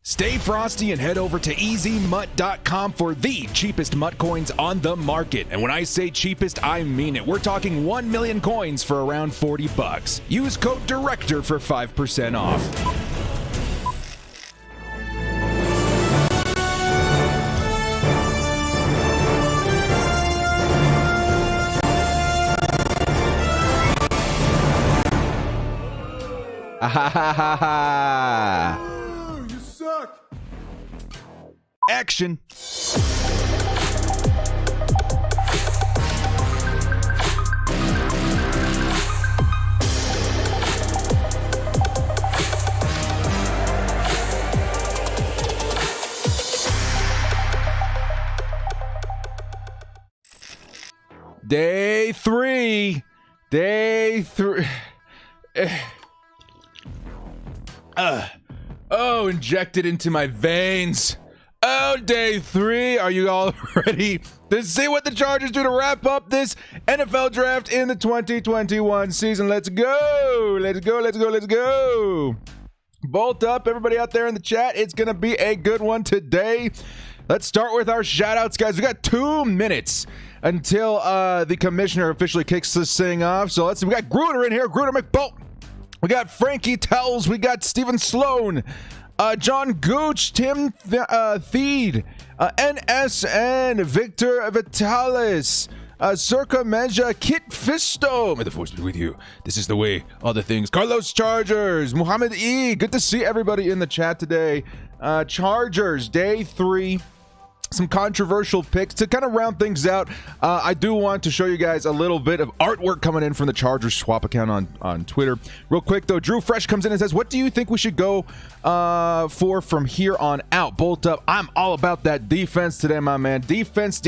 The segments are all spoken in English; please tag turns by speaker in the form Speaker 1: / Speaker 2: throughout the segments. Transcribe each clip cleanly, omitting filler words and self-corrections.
Speaker 1: Stay frosty and head over to easymutt.com for the cheapest mutt coins on the market. And when I say cheapest, I mean it. We're talking 1 million coins for around 40 bucks. Use code DIRECTOR for 5% off.
Speaker 2: You suck.
Speaker 1: Action. Day three. Oh, injected into my veins. Oh, day three. Are you all ready to see what the Chargers do to wrap up this NFL draft in the 2021 season? Let's go. Let's go. Let's go. Let's go. Bolt up, everybody out there in the chat. It's going to be a good one today. Let's start with our shout outs, guys. We got 2 minutes until the commissioner officially kicks this thing off. So we got Gruder in here. Gruder McBolt. We got Frankie Tells. We got Stephen Sloan. John Gooch, Tim Theed, NSN, Victor Vitalis, Circa Meja, Kit Fisto. May the force be with you. This is the way, all the things. Carlos Chargers, Muhammad E. Good to see everybody in the chat today. Chargers, day 3. Some controversial picks to kind of round things out. I do want to show you guys a little bit of artwork coming in from the Chargers swap account on Twitter. Real quick though, Drew Fresh comes in and says, what do you think we should go for from here on out? Bolt up. I'm all about that defense today, my man. Defense.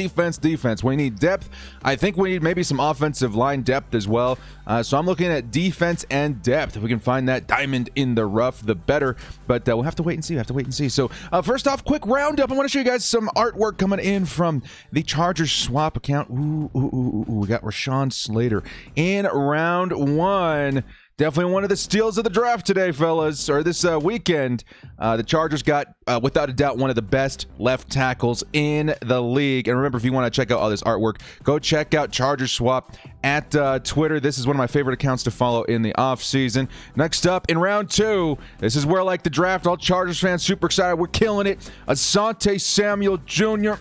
Speaker 1: We need depth. I think we need maybe some offensive line depth as well. So I'm looking at defense and depth. If we can find that diamond in the rough, the better. But we'll have to wait and see. So first off, quick roundup. I want to show you guys some artwork coming in from the Chargers swap account. We got Rashawn Slater in round 1. Definitely one of the steals of the draft today, fellas, or this weekend. The Chargers got, without a doubt, one of the best left tackles in the league. And remember, if you want to check out all this artwork, go check out Chargers Swap at Twitter. This is one of my favorite accounts to follow in the offseason. Next up, in round 2, this is where, like the draft, all Chargers fans super excited. We're killing it. Asante Samuel Jr.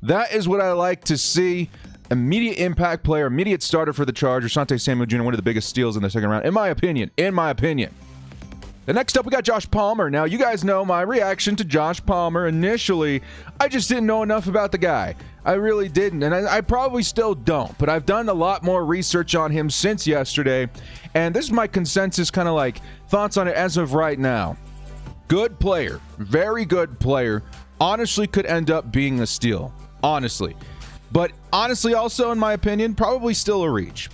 Speaker 1: That is what I like to see. Immediate impact player, immediate starter for the Chargers. Asante Samuel Jr., one of the biggest steals in the second round, in my opinion. The next up, we got Josh Palmer. Now, you guys know my reaction to Josh Palmer. Initially, I just didn't know enough about the guy. I really didn't, and I probably still don't. But I've done a lot more research on him since yesterday, and this is my consensus kind of like thoughts on it as of right now. Good player, very good player. Honestly, could end up being a steal. Honestly. But honestly, also, in my opinion, probably still a reach.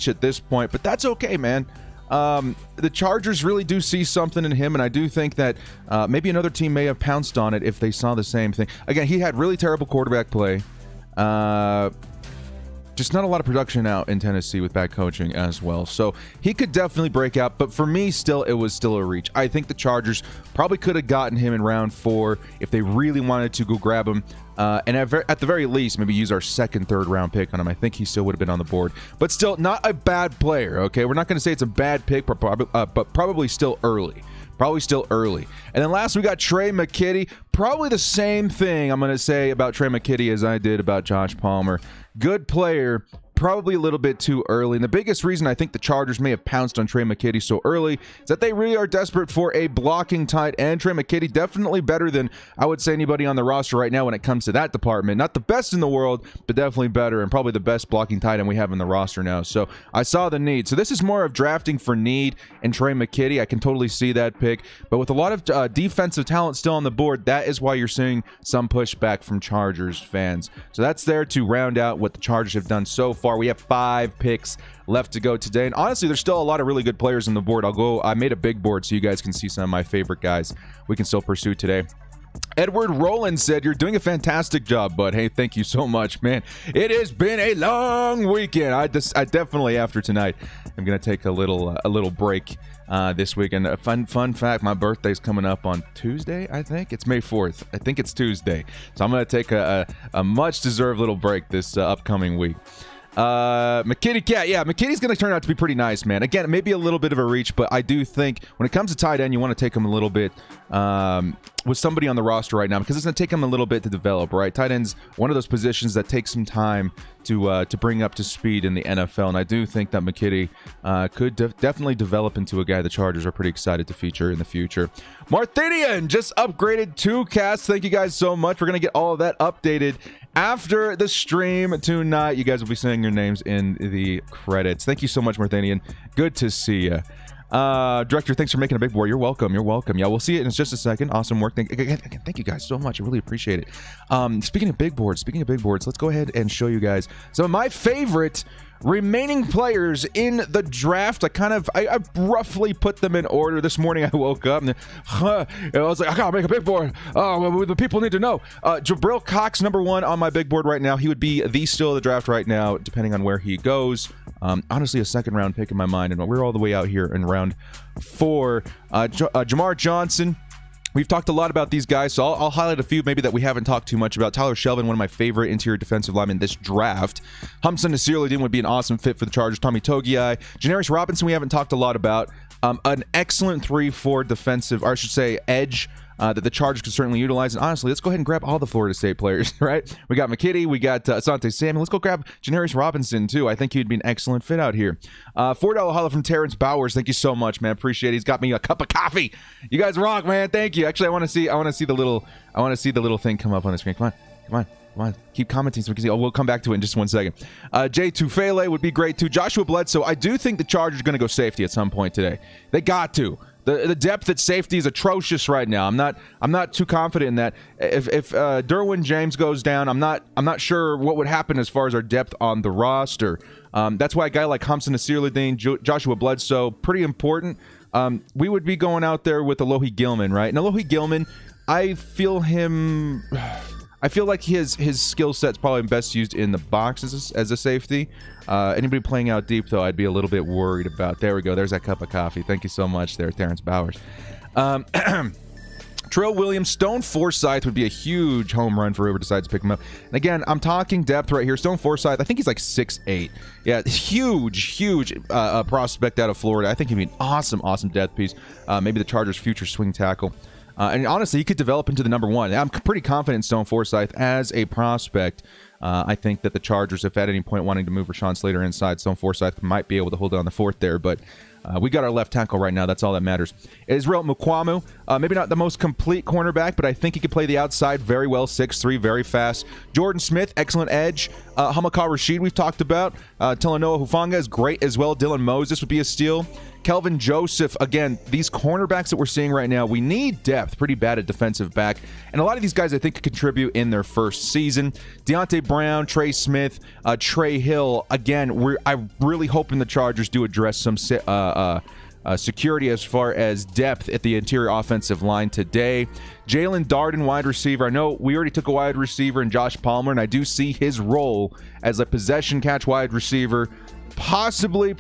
Speaker 1: At this point, but that's okay, man. The Chargers really do see something in him, and I do think that maybe another team may have pounced on it if they saw the same thing. Again, he had really terrible quarterback play. Just not a lot of production out in Tennessee with bad coaching as well. So he could definitely break out, but for me, it was still a reach. I think the Chargers probably could have gotten him in round 4 if they really wanted to go grab him. And at the very least, maybe use our second, third round pick on him. I think he still would have been on the board. But still, not a bad player, okay? We're not going to say it's a bad pick, but probably still early. And then last, we got Trey McKitty. Probably the same thing I'm going to say about Trey McKitty as I did about Josh Palmer. Good player, probably a little bit too early. And the biggest reason I think the Chargers may have pounced on Trey McKitty so early is that they really are desperate for a blocking tight end. Trey McKitty definitely better than, I would say, anybody on the roster right now when it comes to that department. Not the best in the world, but definitely better, and probably the best blocking tight end we have in the roster now. So I saw the need. So this is more of drafting for need and Trey McKitty. I can totally see that pick. But with a lot of defensive talent still on the board, that is why you're seeing some pushback from Chargers fans. So that's there to round out what the Chargers have done so far. We have 5 picks left to go today, and honestly, there's still a lot of really good players on the board. I made a big board so you guys can see some of my favorite guys we can still pursue today. Edward Rowland said, "You're doing a fantastic job, bud." Hey, thank you so much, man. It has been a long weekend. I definitely, after tonight, I'm gonna take a little break this weekend. A fun fact: my birthday's coming up on Tuesday. I think it's May 4th. I think it's Tuesday, so I'm gonna take a much deserved little break this upcoming week. McKitty Cat, yeah, McKitty's going to turn out to be pretty nice, man. Again, maybe a little bit of a reach, but I do think when it comes to tight end, you want to take him a little bit with somebody on the roster right now, because it's going to take him a little bit to develop, right? Tight end's one of those positions that takes some time to bring up to speed in the NFL, and I do think that McKitty could definitely develop into a guy the Chargers are pretty excited to feature in the future. Marthinian just upgraded 2 casts. Thank you guys so much. We're going to get all of that updated after the stream tonight. You guys will be saying your names in the credits. Thank you so much, Marthanian. Good to see you. Director, thanks for making a big board. You're welcome. You're welcome. Yeah, we'll see it in just a second. Awesome work. Thank you guys so much. I really appreciate it. Speaking of big boards, let's go ahead and show you guys some of my favorite remaining players in the draft. I roughly put them in order. This morning I woke up and I was like, I gotta make a big board. Oh, well, the people need to know. Jabril Cox, number 1 on my big board right now. He would be the steal of the draft right now, depending on where he goes. Honestly, a second round pick in my mind, and we're all the way out here in round 4. Jamar Johnson. We've talked a lot about these guys, so I'll highlight a few maybe that we haven't talked too much about. Tyler Shelvin, one of my favorite interior defensive linemen in this draft. Hamza Nasir-Ladin would be an awesome fit for the Chargers. Tommy Togiai. Janarius Robinson, we haven't talked a lot about. An excellent 3-4 defensive, or I should say edge, that the Chargers could certainly utilize. And honestly, let's go ahead and grab all the Florida State players, right? We got McKitty, we got Asante Samuel. Let's go grab Janarius Robinson, too. I think he'd be an excellent fit out here. $4 holla from Terrence Bowers. Thank you so much, man. Appreciate it. He's got me a cup of coffee. You guys rock, man. Thank you. Actually, I want to see the little thing come up on the screen. Come on. Keep commenting so we can see. Oh, we'll come back to it in just 1 second. Jay Tufele would be great, too. Joshua Bledsoe. I do think the Chargers are going to go safety at some point today. They got to. The depth at safety is atrocious right now. I'm not too confident in that. If Derwin James goes down, I'm not sure what would happen as far as our depth on the roster. That's why a guy like Hamza Nasir-Ladin, Joshua Bledsoe, pretty important. We would be going out there with Alohi Gilman, right? And Alohi Gilman, I feel like his skill set's probably best used in the box as a safety. Anybody playing out deep, though, I'd be a little bit worried about. There we go. There's that cup of coffee. Thank you so much there, Terrence Bowers. Trill Williams, Stone Forsythe would be a huge home run for whoever decides to pick him up. And again, I'm talking depth right here. Stone Forsythe, I think he's like 6'8". Yeah, huge prospect out of Florida. I think he'd be an awesome depth piece. Maybe the Chargers' future swing tackle. And honestly, he could develop into the number 1. I'm pretty confident in Stone Forsythe as a prospect. I think that the Chargers, if at any point wanting to move Rashawn Slater inside, Stone Forsythe might be able to hold it on the 4th there. But we got our left tackle right now. That's all that matters. Israel Mukwamu, maybe not the most complete cornerback, but I think he could play the outside very well. 6'3", very fast. Jordan Smith, excellent edge. Hamaka Rashid, we've talked about. Talanoa Hufanga is great as well. Dylan Moses would be a steal. Kelvin Joseph, again, these cornerbacks that we're seeing right now, we need depth pretty bad at defensive back. And a lot of these guys, I think, could contribute in their first season. Deontay Brown, Trey Smith, Trey Hill. Again, I'm really hoping the Chargers do address some security as far as depth at the interior offensive line today. Jalen Darden, wide receiver. I know we already took a wide receiver in Josh Palmer, and I do see his role as a possession catch wide receiver. Possibly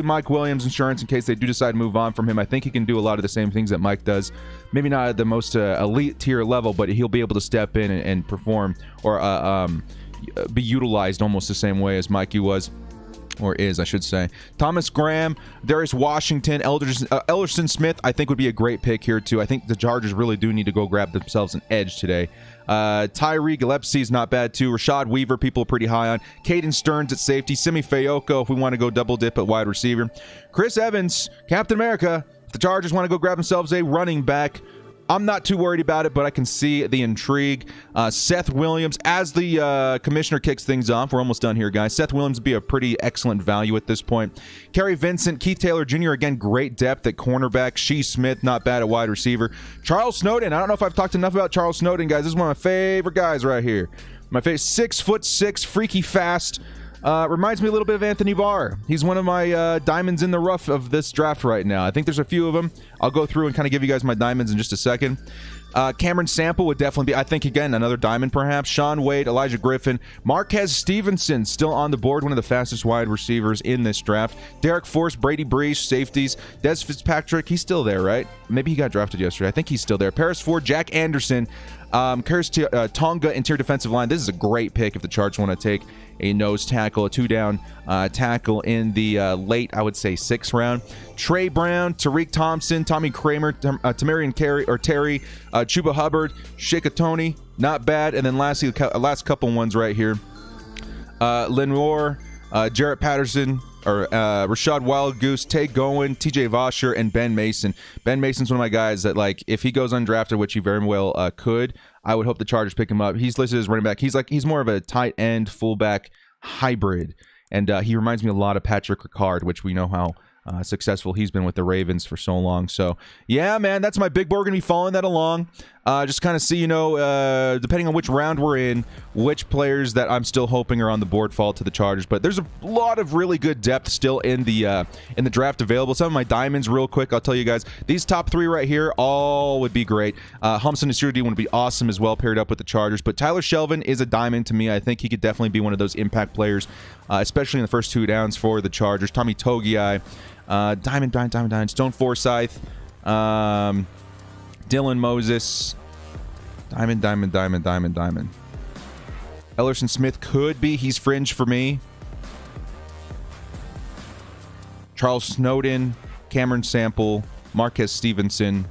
Speaker 1: Mike Williams insurance in case they do decide to move on from him. I think he can do a lot of the same things that Mike does. Maybe not at the most elite tier level, but he'll be able to step in and perform or be utilized almost the same way as Mikey was. Or is, I should say. Thomas Graham, Darius Washington, Ellerson Smith, I think would be a great pick here, too. I think the Chargers really do need to go grab themselves an edge today. Tyree Gillespie is not bad, too. Rashad Weaver, people are pretty high on. Caden Stearns at safety. Simi Fayoko, if we want to go double dip at wide receiver. Chris Evans, Captain America. If the Chargers want to go grab themselves a running back, I'm not too worried about it, but I can see the intrigue. Seth Williams, as the commissioner kicks things off, we're almost done here, guys. Seth Williams would be a pretty excellent value at this point. Kerry Vincent, Keith Taylor Jr., again, great depth at cornerback. Shee Smith, not bad at wide receiver. Charles Snowden, I don't know if I've talked enough about Charles Snowden, guys. This is one of my favorite guys right here. My favorite, 6'6", freaky fast. Reminds me a little bit of Anthony Barr. He's one of my diamonds in the rough of this draft right now. I think there's a few of them. I'll go through and kind of give you guys my diamonds in just a second. Cameron Sample would definitely be, I think, again, another diamond perhaps. Sean Wade, Elijah Griffin, Marquez Stevenson still on the board, one of the fastest wide receivers in this draft. Derek Force, Brady Breach, safeties. Des Fitzpatrick, he's still there, right? Maybe he got drafted yesterday. I think he's still there. Paris Ford, Jack Anderson, Tonga, interior defensive line. This is a great pick if the Chargers want to take a nose tackle, a two-down tackle in the late, I would say, 6th round. Trey Brown, Tariq Thompson, Tommy Kramer, Tamarian Terry, Chuba Hubbard, Shikatoni, not bad. And then lastly, last couple ones right here. Lenoir, Jarrett Patterson, or Rashad Wild Goose, Tay Gowan, TJ Vosher, and Ben Mason. Ben Mason's one of my guys that, like, if he goes undrafted, which he very well could, I would hope the Chargers pick him up. He's listed as running back. He's more of a tight end fullback hybrid, and he reminds me a lot of Patrick Ricard, which we know how successful he's been with the Ravens for so long. So yeah, man, that's my big board. Gonna be following that along. Just kind of see, you know, depending on which round we're in, which players that I'm still hoping are on the board fall to the Chargers. But there's a lot of really good depth still in the draft available. Some of my diamonds, real quick, I'll tell you guys. These top 3 right here, all would be great. Humson and Surdy would be awesome as well, paired up with the Chargers. But Tyler Shelvin is a diamond to me. I think he could definitely be one of those impact players, especially in the first 2 downs for the Chargers. Tommy Togiai, diamond. Stone Forsyth, Dylan Moses, diamond. Ellerson Smith could be. He's fringe for me. Charles Snowden, Cameron Sample, Marquez Stevenson.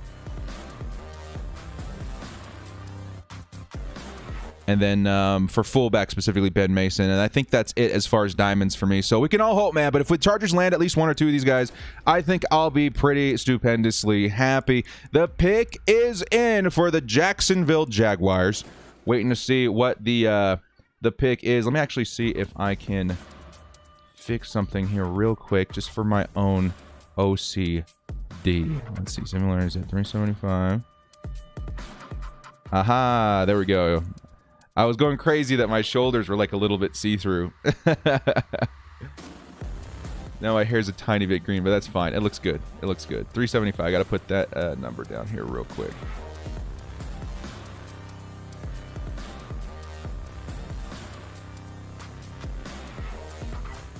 Speaker 1: And then for fullback, specifically Ben Mason. And I think that's it as far as diamonds for me. So we can all hope, man. But if the Chargers land at least 1 or 2 of these guys, I think I'll be pretty stupendously happy. The pick is in for the Jacksonville Jaguars. Waiting to see what the pick is. Let me actually see if I can fix something here real quick, just for my own OCD. Let's see. Similarities at 375. Aha, there we go. I was going crazy that my shoulders were like a little bit see-through. Now my hair's a tiny bit green, but that's fine. It looks good. 375. I got to put that number down here real quick.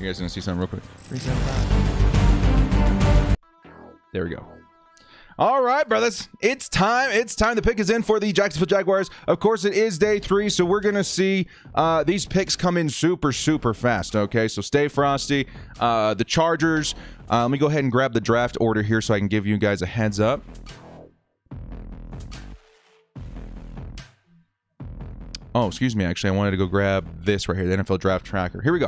Speaker 1: You guys gonna see something real quick? 375. There we go. All right, brothers. It's time. The pick is in for the Jacksonville Jaguars. Of course, it is day 3, so we're going to see these picks come in super, super fast, okay? So stay frosty. The Chargers. Let me go ahead and grab the draft order here so I can give you guys a heads up. Oh, excuse me. Actually, I wanted to go grab this right here, the NFL Draft Tracker. Here we go.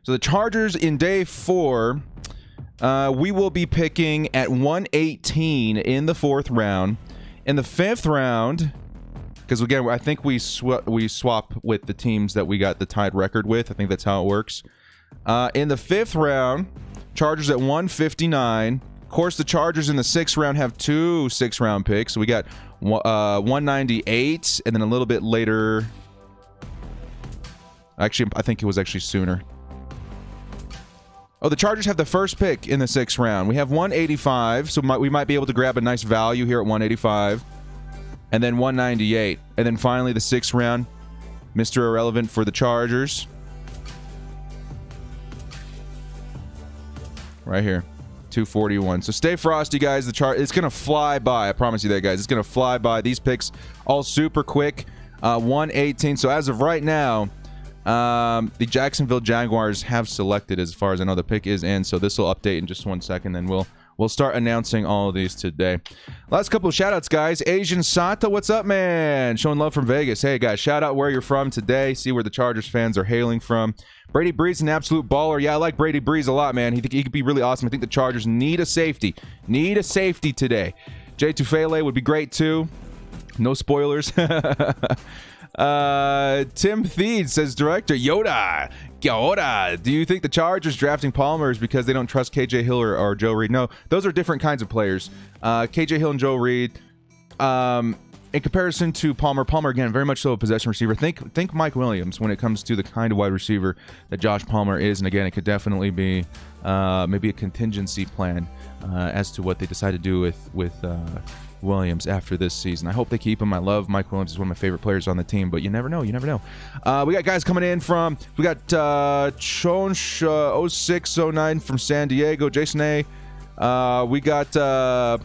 Speaker 1: So the Chargers in day 4... we will be picking at 118 in the 4th round. In the 5th round, because again, I think we swap with the teams that we got the tied record with. I think that's how it works. In the 5th round, Chargers at 159. Of course, the Chargers in the 6th round have 2 6th-round picks. So we got 198, and then a little bit later. Actually, I think it was actually sooner. Oh, the Chargers have the first pick in the 6th round. We have 185, so we might be able to grab a nice value here at 185. And then 198. And then finally, the 6th round, Mr. Irrelevant for the Chargers. Right here, 241. So stay frosty, guys. It's going to fly by. I promise you that, guys. It's going to fly by. These picks all super quick. 118. So as of right now, the Jacksonville Jaguars have selected, as far as I know, the pick is in. So this will update in just 1 second. Then we'll start announcing all of these today. Last couple of shout outs, guys. Asian Sata, what's up, man? Showing love from Vegas. Hey, guys, shout out where you're from today. See where the Chargers fans are hailing from. Brady Breeze, an absolute baller. Yeah, I like Brady Breeze a lot, man. He could be really awesome. I think the Chargers need a safety. Need a safety today. Jay Tufele would be great too. No spoilers. Tim Theed says, Director Yoda, do you think the Chargers drafting Palmer is because they don't trust KJ Hill or Joe Reed? No, those are different kinds of players. KJ Hill and Joe Reed, in comparison to Palmer, again, very much so a possession receiver. Think Mike Williams when it comes to the kind of wide receiver that Josh Palmer is. And again, it could definitely be maybe a contingency plan as to what they decide to do with Williams after this season. I hope they keep him. I love Mike Williams. He's one of my favorite players on the team, but you never know. We got guys coming in from, we got Chonch 0609 from San Diego, Jason A. We got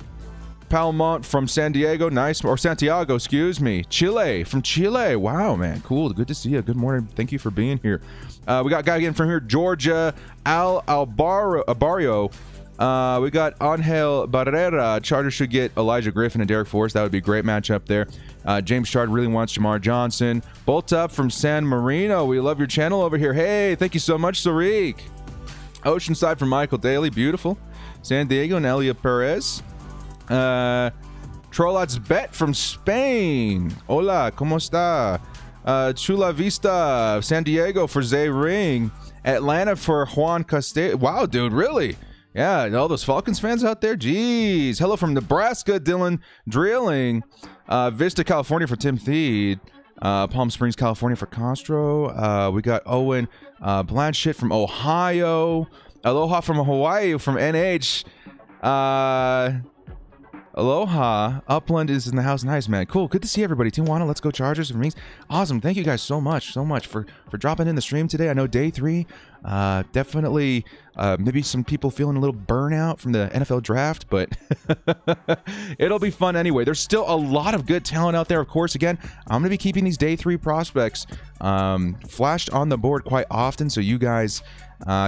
Speaker 1: Palmont from San Diego, nice, or Santiago, excuse me. Chile, from Chile. Wow, man, cool. Good to see you. Good morning. Thank you for being here. We got a guy again from here, Georgia, Albario. We got Angel Barrera. Chargers should get Elijah Griffin and Derek Forrest. That would be a great matchup there. James Shard really wants Jamar Johnson. Bolt Up from San Marino. We love your channel over here. Hey, thank you so much, Sariq. Oceanside from Michael Daly. Beautiful. San Diego and Elia Perez. Trollat's Bet from Spain. Hola, ¿cómo está? Chula Vista, San Diego for Zay Ring. Atlanta for Juan Castillo. Wow, dude, really? Yeah, all those Falcons fans out there? Jeez. Hello from Nebraska, Dylan Drilling. Vista, California for Tim Theed. Palm Springs, California for Castro. We got Owen Blanchett from Ohio. Aloha from Hawaii from NH. Aloha. Upland is in the house. Nice, man. Cool. Good to see everybody. Tijuana, let's go Chargers. For me. Awesome. Thank you guys so much for dropping in the stream today. I know day 3. Definitely maybe some people feeling a little burnout from the NFL draft, but it'll be fun anyway. There's still a lot of good talent out there. Of course, again, I'm going to be keeping these day 3 prospects flashed on the board quite often so you guys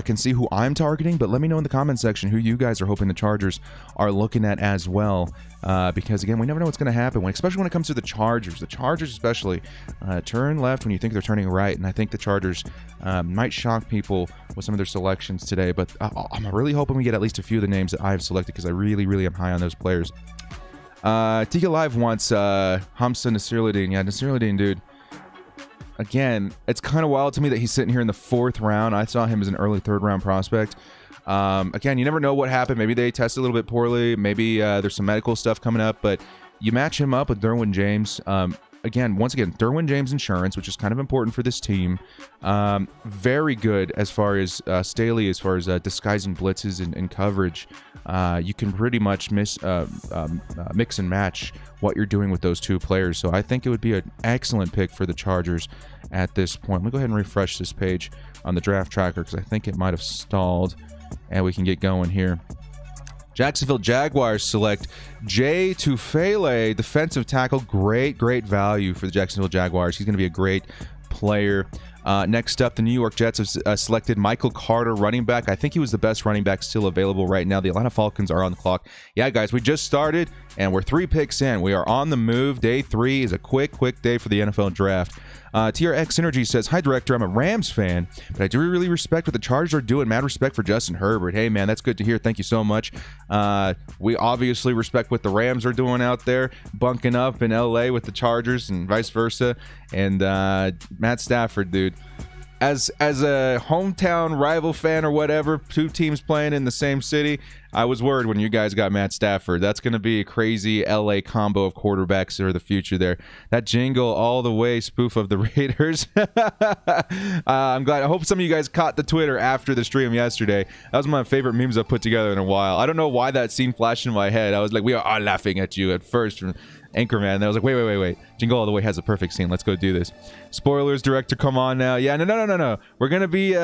Speaker 1: can see who I'm targeting, but let me know in the comment section who you guys are hoping the Chargers are looking at as well, because again, we never know what's going to happen, especially when it comes to the Chargers. The Chargers especially turn left when you think they're turning right, and I think the Chargers might shock people with some of their selections today, but I'm really hoping we get at least a few of the names that I've selected because I really, really am high on those players. Tika Live wants Hamza Nasirudin. Yeah, Nasirudin, dude. Again, it's kind of wild to me that he's sitting here in the 4th round. I saw him as an early 3rd round prospect. Again, you never know what happened. Maybe they tested a little bit poorly. Maybe there's some medical stuff coming up, but you match him up with Derwin James. Once again, Derwin James insurance, which is kind of important for this team. Very good as far as Staley, as far as disguising blitzes and coverage. You can pretty much mix and match what you're doing with those 2 players. So I think it would be an excellent pick for the Chargers at this point. Let me go ahead and refresh this page on the draft tracker because I think it might have stalled, and we can get going here. Jacksonville Jaguars select Jay Tufele, defensive tackle. Great value for the Jacksonville Jaguars. He's going to be a great player. Next up, the New York Jets have selected Michael Carter, running back. I think he was the best running back still available right now. The Atlanta Falcons are on the clock. Yeah, guys, we just started, and we're 3 picks in. We are on the move. Day 3 is a quick day for the NFL draft. TRX Energy says, hi, Director. I'm a Rams fan, but I do really respect what the Chargers are doing. Mad respect for Justin Herbert. Hey, man, that's good to hear. Thank you so much. We obviously respect what the Rams are doing out there, bunking up in L.A. with the Chargers and vice versa. And Matt Stafford, dude. As a hometown rival fan or whatever, 2 teams playing in the same city, I was worried when you guys got Matt Stafford. That's going to be a crazy LA combo of quarterbacks for the future there. That jingle all the way spoof of the Raiders. I'm glad. I hope some of you guys caught the Twitter after the stream yesterday. That was one of my favorite memes I've put together in a while. I don't know why that scene flashed in my head. I was like, we are all laughing at you at first from Anchorman. And I was like, wait. Jingle All the Way has a perfect scene. Let's go do this. Spoilers, director, come on now. Yeah, no. We're going to be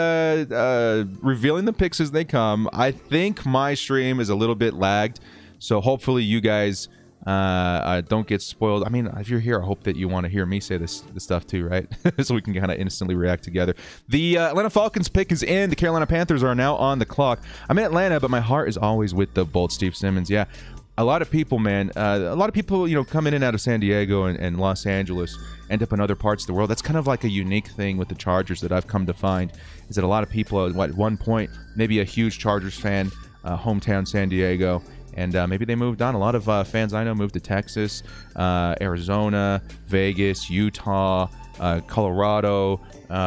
Speaker 1: revealing the picks as they come. I think my stream is a little bit lagged, so hopefully you guys don't get spoiled. I mean, if you're here, I hope that you want to hear me say this stuff too, right? So we can kind of instantly react together. The Atlanta Falcons pick is in. The Carolina Panthers are now on the clock. I'm in Atlanta, but my heart is always with the bold Steve Simmons. Yeah. A lot of people, man, come in and out of San Diego and Los Angeles, end up in other parts of the world. That's kind of like a unique thing with the Chargers that I've come to find, is that a lot of people at one point, maybe a huge Chargers fan, hometown San Diego, and maybe they moved on. A lot of fans I know moved to Texas, Arizona, Vegas, Utah, Colorado.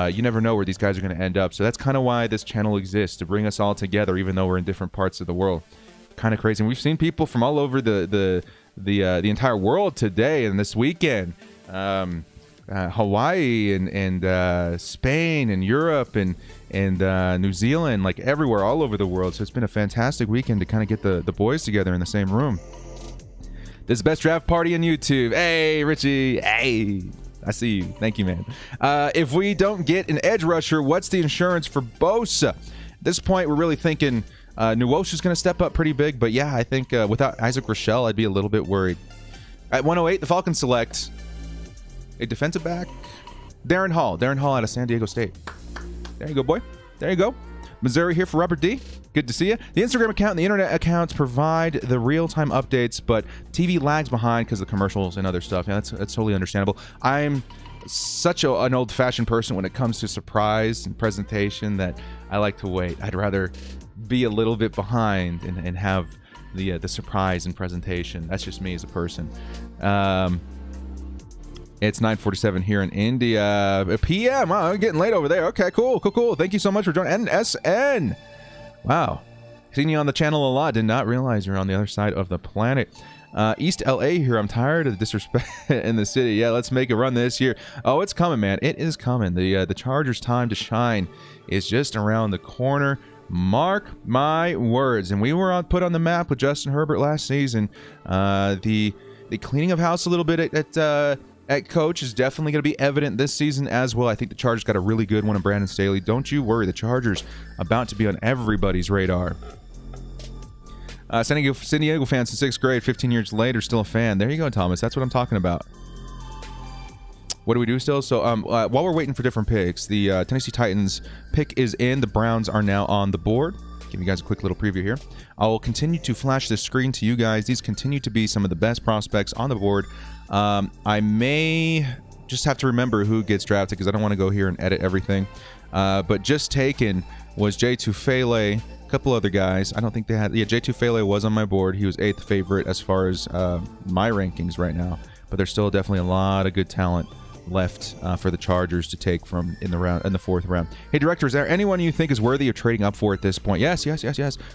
Speaker 1: You never know where these guys are going to end up. So that's kind of why this channel exists, to bring us all together, even though we're in different parts of the world. Kind of crazy. And we've seen people from all over the the entire world today and this weekend. Hawaii and Spain and Europe and New Zealand, like everywhere, all over the world. So it's been a fantastic weekend to kind of get the boys together in the same room. This is Best Draft Party on YouTube. Hey, Richie. Hey, I see you. Thank you, man. If we don't get an edge rusher, what's the insurance for Bosa? At this point, we're really thinking Nuosha's going to step up pretty big. But yeah, I think without Isaac Rochelle, I'd be a little bit worried. At 108, the Falcons select a defensive back, Darren Hall. Darren Hall out of San Diego State. There you go, boy. There you go. Missouri here for Robert D. Good to see you. The Instagram account and the internet accounts provide the real-time updates, but TV lags behind because of the commercials and other stuff. Yeah, that's totally understandable. I'm such an old-fashioned person when it comes to surprise and presentation that I like to wait. I'd rather be a little bit behind and have the surprise and presentation. That's just me as a person. It's 9:47 here in India. PM. Wow, I'm getting late over there. Okay, cool. Thank you so much for joining. NSN. Wow. Seen you on the channel a lot. Did not realize you're on the other side of the planet. East LA here. I'm tired of the disrespect in the city. Yeah, let's make a run this year. Oh, it's coming, man. It is coming. The Chargers' time to shine is just around the corner. Mark my words. And we were put on the map with Justin Herbert last season. The cleaning of house a little bit at coach is definitely going to be evident this season as well. I think the Chargers got a really good one in Brandon Staley. Don't you worry. The Chargers about to be on everybody's radar. San Diego fan since 6th grade, 15 years later, still a fan. There you go, Thomas. That's what I'm talking about. What do we do still? So while we're waiting for different picks, the Tennessee Titans pick is in. The Browns are now on the board. Give you guys a quick little preview here. I will continue to flash this screen to you guys. These continue to be some of the best prospects on the board. I may just have to remember who gets drafted because I don't want to go here and edit everything. But just taken was Jay Tufele, a couple other guys. I don't think they had... Yeah, Jay Tufele was on my board. He was 8th favorite as far as my rankings right now. But there's still definitely a lot of good talent left for the Chargers to take from in the 4th round. Hey, Director, is there anyone you think is worthy of trading up for at this point? Yes.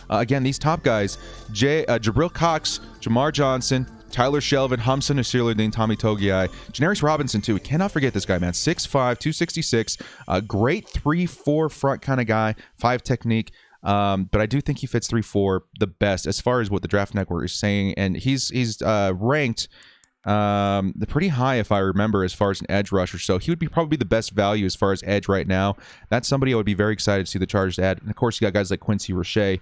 Speaker 1: Again, these top guys, Jabril Cox, Jamar Johnson, Tyler Shelvin, Humson, Nasirudin, Tommy Togiai, Janarius Robinson, too. We cannot forget this guy, man. 6'5", 266, a great 3-4 front kind of guy, 5 technique. But I do think he fits 3-4 the best as far as what the Draft Network is saying. And he's ranked pretty high, if I remember, as far as an edge rusher. So he would be probably the best value as far as edge right now. That's somebody I would be very excited to see the Chargers add. And of course, you got guys like Quincy Roche,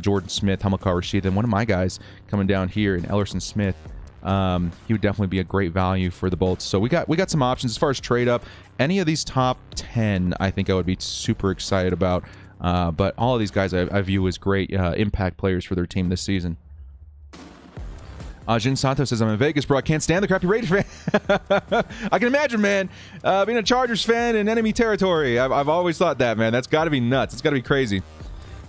Speaker 1: Jordan Smith, Hamilcar Rashid, and one of my guys coming down here in Ellerson Smith. He would definitely be a great value for the Bolts. So we got some options as far as trade up. Any of these top 10, I think I would be super excited about. But all of these guys I view as great impact players for their team this season. Jin Santos says, I'm in Vegas, bro. I can't stand the crappy Raiders fan. I can imagine, man, being a Chargers fan in enemy territory. I've always thought that, man. That's got to be nuts. It's got to be crazy.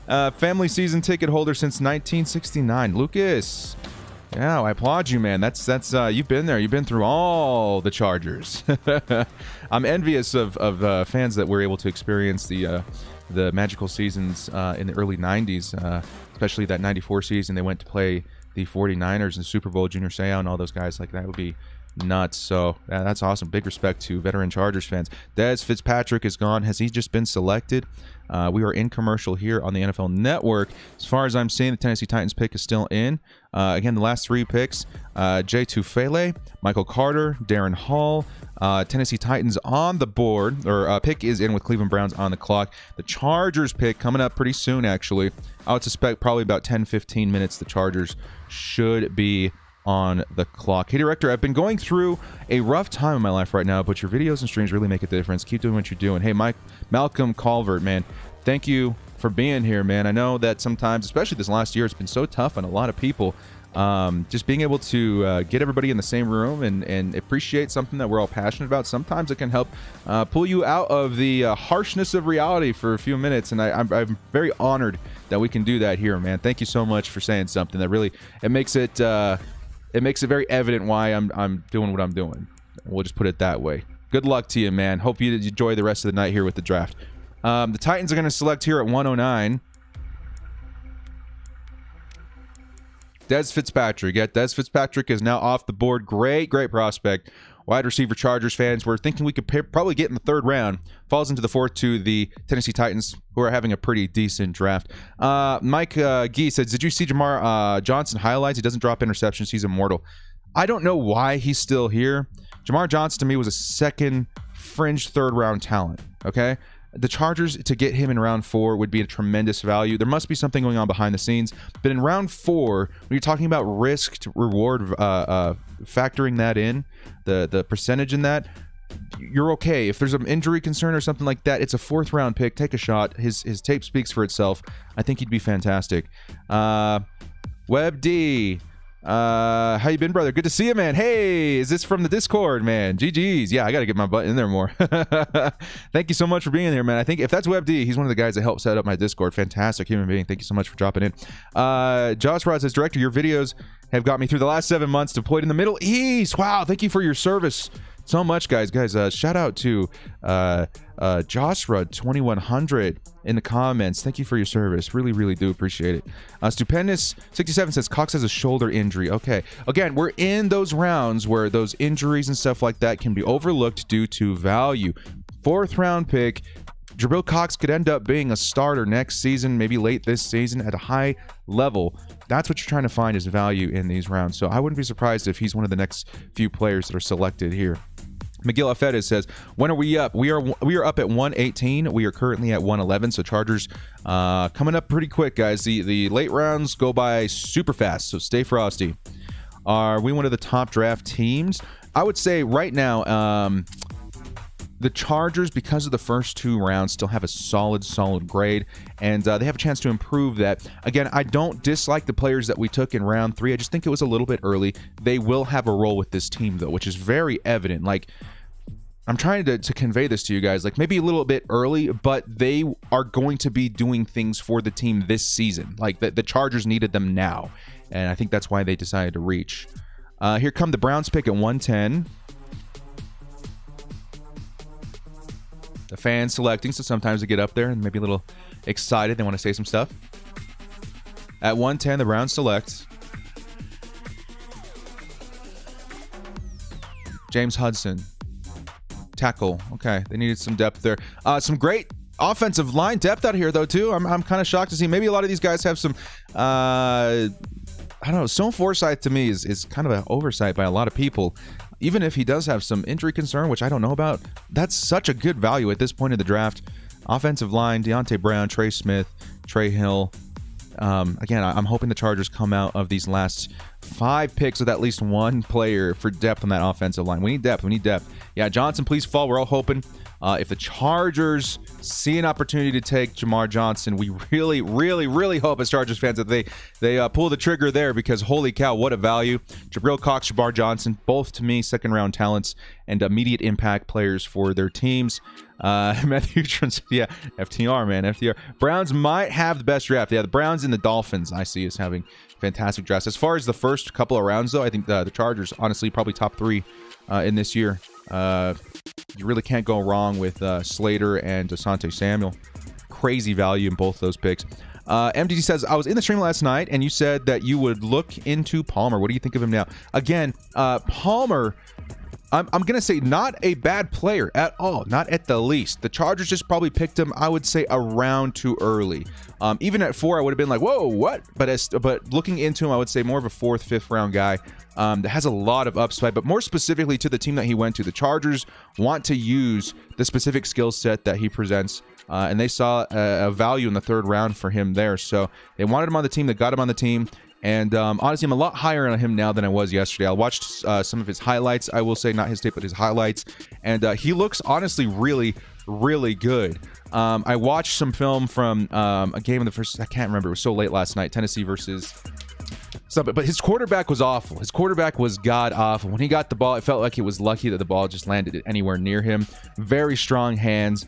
Speaker 1: Family season ticket holder since 1969. Lucas. Yeah, I applaud you, man. That's you've been there. You've been through all the Chargers. I'm envious of fans that were able to experience the magical seasons in the early 90s, especially that 94 season. They went to play the 49ers in the Super Bowl, Junior Seau, and all those guys. Like, that would be nuts. So that's awesome. Big respect to veteran Chargers fans. Dez Fitzpatrick is gone. Has he just been selected? We are in commercial here on the NFL Network. As far as I'm seeing, the Tennessee Titans pick is still in. Again, the last 3 picks, Jay Tufele, Michael Carter, Darren Hall. Tennessee Titans on the board, or pick is in with Cleveland Browns on the clock. The Chargers pick coming up pretty soon, actually. I would suspect probably about 10-15 minutes the Chargers should be on the clock. Hey, Director, I've been going through a rough time in my life right now, but your videos and streams really make a difference. Keep doing what you're doing. Hey, Malcolm Calvert, man, thank you for being here, man. I know that sometimes, especially this last year, it's been so tough on a lot of people. Just being able to get everybody in the same room and appreciate something that we're all passionate about, sometimes it can help pull you out of the harshness of reality for a few minutes. And I'm very honored that we can do that here, man. Thank you so much for saying something that really, it makes it very evident why I'm doing what I'm doing. We'll just put it that way. Good luck to you, man. Hope you enjoy the rest of the night here with the draft. The Titans are going to select here at 109. Des Fitzpatrick. Yeah, Des Fitzpatrick is now off the board. Great prospect. Wide receiver Chargers fans. We're thinking we could probably get in the third round. Falls into the fourth to the Tennessee Titans, who are having a pretty decent draft. Mike Gee says, did you see Jamar Johnson highlights? He doesn't drop interceptions. He's immortal. I don't know why he's still here. Jamar Johnson, to me, was a second fringe third-round talent, okay? The Chargers, to get him in round 4 would be a tremendous value. There must be something going on behind the scenes. But in round 4, when you're talking about risk to reward, factoring that in, the percentage in that, you're okay. If there's an injury concern or something like that, it's a 4th-round pick. Take a shot. His tape speaks for itself. I think he'd be fantastic. Web D. How you been, brother? Good to see you, man. Hey, is this from the Discord, man? GG's. Yeah, I got to get my butt in there more. Thank you so much for being here, man. I think if that's Web D, he's one of the guys that helped set up my Discord. Fantastic human being. Thank you so much for dropping in. Josh Rod says, Director, your videos have got me through the last 7 months deployed in the Middle East. Wow, thank you for your service so much, guys. Shout out to Josh Rudd 2100 in the comments. Thank you for your service. Really do appreciate it. Stupendous 67 says Cox has a shoulder injury. Okay, again, we're in those rounds where those injuries and stuff like that can be overlooked due to value. 4th-round pick. Jabril Cox could end up being a starter next season, maybe late this season at a high level. That's what you're trying to find is value in these rounds. So I wouldn't be surprised if he's one of the next few players that are selected here. McGill Afedis says, when are we up? We are up at 118. We are currently at 111. So Chargers coming up pretty quick, guys. The late rounds go by super fast. So stay frosty. Are we one of the top draft teams? I would say right now, the Chargers, because of the first 2 rounds, still have a solid grade, and they have a chance to improve that. Again, I don't dislike the players that we took in round 3. I just think it was a little bit early. They will have a role with this team, though, which is very evident. Like, I'm trying to convey this to you guys, like maybe a little bit early, but they are going to be doing things for the team this season. Like, the Chargers needed them now, and I think that's why they decided to reach. Here come the Browns pick at 110. The fans selecting, so sometimes they get up there and maybe a little excited. They want to say some stuff. At 110, the Browns select James Hudson. Tackle. Okay, they needed some depth there. Some great offensive line depth out here, though, too. I'm kind of shocked to see. Maybe a lot of these guys have some... I don't know. Stone Forsythe, to me, is kind of an oversight by a lot of people. Even if he does have some injury concern, which I don't know about, that's such a good value at this point in the draft. Offensive line, Deontay Brown, Trey Smith, Trey Hill. Again, I'm hoping the Chargers come out of these last 5 picks with at least one player for depth on that offensive line. We need depth. Yeah, Johnson, please fall. We're all hoping. If the Chargers see an opportunity to take Jamar Johnson, we really hope as Chargers fans that they pull the trigger there, because holy cow, what a value. Jabril Cox, Jamar Johnson, both to me 2nd-round talents and immediate impact players for their teams. Matthew Trent, yeah, FTR, man, FTR. Browns might have the best draft. Yeah, the Browns and the Dolphins I see as having fantastic drafts. As far as the first couple of rounds, though, I think the Chargers, honestly, probably top 3 in this year. You really can't go wrong with Slater and Asante Samuel. Crazy value in both those picks. MDD says, I was in the stream last night, and you said that you would look into Palmer. What do you think of him now? Again, Palmer, I'm going to say not a bad player at all. Not at the least. The Chargers just probably picked him, I would say, around too early. Even at 4, I would have been like, whoa, what? But looking into him, I would say more of a 4th, 5th round guy. That has a lot of upside, but more specifically to the team that he went to. The Chargers want to use the specific skill set that he presents, and they saw a value in the 3rd round for him there. So they wanted him on the team. They got him on the team. And honestly, I'm a lot higher on him now than I was yesterday. I watched some of his highlights. I will say not his tape, but his highlights. And he looks honestly really good. I watched some film from a game of the first... I can't remember. It was so late last night. Tennessee versus... something. But his quarterback was awful. His quarterback was god-awful. When he got the ball, it felt like it was lucky that the ball just landed anywhere near him. Very strong hands.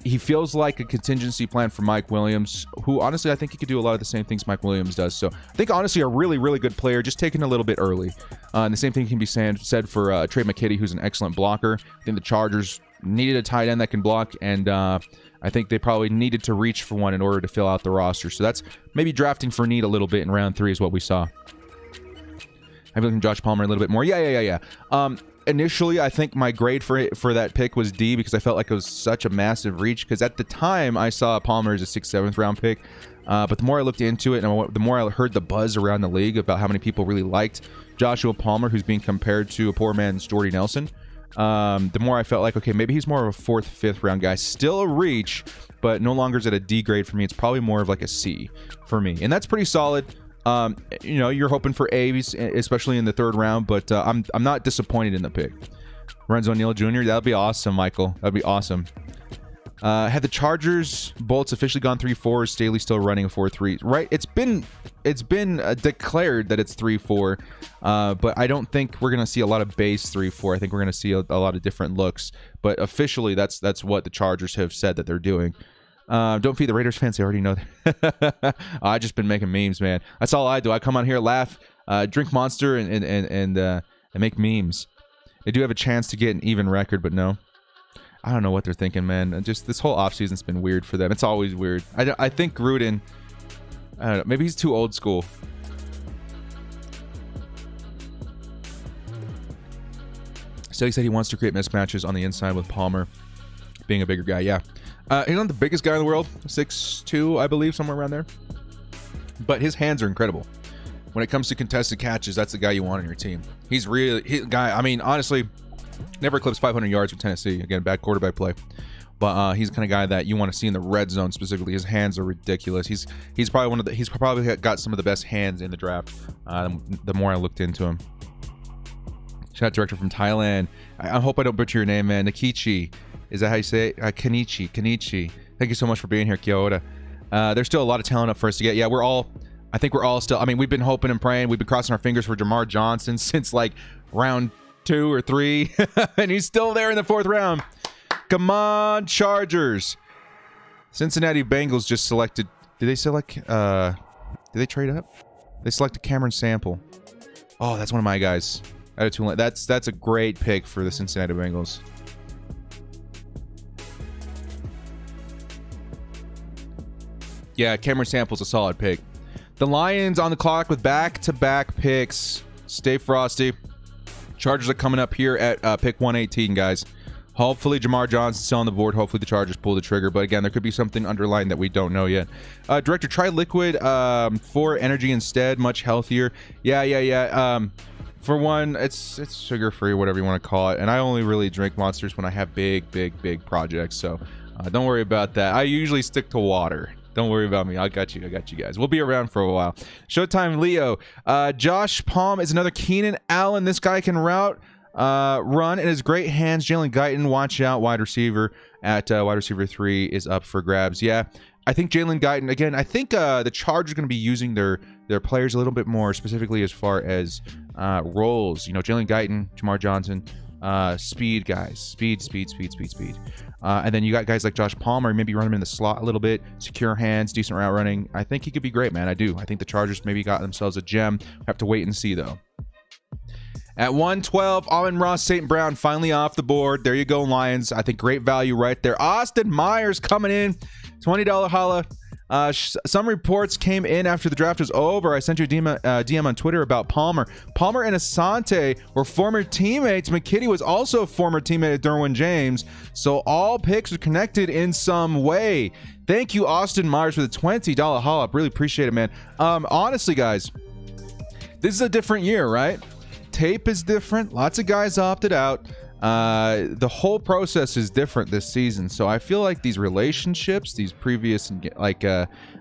Speaker 1: He feels like a contingency plan for Mike Williams, who honestly I think he could do a lot of the same things Mike Williams does. So I think honestly a really good player, just taken a little bit early. And the same thing can be said for Trey McKitty, who's an excellent blocker. I think the Chargers needed a tight end that can block, and I think they probably needed to reach for one in order to fill out the roster. So that's maybe drafting for need a little bit in round 3 is what we saw. I'm looking at Josh Palmer a little bit more. Yeah. Initially, I think my grade for that pick was D because I felt like it was such a massive reach. Because at the time, I saw Palmer as a 6th, 7th round pick. But the more I looked into it and the more I heard the buzz around the league about how many people really liked Joshua Palmer, who's being compared to a poor man's Jordy Nelson, the more I felt like, okay, maybe he's more of a 4th, 5th round guy. Still a reach, but no longer is it a D grade for me. It's probably more of like a C for me. And that's pretty solid. You're hoping for A's, especially in the 3rd round, but I'm not disappointed in the pick. Lorenzo Neal Jr., that'd be awesome, Michael. That'd be awesome. Had the Chargers bolts officially gone 3-4? Is Staley still running a 4-3? Right, it's been declared that it's 3-4, but I don't think we're gonna see a lot of base 3-4. I think we're gonna see a lot of different looks, but officially that's what the Chargers have said that they're doing. Don't feed the Raiders fans. They already know that. I've just been making memes, man. That's all I do. I come on here, laugh, drink Monster, and make memes. They do have a chance to get an even record, but no. I don't know what they're thinking, man. Just this whole offseason's been weird for them. It's always weird. I think Gruden, I don't know, maybe he's too old school. So he said he wants to create mismatches on the inside with Palmer being a bigger guy. Yeah. He's not the biggest guy in the world, 6'2", I believe, somewhere around there. But his hands are incredible. When it comes to contested catches, that's the guy you want on your team. He's guy. I mean, honestly, never eclipsed 500 yards with Tennessee. Again, bad quarterback play. But he's the kind of guy that you want to see in the red zone specifically. His hands are ridiculous. He's probably he's probably got some of the best hands in the draft. The more I looked into him. Shout out director from Thailand. I hope I don't butcher your name, man. Nikichi. Is that how you say it? Kenichi. Thank you so much for being here, Kyoto. There's still a lot of talent up for us to get. Yeah, I think we're all still, I mean, we've been hoping and praying. We've been crossing our fingers for Jamar Johnson since like round 2 or 3. And he's still there in the 4th round. Come on, Chargers. Cincinnati Bengals just selected. Did they select? Did they trade up? They selected Cameron Sample. Oh, that's one of my guys. That's a great pick for the Cincinnati Bengals. Yeah, Cameron Sample's a solid pick. The Lions on the clock with back-to-back picks. Stay frosty. Chargers are coming up here at pick 118, guys. Hopefully Jamar Johnson's still on the board. Hopefully the Chargers pull the trigger. But again, there could be something underlying that we don't know yet. Director, try liquid for energy instead. Much healthier. Yeah. For one, it's sugar-free, whatever you want to call it. And I only really drink Monsters when I have big projects. So don't worry about that. I usually stick to water. Don't worry about me. I got you guys. We'll be around for a while. Showtime Leo. Josh Palm is another Keenan Allen. This guy can run in his great hands. Jalen Guyton, watch out. Wide receiver at wide receiver 3 is up for grabs. Yeah, I think Jalen Guyton, again, I think the Chargers are going to be using their players a little bit more, specifically as far as roles. You know, Jalen Guyton, Jamar Johnson, speed guys. Speed. And then you got guys like Josh Palmer, maybe run him in the slot a little bit, secure hands, decent route running. I think he could be great, man. I do. I think the Chargers maybe got themselves a gem. Have to wait and see, though. At 112, Amon-Ra St. Brown finally off the board. There you go, Lions. I think great value right there. Austin Myers coming in. $20 holla. Some reports came in after the draft was over. I sent you a DM on Twitter about Palmer. Palmer and Asante were former teammates. McKitty was also a former teammate of Derwin James. So all picks are connected in some way. Thank you, Austin Myers, for the $20 haul up. Really appreciate it, man. Honestly, guys, this is a different year, right? Tape is different. Lots of guys opted out. The whole process is different this season, so I feel like these relationships, these previous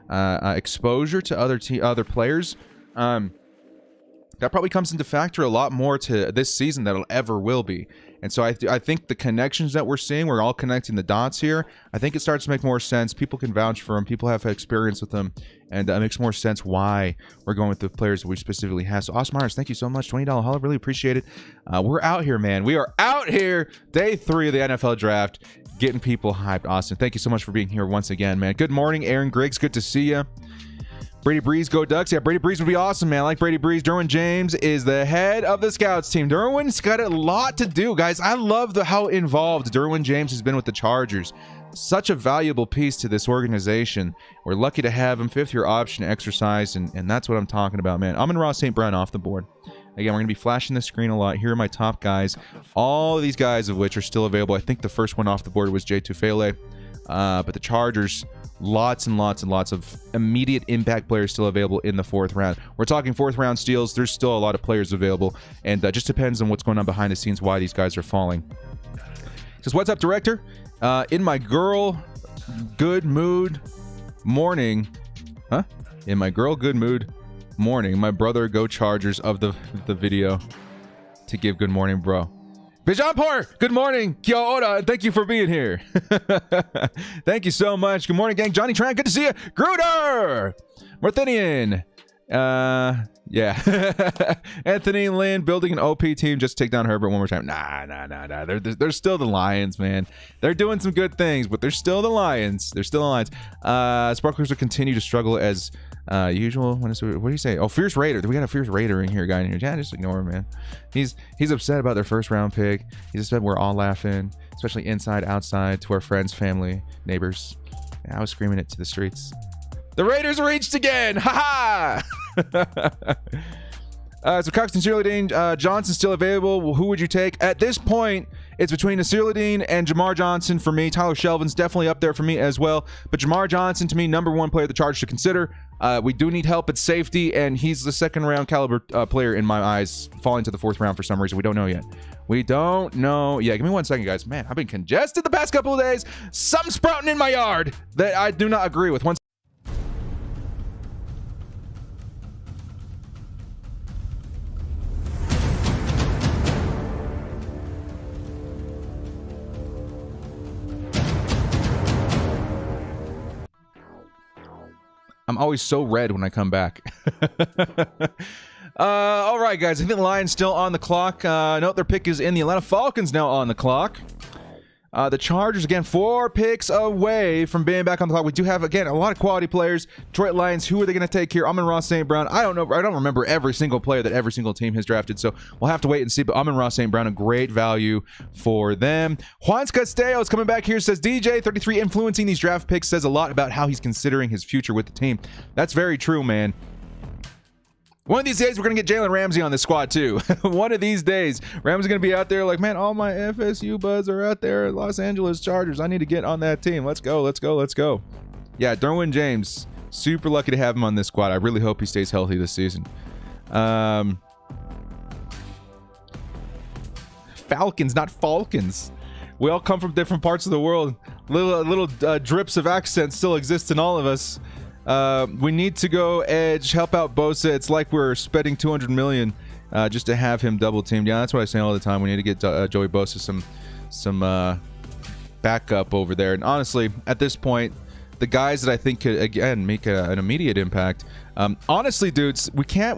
Speaker 1: exposure to other players, that probably comes into factor a lot more to this season than it ever will be. And so I think the connections that we're seeing, we're all connecting the dots here. I think it starts to make more sense. People can vouch for them. People have experience with them. And it makes more sense why we're going with the players that we specifically have. So, Austin Myers, thank you so much. $20 holla. Really appreciate it. We're out here, man. We are out here. Day 3 of the NFL draft. Getting people hyped. Austin, thank you so much for being here once again, man. Good morning, Aaron Griggs. Good to see you. Brady Breeze, go Ducks. Yeah, Brady Breeze would be awesome, man. I like Brady Breeze. Derwin James is the head of the scouts team. Derwin's got a lot to do, guys. I love how involved Derwin James has been with the Chargers. Such a valuable piece to this organization. We're lucky to have him. 5th-year option exercise, and that's what I'm talking about, man. Amon-Ra St. Brown off the board. Again, we're going to be flashing the screen a lot. Here are my top guys. All of these guys of which are still available. I think the first one off the board was Jay Tufele. But the Chargers, lots and lots and lots of immediate impact players still available in the 4th round. We're talking 4th round steals. There's still a lot of players available, and just depends on what's going on behind the scenes, why these guys are falling. Says, what's up, director? In my girl good mood morning, in my girl good mood morning, my brother go Chargers of the video to give good morning, bro. Bijampur, good morning. Kia ora, and thank you for being here. Thank you so much. Good morning, gang. Johnny Tran, good to see you. Gruder, Marthinian. Yeah. Anthony Lynn building an OP team just to take down Herbert one more time. Nah. They're still the Lions, man. They're doing some good things, but they're still the Lions. Sparklers will continue to struggle as usual. What do you say? Oh, Fierce Raider. We got a Fierce Raider in here, guy in here. Yeah, just ignore him, man. He's upset about their 1st round pick. He's upset we're all laughing, especially inside, outside, to our friends, family, neighbors. Yeah, I was screaming it to the streets. The Raiders reached again! Ha ha! So Cox and Nasir Johnson still available. Well, who would you take? At this point, it's between Nasir and Jamar Johnson for me. Tyler Shelvin's definitely up there for me as well. But Jamar Johnson, to me, #1 player the Chargers should consider. We do need help at safety, and he's the 2nd round caliber player in my eyes, falling to the 4th round for some reason. We don't know yet. We don't know. Yeah, give me 1 second, guys. Man, I've been congested the past couple of days. Something sprouting in my yard that I do not agree with. I'm always so red when I come back. All right, guys. I think the Lions still on the clock. Note their pick is in. The Atlanta Falcons now on the clock. The Chargers, again, 4 picks away from being back on the clock. We do have, again, a lot of quality players. Detroit Lions, who are they going to take here? Amon-Ra St. Brown. I don't know. I don't remember every single player that every single team has drafted, so we'll have to wait and see. But Amon-Ra St. Brown, a great value for them. Juan Castello is coming back here, says DJ 33 influencing these draft picks says a lot about how he's considering his future with the team. That's very true, man. One of these days, we're going to get Jalen Ramsey on this squad, too. One of these days, Ramsey's going to be out there like, man, all my FSU buds are out there. Los Angeles Chargers. I need to get on that team. Let's go. Yeah, Derwin James. Super lucky to have him on this squad. I really hope he stays healthy this season. Falcons, not Falcons. We all come from different parts of the world. Little drips of accent still exist in all of us. We need to go edge, help out Bosa. It's like we're spending $200 million just to have him double teamed. Yeah, that's what I say all the time. We need to get Joey Bosa some backup over there. And honestly, at this point, the guys that I think could again make an immediate impact. Honestly, dudes, we can't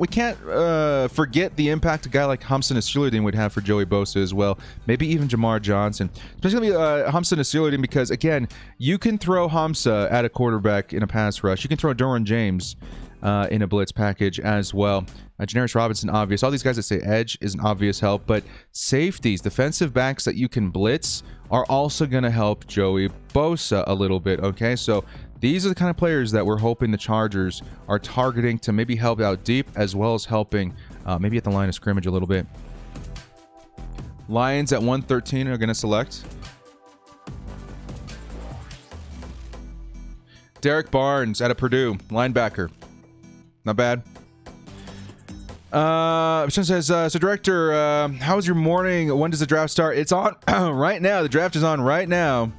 Speaker 1: forget the impact a guy like Hamza Nasir would have for Joey Bosa as well. Maybe even Jamar Johnson, especially Hamza Nasir, because again, you can throw Hamza at a quarterback in a pass rush. You can throw Derwin James in a blitz package as well. Janaris Robinson, obvious. All these guys that say edge is an obvious help, but safeties, defensive backs that you can blitz are also going to help Joey Bosa a little bit, okay? So these are the kind of players that we're hoping the Chargers are targeting to maybe help out deep as well as helping maybe at the line of scrimmage a little bit. Lions at 113 are going to select Derek Barnes out of Purdue, linebacker. Not bad. Sean says, so director, how was your morning? When does the draft start? It's on right now. The draft is on right now.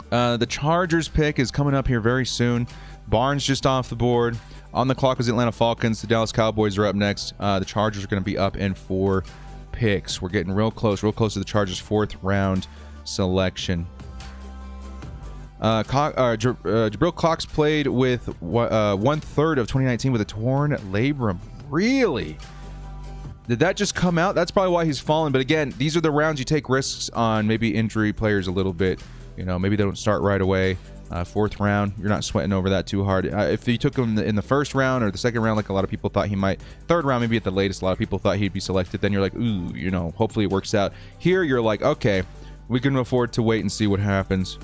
Speaker 1: The Chargers pick is coming up here very soon. Barnes just off the board. On the clock was the Atlanta Falcons. The Dallas Cowboys are up next. The Chargers are going to be up in 4 picks. We're getting real close to the Chargers' 4th round selection. Jabril Cox played with 1/3 of 2019 with a torn labrum. Really? Did that just come out? That's probably why he's fallen. But again, these are the rounds you take risks on maybe injury players a little bit. You know, maybe they don't start right away. Fourth round, you're not sweating over that too hard. If you took him in the first round or the second round, like a lot of people thought he might, third round maybe at the latest, a lot of people thought he'd be selected, then you're like, ooh, you know, hopefully it works out. Here you're like, okay, we can afford to wait and see what happens.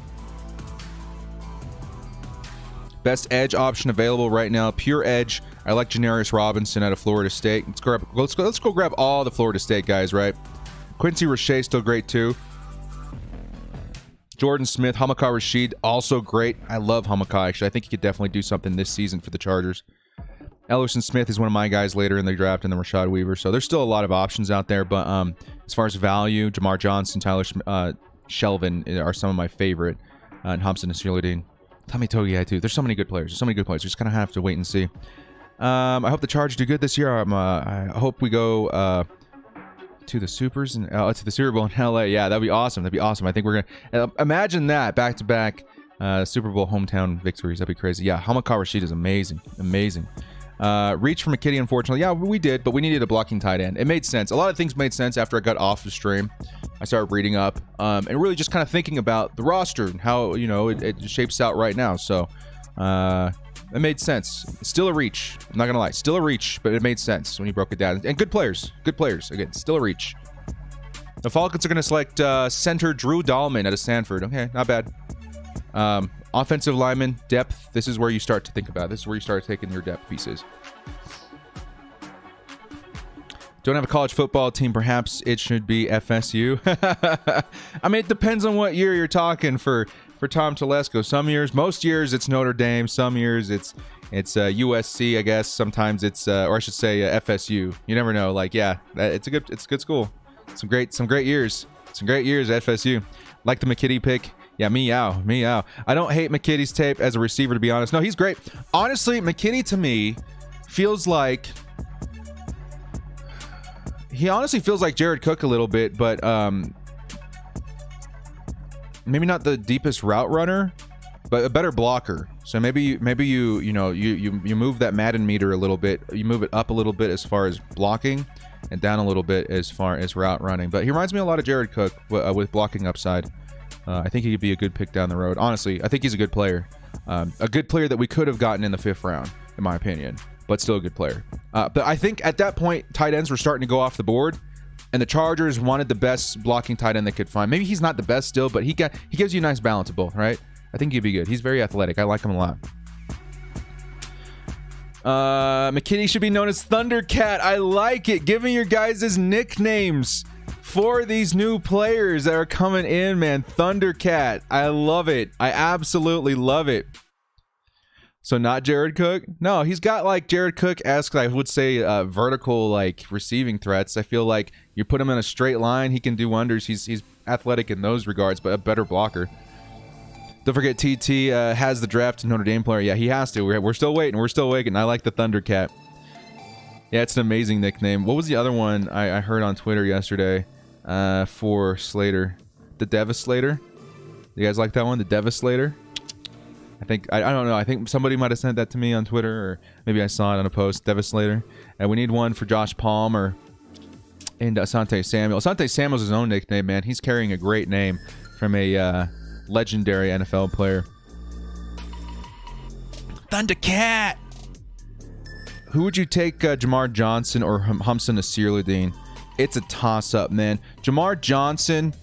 Speaker 1: Best edge option available right now, pure edge. I like Janarius Robinson out of Florida State. Let's go grab all the Florida State guys, right? Quincy Roche still great too. Jordan Smith, Hamaka Rashid, also great. I love Hamaka, actually. I think he could definitely do something this season for the Chargers. Ellerson Smith is one of my guys later in the draft, and then Rashad Weaver. So there's still a lot of options out there. But as far as value, Jamar Johnson, Tyler Shelvin are some of my favorite. And Thompson and Nasirudin. Tommy Togiai, too. There's so many good players. There's so many good players. We just kind of have to wait and see. I hope the Chargers do good this year. I hope we go... to the Supers and to the Super Bowl in LA. Yeah, that'd be awesome. That'd be awesome. I think we're gonna imagine that back-to-back Super Bowl hometown victories. That'd be crazy. Yeah, Hamaka Rashid is amazing. Reach for McKitty, unfortunately. Yeah, we did, but we needed a blocking tight end. It made sense. A lot of things made sense after I got off the stream. I started reading up and really just kind of thinking about the roster and how, you know, it shapes out right now. So it made sense. Still a reach. I'm not gonna lie, still a reach, but it made sense when you broke it down. And good players. Again, still a reach. The Falcons are gonna select center Drew Dahlman out of Stanford. Okay, not bad. Offensive lineman depth. This is where you start to think about it. This is where you start taking your depth pieces. Don't have a college football team. Perhaps it should be FSU. I mean, it depends on what year you're talking for Tom Telesco. Most years it's Notre Dame. Some years it's USC, I guess. Sometimes it's or I should say FSU. You never know. Like, yeah, it's a good school. Some great years. Some great years at FSU. Like the McKitty pick. Yeah, meow. I don't hate McKitty's tape as a receiver, to be honest. No, he's great. Honestly, McKitty to me feels like Jared Cook a little bit, but maybe not the deepest route runner, but a better blocker. So maybe you move that Madden meter a little bit. You move it up a little bit as far as blocking, and down a little bit as far as route running. But he reminds me a lot of Jared Cook with blocking upside. I think he could be a good pick down the road. Honestly, I think he's a good player. A good player that we could have gotten in the 5th round, in my opinion. But still a good player. But I think at that point, tight ends were starting to go off the board. And the Chargers wanted the best blocking tight end they could find. Maybe he's not the best still, but he gives you a nice balance of both, right? I think he'd be good. He's very athletic. I like him a lot. McKinney should be known as Thundercat. I like it. Giving your guys his nicknames for these new players that are coming in, man. Thundercat. I love it. I absolutely love it. So not Jared Cook? No, he's got like Jared Cook-esque, I would say, vertical like receiving threats. I feel like you put him in a straight line, he can do wonders. He's athletic in those regards, but a better blocker. Don't forget TT has the draft Notre Dame player. Yeah, he has to. We're still waiting. I like the Thundercat. Yeah, it's an amazing nickname. What was the other one I heard on Twitter yesterday for Slater? The Devastator? You guys like that one? The Devastator? I don't know. I think somebody might have sent that to me on Twitter, or maybe I saw it on a post. Devastator. And we need one for Josh Palmer and Asante Samuel. Asante Samuel's his own nickname, man. He's carrying a great name from a legendary NFL player. Thundercat. Who would you take, Jamar Johnson or Hamza Nasirudin? It's a toss-up, man. Jamar Johnson,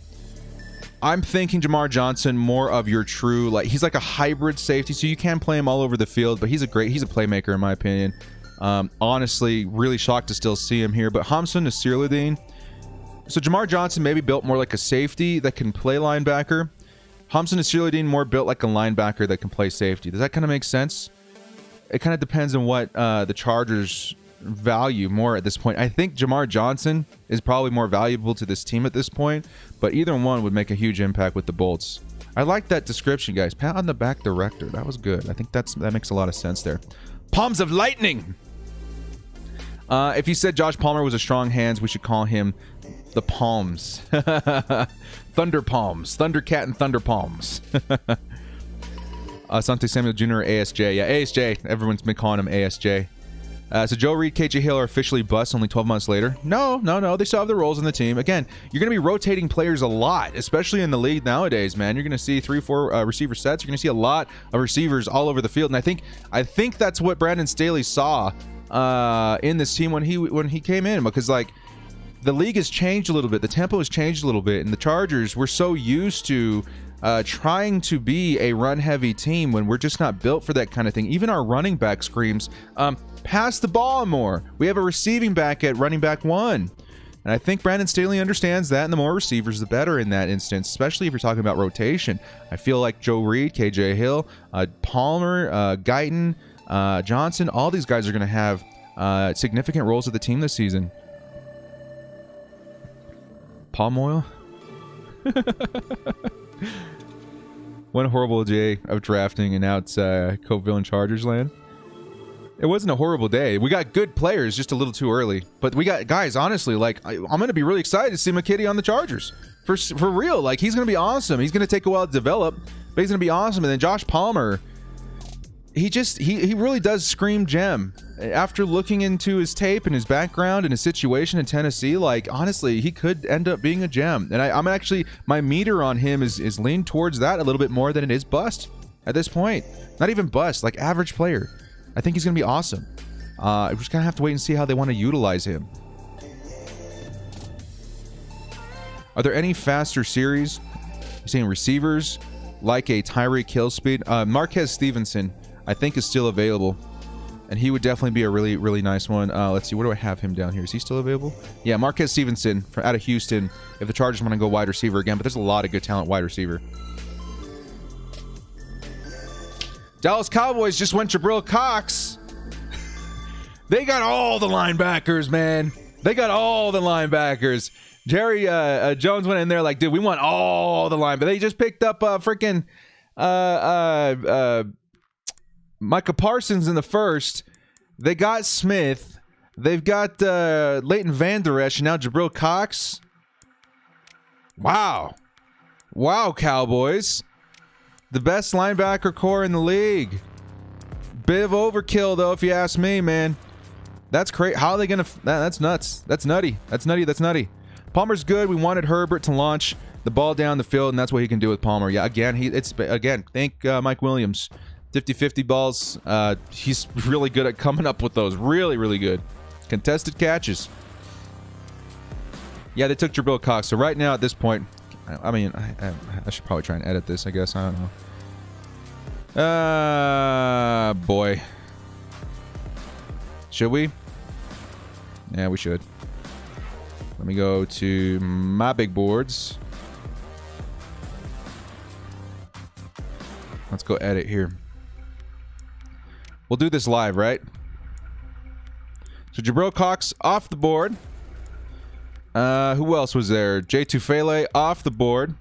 Speaker 1: I'm thinking Jamar Johnson more of your true, like, he's like a hybrid safety, so you can play him all over the field, but he's a playmaker in my opinion. Honestly, really shocked to still see him here, but Hamza Nasirudin. So Jamar Johnson maybe built more like a safety that can play linebacker. Hamza Nasirudin more built like a linebacker that can play safety. Does that kind of make sense? It kind of depends on what the Chargers value more at this point. I think Jamar Johnson is probably more valuable to this team at this point, but either one would make a huge impact with the Bolts. I like that description, guys. Pat on the back director. That was good. I think that makes a lot of sense there. Palms of lightning. If you said Josh Palmer was a strong hands, we should call him the Palms. Thunder Palms. Thundercat and Thunder Palms. Asante Samuel Jr. or ASJ. Yeah, ASJ. Everyone's been calling him ASJ. So Joe Reed, KJ Hill are officially bust only 12 months later. No. They still have their roles in the team. Again, you're going to be rotating players a lot, especially in the league nowadays, man. You're going to see 3-4 receiver sets. You're going to see a lot of receivers all over the field. And I think that's what Brandon Staley saw in this team when he came in, because like the league has changed a little bit. The tempo has changed a little bit. And the Chargers, we're so used to trying to be a run-heavy team when we're just not built for that kind of thing. Even our running back screams, pass the ball more. We have a receiving back at running back 1. And I think Brandon Staley understands that, and the more receivers, the better in that instance, especially if you're talking about rotation. I feel like Joe Reed, KJ Hill, Palmer, Guyton, Johnson, all these guys are going to have significant roles with the team this season. Palm oil? One horrible day of drafting, and now it's Coveville and Chargers land. It wasn't a horrible day. We got good players, just a little too early. But we got guys, honestly, like I'm going to be really excited to see McKitty on the Chargers. For real, like he's going to be awesome. He's going to take a while to develop, but he's going to be awesome. And then Josh Palmer, he really does scream gem. After looking into his tape and his background and his situation in Tennessee, like honestly, he could end up being a gem. And I'm actually, my meter on him is leaned towards that a little bit more than it is bust at this point. Not even bust, like average player. I think he's going to be awesome. We're just going to have to wait and see how they want to utilize him. Are there any faster series? You're saying receivers like a Tyreek Hill speed? Marquez Stevenson, I think, is still available. And he would definitely be a really, really nice one. Let's see. Where do I have him down here? Is he still available? Yeah, Marquez Stevenson out of Houston. If the Chargers want to go wide receiver again. But there's a lot of good talent wide receiver. Dallas Cowboys just went Jabril Cox. They got all the linebackers, man. They got all the linebackers. Jerry Jones went in there like, dude, we want all the linebackers. They just picked up freaking Micah Parsons in the first. They got Smith. They've got Leighton Vander Esch and now Jabril Cox. Wow, Cowboys. The best linebacker core in the league. Bit of overkill, though, if you ask me, man. That's crazy. How are they going to... That's nuts. That's nutty. That's nutty. Palmer's good. We wanted Herbert to launch the ball down the field, and that's what he can do with Palmer. Yeah, again, thank Mike Williams. 50-50 balls. He's really good at coming up with those. Really, really good. Contested catches. Yeah, they took Jabril Cox. So right now, at this point... I mean, I should probably try and edit this, I guess. I don't know. Boy. Should we? Yeah, we should. Let me go to my big boards. Let's go edit here. We'll do this live, right? So Jabril Cox off the board. Who else was there? Jay Tufele off the board.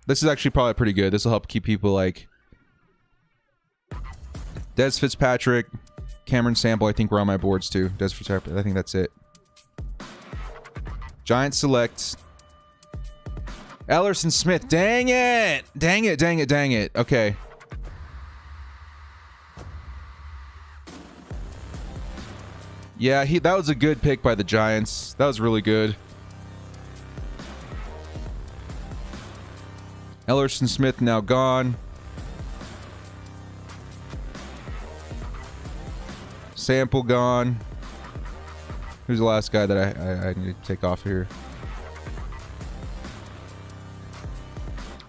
Speaker 1: This is actually probably pretty good. This will help keep people like Des Fitzpatrick, Cameron Sample. I think we're on my boards too. Des Fitzpatrick. I think that's it. Giants select Ellerson Smith. Dang it. Okay. Yeah, that was a good pick by the Giants. That was really good. Ellerson Smith now gone. Sample gone. Who's the last guy that I need to take off here?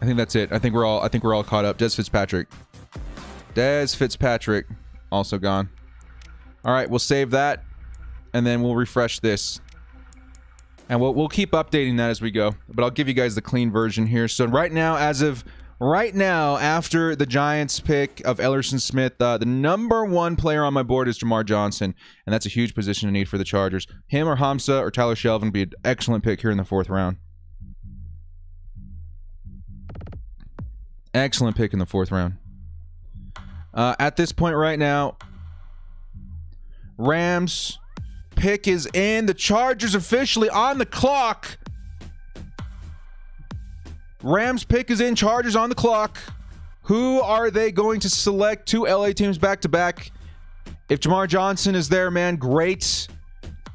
Speaker 1: I think that's it. I think we're all caught up. Des Fitzpatrick also gone. All right, we'll save that. And then we'll refresh this. And we'll keep updating that as we go. But I'll give you guys the clean version here. So right now, after the Giants pick of Ellerson Smith, the number one player on my board is Jamar Johnson. And that's a huge position to need for the Chargers. Him or Hamza or Tyler Shelvin would be an excellent pick here in the 4th round. Excellent pick in the 4th round. At this point right now, Rams pick is in. The Chargers officially on the clock. Rams pick is in. Chargers on the clock. Who are they going to select? 2 LA teams back to back If Jamar Johnson is there, man, great.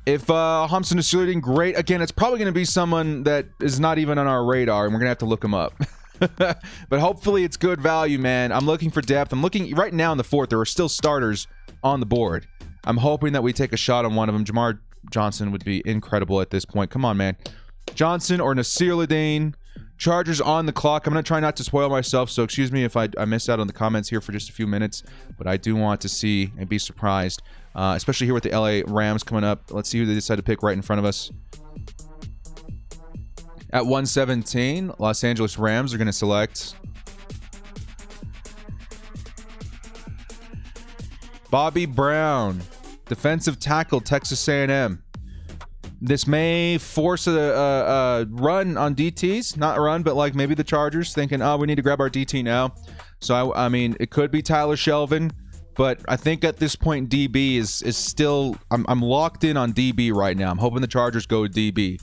Speaker 1: If Humpson is shooting, great. Again, it's probably going to be someone that is not even on our radar, and we're going to have to look him up. But hopefully it's good value, man. I'm looking for depth. I'm looking right now in the 4th. There are still starters on the board. I'm hoping that we take a shot on one of them. Jamar Johnson would be incredible at this point. Come on, man. Johnson or Nasir Ladane. Chargers on the clock. I'm going to try not to spoil myself, so excuse me if I miss out on the comments here for just a few minutes, but I do want to see and be surprised, especially here with the LA Rams coming up. Let's see who they decide to pick right in front of us. At 117, Los Angeles Rams are going to select Bobby Brown, defensive tackle, Texas A&M. This may force a run on DTs. Not a run, but like maybe the Chargers thinking, oh, we need to grab our DT now. So, I mean, it could be Tyler Shelvin, but I think at this point, DB is still... I'm locked in on DB right now. I'm hoping the Chargers go DB.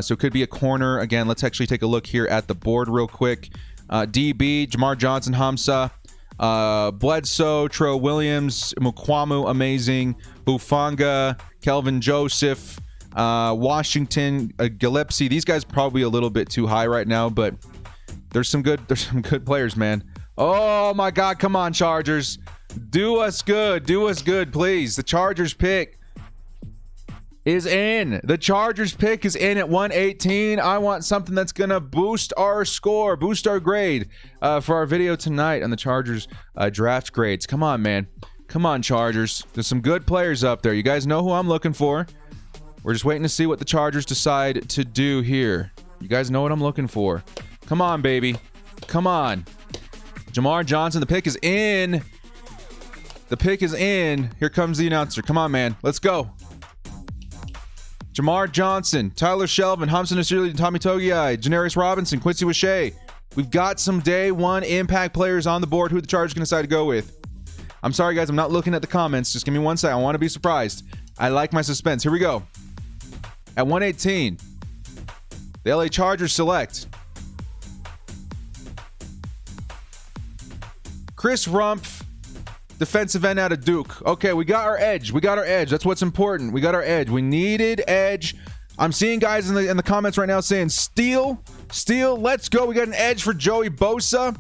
Speaker 1: So it could be a corner. Again, let's actually take a look here at the board real quick. DB, Jamar Johnson, Hamza, Bledsoe, Tro Williams, Mukwamu, amazing. Bufanga, Kelvin Joseph, Washington, Gillespie. These guys probably a little bit too high right now, but there's some good players, man. Oh my God, come on, Chargers. Do us good, please. The Chargers pick is in. The Chargers pick is in at 118. I want something that's gonna boost our score, boost our grade for our video tonight on the Chargers draft grades. Come on, man. Come on, Chargers. There's some good players up there. You guys know who I'm looking for. We're just waiting to see what the Chargers decide to do here. You guys know what I'm looking for. Come on, baby. Come on. Jamar Johnson, the pick is in. The pick is in. Here comes the announcer. Come on, man. Let's go. Jamar Johnson, Tyler Shelvin, Humpson Nasiri, Tommy Togiai, Janarius Robinson, Quincy Wishay. We've got some day one impact players on the board. Who the Chargers going to decide to go with? I'm sorry, guys. I'm not looking at the comments. Just give me 1 second. I want to be surprised. I like my suspense. Here we go. At 118, the LA Chargers select Chris Rumph, defensive end out of Duke. Okay, we got our edge. That's what's important. We got our edge. We needed edge. I'm seeing guys in the comments right now saying steal, let's go. We got an edge for Joey Bosa.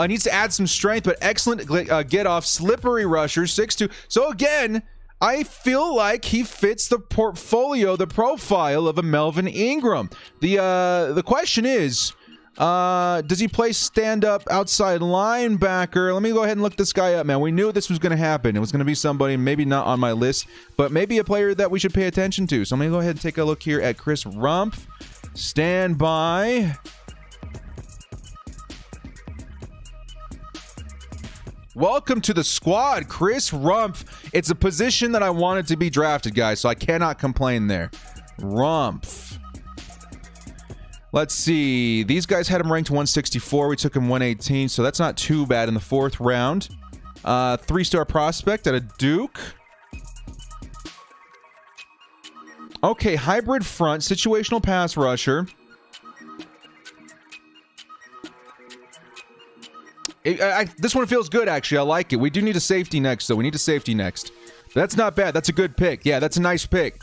Speaker 1: Needs to add some strength, but excellent get off. Slippery rusher, 6'2". So again, I feel like he fits the portfolio, the profile of a Melvin Ingram. The question is, does he play stand-up outside linebacker? Let me go ahead and look this guy up, man. We knew this was going to happen. It was going to be somebody maybe not on my list, but maybe a player that we should pay attention to. So I'm going to go ahead and take a look here at Chris Rumph. Stand by. Welcome to the squad, Chris Rumph. It's a position that I wanted to be drafted, guys, so I cannot complain there. Rumph. Let's see. These guys had him ranked 164. We took him 118, so that's not too bad in the 4th round. 3-star prospect out of Duke. Okay, hybrid front, situational pass rusher. This one feels good, actually. I like it. We do need a safety next, though. We need a safety next. That's not bad. That's a good pick. Yeah, that's a nice pick.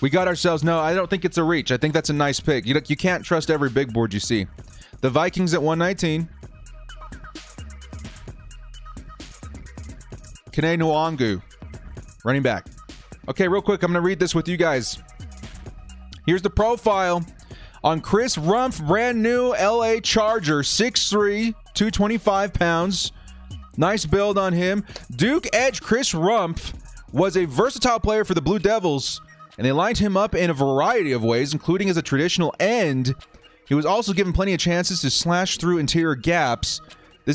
Speaker 1: We got ourselves... No, I don't think it's a reach. I think that's a nice pick. You can't trust every big board you see. The Vikings at 119. Kene Nwangu, running back. Okay, real quick. I'm going to read this with you guys. Here's the profile on Chris Rumph, brand new LA Charger, 6'3", 225 pounds. Nice build on him. Duke edge Chris Rumph was a versatile player for the Blue Devils, and they lined him up in a variety of ways, including as a traditional end. He was also given plenty of chances to slash through interior gaps. There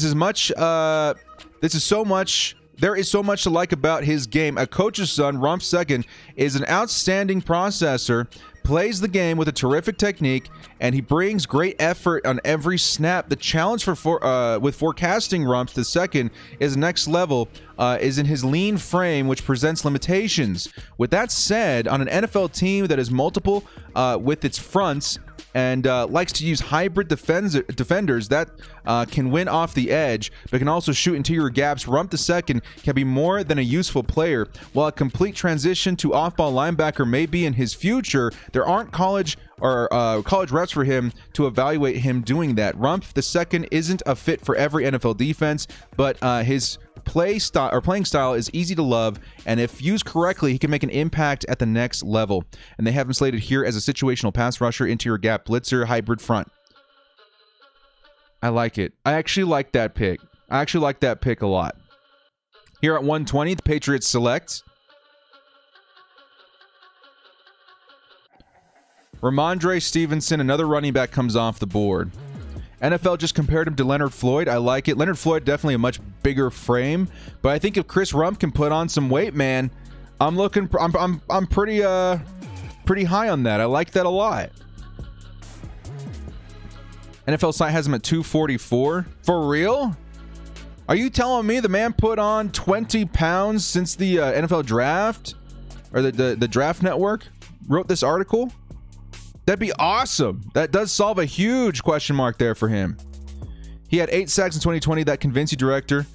Speaker 1: is so much to like about his game. A coach's son, Rumph second, is an outstanding processor, plays the game with a terrific technique, and he brings great effort on every snap. The challenge with forecasting Rumph the second is next level, is in his lean frame, which presents limitations. With that said, on an NFL team that is multiple with its fronts, and likes to use hybrid defenders that can win off the edge, but can also shoot interior gaps. Rumph II can be more than a useful player. While a complete transition to off-ball linebacker may be in his future, there aren't college reps for him to evaluate him doing that. Rumph II isn't a fit for every NFL defense, but his playing style is easy to love, and if used correctly, he can make an impact at the next level. And they have him slated here as a situational pass rusher, interior gap blitzer, hybrid front. I like it. I actually like that pick. I actually like that pick a lot. Here at 120, the Patriots select Ramondre Stevenson. Another running back comes off the board. NFL just compared him to Leonard Floyd. I like it. Leonard Floyd, definitely a much bigger frame, but I think if Chris Rumph can put on some weight, man, I'm pretty high on that. I like that a lot. NFL site has him at 244. For real? Are you telling me the man put on 20 pounds since the NFL draft, or the Draft Network wrote this article? That'd be awesome. That does solve a huge question mark there for him. He had 8 sacks in 2020. That convinced you, director.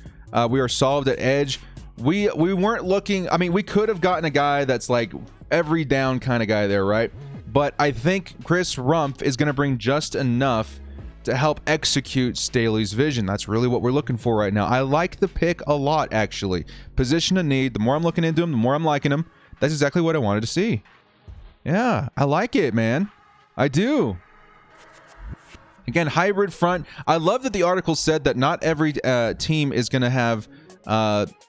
Speaker 1: We are solved at edge. We weren't looking. I mean, we could have gotten a guy that's like every down kind of guy there, right? But I think Chris Rumph is going to bring just enough to help execute Staley's vision. That's really what we're looking for right now. I like the pick a lot, actually. Position of need. The more I'm looking into him, the more I'm liking him. That's exactly what I wanted to see. Yeah, I like it, man. I do. Again, hybrid front. I love that the article said that not every team is going to have,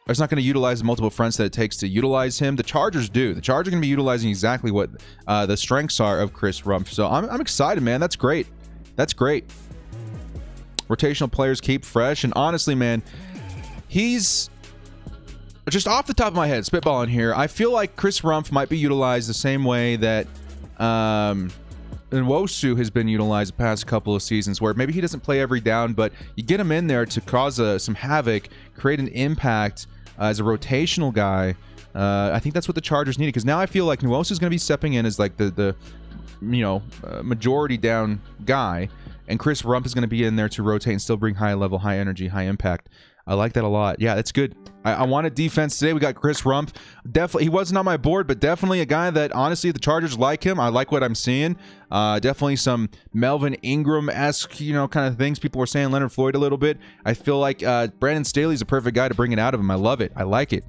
Speaker 1: it's not going to utilize the multiple fronts that it takes to utilize him. The Chargers do. The Chargers are going to be utilizing exactly what the strengths are of Chris Rumph. So I'm excited, man. That's great. That's great. Rotational players keep fresh. And honestly, man, he's just off the top of my head, spitballing here. I feel like Chris Rumph might be utilized the same way that Nwosu has been utilized the past couple of seasons, where maybe he doesn't play every down, but you get him in there to cause some havoc, create an impact as a rotational guy. I think that's what the Chargers needed, because now I feel like Nwosu is going to be stepping in as like the majority down guy, and Chris Rumph is going to be in there to rotate and still bring high level, high energy, high impact. I like that a lot. Yeah, that's good. I wanted defense today. We got Chris Rumph. Definitely, he wasn't on my board, but definitely a guy that, honestly, the Chargers like him. I like what I'm seeing. Definitely some Melvin Ingram-esque, kind of things. People were saying Leonard Floyd a little bit. I feel like Brandon Staley's a perfect guy to bring it out of him. I love it. I like it.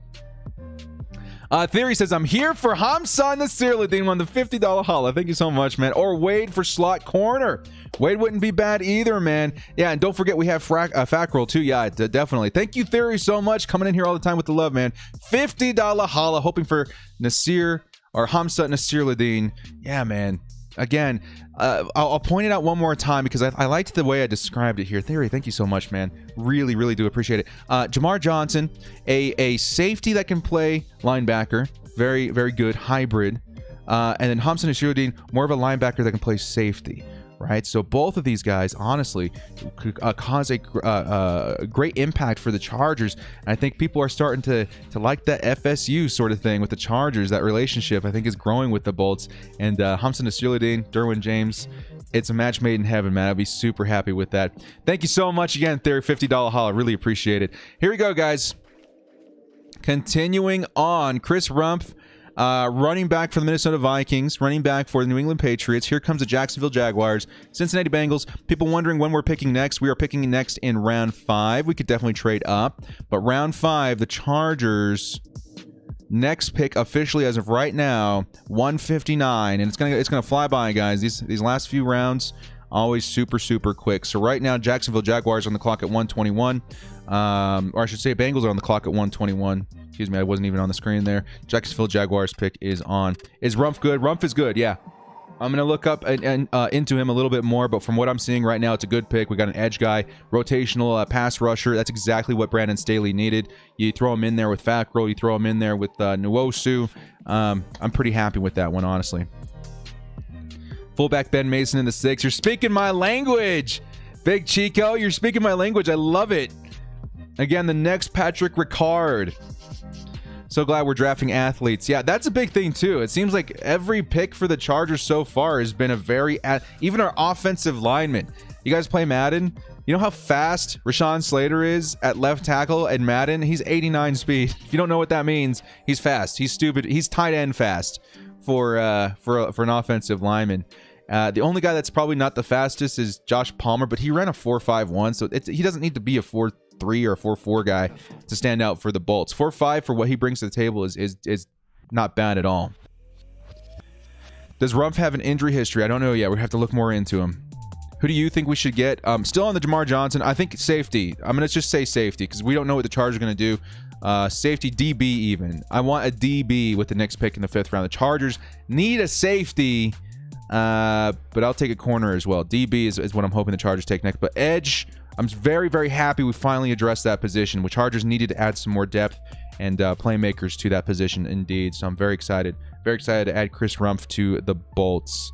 Speaker 1: Theory says, I'm here for Hamza Nasiruddin on the $50 holla. Thank you so much, man. Or Wade for slot corner. Wade wouldn't be bad either, man. Yeah, and don't forget we have Fackrell too. Yeah, definitely. Thank you, Theory, so much. Coming in here all the time with the love, man. $50 holla. Hoping for Nasir or Hamza Nasiruddin. Yeah, man. Again, I'll point it out one more time because I liked the way I described it here. Theory, thank you so much, man. Really, really do appreciate it. Jamar Johnson, a safety that can play linebacker. Very, very good hybrid. And then Hamza Nasiruddin, more of a linebacker that can play safety. Right, so both of these guys, honestly, could cause a great impact for the Chargers. And I think people are starting to like that FSU sort of thing with the Chargers. That relationship, I think, is growing with the Bolts. And Hamza Nasiruddin, Derwin James, it's a match made in heaven, man. I'd be super happy with that. Thank you so much again, Theory. $50 holla. Really appreciate it. Here we go, guys. Continuing on, Chris Rumph. Running back for the Minnesota Vikings, running back for the New England Patriots. Here comes the Jacksonville Jaguars, Cincinnati Bengals. People wondering when we're picking next. We are picking next in round 5. We could definitely trade up, but round 5, the Chargers' next pick officially as of right now, 159, and it's gonna fly by, guys. These last few rounds always super quick. So right now, Jacksonville Jaguars on the clock at 121, or I should say, Bengals are on the clock at 121. Excuse me, I wasn't even on the screen there. Jacksonville Jaguars pick is on. Is Rumph good? Rumph is good, yeah. I'm going to look up and into him a little bit more, but from what I'm seeing right now, it's a good pick. We got an edge guy, rotational pass rusher. That's exactly what Brandon Staley needed. You throw him in there with Fackrell. You throw him in there with Nwosu. I'm pretty happy with that one, honestly. Fullback Ben Mason in the 6. You're speaking my language, Big Chico. You're speaking my language. I love it. Again, the next Patrick Ricard. So glad we're drafting athletes. Yeah, that's a big thing too. It seems like every pick for the Chargers so far has been a very... even our offensive linemen. You guys play Madden? You know how fast Rashawn Slater is at left tackle in Madden? He's 89 speed. If you don't know what that means, he's fast. He's stupid. He's tight end fast for an offensive lineman. The only guy that's probably not the fastest is Josh Palmer, but he ran a 4.51, so he doesn't need to be a 4.3 or a 4.4 guy to stand out for the Bolts. 4.5 for what he brings to the table is not bad at all. Does Rumph have an injury history? I don't know yet. We have to look more into him. Who do you think we should get? Still on the Jamar Johnson. I think safety. I'm going to just say safety because we don't know what the Chargers are going to do. Safety, DB even. I want a DB with the next pick in the 5th round. The Chargers need a safety, but I'll take a corner as well. DB is what I'm hoping the Chargers take next. But edge, I'm very, very happy we finally addressed that position. The Chargers needed to add some more depth and playmakers to that position indeed. So I'm very excited. Very excited to add Chris Rumph to the Bolts.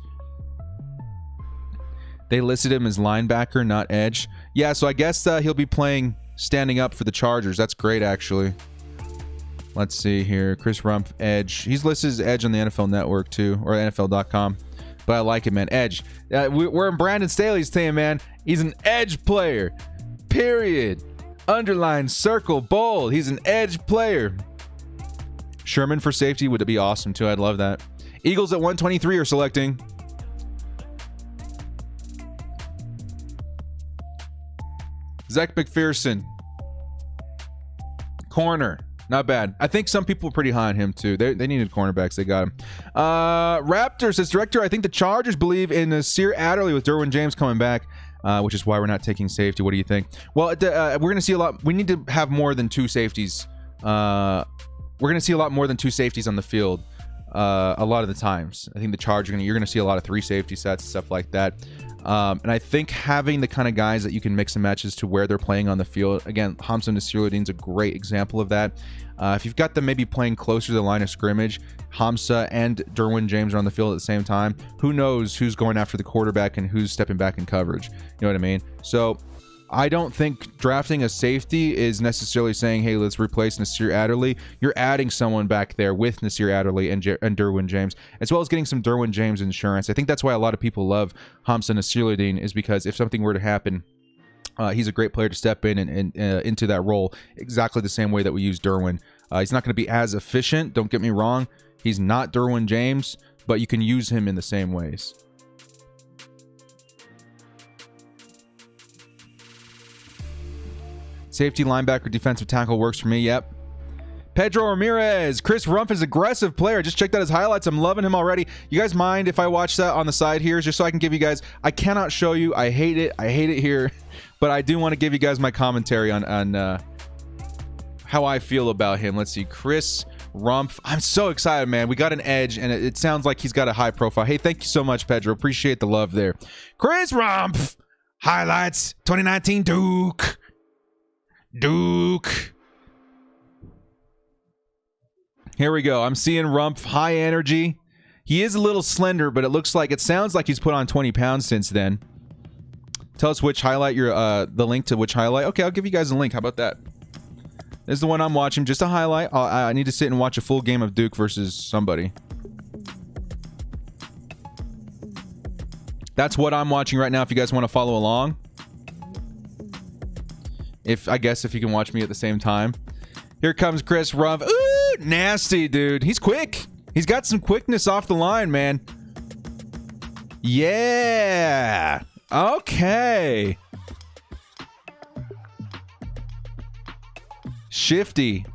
Speaker 1: They listed him as linebacker, not edge. Yeah, so I guess he'll be playing standing up for the Chargers. That's great, actually. Let's see here. Chris Rumph, edge. He's listed as edge on the NFL Network, too, or NFL.com. But I like it, man. Edge. We're in Brandon Staley's team, man. He's an edge player. Period. Underline, circle, bold. He's an edge player. Sherman for safety would be awesome, too. I'd love that. Eagles at 123 are selecting. Zach McPherson. Corner. Not bad. I think some people were pretty high on him, too. They needed cornerbacks. They got him. Raptors, as director, I think the Chargers believe in Nasir Adderley with Derwin James coming back, which is why we're not taking safety. What do you think? Well, we're going to see a lot. We need to have more than 2 safeties. We're going to see a lot more than 2 safeties on the field a lot of the times. I think the Chargers, you're going to see a lot of 3 safety sets and stuff like that. And I think having the kind of guys that you can mix and match as to where they're playing on the field. Again, Hamza Nasirudeen's a great example of that. If you've got them maybe playing closer to the line of scrimmage, Hamza and Derwin James are on the field at the same time. Who knows who's going after the quarterback and who's stepping back in coverage? You know what I mean? So I don't think drafting a safety is necessarily saying, hey, let's replace Nasir Adderley. You're adding someone back there with Nasir Adderley and Derwin James, as well as getting some Derwin James insurance. I think that's why a lot of people love Hamza Nasirudeen, is because if something were to happen, he's a great player to step in and into that role exactly the same way that we use Derwin. He's not going to be as efficient, don't get me wrong. He's not Derwin James, but you can use him in the same ways. Safety, linebacker, defensive tackle works for me. Yep. Pedro Ramirez. Chris Rumph is an aggressive player. Just checked out his highlights. I'm loving him already. You guys mind if I watch that on the side here, just so I can give you guys... I cannot show you. I hate it. I hate it here. But I do want to give you guys my commentary on how I feel about him. Let's see. Chris Rumph. I'm so excited, man. We got an edge, and it sounds like he's got a high profile. Hey, thank you so much, Pedro. Appreciate the love there. Chris Rumph. Highlights. 2019 Duke. Here we go. I'm seeing Rumph, high energy. He is a little slender, but it sounds like he's put on 20 pounds since then. Tell us which highlight the link to which highlight. Okay, I'll give you guys a link. How about that? This is the one I'm watching. Just a highlight. I need to sit and watch a full game of Duke versus somebody. That's what I'm watching right now if you guys want to follow along. I guess if you can watch me at the same time. Here comes Chris Rumph. Ooh, nasty, dude. He's quick. He's got some quickness off the line, man. Yeah. Okay. Shifty.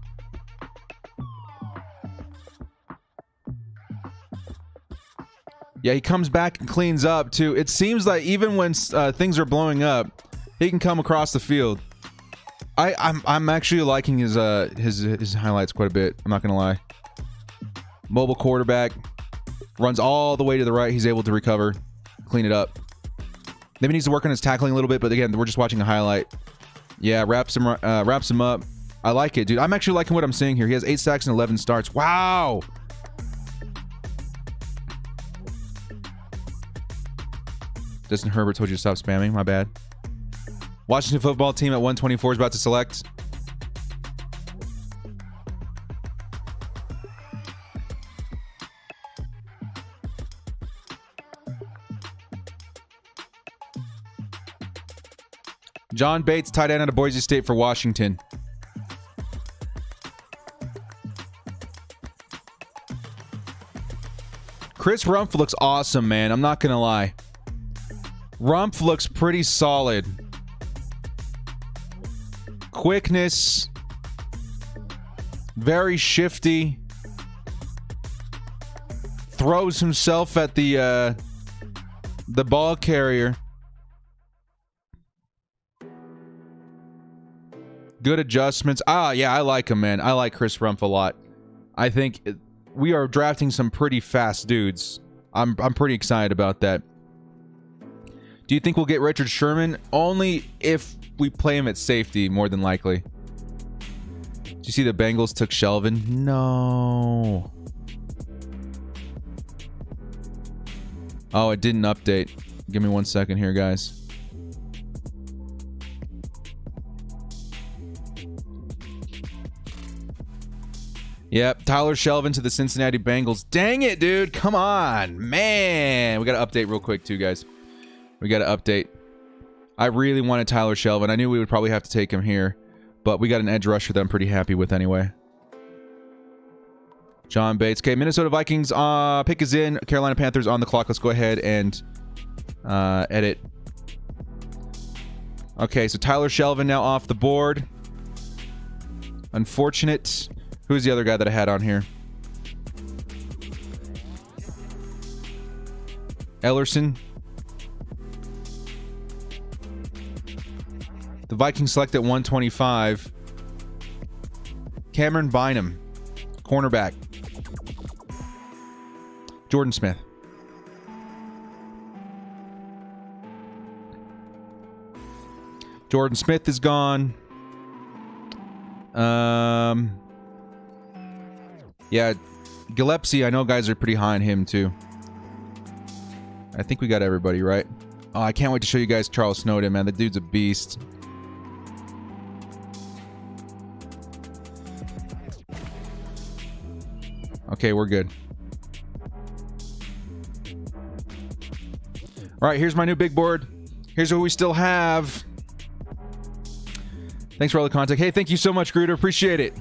Speaker 1: Yeah, he comes back and cleans up, too. It seems like even when things are blowing up, he can come across the field. I'm actually liking his highlights quite a bit. I'm not gonna lie. Mobile quarterback, runs all the way to the right. He's able to recover, clean it up. Maybe needs to work on his tackling a little bit, but again, we're just watching a highlight. Yeah, wraps him up. I like it, dude. I'm actually liking what I'm seeing here. He has 8 sacks and 11 starts. Wow. Justin Herbert told you to stop spamming. My bad. Washington football team at 124 is about to select. John Bates, tight end out of Boise State for Washington. Chris Rumph looks awesome, man. I'm not going to lie. Rumph looks pretty solid. Quickness. Very shifty. Throws himself at the ball carrier. Good adjustments. Yeah, I like him, man. I like Chris Rumph a lot. I think we are drafting some pretty fast dudes. I'm pretty excited about that. Do you think we'll get Richard Sherman? Only if we play him at safety, more than likely. Did you see the Bengals took Shelvin? No. Oh, it didn't update. Give me 1 second here, guys. Yep, Tyler Shelvin to the Cincinnati Bengals. Dang it, dude. Come on. Man. We got to update real quick, too, guys. We got to update. I really wanted Tyler Shelvin. I knew we would probably have to take him here, but we got an edge rusher that I'm pretty happy with anyway. John Bates. Okay, Minnesota Vikings pick is in. Carolina Panthers on the clock. Let's go ahead and edit. Okay, so Tyler Shelvin now off the board. Unfortunate. Who's the other guy that I had on here? Ellerson. The Vikings select at 125. Cameron Bynum. Cornerback. Jordan Smith. Jordan Smith is gone. Yeah, Gillespie, I know guys are pretty high on him too. I think we got everybody, right? Oh, I can't wait to show you guys Charles Snowden, man. The dude's a beast. Okay, we're good. All right, here's my new big board. Here's what we still have. Thanks for all the contact. Hey, thank you so much, Gruder. Appreciate it.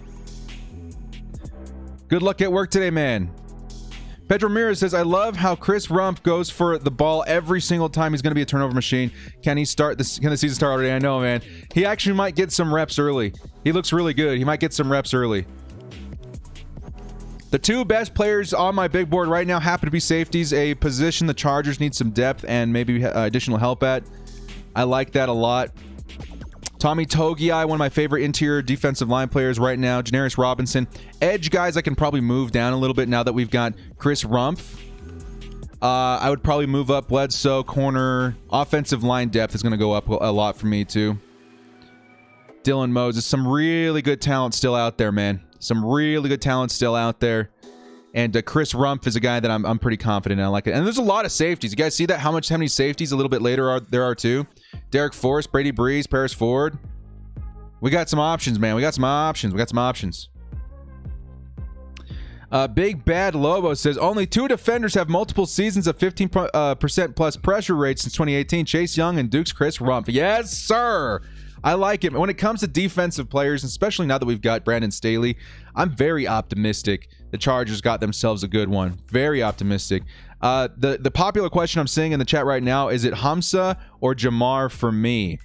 Speaker 1: Good luck at work today, man. Pedro Ramirez says, I love how Chris Rumph goes for the ball every single time. He's going to be a turnover machine. Can he start this? Can the season start already? I know, man. He actually might get some reps early. He looks really good. He might get some reps early. The two best players on my big board right now happen to be safeties, a position the Chargers need some depth and maybe additional help at. I like that a lot. Tommy Togiai, one of my favorite interior defensive line players right now. Janaris Robinson. Edge guys I can probably move down a little bit now that we've got Chris Rumph. I would probably move up Bledsoe, corner. Offensive line depth is going to go up a lot for me too. Dylan Moses. Some really good talent still out there, man. Some really good talent still out there. And Chris Rumph is a guy that I'm pretty confident in. I like it. And there's a lot of safeties. You guys see that? How many safeties a little bit later there are too? Derek Forrest, Brady Breeze, Paris Ford. We got some options, man. We got some options. Big Bad Lobo says, only two defenders have multiple seasons of 15% plus pressure rates since 2018. Chase Young and Duke's Chris Rumph. Yes, sir. I like it. When it comes to defensive players, especially now that we've got Brandon Staley, I'm very optimistic the Chargers got themselves a good one. Very optimistic. The popular question I'm seeing in the chat right now, is it Hamza or Jamar for me?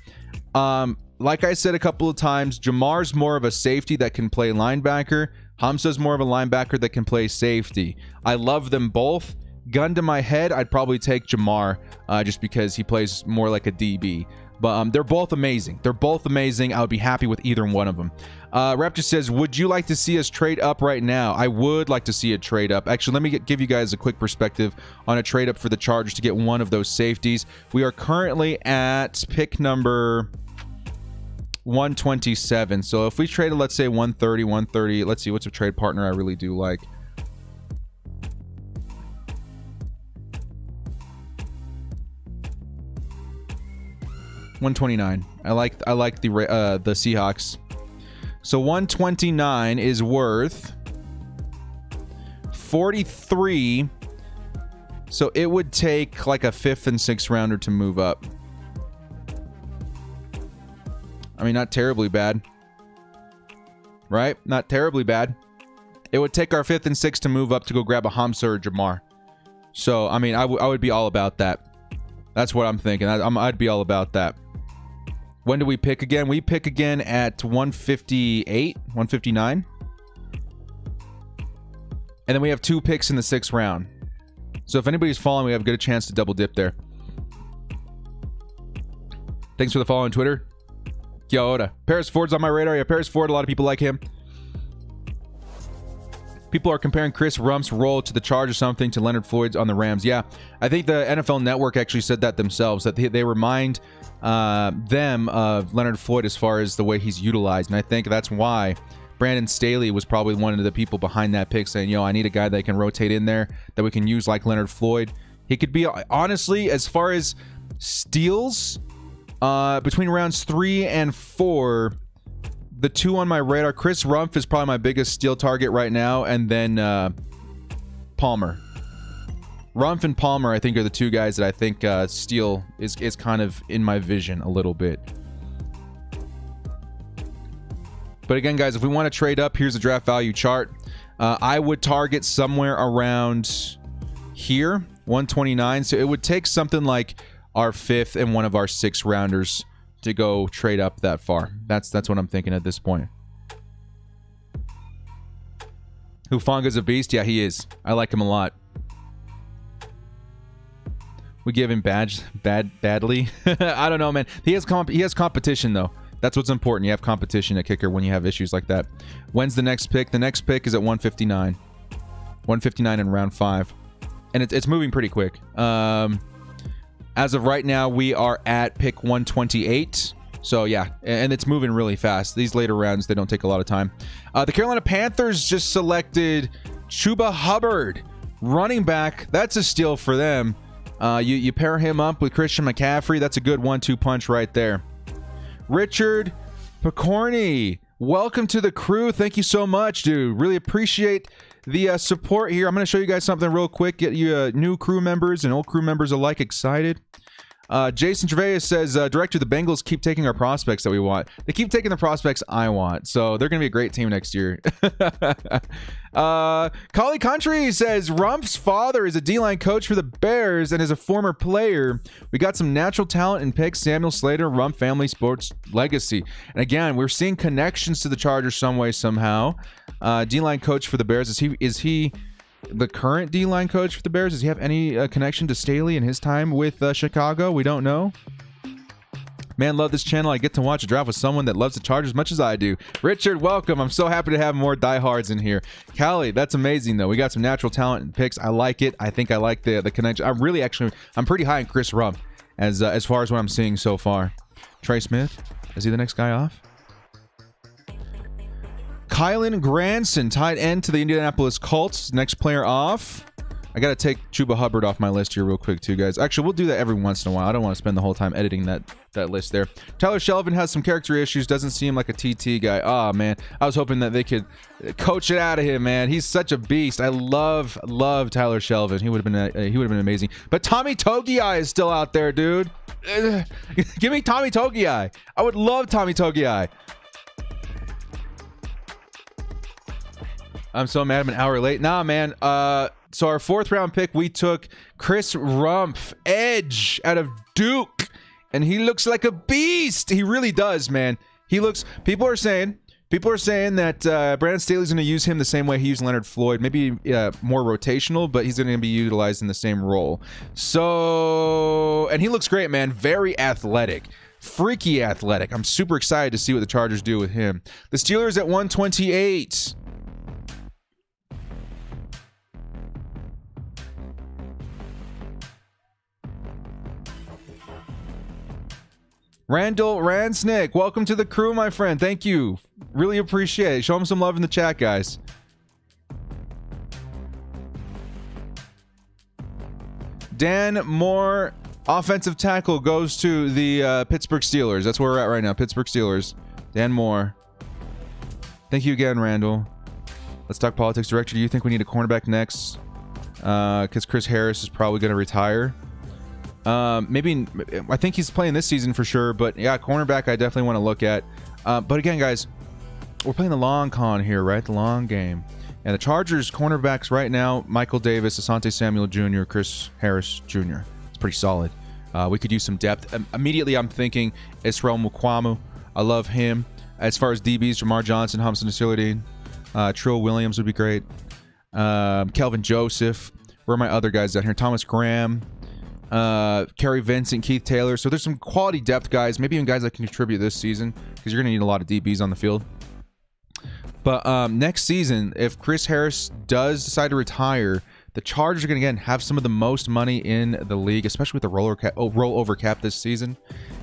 Speaker 1: Like I said a couple of times, Jamar's more of a safety that can play linebacker. Hamza's more of a linebacker that can play safety. I love them both. Gun to my head, I'd probably take Jamar just because he plays more like a DB. But they're both amazing. They're both amazing. I would be happy with either one of them. Raptor says, would you like to see us trade up right now? I would like to see a trade up. Actually, let me give you guys a quick perspective on a trade up for the Chargers to get one of those safeties. We are currently at pick number 127. So if we traded, let's say 130, let's see, what's a trade partner I really do like. $129. I like the Seahawks. So 129 is worth 43. So it would take like a 5th and 6th rounder to move up. I mean, not terribly bad. Right? Not terribly bad. It would take our 5th and 6th to move up to go grab a Hamza or Jamar. So, I mean, I would be all about that. That's what I'm thinking. I'd be all about that. When do we pick again? We pick again at 158, 159. And then we have 2 picks in the 6th round. So if anybody's following, we have a good chance to double dip there. Thanks for the follow on Twitter. Kia ora. Paris Ford's on my radar. Yeah, Paris Ford, a lot of people like him. People are comparing Chris Rumph's role to the charge or something to Leonard Floyd's on the Rams. Yeah, I think the NFL Network actually said that themselves, that they remind them of Leonard Floyd as far as the way he's utilized. And I think that's why Brandon Staley was probably one of the people behind that pick saying, yo, I need a guy that can rotate in there, that we can use like Leonard Floyd. He could be, honestly, as far as steals, between rounds 3 and 4, the 2 on my radar, Chris Rumph is probably my biggest steal target right now, and then Palmer. Rumph and Palmer, I think, are the 2 guys that I think steal is kind of in my vision a little bit. But again, guys, if we want to trade up, here's the draft value chart. I would target somewhere around here, 129. So it would take something like our 5th and one of our 6th rounders to go trade up that far. That's what I'm thinking at this point. Hufanga's a beast. Yeah, he is. I like him a lot. We give him badly. I don't know, man. He has competition though. That's what's important. You have competition at kicker when you have issues like that. When's the next pick? The next pick is at 159. 159 in round 5. And it's moving pretty quick. As of right now, we are at pick 128. So, yeah, and it's moving really fast. These later rounds, they don't take a lot of time. The Carolina Panthers just selected Chuba Hubbard, running back. That's a steal for them. You pair him up with Christian McCaffrey. That's a good 1-2 punch right there. Richard Picorni, welcome to the crew. Thank you so much, dude. Really appreciate the support here. I'm going to show you guys something real quick. Get you new crew members and old crew members alike excited. Jason Treveus says, Director, the Bengals keep taking our prospects that we want. They keep taking the prospects I want. So they're going to be a great team next year. Collie Country says, Rumph's father is a D-line coach for the Bears and is a former player. We got some natural talent in picks. Samuel Slater, Rumph family sports legacy. And again, we're seeing connections to the Chargers some way, somehow. D-line coach for the Bears. Is he the current D-line coach for the Bears? Does he have any connection to Staley in his time with Chicago? We don't know. Man, love this channel. I get to watch a draft with someone that loves the Chargers as much as I do. Richard, welcome. I'm so happy to have more diehards in here. Callie, that's amazing, though. We got some natural talent and picks. I like it. I think I like the connection. I'm pretty high in Chris Rumph as far as what I'm seeing so far. Trey Smith, is he the next guy off? Kylan Granson, tight end to the Indianapolis Colts. Next player off. I got to take Chuba Hubbard off my list here real quick, too, guys. Actually, we'll do that every once in a while. I don't want to spend the whole time editing that list there. Tyler Shelvin has some character issues. Doesn't seem like a TT guy. Oh, man. I was hoping that they could coach it out of him, man. He's such a beast. I love Tyler Shelvin. He would have been amazing. But Tommy Togiai is still out there, dude. Give me Tommy Togiai. I would love Tommy Togiai. I'm so mad I'm an hour late. Nah, man. So our 4th round pick, we took Chris Rumph, edge out of Duke. And he looks like a beast. He really does, man. He looks... People are saying that Brandon Staley's going to use him the same way he used Leonard Floyd. Maybe more rotational, but he's going to be utilized in the same role. So... And he looks great, man. Very athletic. Freaky athletic. I'm super excited to see what the Chargers do with him. The Steelers at 128. Randall Ransnick, welcome to the crew, my friend. Thank you. Really appreciate it. Show him some love in the chat, guys. Dan Moore, offensive tackle, goes to the Pittsburgh Steelers. That's where we're at right now. Pittsburgh Steelers. Dan Moore. Thank you again, Randall. Let's talk politics. Director, do you think we need a cornerback next? Because Chris Harris is probably going to retire. Maybe, I think he's playing this season for sure, but yeah, cornerback I definitely want to look at. But again, guys, we're playing the long con here, right? The long game. And the Chargers cornerbacks right now, Michael Davis, Asante Samuel Jr., Chris Harris Jr. It's pretty solid. We could use some depth. Immediately, I'm thinking Israel Mukwamu. I love him. As far as DBs, Jamar Johnson, Hamson Asiladine, Trill Williams would be great. Kelvin Joseph. Where are my other guys down here? Thomas Graham, Kerry Vincent, Keith Taylor. So there's some quality depth guys, maybe even guys that can contribute this season, because you're going to need a lot of DBs on the field. But next season, if Chris Harris does decide to retire, the Chargers are going to, again, have some of the most money in the league, especially with the rollover cap this season.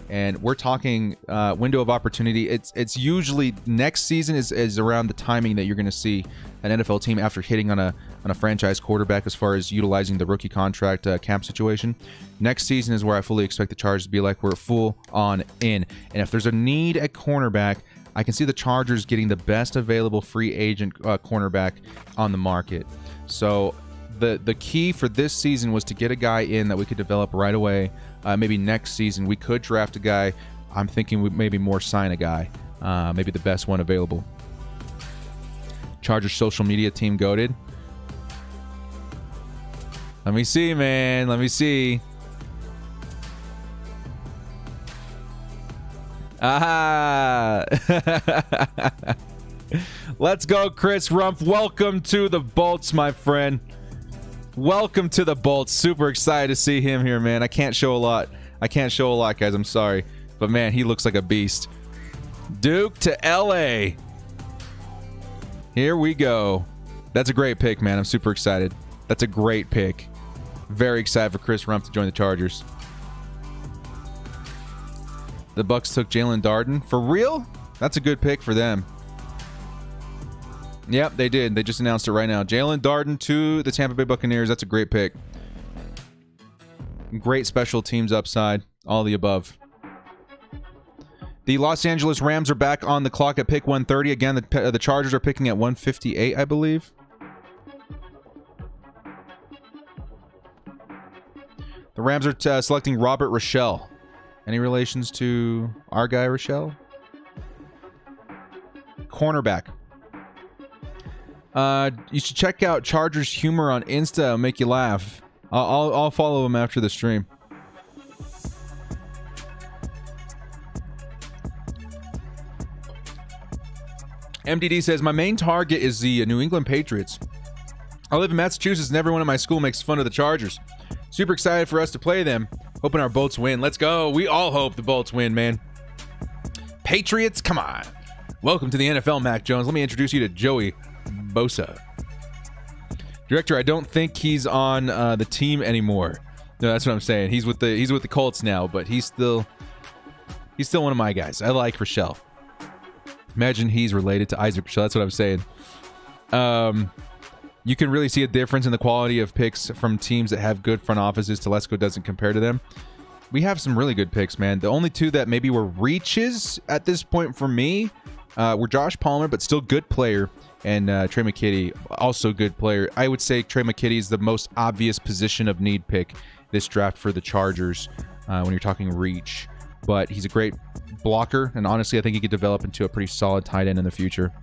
Speaker 1: And we're talking window of opportunity. It's usually next season is around the timing that you're going to see an NFL team after hitting on a franchise quarterback as far as utilizing the rookie contract cap situation. Next season is where I fully expect the Chargers to be like we're full on in. And if there's a need at cornerback, I can see the Chargers getting the best available free agent cornerback on the market. So the key for this season was to get a guy in that we could develop right away. Maybe next season we could draft a guy. I'm thinking we maybe more sign a guy. Maybe the best one available. Chargers social media team goated. Let me see, man. Let me see. Ah. Let's go, Chris Rumph. Welcome to the Bolts, my friend. Welcome to the Bolts. Super excited to see him here, man. I can't show a lot. Guys. I'm sorry. But, man, he looks like a beast. Duke to L.A. Here we go. That's a great pick, man. I'm super excited. That's a great pick. Very excited for Chris Rumph to join the Chargers. The Bucks took Jalen Darden. For real? That's a good pick for them. Yep, they did. They just announced it right now. Jalen Darden to the Tampa Bay Buccaneers. That's a great pick. Great special teams upside. All the above. The Los Angeles Rams are back on the clock at pick 130. Again, the Chargers are picking at 158, I believe. The Rams are selecting Robert Rochelle. Any relations to our guy Rochelle? Cornerback. You should check out Chargers humor on Insta. It'll make you laugh. I'll follow him after the stream. MDD says, my main target is the New England Patriots. I live in Massachusetts and everyone at my school makes fun of the Chargers. Super excited for us to play them. Hoping our Bolts win. Let's go. We all hope the Bolts win, man. Patriots, come on. Welcome to the NFL, Mac Jones. Let me introduce you to Joey Bosa. Director, I don't think he's on the team anymore. No, that's what I'm saying. He's with the Colts now, but he's still one of my guys. I like Rochelle. Imagine he's related to Isaac Rochelle. That's what I'm saying. You can really see a difference in the quality of picks from teams that have good front offices. Telesco doesn't compare to them. We have some really good picks, man. The only two that maybe were reaches at this point for me were Josh Palmer, but still good player, and Trey McKitty, also good player. I would say Trey McKitty is the most obvious position of need pick this draft for the Chargers when you're talking reach. But he's a great blocker, and honestly, I think he could develop into a pretty solid tight end in the future.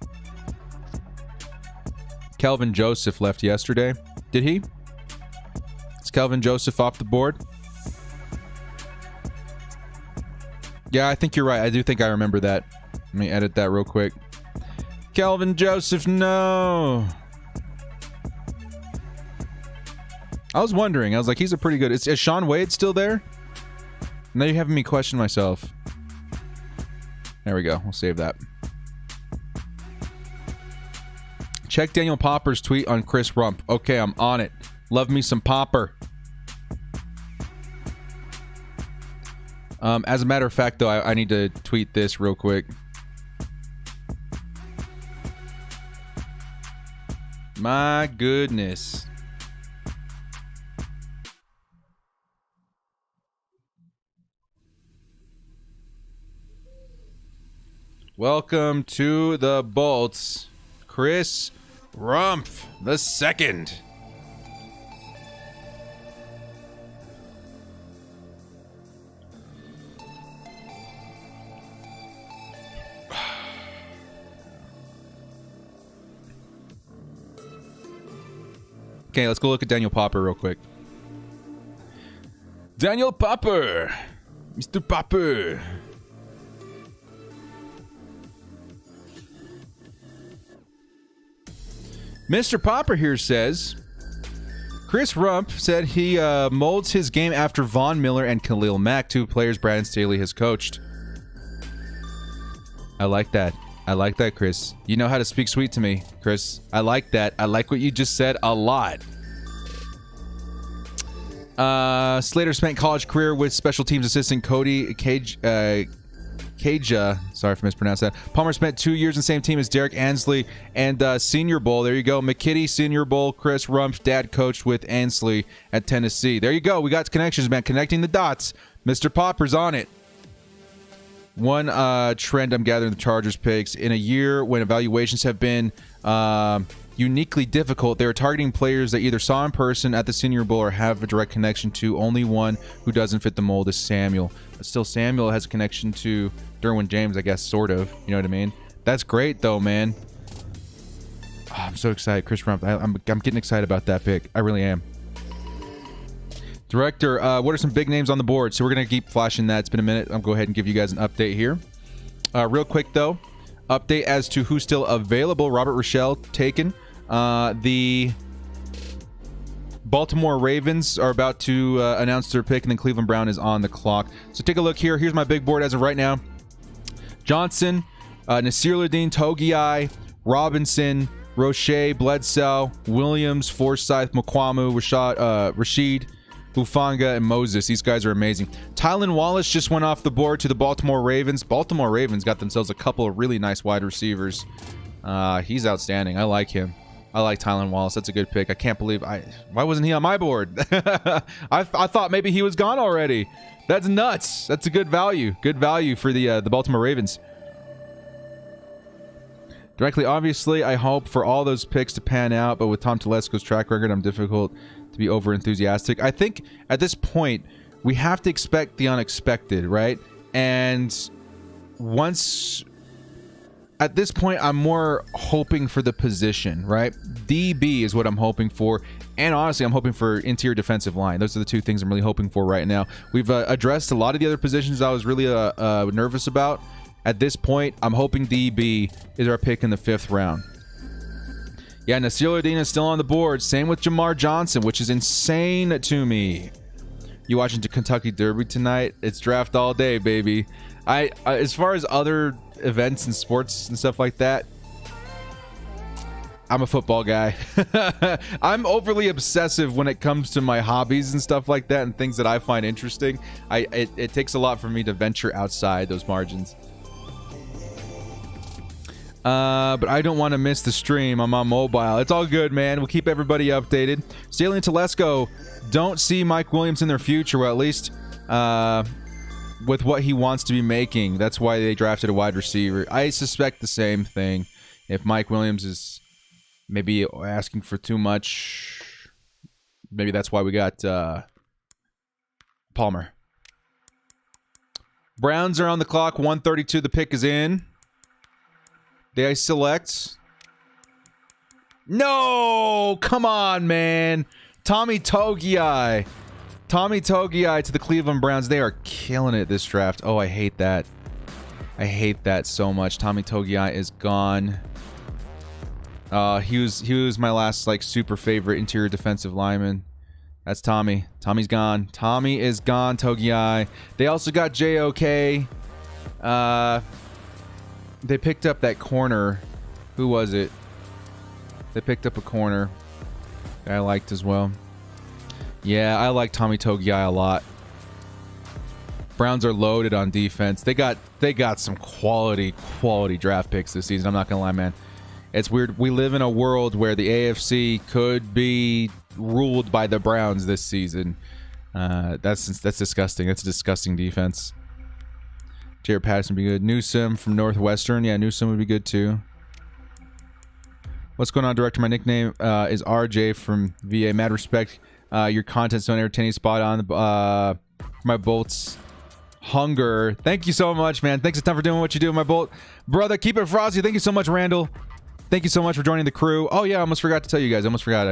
Speaker 1: Kelvin Joseph left yesterday. Did he? Is Kelvin Joseph off the board? Yeah, I think you're right. I do think I remember that. Let me edit that real quick. Kelvin Joseph, no. I was wondering. I was like, he's a pretty good... Is Sean Wade still there? Now you're having me question myself. There we go. We'll save that. Check Daniel Popper's tweet on Chris Rumph. Okay, I'm on it. Love me some Popper. As a matter of fact, though, I need to tweet this real quick. My goodness. Welcome to the Bolts, Chris Rumph the second. Okay, let's go look at Daniel Popper real quick. Daniel Popper. Mr. Popper. Mr. Popper here says, Chris Rumph said he molds his game after Von Miller and Khalil Mack, two players Brandon Staley has coached. I like that. I like that, Chris. You know how to speak sweet to me, Chris. I like that. I like what you just said a lot. Slater spent college career with special teams assistant Cody Caja. Sorry if I mispronounced that. Palmer spent 2 years in the same team as Derek Ansley and Senior Bowl. There you go. McKitty, Senior Bowl. Chris Rumph, dad coached with Ansley at Tennessee. There you go. We got connections, man. Connecting the dots. Mr. Popper's on it. One trend I'm gathering the Chargers picks. In a year when evaluations have been uniquely difficult, they are targeting players that either saw in person at the Senior Bowl or have a direct connection to. Only one who doesn't fit the mold is Samuel. But still, Samuel has a connection to Derwin James, I guess, sort of. You know what I mean? That's great, though, man. Oh, I'm so excited. Chris Rumph. I'm getting excited about that pick. I really am. Director, what are some big names on the board? So we're going to keep flashing that. It's been a minute. I'll go ahead and give you guys an update here. Real quick, though. Update as to who's still available. Robert Rochelle taken. The Baltimore Ravens are about to announce their pick, and then Cleveland Brown is on the clock. So take a look here. Here's my big board as of right now. Johnson, Nasir-Ladin, Togiai, Robinson, Roche, Bledsoe, Williams, Forsyth, Mukwamu, Rashid, Hufanga, and Moses. These guys are amazing. Tylan Wallace just went off the board to the Baltimore Ravens. Baltimore Ravens got themselves a couple of really nice wide receivers. He's outstanding. I like him. I like Tylan Wallace. That's a good pick. I can't believe why wasn't he on my board? I thought maybe he was gone already. That's nuts. That's a good value. Good value for the Baltimore Ravens. Directly, obviously, I hope for all those picks to pan out, but with Tom Telesco's track record, I'm difficult to be over enthusiastic. I think at this point we have to expect the unexpected, right? And at this point, I'm more hoping for the position, right? DB is what I'm hoping for. And honestly, I'm hoping for interior defensive line. Those are the two things I'm really hoping for right now. We've addressed a lot of the other positions I was really nervous about. At this point, I'm hoping DB is our pick in the 5th round. Yeah, Nasir-Ladin is still on the board. Same with Jamar Johnson, which is insane to me. You watching the Kentucky Derby tonight? It's draft all day, baby. I as far as other events and sports and stuff like that, I'm a football guy. I'm overly obsessive when it comes to my hobbies and stuff like that and things that I find interesting. It takes a lot for me to venture outside those margins. But I don't want to miss the stream. I'm on mobile. It's all good, man. We'll keep everybody updated. Staley and Telesco don't see Mike Williams in their future, or at least with what he wants to be making. That's why they drafted a wide receiver. I suspect the same thing. If Mike Williams is maybe asking for too much, maybe that's why we got Palmer. Browns are on the clock. 1:32. The pick is in. They select. No! Come on, man. Tommy Togiai. Tommy Togiai to the Cleveland Browns. They are killing it this draft. Oh, I hate that. I hate that so much. Tommy Togiai is gone. He was my last super favorite interior defensive lineman. That's Tommy. Tommy's gone. Tommy is gone. Togiai. They also got JOK. They picked up that corner. Who was it? They picked up a corner that I liked as well. Yeah, I like Tommy Togiai a lot. Browns are loaded on defense. They got some quality draft picks this season. I'm not gonna lie, man. It's weird. We live in a world where the AFC could be ruled by the Browns this season. That's disgusting. That's a disgusting defense. Jared Patterson would be good. Newsom from Northwestern. Yeah, Newsom would be good too. What's going on, Director? My nickname is RJ from VA. Mad respect. Your content's so entertaining. Spot on. My Bolts hunger. Thank you so much, man. Thanks a ton for doing what you do, my Bolt brother. Keep it frosty. Thank you so much, Randall. Thank you so much for joining the crew. Oh yeah, I almost forgot to tell you guys. I almost forgot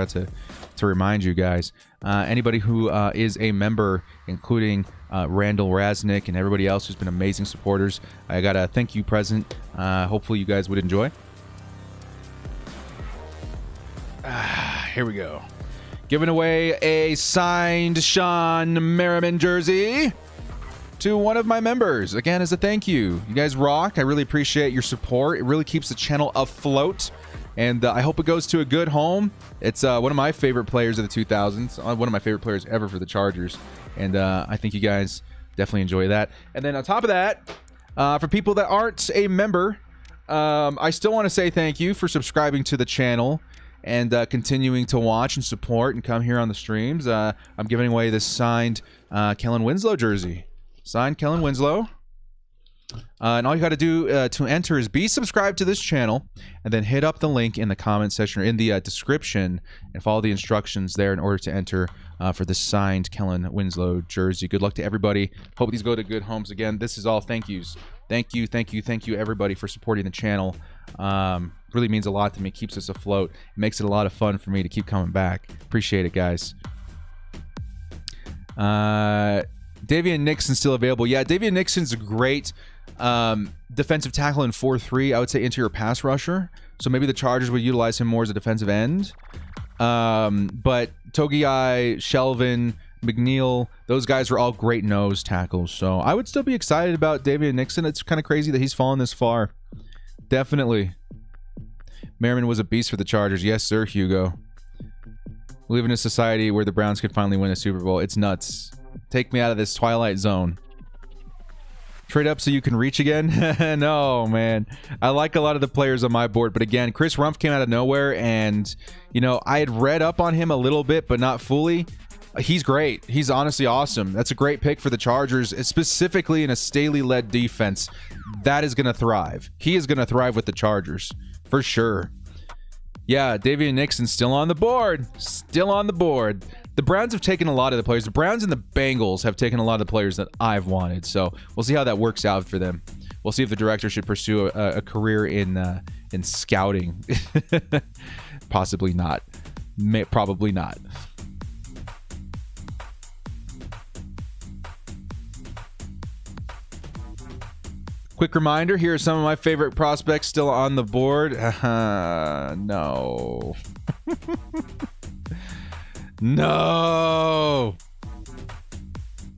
Speaker 1: to remind you guys. Anybody who is a member, including Randall Rasnick and everybody else who's been amazing supporters, I got a thank you present. Hopefully you guys would enjoy. Here we go. Giving away a signed Sean Merriman jersey to one of my members, again, as a thank you. You guys rock. I really appreciate your support. It really keeps the channel afloat, and I hope it goes to a good home. It's one of my favorite players of the 2000s, one of my favorite players ever for the Chargers, and I think you guys definitely enjoy that. And then on top of that, for people that aren't a member, I still want to say thank you for subscribing to the channel and continuing to watch and support and come here on the streams. I'm giving away this signed Kellen Winslow jersey. Signed Kellen Winslow. And all you got to do to enter is be subscribed to this channel and then hit up the link in the comment section or in the description and follow the instructions there in order to enter for this signed Kellen Winslow jersey. Good luck to everybody. Hope these go to good homes. Again, this is all thank yous. Thank you, everybody, for supporting the channel. Really means a lot to me. Keeps us afloat. It makes it a lot of fun for me to keep coming back. Appreciate it, guys. Davian Nixon's still available. Yeah, Davian Nixon's a great defensive tackle in 4-3. I would say interior pass rusher. So maybe the Chargers would utilize him more as a defensive end. But Togiai, Shelvin, McNeil, those guys are all great nose tackles. So I would still be excited about Davian Nixon. It's kind of crazy that he's fallen this far. Definitely. Merriman was a beast for the Chargers. Yes, sir, Hugo. We live in a society where the Browns could finally win a Super Bowl. It's nuts. Take me out of this twilight zone. Trade up so you can reach again? No, man. I like a lot of the players on my board, but again, Chris Rumph came out of nowhere, and, you know, I had read up on him a little bit, but not fully. He's great. He's honestly awesome. That's a great pick for the Chargers, specifically in a Staley-led defense. That is going to thrive. He is going to thrive with the Chargers, for sure. Yeah, Davian Nixon still on the board. Still on the board. The Browns have taken a lot of the players. The Browns and the Bengals have taken a lot of the players that I've wanted. So we'll see how that works out for them. We'll see if the director should pursue a career in scouting. Possibly not. Probably not. Quick reminder, here are some of my favorite prospects still on the board. No. No.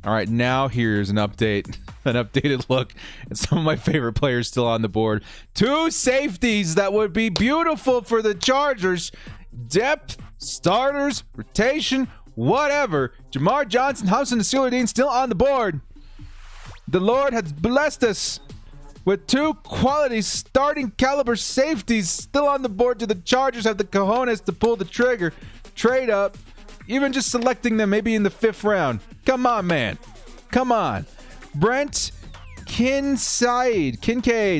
Speaker 1: All right, now here's an update, an updated look at some of my favorite players still on the board. Two safeties that would be beautiful for the Chargers. Depth, starters, rotation, whatever. Jamar Johnson, Hudson, and Steeler still on the board. The Lord has blessed us with two quality starting caliber safeties still on the board. Do the Chargers have the cojones to pull the trigger, trade up, even just selecting them maybe in the 5th round? Come on, man. Come on. Brent Kincaid,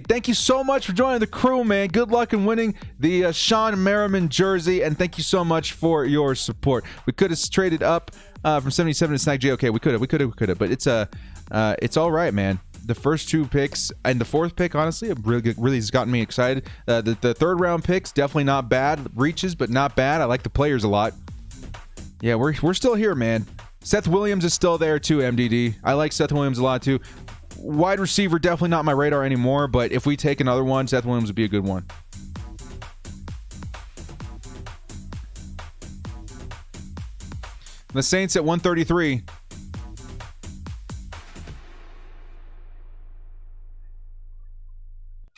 Speaker 1: thank you so much for joining the crew, man. Good luck in winning the Sean Merriman jersey, and thank you so much for your support. We could have traded up from 77 to Snag J. Okay, we could have, but it's all right, man. The first 2 picks and the 4th pick, honestly, really has gotten me excited. The 3rd round picks, definitely not bad. Reaches, but not bad. I like the players a lot. Yeah, we're still here, man. Seth Williams is still there too, MDD. I like Seth Williams a lot too. Wide receiver, definitely not my radar anymore, but if we take another one, Seth Williams would be a good one. The Saints at 133.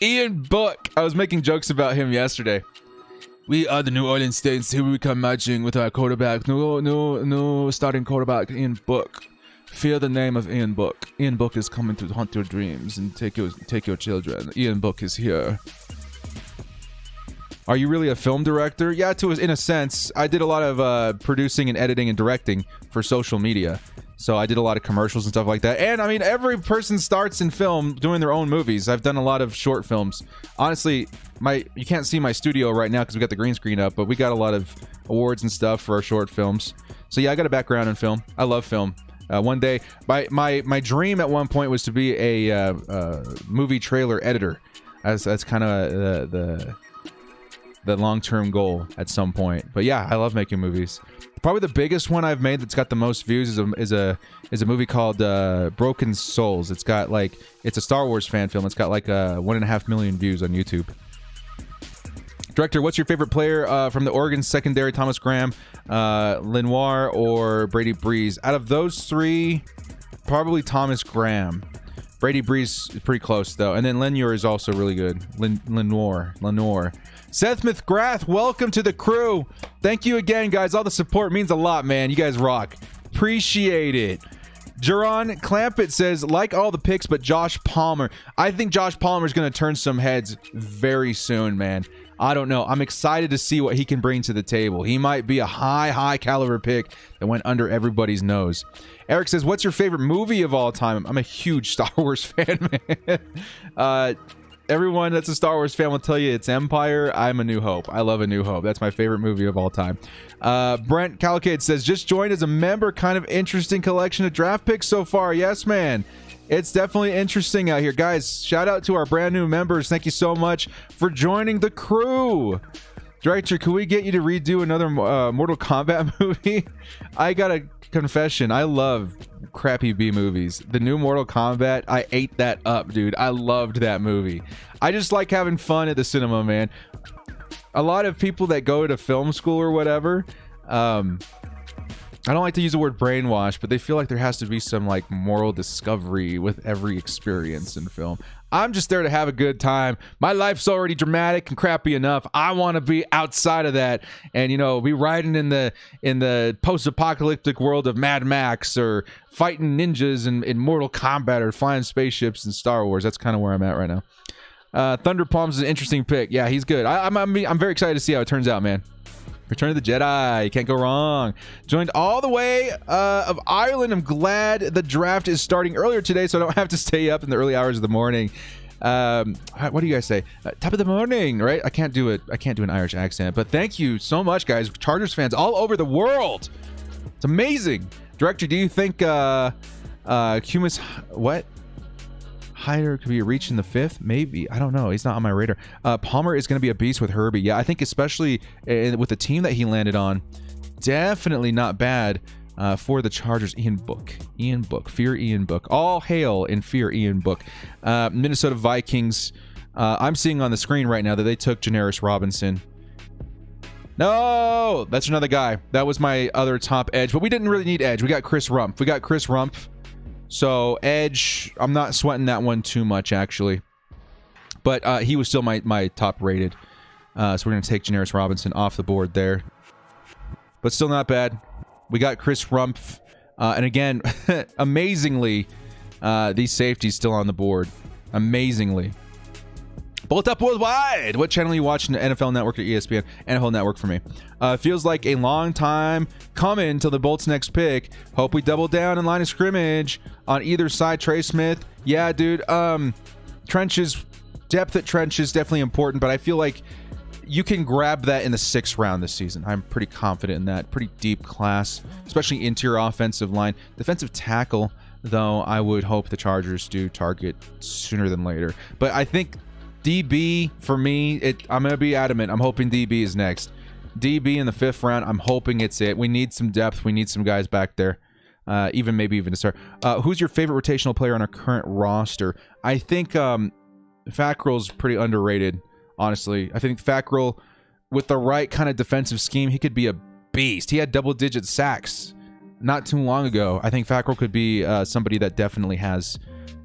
Speaker 1: Ian Book. I was making jokes about him yesterday. We are the New Orleans Saints. Here we come matching with our quarterback. No starting quarterback, Ian Book. Fear the name of Ian Book. Ian Book is coming to haunt your dreams and take your children. Ian Book is here. Are you really a film director? Yeah, in a sense. I did a lot of producing and editing and directing for social media. So I did a lot of commercials and stuff like that. And I mean, every person starts in film doing their own movies. I've done a lot of short films. Honestly, you can't see my studio right now because we got the green screen up, but we got a lot of awards and stuff for our short films. So yeah, I got a background in film. I love film. One day, my dream at one point was to be a movie trailer editor. That's kind of the long-term goal at some point. But yeah, I love making movies. Probably the biggest one I've made that's got the most views is a movie called Broken Souls. It's got like, it's a Star Wars fan film. It's got like 1.5 million views on YouTube. Director, what's your favorite player from the Oregon secondary? Thomas Graham, Lenoir, or Brady Breeze? Out of those three, probably Thomas Graham. Brady Breeze is pretty close though, and then Lenoir is also really good. Lenoir. Seth McGrath, welcome to the crew. Thank you again, guys. All the support means a lot, man. You guys rock. Appreciate it. Jerron Clampett says, like all the picks, but Josh Palmer. I think Josh Palmer is going to turn some heads very soon, man. I don't know. I'm excited to see what he can bring to the table. He might be a high caliber pick that went under everybody's nose. Eric says, what's your favorite movie of all time? I'm a huge Star Wars fan, man. Everyone that's a Star Wars fan will tell you it's Empire. I'm A New Hope. I love A New Hope. That's my favorite movie of all time. Brent Calicade says, just joined as a member. Kind of interesting collection of draft picks so far. Yes, man. It's definitely interesting out here. Guys, shout out to our brand new members. Thank you so much for joining the crew. Director, could we get you to redo another Mortal Kombat movie? I got a confession. I love crappy B movies. The new Mortal Kombat, I ate that up, dude. I loved that movie. I just like having fun at the cinema, man. A lot of people that go to film school or whatever, I don't like to use the word brainwash, but they feel like there has to be some like moral discovery with every experience in film. I'm just there to have a good time. My life's already dramatic and crappy enough. I want to be outside of that and, you know, be riding in the post-apocalyptic world of Mad Max or fighting ninjas in Mortal Kombat or flying spaceships in Star Wars. That's kind of where I'm at right now. Thunder Palms is an interesting pick. Yeah, he's good. I'm very excited to see how it turns out, man. Return of the Jedi. You can't go wrong. Joined all the way of Ireland. I'm glad the draft is starting earlier today, so I don't have to stay up in the early hours of the morning. What do you guys say? Top of the morning, right? I can't do it. I can't do an Irish accent, but thank you so much, guys. Chargers fans all over the world. It's amazing. Director, do you think Cumis what? Hyder could be a reach in the 5th? Maybe. I don't know. He's not on my radar. Palmer is going to be a beast with Herbie. Yeah, I think especially with the team that he landed on, definitely not bad for the Chargers. Ian Book. Fear Ian Book. All hail in fear Ian Book. Minnesota Vikings. I'm seeing on the screen right now that they took Janaris Robinson. No! That's another guy. That was my other top edge, but we didn't really need edge. We got Chris Rumph. So edge, I'm not sweating that one too much actually, but he was still my top rated. So we're gonna take Janaris Robinson off the board there, but still not bad. We got Chris Rumph, and again, amazingly, these safeties still on the board. Amazingly. Bolt Up Worldwide. What channel are you watching? The NFL Network or ESPN? NFL Network for me. Feels like a long time coming till the Bolts' next pick. Hope we double down in line of scrimmage on either side. Trey Smith. Yeah, dude. Trenches. Depth at trenches definitely important, but I feel like you can grab that in the 6th round this season. I'm pretty confident in that. Pretty deep class, especially interior offensive line. Defensive tackle, though, I would hope the Chargers do target sooner than later. But I think DB, for me, I'm going to be adamant. I'm hoping DB is next. DB in the 5th round, I'm hoping it's it. We need some depth. We need some guys back there. Maybe even to start. Who's your favorite rotational player on our current roster? I think Fackrell's pretty underrated, honestly. I think Fackrell, with the right kind of defensive scheme, he could be a beast. He had double-digit sacks not too long ago. I think Fackrell could be somebody that definitely has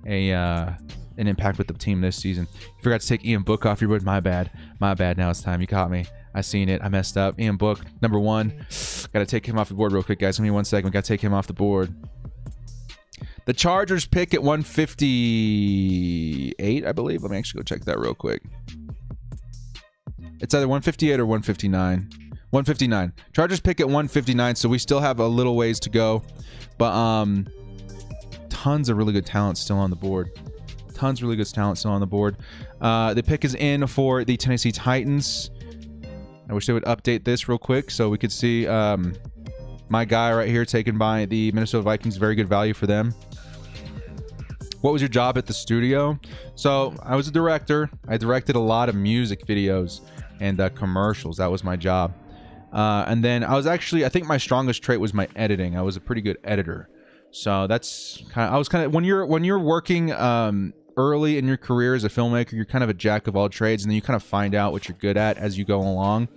Speaker 1: an impact with the team this season. You forgot to take Ian Book off your board. My bad. Now it's time. You caught me. I seen it. I messed up. Ian Book, number 1. Gotta take him off the board real quick, guys. Give me 1 second. Gotta take him off the board. The Chargers pick at 158, I believe. Let me actually go check that real quick. It's either 158 or 159. 159. Chargers pick at 159, so we still have a little ways to go. But tons of really good talent still on the board. The pick is in for the Tennessee Titans. I wish they would update this real quick so we could see my guy right here taken by the Minnesota Vikings. Very good value for them. What was your job at the studio? So I was a director. I directed a lot of music videos and commercials. That was my job. And then I think my strongest trait was my editing. I was a pretty good editor. So that's when you're working early in your career as a filmmaker, you're kind of a jack of all trades, and then you kind of find out what you're good at as you go along.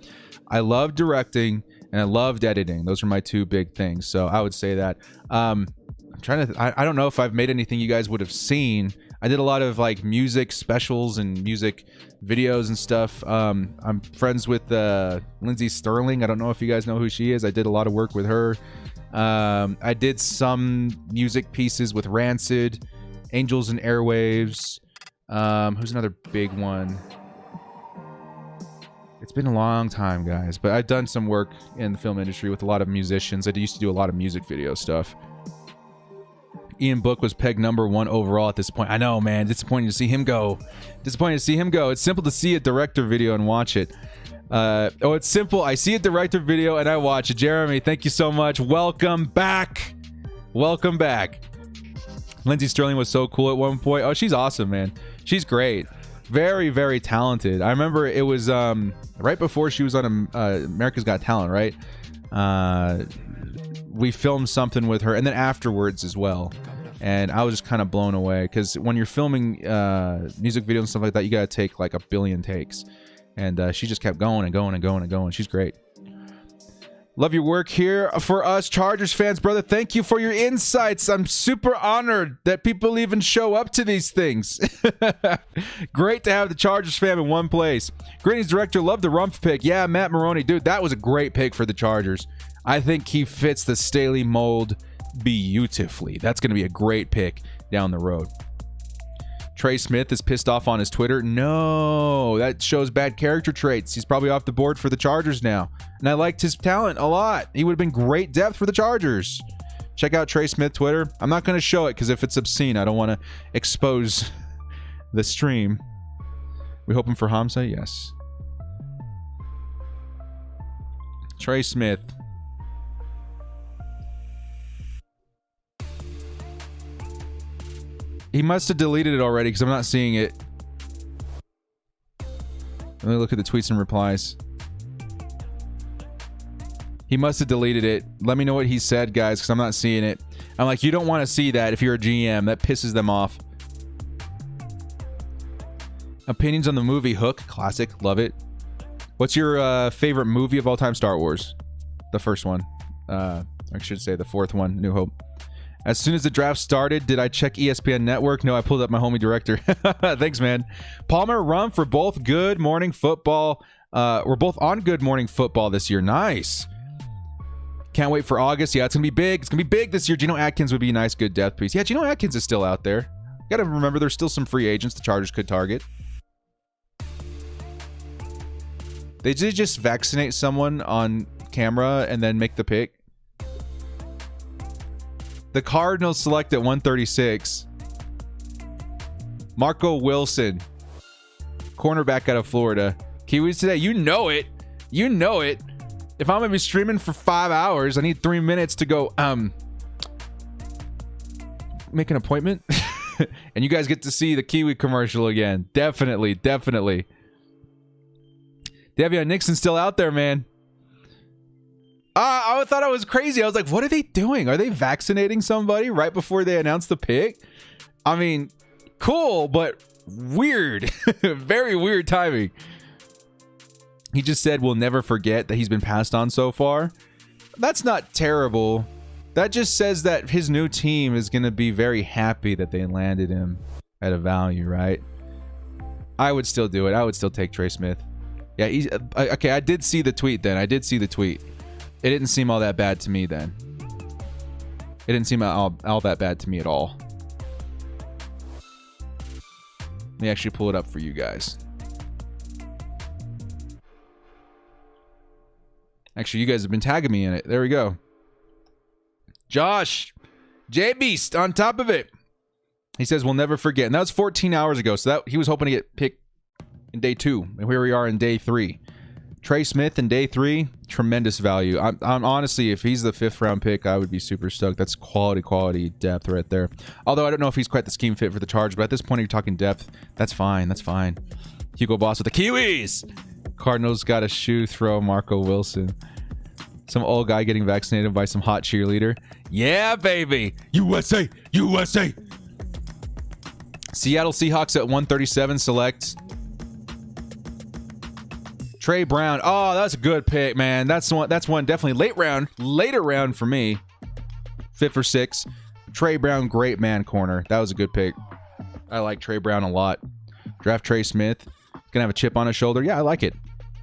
Speaker 1: I love directing and I loved editing. Those are my two big things. So I would say that. I'm trying to. I don't know if I've made anything you guys would have seen. I did a lot of like music specials and music videos and stuff. I'm friends with Lindsay Sterling. I don't know if you guys know who she is. I did a lot of work with her. I did some music pieces with Rancid, Angels and Airwaves. Who's another big one? It's been a long time, guys, but I've done some work in the film industry with a lot of musicians. I used to do a lot of music video stuff. Ian Book was pegged #1 overall at this point. I know, man. Disappointing to see him go. It's simple to see a director video and watch it. It's simple. I see a director video and I watch it. Jeremy, thank you so much. Welcome back. Lindsay Sterling was so cool at one point. Oh, she's awesome, man. She's great. Very, very talented. I remember it was right before she was on America's Got Talent, right? We filmed something with her, and then afterwards as well. And I was just kind of blown away because when you're filming music videos and stuff like that, you got to take like a billion takes. And she just kept going and going and going and going. She's great. Love your work here for us Chargers fans, brother. Thank you for your insights. I'm super honored that people even show up to these things. Great to have the Chargers fam in one place. Greetings, director. Love the Rumph pick. Yeah, Matt Maroney. Dude, that was a great pick for the Chargers. I think he fits the Staley mold beautifully. That's going to be a great pick down the road. Trey Smith is pissed off on his Twitter. No, that shows bad character traits. He's probably off the board for the Chargers now. And I liked his talent a lot. He would have been great depth for the Chargers. Check out Trey Smith Twitter. I'm not going to show it because if it's obscene, I don't want to expose the stream. We hoping for Hamza? Yes. Trey Smith. He must have deleted it already because I'm not seeing it. Let me look at the tweets and replies. He must have deleted it. Let me know what he said, guys, because I'm not seeing it. I'm like, you don't want to see that if you're a GM. That pisses them off. Opinions on the movie Hook. Classic. Love it. What's your favorite movie of all time? Star Wars. The first one. I should say the fourth one. New Hope. As soon as the draft started, did I check ESPN Network? No, I pulled up my homie director. Thanks, man. Palmer, Rumph, we're both Good Morning Football. We're both on Good Morning Football this year. Nice. Can't wait for August. Yeah, it's going to be big. It's going to be big this year. Geno Atkins would be a nice, good depth piece. Yeah, Geno Atkins is still out there. Got to remember there's still some free agents the Chargers could target. They did just vaccinate someone on camera and then make the pick. The Cardinals select at 136. Marco Wilson. Cornerback out of Florida. Kiwis today. You know it. You know it. If I'm going to be streaming for 5 hours, I need 3 minutes to go, make an appointment. And you guys get to see the Kiwi commercial again. Definitely, definitely. Davion Nixon's still out there, man. I thought I was crazy. I was like, what are they doing? Are they vaccinating somebody right before they announce the pick? I mean, cool, but weird. Very weird timing. He just said we'll never forget that he's been passed on so far. That's not terrible. That just says that his new team is going to be very happy that they landed him at a value, right? I would still do it. I would still take Trey Smith. Yeah, he's okay. I did see the tweet then. I did see the tweet. It didn't seem all that bad to me then. It didn't seem all that bad to me at all. Let me actually pull it up for you guys. Actually, you guys have been tagging me in it. There we go. Josh, J-Beast on top of it. He says, we'll never forget. And that was 14 hours ago. So that he was hoping to get picked in day 2. And here we are in day 3. Trey Smith in day 3, tremendous value. I'm honestly, if he's the 5th round pick, I would be super stoked. That's quality depth right there. Although I don't know if he's quite the scheme fit for the Charge, but at this point, you're talking depth. That's fine. That's fine. Hugo Boss with the Kiwis. Cardinals got a shoe throw Marco Wilson. Some old guy getting vaccinated by some hot cheerleader. Yeah, baby. USA. USA. Seattle Seahawks at 137 select. Trey Brown. Oh, that's a good pick, man. That's one definitely later round for me. 5th or 6th. Trey Brown, great man corner. That was a good pick. I like Trey Brown a lot. Draft Trey Smith. Gonna have a chip on his shoulder. Yeah, I like it.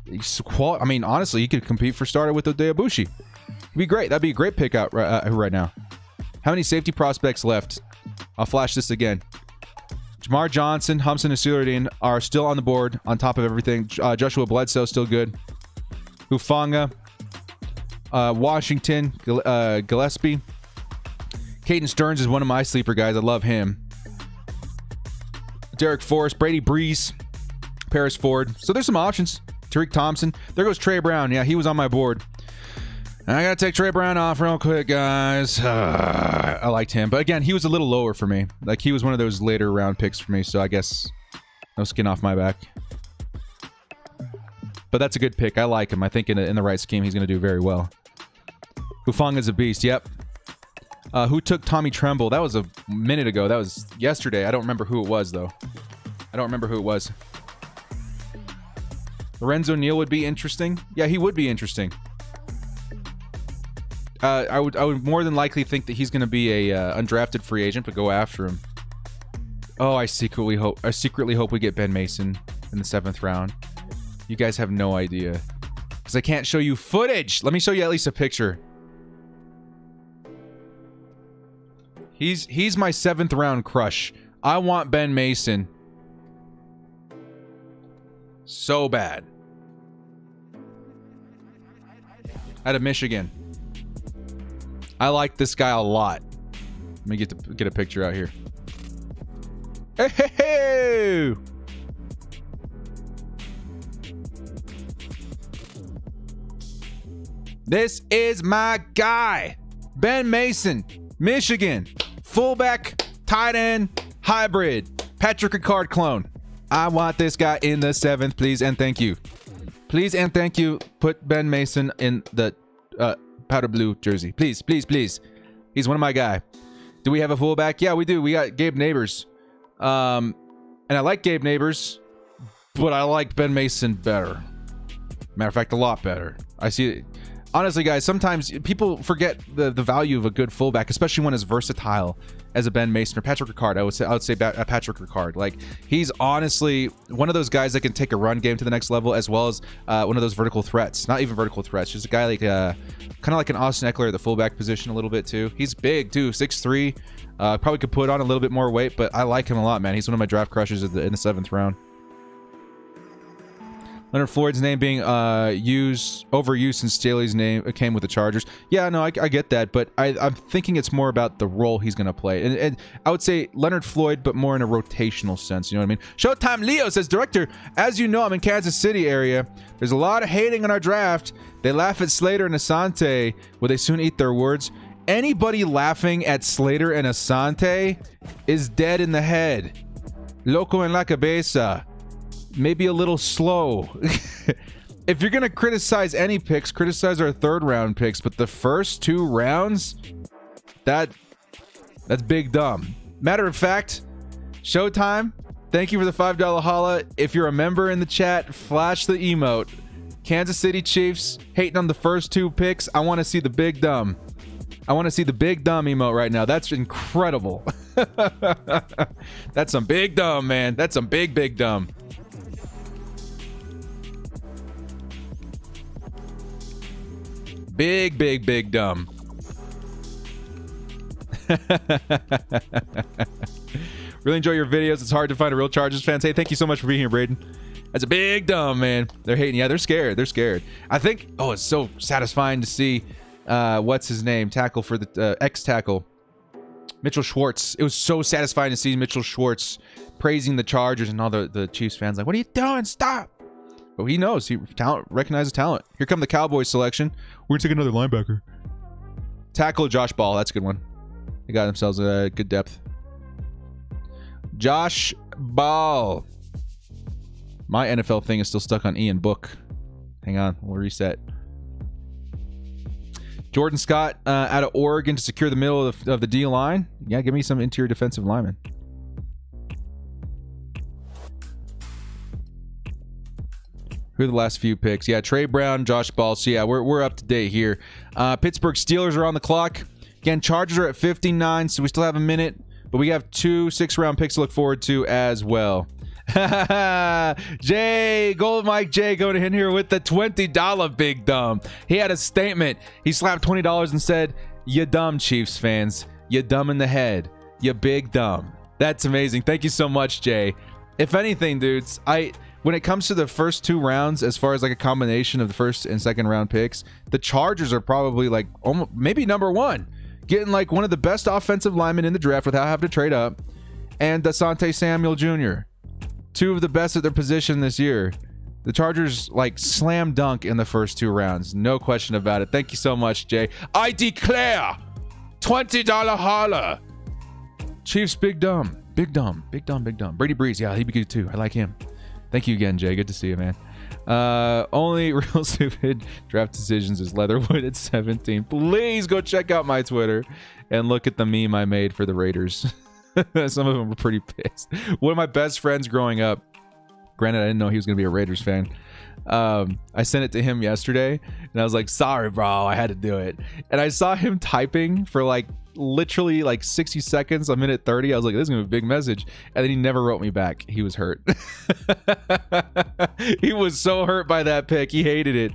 Speaker 1: I mean, honestly, he could compete for starter with Ode Ibushi. It'd be great. That'd be a great pick out right now. How many safety prospects left? I'll flash this again. Jamar Johnson, Humson, and Sulardine are still on the board on top of everything. Joshua Bledsoe still good. Hufanga, Washington, Gillespie. Caden Stearns is one of my sleeper guys. I love him. Derek Forrest, Brady Breeze, Paris Ford. So there's some options. Tariq Thompson. There goes Trey Brown. Yeah, he was on my board. I gotta take Trey Brown off real quick, guys. I liked him. But again, he was a little lower for me. Like, he was one of those later round picks for me. So I guess no skin off my back. But that's a good pick. I like him. I think in the right scheme, he's going to do very well. Hufang is a beast. Yep. Who took Tommy Tremble? That was a minute ago. That was yesterday. I don't remember who it was, though. I don't remember who it was. Lorenzo Neal would be interesting. Yeah, he would be interesting. I would more than likely think that he's going to be a undrafted free agent, but go after him. Oh, I secretly hope we get Ben Mason in the 7th round. You guys have no idea, because I can't show you footage. Let me show you at least a picture. He's my 7th round crush. I want Ben Mason so bad. Out of Michigan. I like this guy a lot. Let me get a picture out here. Hey, hey, hey! This is my guy, Ben Mason, Michigan, fullback, tight end, hybrid, Patrick Ricard clone. I want this guy in the 7th, please and thank you. Please and thank you. Put Ben Mason in the powder blue jersey, please, please, please. He's one of my guy. Do we have a fullback? Yeah, we do. We got Gabe Neighbors, and I like Gabe Neighbors, but I like Ben Mason better. Matter of fact, a lot better. I see it. Honestly, guys, sometimes people forget the value of a good fullback, especially one as versatile as a Ben Mason or Patrick Ricard. I would say Patrick Ricard. Like, he's honestly one of those guys that can take a run game to the next level, as well as one of those vertical threats. Not even vertical threats, just a guy like kind of like an Austin Eckler at the fullback position a little bit too. He's big too, 6'3". Probably could put on a little bit more weight, but I like him a lot, man. He's one of my draft crushes in the 7th round. Leonard Floyd's name being overused since Staley's name came with the Chargers. Yeah, no, I get that, but I'm thinking it's more about the role he's going to play. And I would say Leonard Floyd, but more in a rotational sense. You know what I mean? Showtime Leo says, Director, as you know, I'm in Kansas City area. There's a lot of hating on our draft. They laugh at Slater and Asante. Will they soon eat their words? Anybody laughing at Slater and Asante is dead in the head. Loco en la cabeza. Maybe a little slow. If you're going to criticize any picks, criticize our 3rd round picks, but the first 2 rounds, that's big dumb. Matter of fact, Showtime, thank you for the $5 holla. If you're a member in the chat, flash the emote. Kansas City Chiefs hating on the first 2 picks. I want to see the big dumb. I want to see the big dumb emote right now. That's incredible. That's some big dumb, man. That's some big dumb. Big dumb. Really enjoy your videos. It's hard to find a real Chargers fan. Hey, thank you so much for being here, Braden. That's a big dumb, man. They're hating. Yeah, they're scared. They're scared. I think, it's so satisfying to see, what's his name? Tackle for the ex-tackle. Mitchell Schwartz. It was so satisfying to see Mitchell Schwartz praising the Chargers and all the Chiefs fans like, what are you doing? Stop. But he knows. He recognizes talent. Here come the Cowboys selection. We're going to take another linebacker. Tackle Josh Ball. That's a good one. They got themselves a good depth. Josh Ball. My NFL thing is still stuck on Ian Book. Hang on, we'll reset. Jordan Scott out of Oregon to secure the middle of the D line. Yeah, give me some interior defensive linemen. Who are the last few picks? Yeah, Trey Brown, Josh Ball. So yeah, we're up to date here. Pittsburgh Steelers are on the clock. Again, Chargers are at 59, so we still have a minute, but we have 2 6-round picks to look forward to as well. Jay, Gold Mike Jay going in here with the $20 big dumb. He had a statement. He slapped $20 and said, "You dumb Chiefs fans. You dumb in the head. You big dumb." That's amazing. Thank you so much, Jay. If anything, dudes, when it comes to the first 2 rounds, as far as like a combination of the first and second round picks, the Chargers are probably like almost, maybe number 1, getting like one of the best offensive linemen in the draft without having to trade up, and Asante Samuel Jr., 2 of the best at their position this year. The Chargers like slam dunk in the first 2 rounds. No question about it. Thank you so much, Jay. I declare $20 holla. Chiefs big dumb. Big dumb. Big dumb. Big dumb. Brady Breeze. Yeah, he'd be good too. I like him. Thank you again, Jay. Good to see you, man. Only real stupid draft decisions is Leatherwood at 17. Please go check out my Twitter and look at the meme I made for the Raiders. Some of them were pretty pissed. One of my best friends growing up, granted, I didn't know he was going to be a Raiders fan. I sent it to him yesterday, and I was like, "Sorry, bro, I had to do it." And I saw him typing for like literally like 60 seconds, a minute 30. I was like, "This is going to be a big message." And then he never wrote me back. He was hurt. He was so hurt by that pick. He hated it.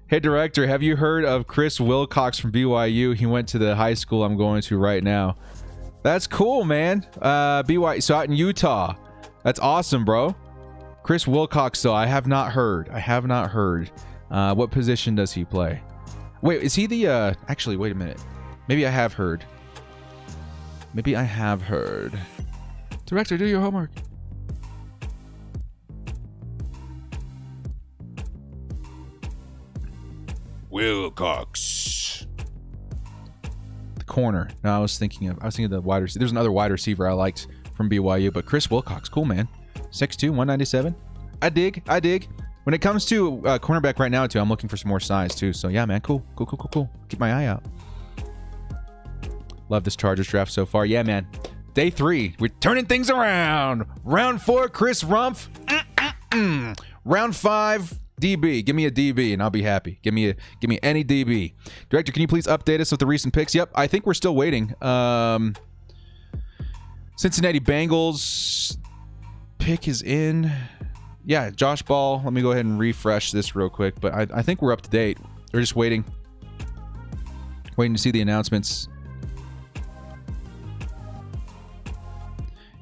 Speaker 1: Hey, director, have you heard of Chris Wilcox from BYU? He went to the high school I'm going to right now. That's cool, man. BYU, so out in Utah. That's awesome, bro. Chris Wilcox, though, I have not heard. What position does he play? Wait, is he the, actually, wait a minute. Maybe I have heard. Director, do your homework. Wilcox. The corner. No, I was thinking of the wide receiver. There's another wide receiver I liked from BYU, but Chris Wilcox, cool, man. 6'2", 197. I dig. When it comes to cornerback right now, too, I'm looking for some more size, too. So, yeah, man, cool. Keep my eye out. Love this Chargers draft so far. Yeah, man. Day 3, we're turning things around. Round 4, Chris Rumph. Round 5, DB. Give me a DB, and I'll be happy. Give me any DB. Director, can you please update us with the recent picks? Yep, I think we're still waiting. Cincinnati Bengals pick is in. Yeah, Josh Ball. Let me go ahead and refresh this real quick, but I think we're up to date. We're just waiting to see the announcements.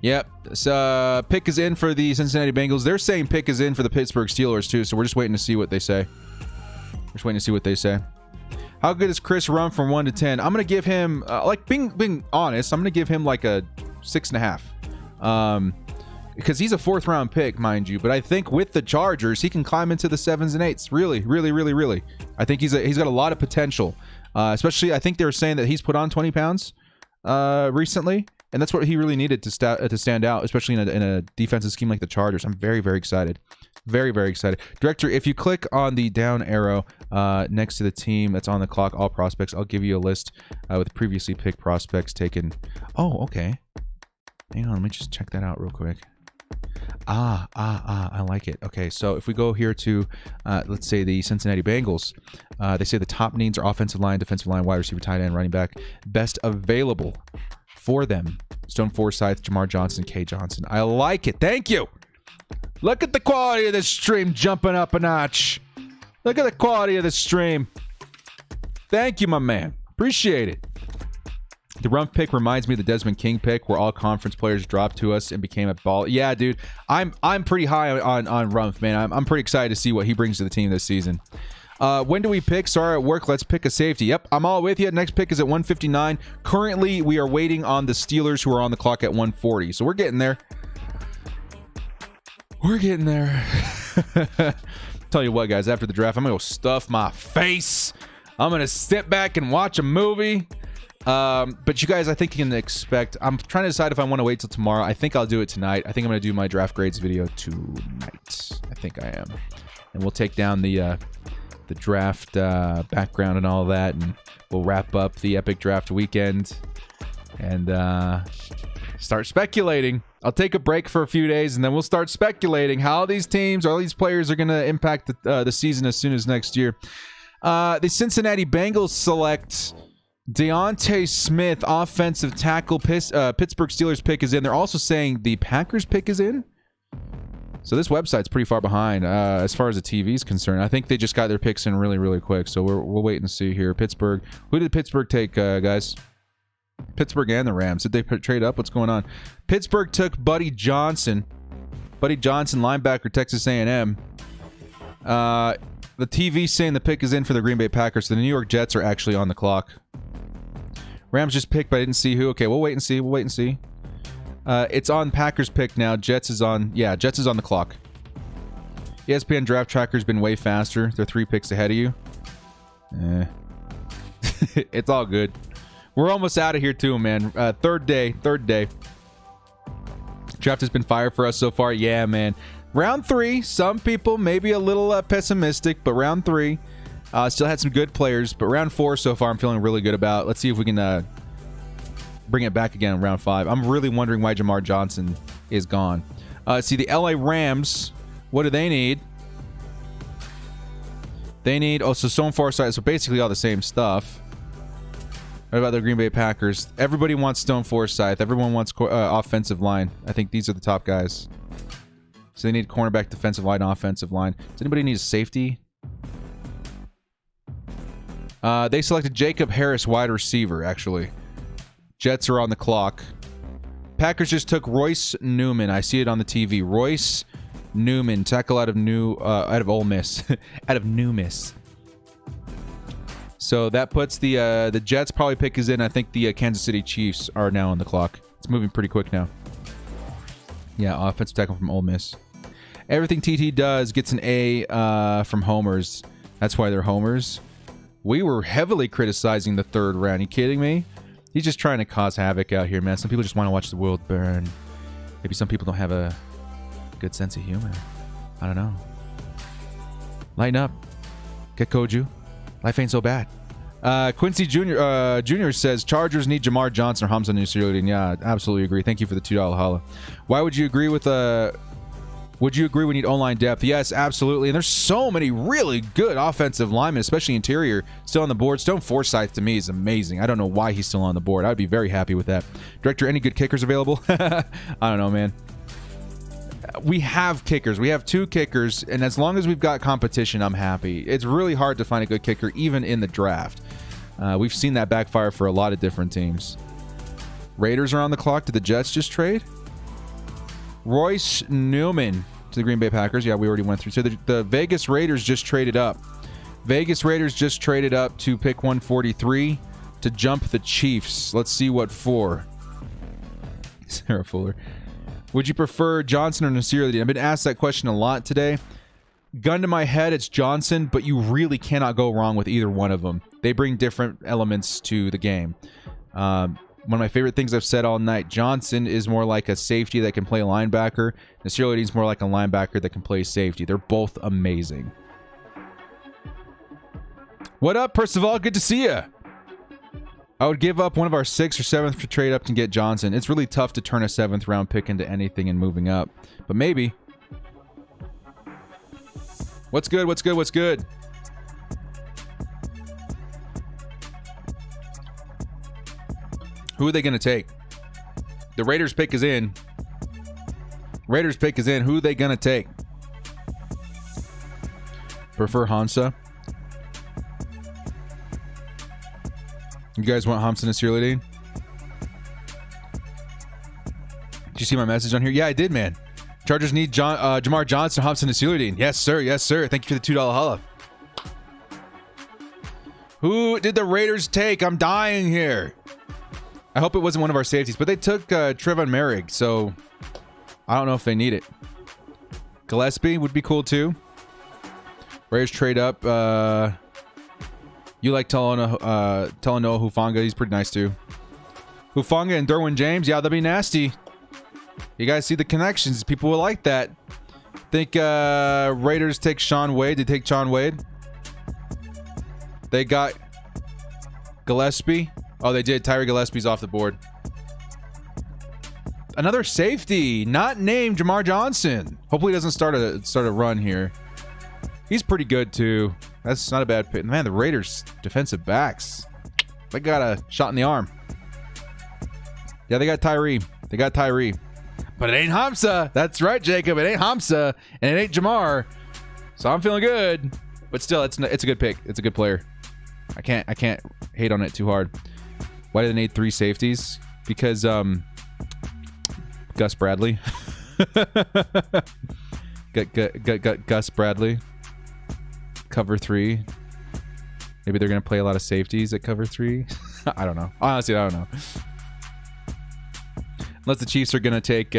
Speaker 1: Yep, so pick is in for the Cincinnati Bengals. They're saying pick is in for the Pittsburgh Steelers too, so we're just waiting to see what they say. How good is Chris Rumph from 1 to 10? I'm gonna give him, like being honest, I'm gonna give him like a 6.5. Because he's a 4th round pick, mind you, but I think with the Chargers, he can climb into the 7s and 8s. Really. I think he's got a lot of potential. Especially, I think they were saying that he's put on 20 pounds recently, and that's what he really needed to stand out, especially in a defensive scheme like the Chargers. I'm very excited. Very excited. Director, if you click on the down arrow next to the team that's on the clock, all prospects, I'll give you a list with previously picked prospects taken. Oh, okay. Hang on, let me just check that out real quick. I like it. Okay, so if we go here to, let's say the Cincinnati Bengals, they say the top needs are offensive line, defensive line, wide receiver, tight end, running back. Best available for them: Stone Forsythe, Jamar Johnson, K. Johnson. I like it. Thank you. Look at the quality of this stream jumping up a notch. Look at the quality of this stream. Thank you, my man. Appreciate it. The Rumph pick reminds me of the Desmond King pick, where all conference players dropped to us and became a ball. Yeah, dude, I'm pretty high on Rumph, man. I'm pretty excited to see what he brings to the team this season. When do we pick? Sorry, at work. Let's pick a safety. Yep, I'm all with you. Next pick is at 159. Currently, we are waiting on the Steelers, who are on the clock at 140. So we're getting there. Tell you what, guys, after the draft, I'm going to go stuff my face. I'm going to sit back and watch a movie. But you guys, I think you can expect... I'm trying to decide if I want to wait till tomorrow. I think I'll do it tonight. I think I'm going to do my draft grades video tonight. I think I am. And we'll take down the draft background and all that, and we'll wrap up the epic draft weekend and start speculating. I'll take a break for a few days, and then we'll start speculating how these teams, all these players are going to impact the season as soon as next year. The Cincinnati Bengals select Deontay Smith, offensive tackle. Pittsburgh Steelers pick is in. They're also saying the Packers pick is in. So this website's pretty far behind as far as the TV is concerned. I think they just got their picks in really, really quick. So we'll wait and see here. Pittsburgh. Who did Pittsburgh take, guys? Pittsburgh and the Rams. Did they trade up? What's going on? Pittsburgh took Buddy Johnson. Buddy Johnson, linebacker, Texas A&M. The TV's saying the pick is in for the Green Bay Packers. So the New York Jets are actually on the clock. Rams just picked, but I didn't see who. Okay, we'll wait and see. We'll wait and see. It's on Packers pick now. Jets is on. Yeah, Jets is on the clock. ESPN Draft Tracker's been way faster. They're 3 picks ahead of you. It's all good. We're almost out of here too, man. Third day. Draft has been fire for us so far. Yeah, man. Round 3. Some people maybe a little pessimistic, but round 3 still had some good players. But round 4 so far, I'm feeling really good about. Let's see if we can bring it back again in round 5. I'm really wondering why Jamar Johnson is gone. See, the LA Rams, what do they need? They need, so Stone Forsythe, so basically all the same stuff. What about the Green Bay Packers? Everybody wants Stone Forsythe. Everyone wants offensive line. I think these are the top guys. So they need cornerback, defensive line, offensive line. Does anybody need a safety? They selected Jacob Harris, wide receiver, actually. Jets are on the clock. Packers just took Royce Newman. I see it on the TV. Royce Newman, tackle out of Ole Miss. Out of New Miss. So that puts the Jets probably pick is in. I think the Kansas City Chiefs are now on the clock. It's moving pretty quick now. Yeah, offensive tackle from Ole Miss. Everything TT does gets an A from homers. That's why they're homers. We were heavily criticizing the 3rd round. You kidding me? He's just trying to cause havoc out here, man. Some people just want to watch the world burn. Maybe some people don't have a good sense of humor. I don't know. Lighten up. Get Koju. Life ain't so bad. Quincy Jr. says Chargers need Jamar Johnson or Hamza Nasirudin. Yeah, absolutely agree. Thank you for the $2 holla. Why would you agree with would you agree we need online depth? Yes, absolutely. And there's so many really good offensive linemen, especially interior, still on the board. Stone Forsythe to me is amazing. I don't know why he's still on the board. I'd be very happy with that. Director, any good kickers available? I don't know, man. We have kickers. We have 2 kickers, and as long as we've got competition, I'm happy. It's really hard to find a good kicker, even in the draft. We've seen that backfire for a lot of different teams. Raiders are on the clock. Did the Jets just trade? Royce Newman to the Green Bay Packers. Yeah, we already went through. So the Vegas Raiders just traded up. Vegas Raiders just traded up to pick 143 to jump the Chiefs. Let's see what for. Sarah Fuller. Would you prefer Johnson or Nasirudin? I've been asked that question a lot today. Gun to my head, it's Johnson, but you really cannot go wrong with either one of them. They bring different elements to the game. One of my favorite things I've said all night, Johnson is more like a safety that can play linebacker. Nasirudin is more like a linebacker that can play safety. They're both amazing. What up, Percival? Good to see you. I would give up one of our 6th or 7th to trade up to get Johnson. It's really tough to turn a 7th round pick into anything and moving up. But maybe. What's good? What's good? What's good? Who are they going to take? The Raiders pick is in. Raiders pick is in. Who are they going to take? Prefer Hamza? You guys want Hamza Nasirudin? Did you see my message on here? Yeah, I did, man. Chargers need Jamar Johnson, Hamza Nasirudin. Yes, sir. Yes, sir. Thank you for the $2 holla. Who did the Raiders take? I'm dying here. I hope it wasn't one of our safeties, but they took Trevon Merrick, so I don't know if they need it. Gillespie would be cool too. Raiders trade up. You like Talanoa Hufanga? He's pretty nice too. Hufanga and Derwin James, yeah, that'd be nasty. You guys see the connections. People will like that. Think Raiders take Sean Wade. They take Sean Wade. They got Gillespie. Oh, they did. Tyree Gillespie's off the board. Another safety, not named Jamar Johnson. Hopefully he doesn't start a run here. He's pretty good too. That's not a bad pick. Man, the Raiders defensive backs. They got a shot in the arm. Yeah, they got Tyree. They got Tyree. But it ain't Hamza. That's right, Jacob. It ain't Hamza, and it ain't Jamar. So I'm feeling good. But still, it's a good pick. It's a good player. I can't hate on it too hard. Why do they need 3 safeties? Because Gus Bradley. got Gus Bradley. Cover 3. Maybe they're gonna play a lot of safeties at cover 3. I don't know. Honestly, I don't know. Unless the Chiefs are gonna take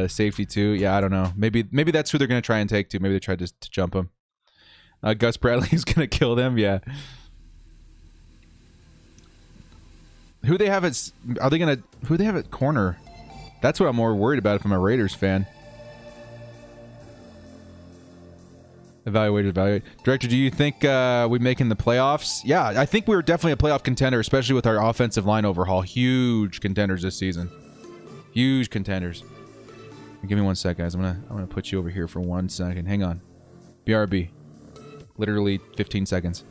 Speaker 1: safety too. Yeah, I don't know. Maybe that's who they're gonna try and take too. Maybe they tried to jump him. Gus Bradley's gonna kill them. Yeah. Who they have at? Who they have at corner? That's what I'm more worried about if I'm a Raiders fan. Evaluate. Director, do you think we making the playoffs? Yeah, I think we're definitely a playoff contender, especially with our offensive line overhaul. Huge contenders this season. Huge contenders. Give me 1 sec, guys. I'm gonna put you over here for 1 second. Hang on. BRB. Literally 15 seconds.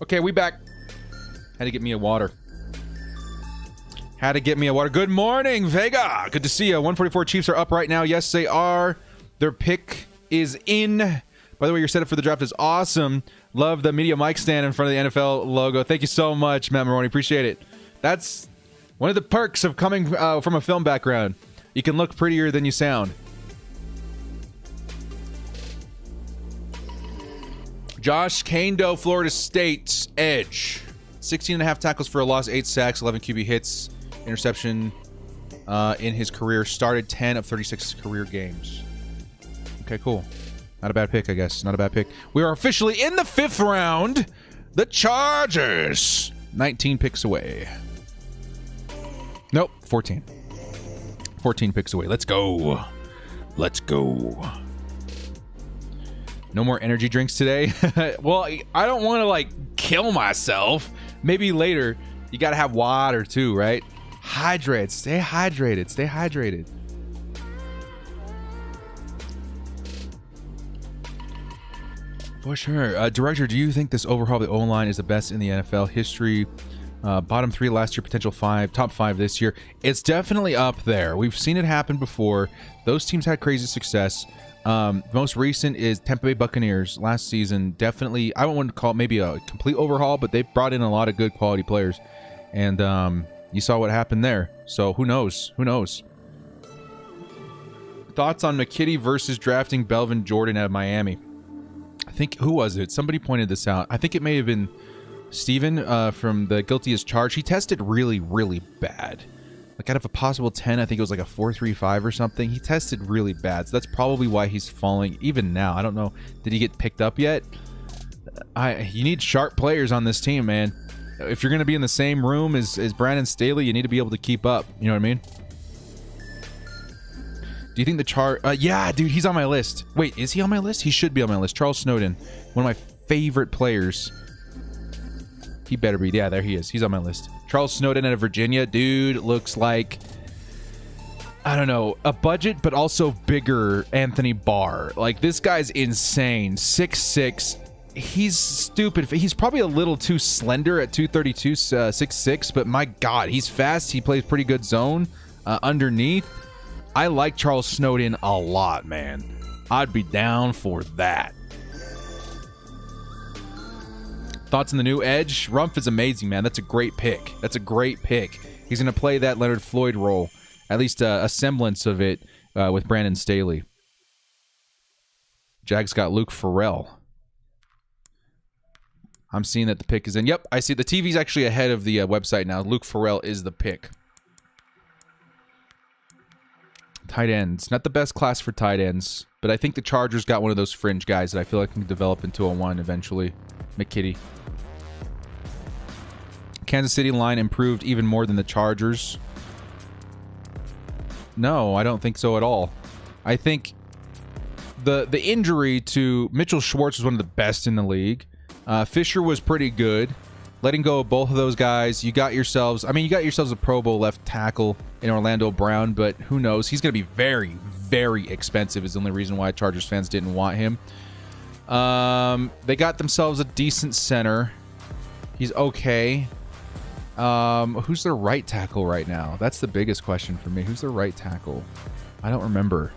Speaker 1: Okay, we back. Had to get me a water. Good morning, Vega. Good to see you. 144 Chiefs are up right now. Yes, they are. Their pick is in. By the way, your setup for the draft is awesome. Love the media mic stand in front of the NFL logo. Thank you so much, Matt Maroney. Appreciate it. That's one of the perks of coming from a film background. You can look prettier than you sound. Josh Kando, Florida State, edge. 16.5 tackles for a loss, 8 sacks, 11 QB hits, interception in his career. Started 10 of 36 career games. Okay, cool. Not a bad pick, I guess. Not a bad pick. We are officially in the 5th round. The Chargers. 19 picks away. Nope, 14. 14 picks away. Let's go. Let's go. No more energy drinks today. Well, I don't want to like kill myself. Maybe later. You got to have water too, right? Hydrate. Stay hydrated. Stay hydrated. For sure. Director, do you think this overhaul of the O-line is the best in the NFL history? Bottom 3 last year, potential 5, top 5 this year. It's definitely up there. We've seen it happen before. Those teams had crazy success. Most recent is Tampa Bay Buccaneers last season. Definitely, I wouldn't call it maybe a complete overhaul, but they brought in a lot of good quality players. And you saw what happened there. So who knows? Who knows? Thoughts on McKitty versus drafting Belvin Jordan out of Miami? I think, who was it? Somebody pointed this out. I think it may have been Steven from the Guilty as Charged. He tested really, really bad. Like out of a possible 10, I think it was like a 4.35 or something. He tested really bad. So that's probably why he's falling even now. I don't know. Did he get picked up yet? You need sharp players on this team, man. If you're going to be in the same room as Brandon Staley, you need to be able to keep up. You know what I mean? Do you think the yeah, dude, he's on my list. Wait, is he on my list? He should be on my list. Charles Snowden, one of my favorite players. He better be. Yeah, there he is. He's on my list. Charles Snowden out of Virginia. Dude looks like, I don't know, a budget but also bigger Anthony Barr. Like, this guy's insane. 6'6". He's stupid. He's probably a little too slender at 232, 6'6", but my God, he's fast. He plays pretty good zone underneath. I like Charles Snowden a lot, man. I'd be down for that. Thoughts on the new edge? Rumph is amazing, man. That's a great pick. That's a great pick. He's going to play that Leonard Floyd role, at least a semblance of it, with Brandon Staley. Jags got Luke Farrell. I'm seeing that the pick is in. Yep, I see. The TV's actually ahead of the website now. Luke Farrell is the pick. Tight ends. Not the best class for tight ends, but I think the Chargers got one of those fringe guys that I feel like can develop into a 1 eventually. McKitty. Kansas City line improved even more than the Chargers. No, I don't think so at all. I think the injury to Mitchell Schwartz was one of the best in the league. Fisher was pretty good. Letting go of both of those guys, you got yourselves a Pro Bowl left tackle in Orlando Brown, but who knows? He's going to be very, very expensive is the only reason why Chargers fans didn't want him. They got themselves a decent center. He's okay. Who's their right tackle right now? That's the biggest question for me. Who's their right tackle? I don't remember.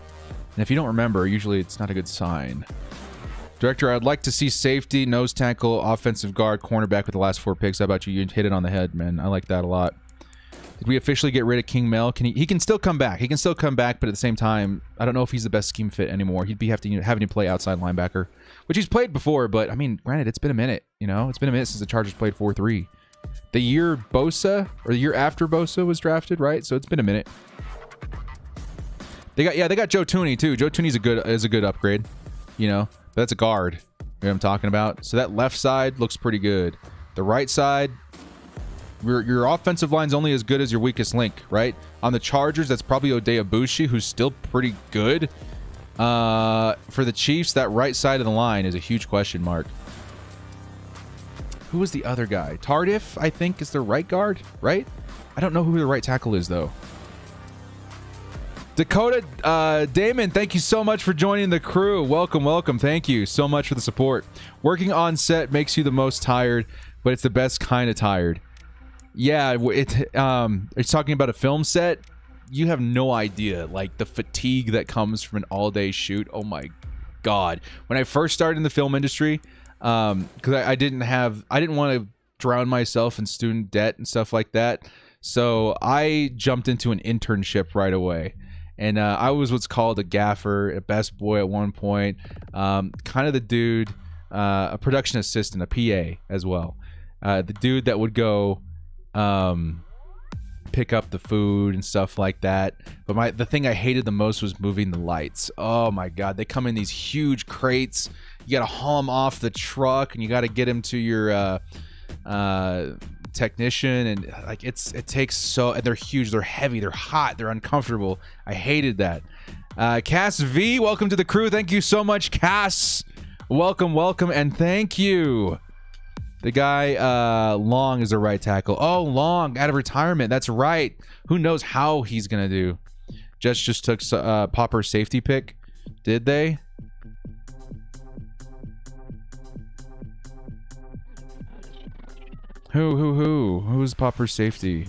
Speaker 1: And if you don't remember, usually it's not a good sign. Director, I'd like to see safety, nose tackle, offensive guard, cornerback with the last 4 picks. How about you? You hit it on the head, man. I like that a lot. Did we officially get rid of King Mel? He can still come back. He can still come back, but at the same time, I don't know if he's the best scheme fit anymore. He'd be having to play outside linebacker, which he's played before, but I mean, granted, it's been a minute. It's been a minute since the Chargers played 4-3. The year Bosa, or the year after Bosa was drafted, right? So it's been a minute. They got Joe Tooney too. Joe Tooney's a good upgrade, but that's a guard. You know what I'm talking about? So that left side looks pretty good. The right side, your offensive line's only as good as your weakest link, right? On the Chargers, that's probably Oday Abushi, who's still pretty good. For the Chiefs, that right side of the line is a huge question mark. Who was the other guy? Tardif, I think, is the right guard, right? I don't know who the right tackle is, though. Dakota Damon, thank you so much for joining the crew. Welcome. Thank you so much for the support. Working on set makes you the most tired, but it's the best kind of tired. Yeah, it's talking about a film set. You have no idea, like, the fatigue that comes from an all-day shoot. Oh, my God. When I first started in the film industry, because I didn't want to drown myself in student debt and stuff like that. So I jumped into an internship right away. And I was what's called a gaffer, a best boy at one point, kind of the dude, a production assistant, a PA as well. The dude that would go pick up the food and stuff like that. But the thing I hated the most was moving the lights. Oh my God, they come in these huge crates. You got to haul them off the truck, and you got to get them to your technician, and like it takes so, and they're huge, they're heavy, they're hot, they're uncomfortable. I hated that. Cass V, welcome to the crew. Thank you so much, Cass. Welcome, and thank you. The guy Long is the right tackle. Oh, Long out of retirement. That's right. Who knows how he's gonna do? Jets just took Popper's safety pick. Did they? Who's Popper's safety?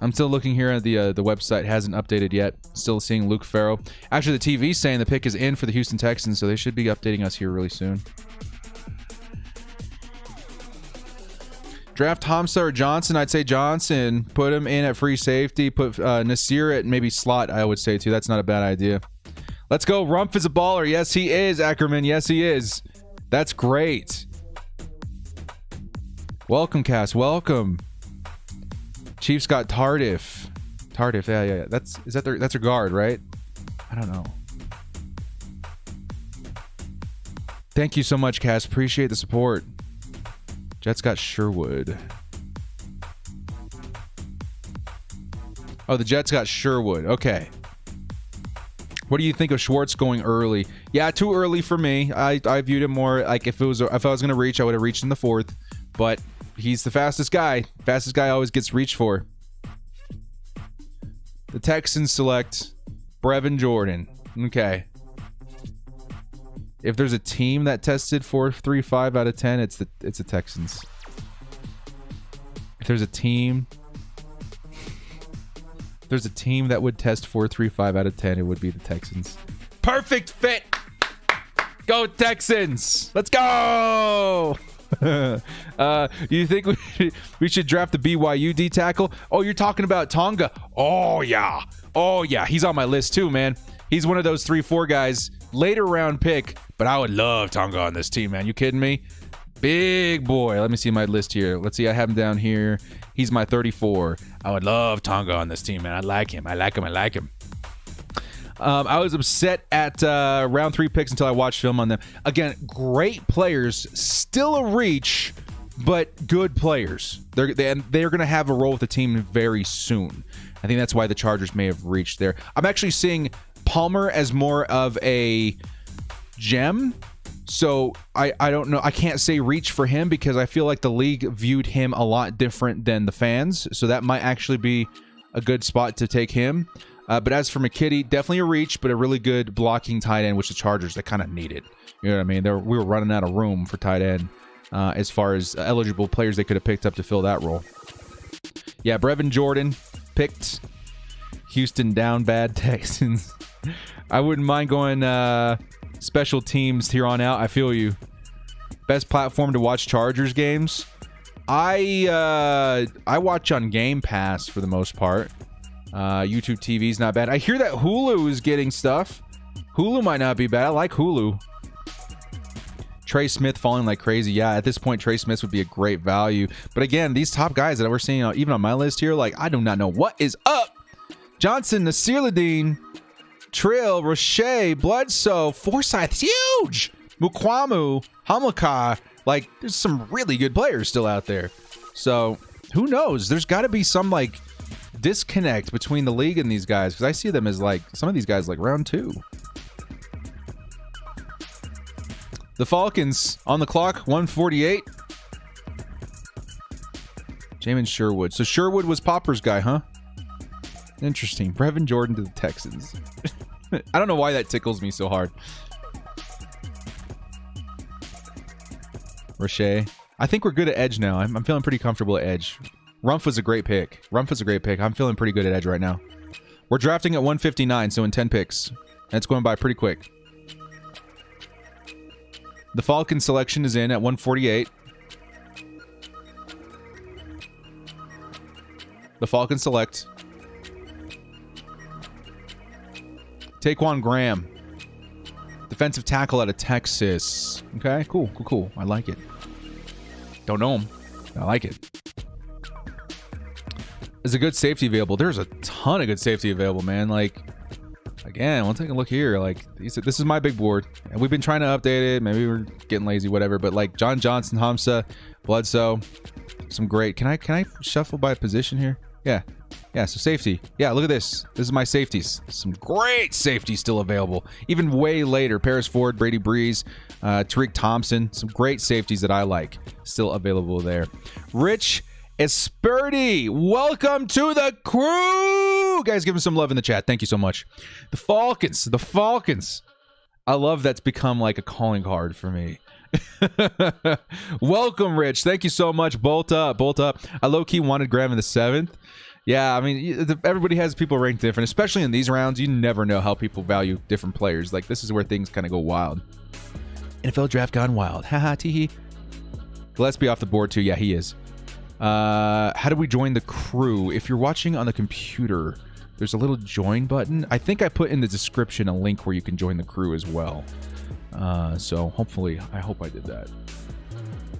Speaker 1: I'm still looking here at the website. Hasn't updated yet. Still seeing Luke Farrell. Actually, the TV's saying the pick is in for the Houston Texans, so they should be updating us here really soon. Draft Hamza or Johnson. I'd say Johnson. Put him in at free safety. Put Nasir at maybe slot, I would say, too. That's not a bad idea. Let's go. Rumph is a baller. Yes, he is, Ackerman. Yes, he is. That's great. Welcome, Cass. Welcome. Chiefs got Tardif. Yeah. That's a guard, right? I don't know. Thank you so much, Cass. Appreciate the support. Jets got Sherwood. Oh, the Jets got Sherwood. Okay. What do you think of Schwartz going early? Yeah, too early for me. I viewed him more like if I was going to reach, I would have reached in the 4th. But he's the fastest guy. Fastest guy always gets reached for. The Texans select Brevin Jordan. Okay. If there's a team that tested 4.35 out of 10, it's the Texans. If there's a team that would test 4.35 out of 10, it would be the Texans. Perfect fit. Go Texans. Let's go. You think we should draft the BYU D tackle? Oh, you're talking about Tonga. Oh yeah, he's on my list too, man. He's one of those 3-4 guys, later round pick, but I would love Tonga on this team, man. You kidding me? Big boy. Let me see my list here. Let's see, I have him down here. He's my 34. I would love Tonga on this team, man. I like him. I like him. I was upset at round 3 picks until I watched film on them. Again, great players, still a reach, but good players. They're going to have a role with the team very soon. I think that's why the Chargers may have reached there. I'm actually seeing Palmer as more of a gem. So I don't know. I can't say reach for him because I feel like the league viewed him a lot different than the fans. So that might actually be a good spot to take him. But as for McKitty, definitely a reach, but a really good blocking tight end, which the Chargers, they kind of needed. You know what I mean? We were running out of room for tight end as far as eligible players they could have picked up to fill that role. Yeah, Brevin Jordan picked. Houston down bad. Texans. I wouldn't mind going special teams here on out. I feel you. Best platform to watch Chargers games? I watch on Game Pass for the most part. YouTube TV's not bad. I hear that Hulu is getting stuff. Hulu might not be bad. I like Hulu. Trey Smith falling like crazy. Yeah, at this point, Trey Smith would be a great value. But again, these top guys that we're seeing, even on my list here, like, I do not know what is up. Johnson, Nasir-Ladin, Trill, Roche, Bledsoe, Forsyth, huge. Mukwamu, Hamilcar. Like, there's some really good players still out there. So, who knows? There's got to be some, like, disconnect between the league and these guys, because I see them as, like, some of these guys like round 2. The Falcons on the clock, 148. Jamin Sherwood. So Sherwood was Popper's guy, huh? Interesting. Brevin Jordan to the Texans. I don't know why that tickles me so hard. Roche. I think we're good at edge now. I'm feeling pretty comfortable at edge. Rumph was a great pick. I'm feeling pretty good at edge right now. We're drafting at 159, so in 10 picks. That's going by pretty quick. The Falcon selection is in at 148. The Falcons select Taquan Graham, defensive tackle out of Texas. Okay, cool. I like it. Don't know him. I like it. There's a good safety available. There's a ton of good safety available, man. Like, again, we'll take a look here. Like, this is my big board, and we've been trying to update it. Maybe we're getting lazy, whatever. But like John Johnson, Hamza, Bledsoe, some great. Can I shuffle by position here? Yeah. So safety. Yeah, look at this. This is my safeties. Some great safeties still available. Even way later, Paris Ford, Brady Breeze, Tariq Thompson. Some great safeties that I like still available there. Rich Esperti, welcome to the crew. Guys, give him some love in the chat. Thank you so much. The Falcons. I love that's become like a calling card for me. Welcome, Rich. Thank you so much. Bolt up. I low-key wanted Graham in the 7th. Yeah, I mean, everybody has people ranked different, especially in these rounds. You never know how people value different players. Like, this is where things kind of go wild. NFL draft gone wild. Haha, teehee. Gillespie off the board, too. Yeah, he is. How do we join the crew? If you're watching on the computer, there's a little join button. I think I put in the description a link where you can join the crew as well. So hopefully, I hope I did that.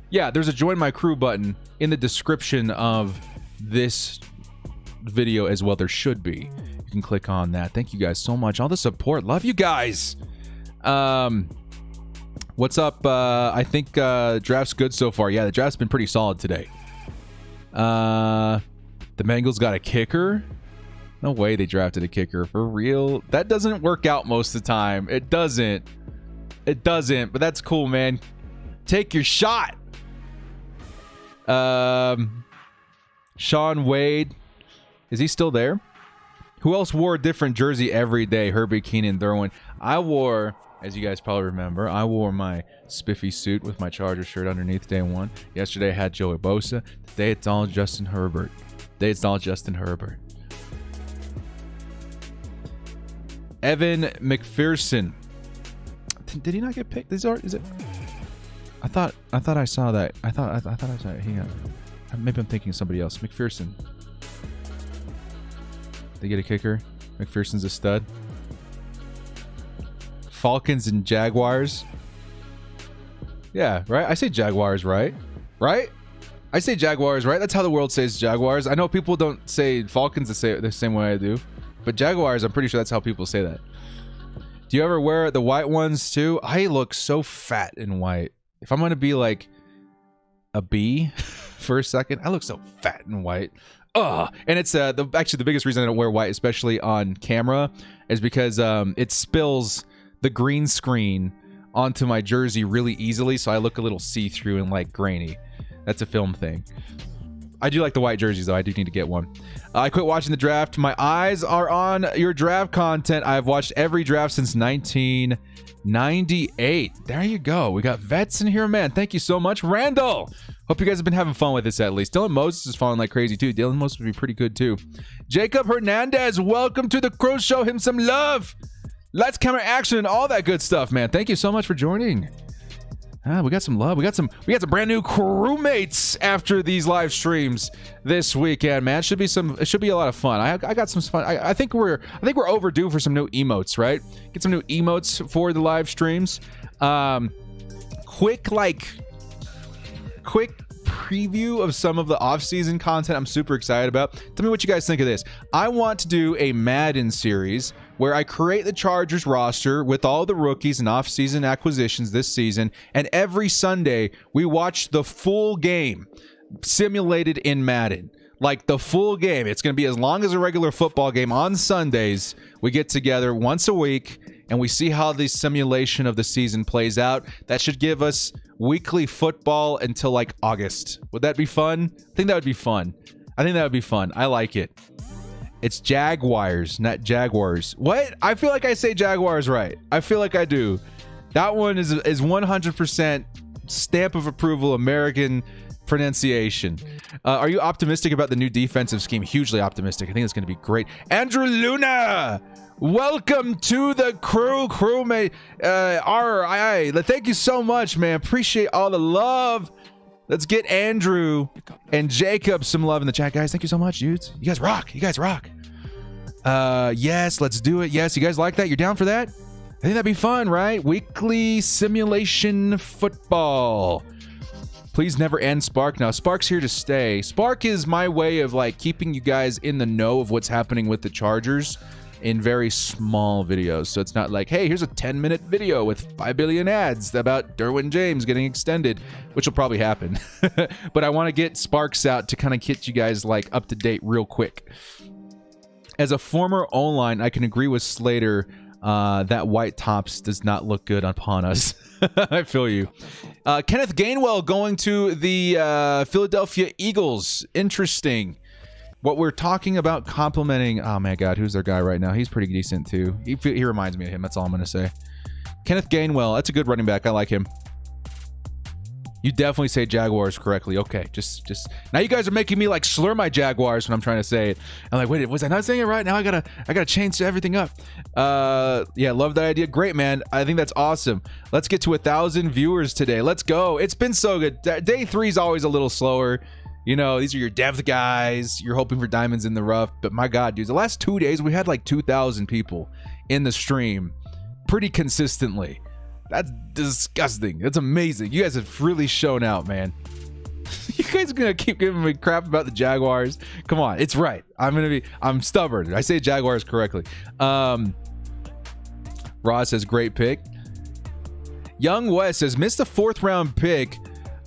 Speaker 1: Yeah, there's a join my crew button in the description of this video as well. There should be. You can click on that. Thank you guys so much. All the support. Love you guys. What's up? I think draft's good so far. Yeah, the draft's been pretty solid today. The Bengals got a kicker. No way they drafted a kicker. For real? That doesn't work out most of the time. It doesn't. But that's cool, man. Take your shot. Sean Wade. Is he still there? Who else wore a different jersey every day? Herbie, Keenan, Derwin. I wore, as you guys probably remember, I wore my spiffy suit with my Chargers shirt underneath day one. Yesterday I had Joey Bosa. Today it's all Justin Herbert. Evan McPherson. Did he not get picked? Is it? I thought I saw that. I thought I saw it. Hang on. Maybe I'm thinking of somebody else. McPherson. They get a kicker. McPherson's a stud. Falcons and Jaguars. Yeah, right? I say Jaguars, right? Right? I say Jaguars, right? That's how the world says Jaguars. I know people don't say Falcons the same way I do. But Jaguars, I'm pretty sure that's how people say that. Do you ever wear the white ones too? I look so fat in white. If I'm going to be like a bee for a second, I look so fat in white. Ugh. And it's actually the biggest reason I don't wear white, especially on camera, is because it spills the green screen onto my jersey really easily, so I look a little see-through and like grainy. That's a film thing. I do like the white jerseys though. I do need to get one. I quit watching the draft. My eyes are on your draft content. I've watched every draft since 1998. There you go. We got vets in here, man. Thank you so much, Randall. Hope you guys have been having fun with this at least. Dylan Moses is falling like crazy too. Dylan Moses would be pretty good too. Jacob Hernandez, welcome to the crew. Show him some love. Let's camera action and all that good stuff, man. Thank you so much for joining. We got some love. We got some brand new crewmates after these live streams this weekend, man. It should be a lot of fun. I got some fun. I think we're overdue for some new emotes, right? Get some new emotes for the live streams. Quick preview of some of the off-season content I'm super excited about. Tell me what you guys think of this. I want to do a Madden series where I create the Chargers roster with all the rookies and off-season acquisitions this season, and every Sunday we watch the full game simulated in Madden. Like the full game. It's going to be as long as a regular football game. On Sundays, we get together once a week and we see how the simulation of the season plays out. That should give us weekly football until like August. Would that be fun? I think that would be fun. I like it. It's Jaguars, not Jaguars. What? I feel like I say Jaguars right. I feel like I do. That one is 100% stamp of approval, American pronunciation. Are you optimistic about the new defensive scheme? Hugely optimistic. I think it's going to be great. Andrew Luna, welcome to the crewmate. Thank you so much, man. Appreciate all the love. Let's get Andrew and Jacob some love in the chat, guys. Thank you so much, dudes. You guys rock. Yes, let's do it. Yes, you guys like that? You're down for that? I think that'd be fun, right? Weekly simulation football. Please never end Spark. Now, Spark's here to stay. Spark is my way of like keeping you guys in the know of what's happening with the Chargers in very small videos. So it's not like, hey, here's a 10-minute video with 5 billion ads about Derwin James getting extended, which will probably happen. But I want to get Sparks out to kind of get you guys like up to date real quick. As a former O-line, I can agree with Slater that white tops does not look good upon us. I feel you. Kenneth Gainwell going to the Philadelphia Eagles. Interesting. What we're talking about complimenting... Oh, my God. Who's their guy right now? He's pretty decent, too. He reminds me of him. That's all I'm going to say. Kenneth Gainwell. That's a good running back. I like him. You definitely say Jaguars correctly. Okay. Just... Now you guys are making me, like, slur my Jaguars when I'm trying to say it. I'm like, wait, was I not saying it right? Now I gotta change everything up. Yeah, love that idea. Great, man. I think that's awesome. Let's get to 1,000 viewers today. Let's go. It's been so good. Day 3 is always a little slower. You know, these are your dev guys. You're hoping for diamonds in the rough. But my God, dude, the last 2 days, we had like 2,000 people in the stream pretty consistently. That's disgusting. That's amazing. You guys have really shown out, man. You guys are going to keep giving me crap about the Jaguars? Come on. It's right. I'm stubborn. I say Jaguars correctly. Ross says, great pick. Young West says, missed a 4th round pick.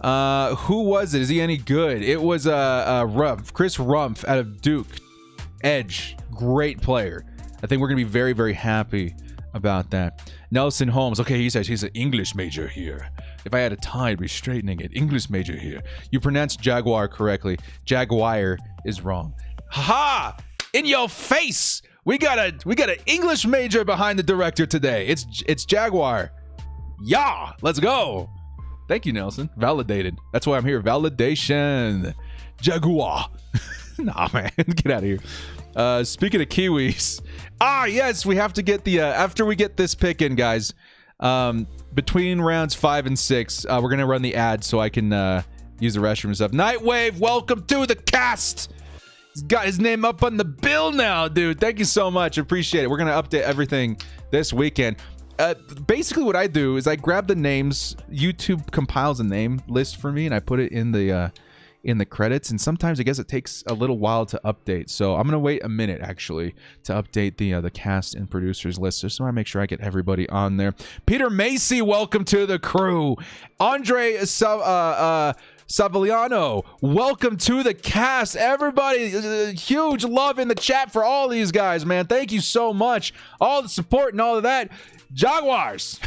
Speaker 1: Who was it? Is he any good? It was Rumph, Chris Rumph out of Duke. Edge, great player. I think we're gonna be very, very happy about that. Nelson Holmes, okay, he says he's an English major here. If I had a tie, I'd be straightening it. English major here. You pronounce Jaguar correctly. Jaguar is wrong. Ha! In your face! We got an English major behind the director today. It's Jaguar. Yeah, let's go. Thank you, Nelson. Validated. That's why I'm here. Validation. Jaguar. Nah, man. Get out of here. Speaking of Kiwis. Yes, we have to get the... after we get this pick in, guys, Between rounds 5 and 6, we're going to run the ad so I can use the restroom and stuff. Nightwave, welcome to the cast. He's got his name up on the bill now, dude. Thank you so much. Appreciate it. We're going to update everything this weekend. Basically, what I do is I grab the names. YouTube compiles a name list for me, and I put it in the credits. And sometimes I guess it takes a little while to update. So I'm gonna wait a minute actually to update the cast and producers list, just so I make sure I get everybody on there. Peter Macy, welcome to the crew. Andre Saviliano, welcome to the cast. Everybody, huge love in the chat for all these guys, man. Thank you so much. All the support and all of that. Jaguars.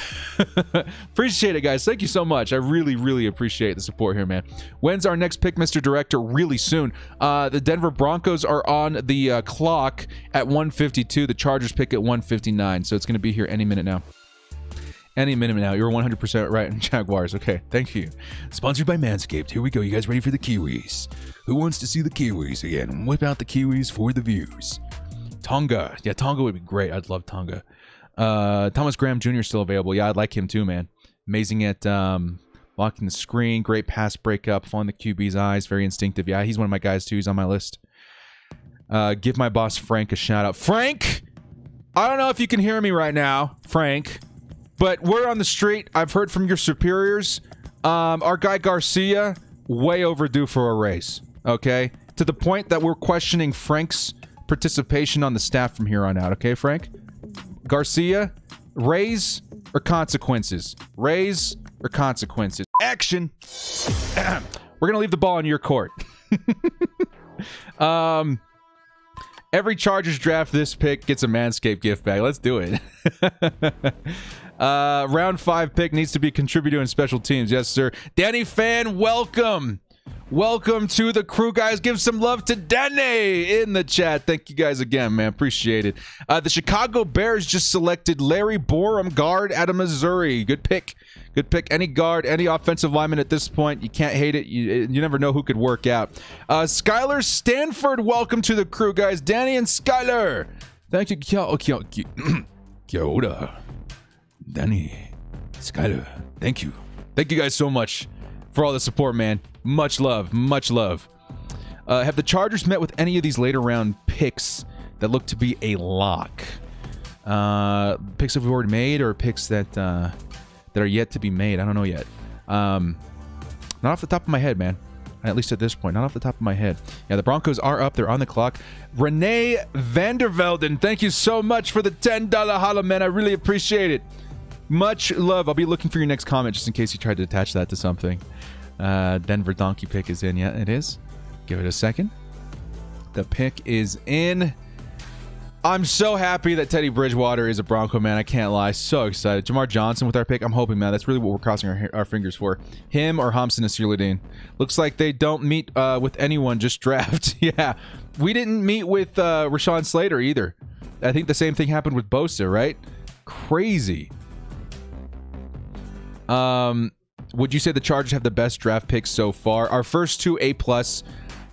Speaker 1: Appreciate it, guys. Thank you so much. I really, really appreciate the support here, man. When's our next pick, Mr. Director? Really soon. The Denver Broncos are on the clock at 1:52. The Chargers pick at 1:59. So it's going to be here any minute now. Any minute now. You're 100% right in Jaguars. Okay, thank you. Sponsored by Manscaped. Here we go. You guys ready for the Kiwis? Who wants to see the Kiwis again? Whip out the Kiwis for the views. Tonga. Yeah, Tonga would be great. I'd love Tonga. Thomas Graham Jr. is still available. Yeah, I'd like him too, man. Amazing at blocking the screen. Great pass breakup. Following the QB's eyes. Very instinctive. Yeah, he's one of my guys too. He's on my list. Give my boss Frank a shout out. Frank! I don't know if you can hear me right now, Frank, but we're on the street. I've heard from your superiors. Our guy Garcia, way overdue for a raise. Okay? To the point that we're questioning Frank's participation on the staff from here on out. Okay, Frank? Garcia, raise or consequences? Raise or consequences? Action! We're going to leave the ball in your court. Every Chargers draft this pick gets a Manscaped gift bag. Let's do it. Round 5 pick needs to be contributor in special teams. Yes, sir. Danny Fan, welcome. Welcome to the crew, guys. Give some love to Danny in the chat. Thank you guys again, man. Appreciate it. The Chicago Bears just selected Larry Borum, guard out of Missouri. Good pick. Good pick. Any guard, any offensive lineman at this point. You can't hate it. You never know who could work out. Skylar Stanford, welcome to the crew, guys. Danny and Skylar. Thank you. Kia ora. Danny, Skylar. Thank you. Thank you guys so much for all the support, man. Much love. Much love. Have the Chargers met with any of these later round picks that look to be a lock? Picks that we've already made, or picks that are yet to be made? I don't know yet. Not off the top of my head, man. At least at this point. Not off the top of my head. Yeah, the Broncos are up. They're on the clock. Renee Vandervelden, thank you so much for the $10 holla, man. I really appreciate it. Much love. I'll be looking for your next comment just in case you tried to attach that to something. Denver Donkey pick is in. Yeah, it is. Give it a second. The pick is in. I'm so happy that Teddy Bridgewater is a Bronco, man. I can't lie. So excited. Jamar Johnson with our pick. I'm hoping, man. That's really what we're crossing our fingers for. Him or Hamson Asirudin. Looks like they don't meet with anyone. Just draft. Yeah. We didn't meet with Rashawn Slater either. I think the same thing happened with Bosa, right? Crazy. Would you say the Chargers have the best draft picks so far? Our first two A+,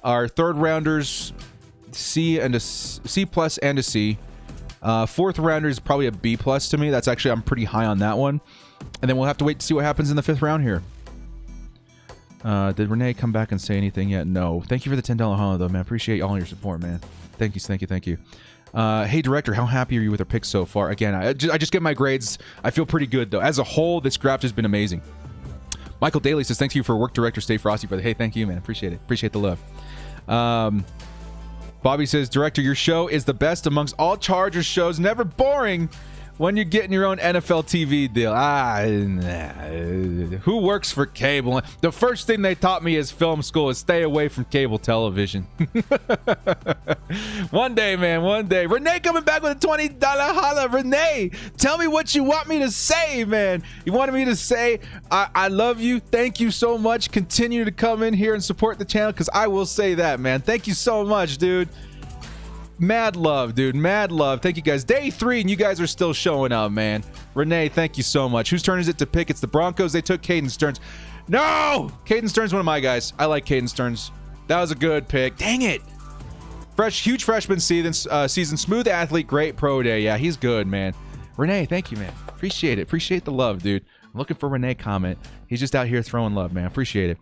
Speaker 1: our third rounders C plus and a C. Fourth rounder is probably a B+ to me. That's actually, I'm pretty high on that one. And then we'll have to wait to see what happens in the 5th round here. Did Renee come back and say anything yet? No. Thank you for the $10 holla though, man. Appreciate all your support, man. Thank you. Hey, Director, how happy are you with our picks so far? Again, I just get my grades. I feel pretty good, though. As a whole, this draft has been amazing. Michael Daly says, thank you for work, Director. Stay frosty, brother. Hey, thank you, man. Appreciate it. Appreciate the love. Bobby says, Director, your show is the best amongst all Chargers shows. Never boring when you're getting your own NFL TV deal. Who works for cable? The first thing they taught me is film school is stay away from cable television. One day, man, one day. Renee coming back with a $20 holla. Renee, tell me what you want me to say, man. You wanted me to say, I love you. Thank you so much. Continue to come in here and support the channel, because I will say that, man. Thank you so much, dude. Mad love, dude. Mad love. Thank you, guys. Day 3, and you guys are still showing up, man. Renee, thank you so much. Whose turn is it to pick? It's the Broncos. They took Caden Stearns. No! Caden Stearns, one of my guys. I like Caden Stearns. That was a good pick. Dang it. Huge freshman season. Smooth athlete. Great pro day. Yeah, he's good, man. Renee, thank you, man. Appreciate it. Appreciate the love, dude. I'm looking for Renee comment. He's just out here throwing love, man. Appreciate it.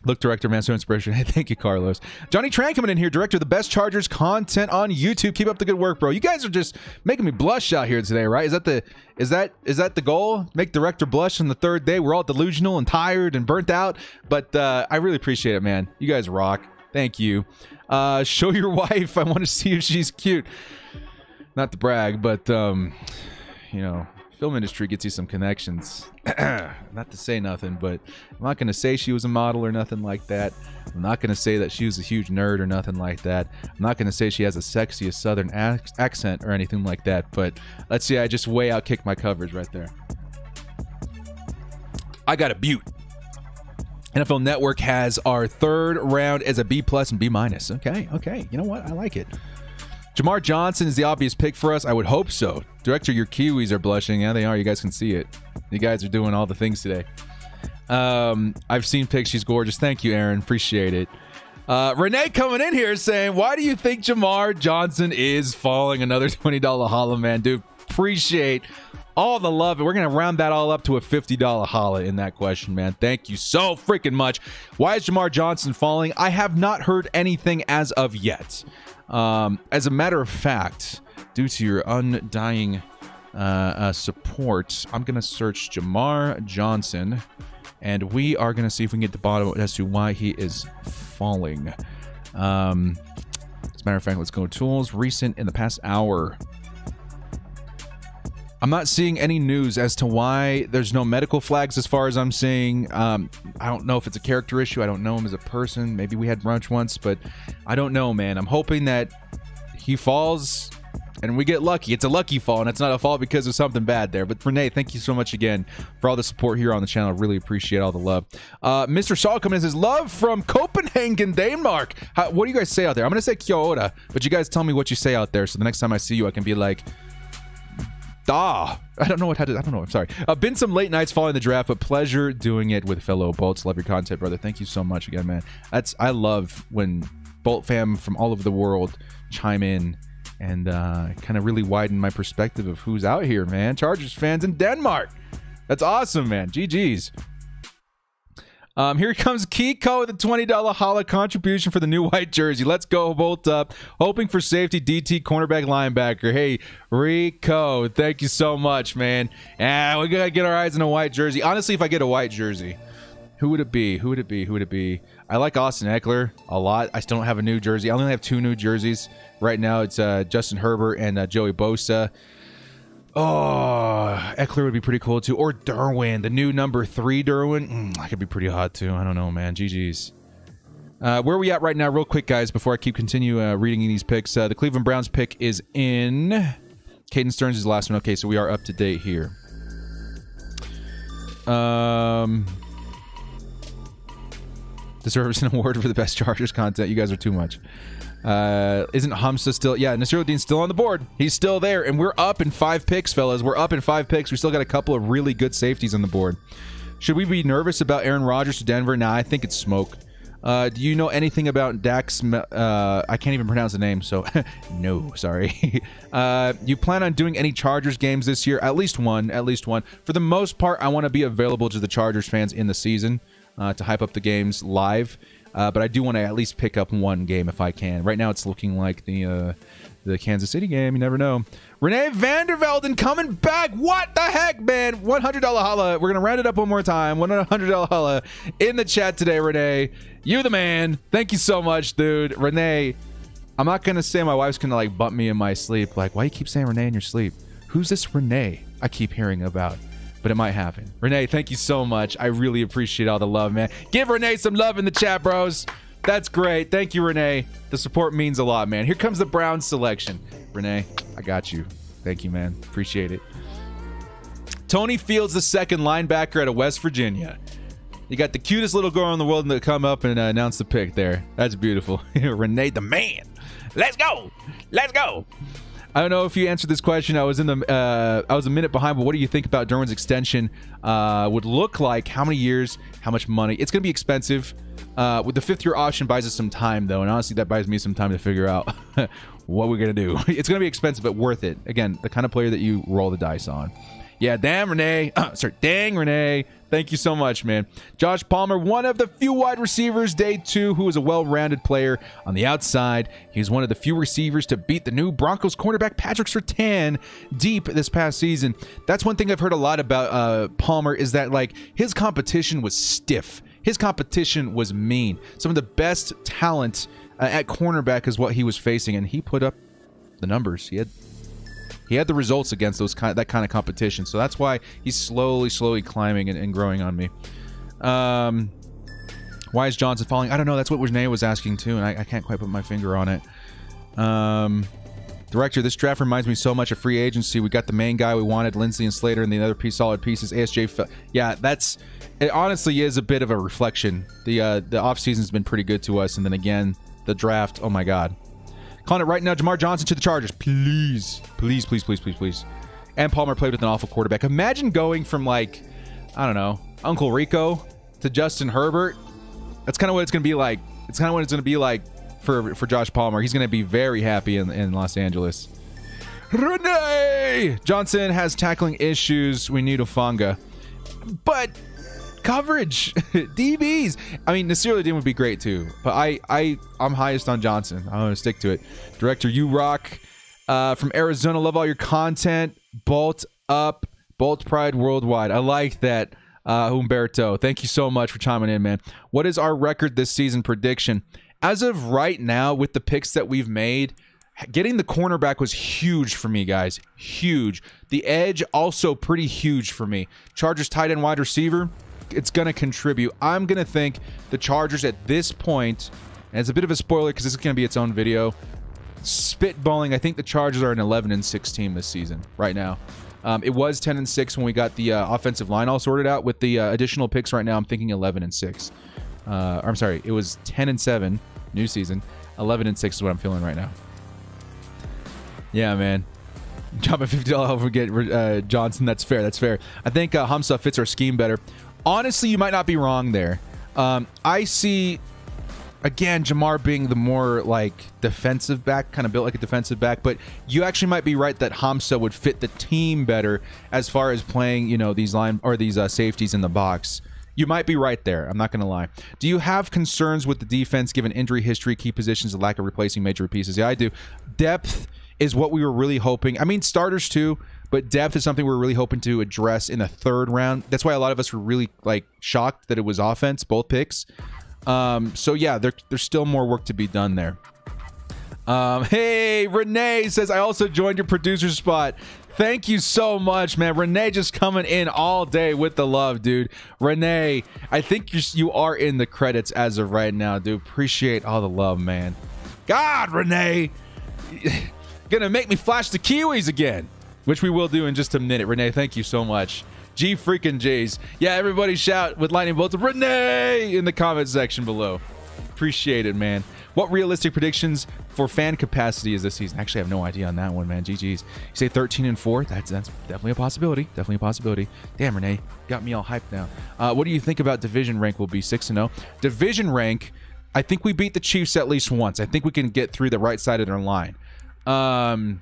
Speaker 1: Look, director, man, so inspiration. Hey, thank you, Carlos. Johnny Tran coming in here, director of the best Chargers content on YouTube. Keep up the good work, bro. You guys are just making me blush out here today, right? Is that the goal? Make director blush on the third day? We're all delusional and tired and burnt out, but I really appreciate it, man. You guys rock. Thank you. Show your wife. I want to see if she's cute. Not to brag, but you know, film industry gets you some connections. Not to say nothing, but I'm not going to say she was a model or nothing like that. I'm not going to say that she was a huge nerd or nothing like that. I'm not going to say she has a sexiest southern accent or anything like that, but let's see, I just way outkicked my coverage right there. I got a butte. NFL Network has our third round as a B+ and B-. Okay. You know what? I like it. Jamar Johnson is the obvious pick for us. I would hope so. Director, your Kiwis are blushing. Yeah, they are. You guys can see it. You guys are doing all the things today. I've seen pics. She's gorgeous. Thank you, Aaron. Appreciate it. Renee coming in here saying, why do you think Jamar Johnson is falling? Another $20 holla, man. Dude, appreciate all the love. We're going to round that all up to a $50 holla in that question, man. Thank you so freaking much. Why is Jamar Johnson falling? I have not heard anything as of yet. As a matter of fact, due to your undying support, I'm going to search Jamar Johnson, and we are going to see if we can get to the bottom as to why he is falling. As a matter of fact, let's go tools, recent in the past hour. I'm not seeing any news as to why. There's no medical flags as far as I'm seeing. I don't know if it's a character issue. I don't know him as a person. Maybe we had brunch once, but I don't know, man. I'm hoping that he falls and we get lucky. It's a lucky fall, and it's not a fall because of something bad there. But Renee, thank you so much again for all the support here on the channel. Really appreciate all the love. Mr. Saul coming in says, love from Copenhagen, Denmark. What do you guys say out there? I'm going to say Kyoto, but you guys tell me what you say out there, so the next time I see you, I can be like, I don't know I don't know. I'm sorry. Been some late nights following the draft, but pleasure doing it with fellow Bolts. Love your content, brother. Thank you so much again, man. I love when Bolt fam from all over the world chime in and kind of really widen my perspective of who's out here, man. Chargers fans in Denmark. That's awesome, man. GG's. Here comes Kiko with a $20 holla contribution for the new white jersey. Let's go, Bolt up. Hoping for safety, DT, cornerback, linebacker. Hey, Rico, thank you so much, man. We got to get our eyes on a white jersey. Honestly, if I get a white jersey, who would it be? I like Austin Eckler a lot. I still don't have a new jersey. I only have 2 new jerseys right now. It's Justin Herbert and Joey Bosa. Oh, Eckler would be pretty cool too. Or Derwin, the new number 3 Derwin. That could be pretty hot too. I don't know, man. GG's. Where are we at right now? Real quick, guys, before I keep reading these picks. The Cleveland Browns pick is in. Caden Stearns is the last one. Okay, so we are up to date here. Deserves an award for the best Chargers content. You guys are too much. Isn't Hamza still? Yeah, Nasiruddin's still on the board. He's still there, and we're up in 5 picks, fellas. We're up in 5 picks. We still got a couple of really good safeties on the board. Should we be nervous about Aaron Rodgers to Denver? Nah, I think it's smoke. Do you know anything about Dax? I can't even pronounce the name, so no, sorry. You plan on doing any Chargers games this year? At least one. For the most part, I want to be available to the Chargers fans in the season to hype up the games live. But I do want to at least pick up one game if I can. Right now, it's looking like the Kansas City game. You never know. Renee Vandervelden coming back. What the heck, man? $100 holla. We're going to round it up one more time. $100 holla in the chat today, Renee. You the man. Thank you so much, dude. Renee, I'm not going to say my wife's going to like bump me in my sleep. Like, why you keep saying Renee in your sleep? Who's this Renee I keep hearing about? But it might happen. Renee, thank you so much. I really appreciate all the love, man. Give Renee some love in the chat, bros. That's great. Thank you, Renee. The support means a lot, man. Here comes the Browns selection. Renee, I got you. Thank you, man. Appreciate it. Tony Fields, the second linebacker out of West Virginia. You got the cutest little girl in the world to come up and announce the pick there. That's beautiful. Renee, the man. Let's go. Let's go. I don't know if you answered this question. I was a minute behind, but what do you think about Derwin's extension? Would look like how many years, how much money? It's going to be expensive. With the 5th-year option buys us some time, though, and honestly, that buys me some time to figure out what we're going to do. It's going to be expensive, but worth it. Again, the kind of player that you roll the dice on. Yeah, damn, Renee. Dang, Renee. Thank you so much, man. Josh Palmer, one of the few wide receivers, day 2, who is a well-rounded player on the outside. He's one of the few receivers to beat the new Broncos cornerback Patrick Surtain deep this past season. That's one thing I've heard a lot about Palmer, is that, like, his competition was stiff. His competition was mean. Some of the best talent at cornerback is what he was facing, and he put up the numbers. He had the results against that kind of competition. So that's why he's slowly climbing and growing on me. Why is Johnson falling? I don't know. That's what Renee was asking too, and I can't quite put my finger on it. Director, this draft reminds me so much of free agency. We got the main guy we wanted, Lindsey and Slater, and the other solid pieces, ASJ. Yeah, it honestly is a bit of a reflection. The offseason's been pretty good to us, and then again, the draft, oh my God. Calling it right now, Jamar Johnson to the Chargers. Please. And Palmer played with an awful quarterback. Imagine going from, like, I don't know, Uncle Rico to Justin Herbert. That's kind of what it's going to be like. It's kind of what it's going to be like for Josh Palmer. He's going to be very happy in Los Angeles. Renee! Johnson has tackling issues. We need Ufanga. But coverage, DBs. I mean, Nasir Ladin would be great too, but I'm highest on Johnson. I'm gonna stick to it. Director, you rock. From Arizona, love all your content. Bolt up, Bolt Pride worldwide. I like that, Humberto. Thank you so much for chiming in, man. What is our record this season prediction? As of right now, with the picks that we've made, getting the cornerback was huge for me, guys. Huge. The edge also pretty huge for me. Chargers tight end wide receiver. It's going to contribute. I'm going to think the Chargers at this point, and it's a bit of a spoiler because this is going to be its own video, spitballing, I think the Chargers are an 11-6 team this season right now. It was 10-6 when we got the offensive line all sorted out. With the additional picks right now, I'm thinking 11-6. I'm sorry, it was 10-7, new season. 11-6 is what I'm feeling right now. Yeah, man. Drop a $50 over get Johnson. That's fair. I think Hamza fits our scheme better. Honestly, you might not be wrong there. I see, again, Jamar being the more, like, defensive back, kind of built like a defensive back, but you actually might be right that Hamza would fit the team better as far as playing, you know, these safeties in the box. You might be right there. I'm not going to lie. Do you have concerns with the defense given injury history, key positions, and lack of replacing major pieces? Yeah, I do. Depth is what we were really hoping. I mean, starters too, but depth is something we're really hoping to address in the 3rd round. That's why a lot of us were really, like, shocked that it was offense, both picks. So yeah, there's still more work to be done there. Hey, Renee says, I also joined your producer spot. Thank you so much, man. Renee just coming in all day with the love, dude. Renee, I think you are in the credits as of right now, dude. Appreciate all the love, man. God, Renee. Gonna make me flash the Kiwis again, which we will do in just a minute. Renee, thank you so much. G freaking J's. Yeah, everybody shout with lightning bolts Renee in the comment section below. Appreciate it, man. What realistic predictions for fan capacity is this season? Actually, I have no idea on that one, man. GG's. You say 13-4? That's definitely a possibility. Definitely a possibility. Damn, Renee, got me all hyped now. What do you think about division rank? Will be 6-0. Division rank, I think we beat the Chiefs at least once. I think we can get through the right side of their line. I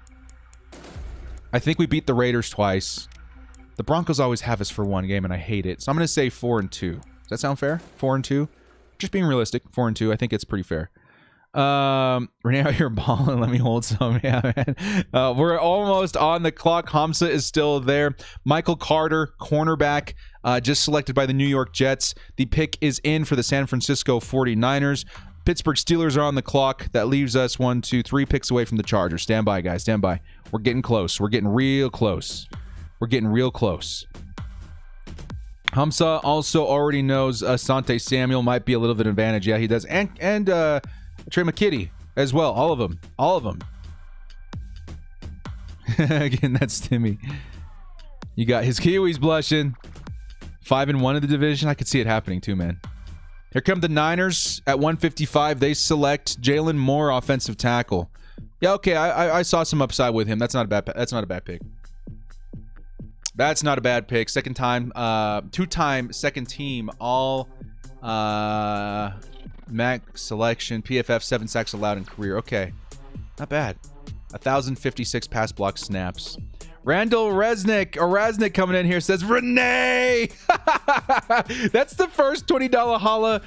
Speaker 1: think we beat the Raiders twice. The Broncos always have us for one game, and I hate it. So I'm going to say 4-2. Does that sound fair? 4-2? Just being realistic. 4-2. I think it's pretty fair. Renee out here balling. Let me hold some. Yeah, man. We're almost on the clock. Hamza is still there. Michael Carter, cornerback, just selected by the New York Jets. The pick is in for the San Francisco 49ers. Pittsburgh Steelers are on the clock. That leaves us 1, 2, 3 picks away from the Chargers. Stand by, guys. Stand by. We're getting close. We're getting real close. We're getting real close. Hamza also already knows Asante Samuel might be a little bit of an advantage. Yeah, he does. And Trey McKitty as well. All of them. All of them. Again, that's Timmy. You got his Kiwis blushing. 5-1 in the division. I could see it happening too, man. Here come the Niners at 155. They select Jalen Moore, offensive tackle. Yeah, okay. I saw some upside with him. That's not a bad. That's not a bad pick. That's not a bad pick. Second time, two-time second team all MAC selection. PFF 7 sacks allowed in career. Okay, not bad. 1,056 pass block snaps. Randall Resnick coming in here says, Renee! That's the first $20 holla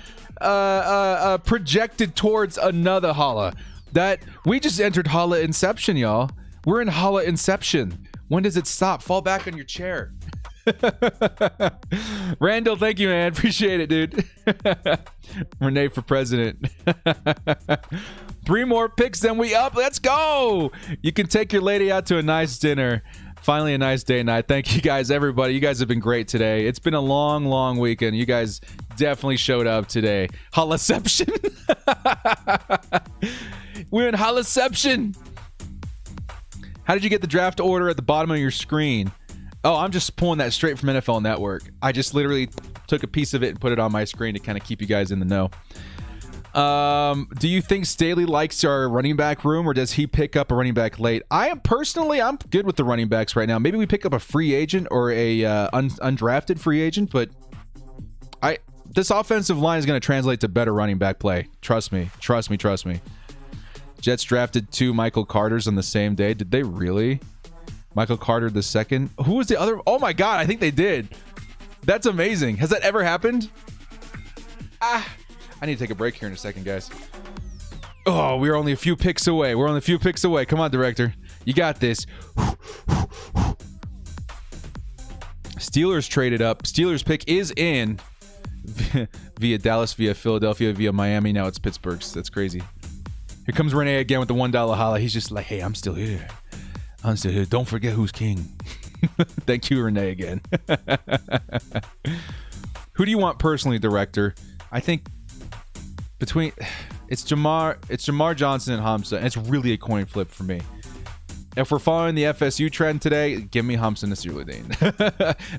Speaker 1: projected towards another holla. That we just entered holla inception, y'all. We're in holla inception. When does it stop? Fall back on your chair. Randall, thank you, man. Appreciate it, dude. Renee for president. 3 more picks, then we up. Let's go. You can take your lady out to a nice dinner. Finally, a nice day night. Thank you guys, everybody. You guys have been great today. It's been a long weekend. You guys definitely showed up today. Holaception. We're in Holaception. How did you get the draft order at the bottom of your screen? Oh, I'm just pulling that straight from NFL Network. I just literally took a piece of it and put it on my screen to kind of keep you guys in the know. Do you think Staley likes our running back room, or does he pick up a running back late? I'm good with the running backs right now. Maybe we pick up a free agent or a undrafted free agent, but this offensive line is going to translate to better running back play. Trust me. Jets drafted 2 Michael Carters on the same day. Did they really? Michael Carter the second. Who was the other? Oh my God, I think they did. That's amazing. Has that ever happened? I need to take a break here in a second, guys. Oh, we're only a few picks away. Come on, director. You got this. Steelers traded up. Steelers pick is in via Dallas, via Philadelphia, via Miami. Now it's Pittsburgh's. That's crazy. Here comes Renee again with the $1 holla. He's just like, hey, I'm still here. Don't forget who's king. Thank you, Renee, again. Who do you want personally, director? I think it's Jamar Johnson and Hamza, and it's really a coin flip for me. If we're following the FSU trend today, give me Hamza and Nasir.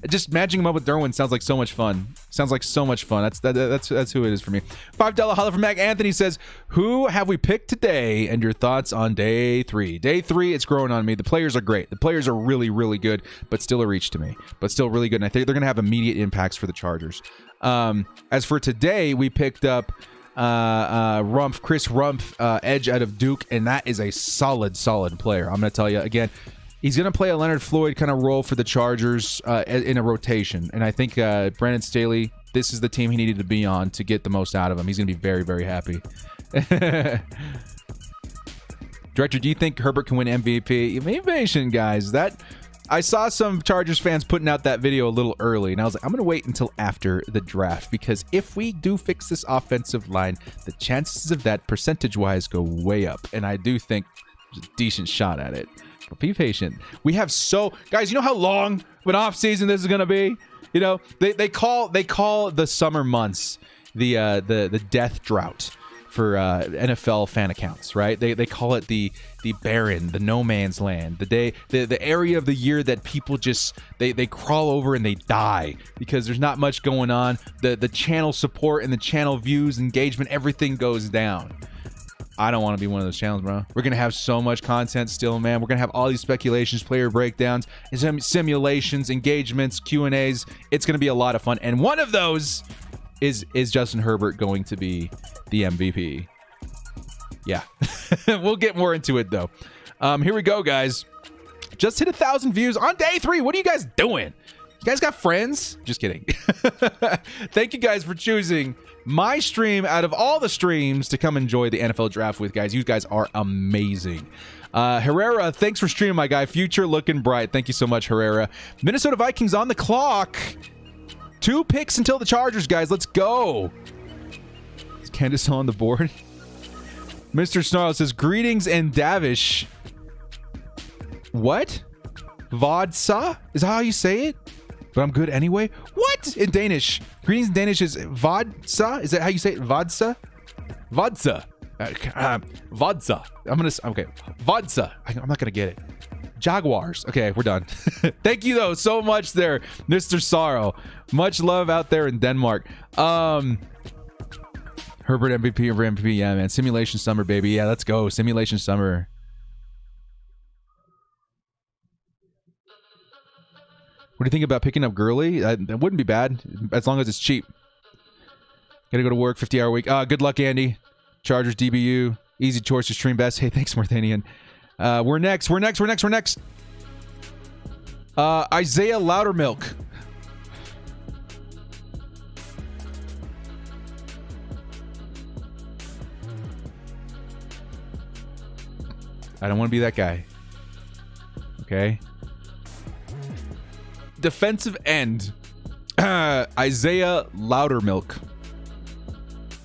Speaker 1: Just matching him up with Derwin sounds like so much fun. That's who it is for me. $5 holla from Mac Anthony says, who have we picked today and your thoughts on day 3? Day 3, it's growing on me. The players are great. The players are really good, but still a reach to me. But still really good, and I think they're going to have immediate impacts for the Chargers. As for today, we picked up Chris Rumph, edge out of Duke, and that is a solid player. I'm going to tell you again, he's going to play a Leonard Floyd kind of role for the Chargers in a rotation, and I think Brandon Staley, this is the team he needed to be on to get the most out of him. He's going to be very happy. Director, do you think Herbert can win MVP? Be patient, guys. I saw some Chargers fans putting out that video a little early, and I was like, I'm going to wait until after the draft, because if we do fix this offensive line, the chances of that percentage-wise go way up, and I do think there's a decent shot at it. But be patient. We have guys, you know how long of an off-season this is going to be? You know, they call the summer months the death drought for NFL fan accounts, right? They call it the barren, the no man's land, the area of the year that people just they crawl over and they die because there's not much going on. The channel support and the channel views, engagement, everything goes down. I don't want to be one of those channels, bro. We're gonna have so much content still, man. We're gonna have all these speculations, player breakdowns, simulations, engagements, Q&As. It's gonna be a lot of fun, and one of those is Justin Herbert going to be the MVP? Yeah. We'll get more into it, though. Here we go, guys. Just hit 1,000 views on day 3. What are you guys doing? You guys got friends? Just kidding. Thank you guys for choosing my stream out of all the streams to come enjoy the NFL draft with, guys. You guys are amazing. Herrera, thanks for streaming, my guy. Future looking bright. Thank you so much, Herrera. Minnesota Vikings on the clock. 2 picks until the Chargers, guys. Let's go. Is Candace on the board? Mr. Snarl says, greetings and Davish. What? Vodsa? Is that how you say it? But I'm good anyway? What? In Danish. Greetings in Danish is Vodsa? Is that how you say it? Vodsa? Vodsa. Vodsa. Okay. Vodsa. I'm not going to get it. Jaguars. Okay, we're done. Thank you, though, so much there, Mr. Sorrow. Much love out there in Denmark. Herbert MVP over MVP. Yeah, man. Simulation summer, baby. Yeah, let's go. Simulation summer. What do you think about picking up Gurley? That wouldn't be bad, as long as it's cheap. Gotta go to work, 50-hour week. Good luck, Andy. Chargers DBU. Easy choice to stream best. Hey, thanks, Marthanian. We're next. Isaiah Loudermilk. I don't want to be that guy. Okay. Defensive end. Isaiah Loudermilk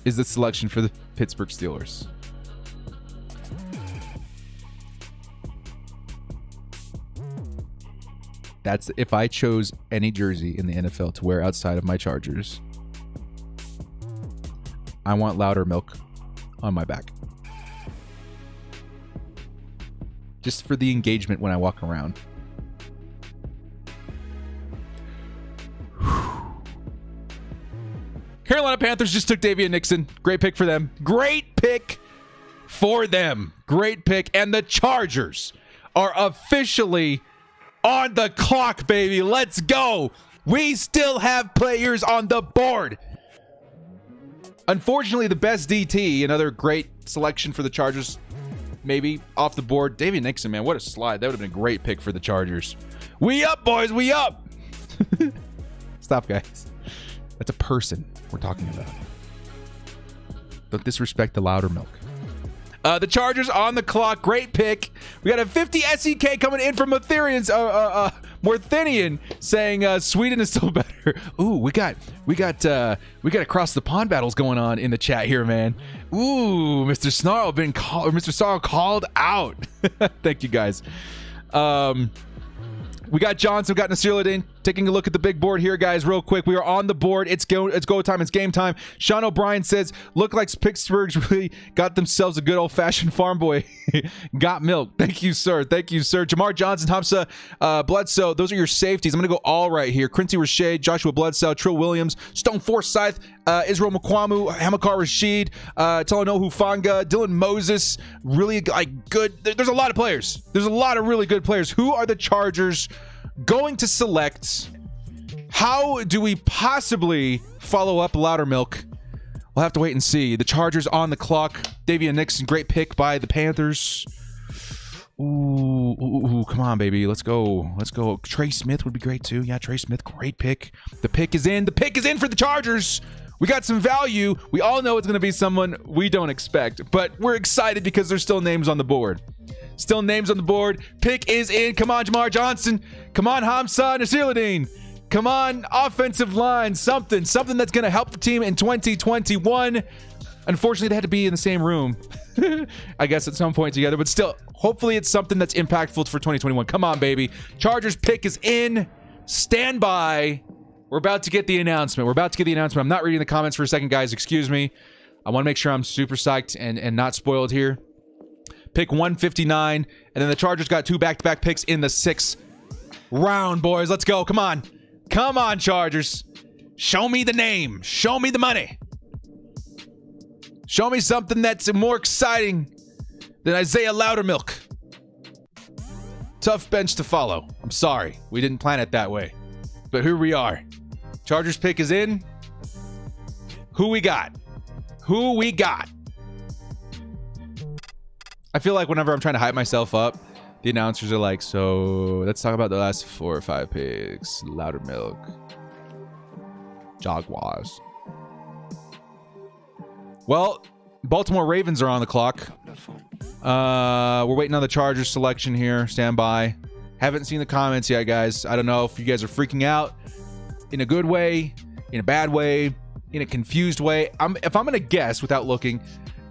Speaker 1: is the selection for the Pittsburgh Steelers. That's if I chose any jersey in the NFL to wear outside of my Chargers. I want Loudermilk on my back. Just for the engagement when I walk around. Carolina Panthers just took Davian Nixon. Great pick for them. Great pick for them. Great pick. And the Chargers are officially on the clock, baby. Let's go. We still have players on the board. Unfortunately, the best DT, another great selection for the Chargers, maybe off the board. Davian Nixon, man, what a slide. That would have been a great pick for the Chargers. We up, boys. We up. Stop, guys. That's a person we're talking about. Don't disrespect the Loudermilk. The Chargers on the clock. Great pick. We got a 50 SEK coming in from Morthinian saying Sweden is still better. Ooh, we got across the pond battles going on in the chat here, man. Ooh, Mr. Mr. Snarl called out. Thank you, guys. We got Johnson, we got Nasiruddin. Taking a look at the big board here, guys, real quick. We are on the board. It's go time. It's game time. Sean O'Brien says, look like Pittsburgh's really got themselves a good old-fashioned farm boy. Got milk. Thank you, sir. Thank you, sir. Jamar Johnson, Hamza Bledsoe. Those are your safeties. I'm going to go all right here. Quincy Rashad, Joshua Bledsoe, Trill Williams, Stone Forsyth, Israel Mukwamu, Hamakar Rashid, Talanoa Hufanga, Dylan Moses. Really good. There's a lot of players. There's a lot of really good players. Who are the Chargers going to select? How do we possibly follow up Loudermilk? We'll have to wait and see. The Chargers on the clock. Davian Nixon, great pick by the Panthers. Ooh, come on, baby. Let's go. Trey Smith would be great too. Yeah, Trey Smith, great pick. The pick is in. The pick is in for the Chargers. We got some value. We all know it's going to be someone we don't expect, but we're excited because there's still names on the board. Pick is in. Come on, Jamar Johnson. Come on, Hamza Nasiruddin. Come on, offensive line. Something that's going to help the team in 2021. Unfortunately, they had to be in the same room, I guess, at some point together. But still, hopefully it's something that's impactful for 2021. Come on, baby. Chargers pick is in. Stand by. We're about to get the announcement. I'm not reading the comments for a second, guys. Excuse me. I want to make sure I'm super psyched and not spoiled here. Pick 159. And then the Chargers got two back-to-back picks in the 6th round, boys. Let's go. Come on. Come on, Chargers. Show me the name. Show me the money. Show me something that's more exciting than Isaiah Loudermilk. Tough bench to follow. I'm sorry. We didn't plan it that way. But here we are. Chargers pick is in. Who we got? I feel like whenever I'm trying to hype myself up, the announcers are like, so let's talk about the last 4 or 5 picks. Loudermilk. Jaguars. Well, Baltimore Ravens are on the clock. We're waiting on the Chargers selection here. Stand by. Haven't seen the comments yet, guys. I don't know if you guys are freaking out in a good way, in a bad way, in a confused way. If I'm going to guess without looking,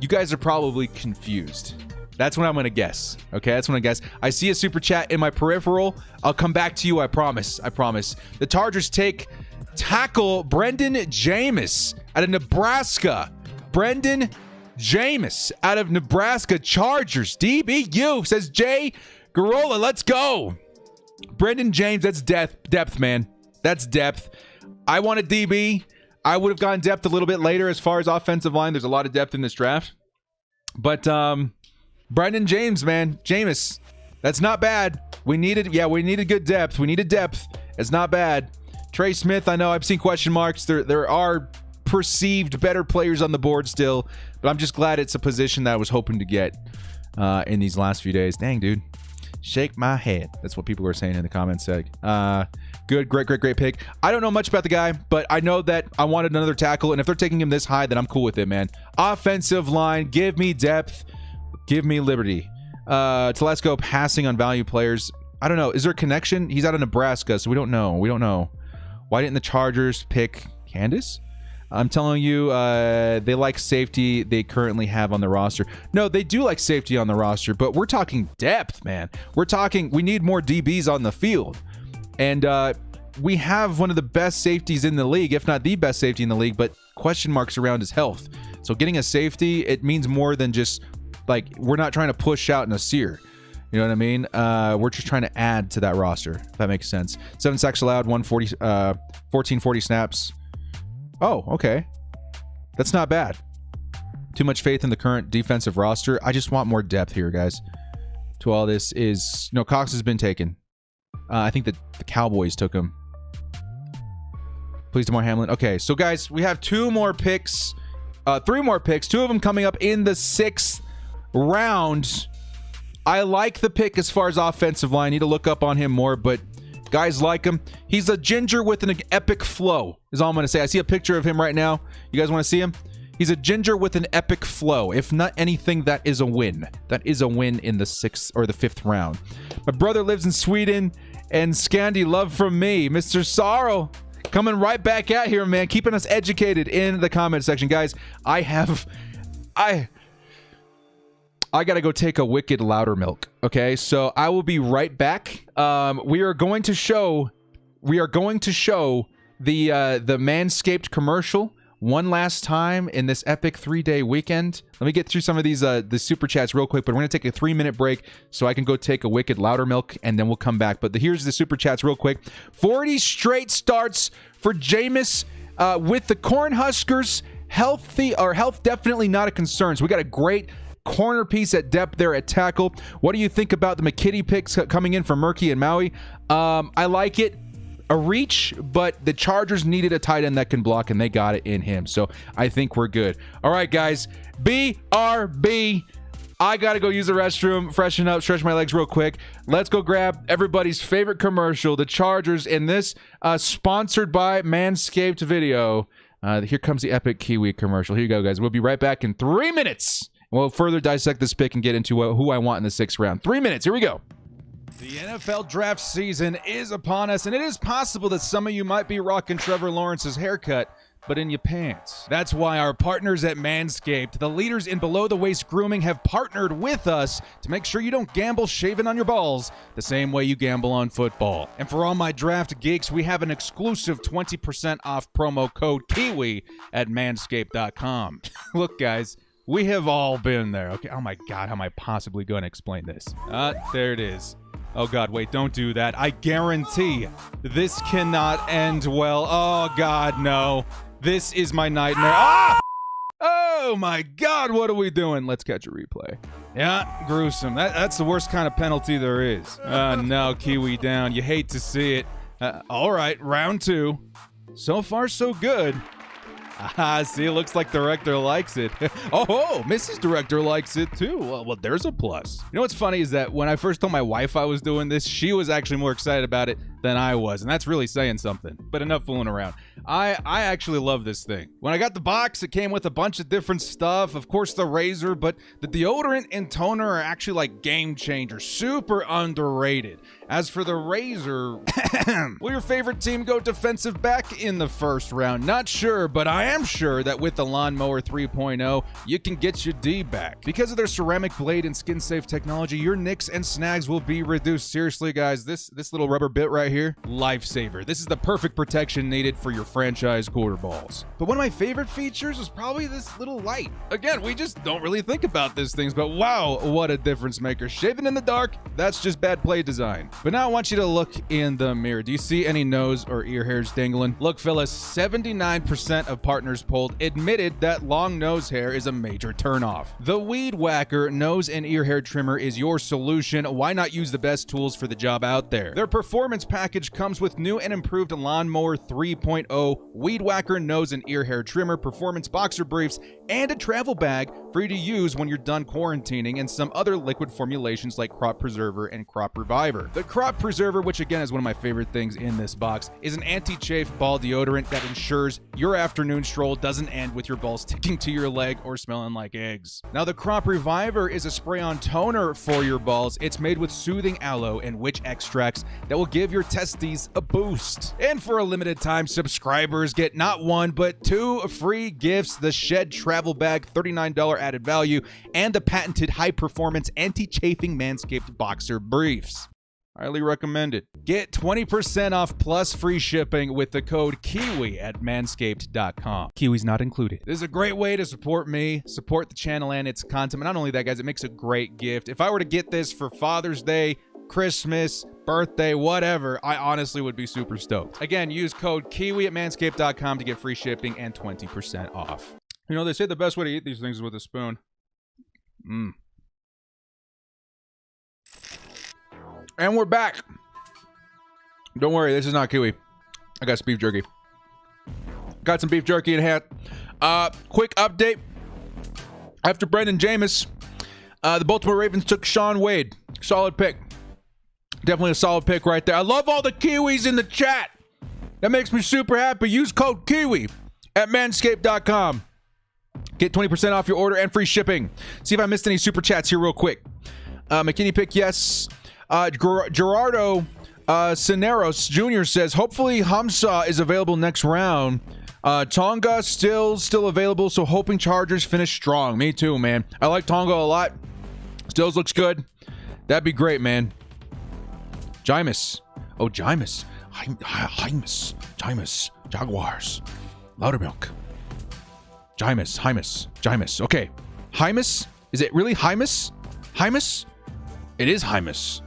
Speaker 1: you guys are probably confused. That's what I'm going to guess. Okay, that's what I guess. I see a super chat in my peripheral. I'll come back to you. I promise. The Chargers take tackle Brendan Jameis out of Nebraska. Brendan Jameis out of Nebraska Chargers. DBU, says Jay Garola. Let's go. Brendan James, that's depth, man. That's depth. I wanted DB. I would have gone depth a little bit later as far as offensive line. There's a lot of depth in this draft. But Brendan James, man. Jameis. That's not bad. We needed good depth. It's not bad. Trey Smith, I know I've seen question marks. There are perceived better players on the board still, but I'm just glad it's a position that I was hoping to get. in these last few days. Dang, dude. Shake my head. That's what people were saying in the comments seg. Good, great pick. I don't know much about the guy, but I know that I wanted another tackle, and if they're taking him this high, then I'm cool with it, man. Offensive line, give me depth, give me liberty. Telesco passing on value players. I don't know. Is there a connection? He's out of Nebraska, so we don't know. Why didn't the Chargers pick Candace? I'm telling you, they like safety they currently have on the roster. No, they do like safety on the roster, but we're talking depth, man. We're talking we need more DBs on the field. And we have one of the best safeties in the league, if not the best safety in the league, but question marks around his health. So getting a safety, it means more than just, like, we're not trying to push out Nasir. You know what I mean? We're just trying to add to that roster, if that makes sense. 7 sacks allowed, 1440 snaps. Oh, okay. That's not bad. Too much faith in the current defensive roster. I just want more depth here, guys. To all this is... No, Cox has been taken. I think that the Cowboys took him. Please, Damar Hamlin. Okay, so guys, we have 2 more picks. 3 more picks. 2 of them coming up in the 6th round. I like the pick as far as offensive line. I need to look up on him more, but guys like him. He's a ginger with an epic flow, is all I'm going to say. I see a picture of him right now. You guys want to see him? He's a ginger with an epic flow. If not anything, that is a win. That is a win in the 6th or the 5th round. My brother lives in Sweden, and Scandi, love from me. Mr. Sorrow, coming right back out here, man. Keeping us educated in the comment section. Guys, I gotta go take a wicked louder milk. Okay, so I will be right back. We are going to show the Manscaped commercial one last time in this epic 3-day weekend. Let me get through some of these the super chats real quick, but we're gonna take a 3-minute break so I can go take a wicked louder milk, and then we'll come back. But here's the super chats real quick. 40 straight starts for Jameis with the Cornhuskers. Health definitely not a concern. So we got a great corner piece at depth there at tackle. What do you think about the McKitty picks coming in from Murky and Maui? I like it. A reach, but the Chargers needed a tight end that can block, and they got it in him. So I think we're good. All right, guys. BRB. I got to go use the restroom, freshen up, stretch my legs real quick. Let's go grab everybody's favorite commercial, the Chargers, in this sponsored by Manscaped video. Here comes the epic Kiwi commercial. Here you go, guys. We'll be right back in 3 minutes. We'll further dissect this pick and get into who I want in the 6th round. 3 minutes. Here we go. The NFL draft season is upon us, and it is possible that some of you might be rocking Trevor Lawrence's haircut, but in your pants. That's why our partners at Manscaped, the leaders in below-the-waist grooming, have partnered with us to make sure you don't gamble shaving on your balls the same way you gamble on football. And for all my draft geeks, we have an exclusive 20% off promo code KIWI at manscaped.com. Look, guys, we have all been there. Okay. Oh, my God. How am I possibly going to explain this? There it is. Oh, God, wait, don't do that. I guarantee this cannot end well. Oh, God, no. This is my nightmare. Ah! Oh, my God, what are we doing? Let's catch a replay. Yeah, gruesome. That's the worst kind of penalty there is. No, Kiwi down. You hate to see it. All right, round 2. So far, so good. See, it looks like Director likes it. Oh, Mrs. Director likes it too. Well, there's a plus. You know what's funny is that when I first told my wife I was doing this, she was actually more excited about it than I was, and that's really saying something. But enough fooling around. I actually love this thing. When I got the box, it came with a bunch of different stuff. Of course, the razor, but the deodorant and toner are actually like game changers. Super underrated. As for the razor, will your favorite team go defensive back in the 1st round? Not sure, but I am sure that with the Lawnmower 3.0, you can get your D back. Because of their ceramic blade and skin-safe technology, your nicks and snags will be reduced. Seriously, guys, this little rubber bit right here, lifesaver. This is the perfect protection needed for your franchise quarter balls. But one of my favorite features is probably this little light. Again, we just don't really think about these things, but wow, what a difference maker. Shaving in the dark, that's just bad play design. But now I want you to look in the mirror. Do you see any nose or ear hairs dangling? Look, fellas, 79% of partners polled admitted that long nose hair is a major turnoff. The Weed Whacker nose and ear hair trimmer is your solution. Why not use the best tools for the job out there? Their performance pack package comes with new and improved Lawnmower 3.0, Weed Whacker nose and ear hair trimmer, performance boxer briefs, and a travel bag for you to use when you're done quarantining, and some other liquid formulations like Crop Preserver and Crop Reviver. The Crop Preserver, which again is one of my favorite things in this box, is an anti-chafe ball deodorant that ensures your afternoon stroll doesn't end with your balls sticking to your leg or smelling like eggs. Now, the Crop Reviver is a spray-on toner for your balls. It's made with soothing aloe and witch extracts that will give your testes a boost. And for a limited time, subscribers get not one, but 2 free gifts: the Shed Travel Bag, $39 added value, and the patented high-performance anti-chafing Manscaped Boxer Briefs. Highly recommended. Get 20% off plus free shipping with the code KIWI at manscaped.com. Kiwi's not included. This is a great way to support me, support the channel and its content. But not only that, guys, it makes a great gift. If I were to get this for Father's Day, Christmas, birthday, whatever, I honestly would be super stoked. Again, use code KIWI at manscaped.com to get free shipping and 20% off. You know, they say the best way to eat these things is with a spoon. And we're back. Don't worry, this is not Kiwi. I got some beef jerky. Got some beef jerky in hand. Quick update. After Brendan Jameis, the Baltimore Ravens took Sean Wade. Solid pick. Definitely a solid pick right there. I love all the Kiwis in the chat. That makes me super happy. Use code KIWI at manscaped.com. Get 20% off your order and free shipping. See if I missed any super chats here real quick. McKinney pick, yes. Gerardo Cineros Jr. says, hopefully Hamza is available next round. Tonga still available, so hoping Chargers finish strong. Me too, man. I like Tonga a lot. Stills looks good. That'd be great, man. Jameis. Oh, Jameis. Jameis. Jaguars. Loudermilk. Jameis. Okay. Jameis? Is it really Jameis? Jameis? It is Jameis.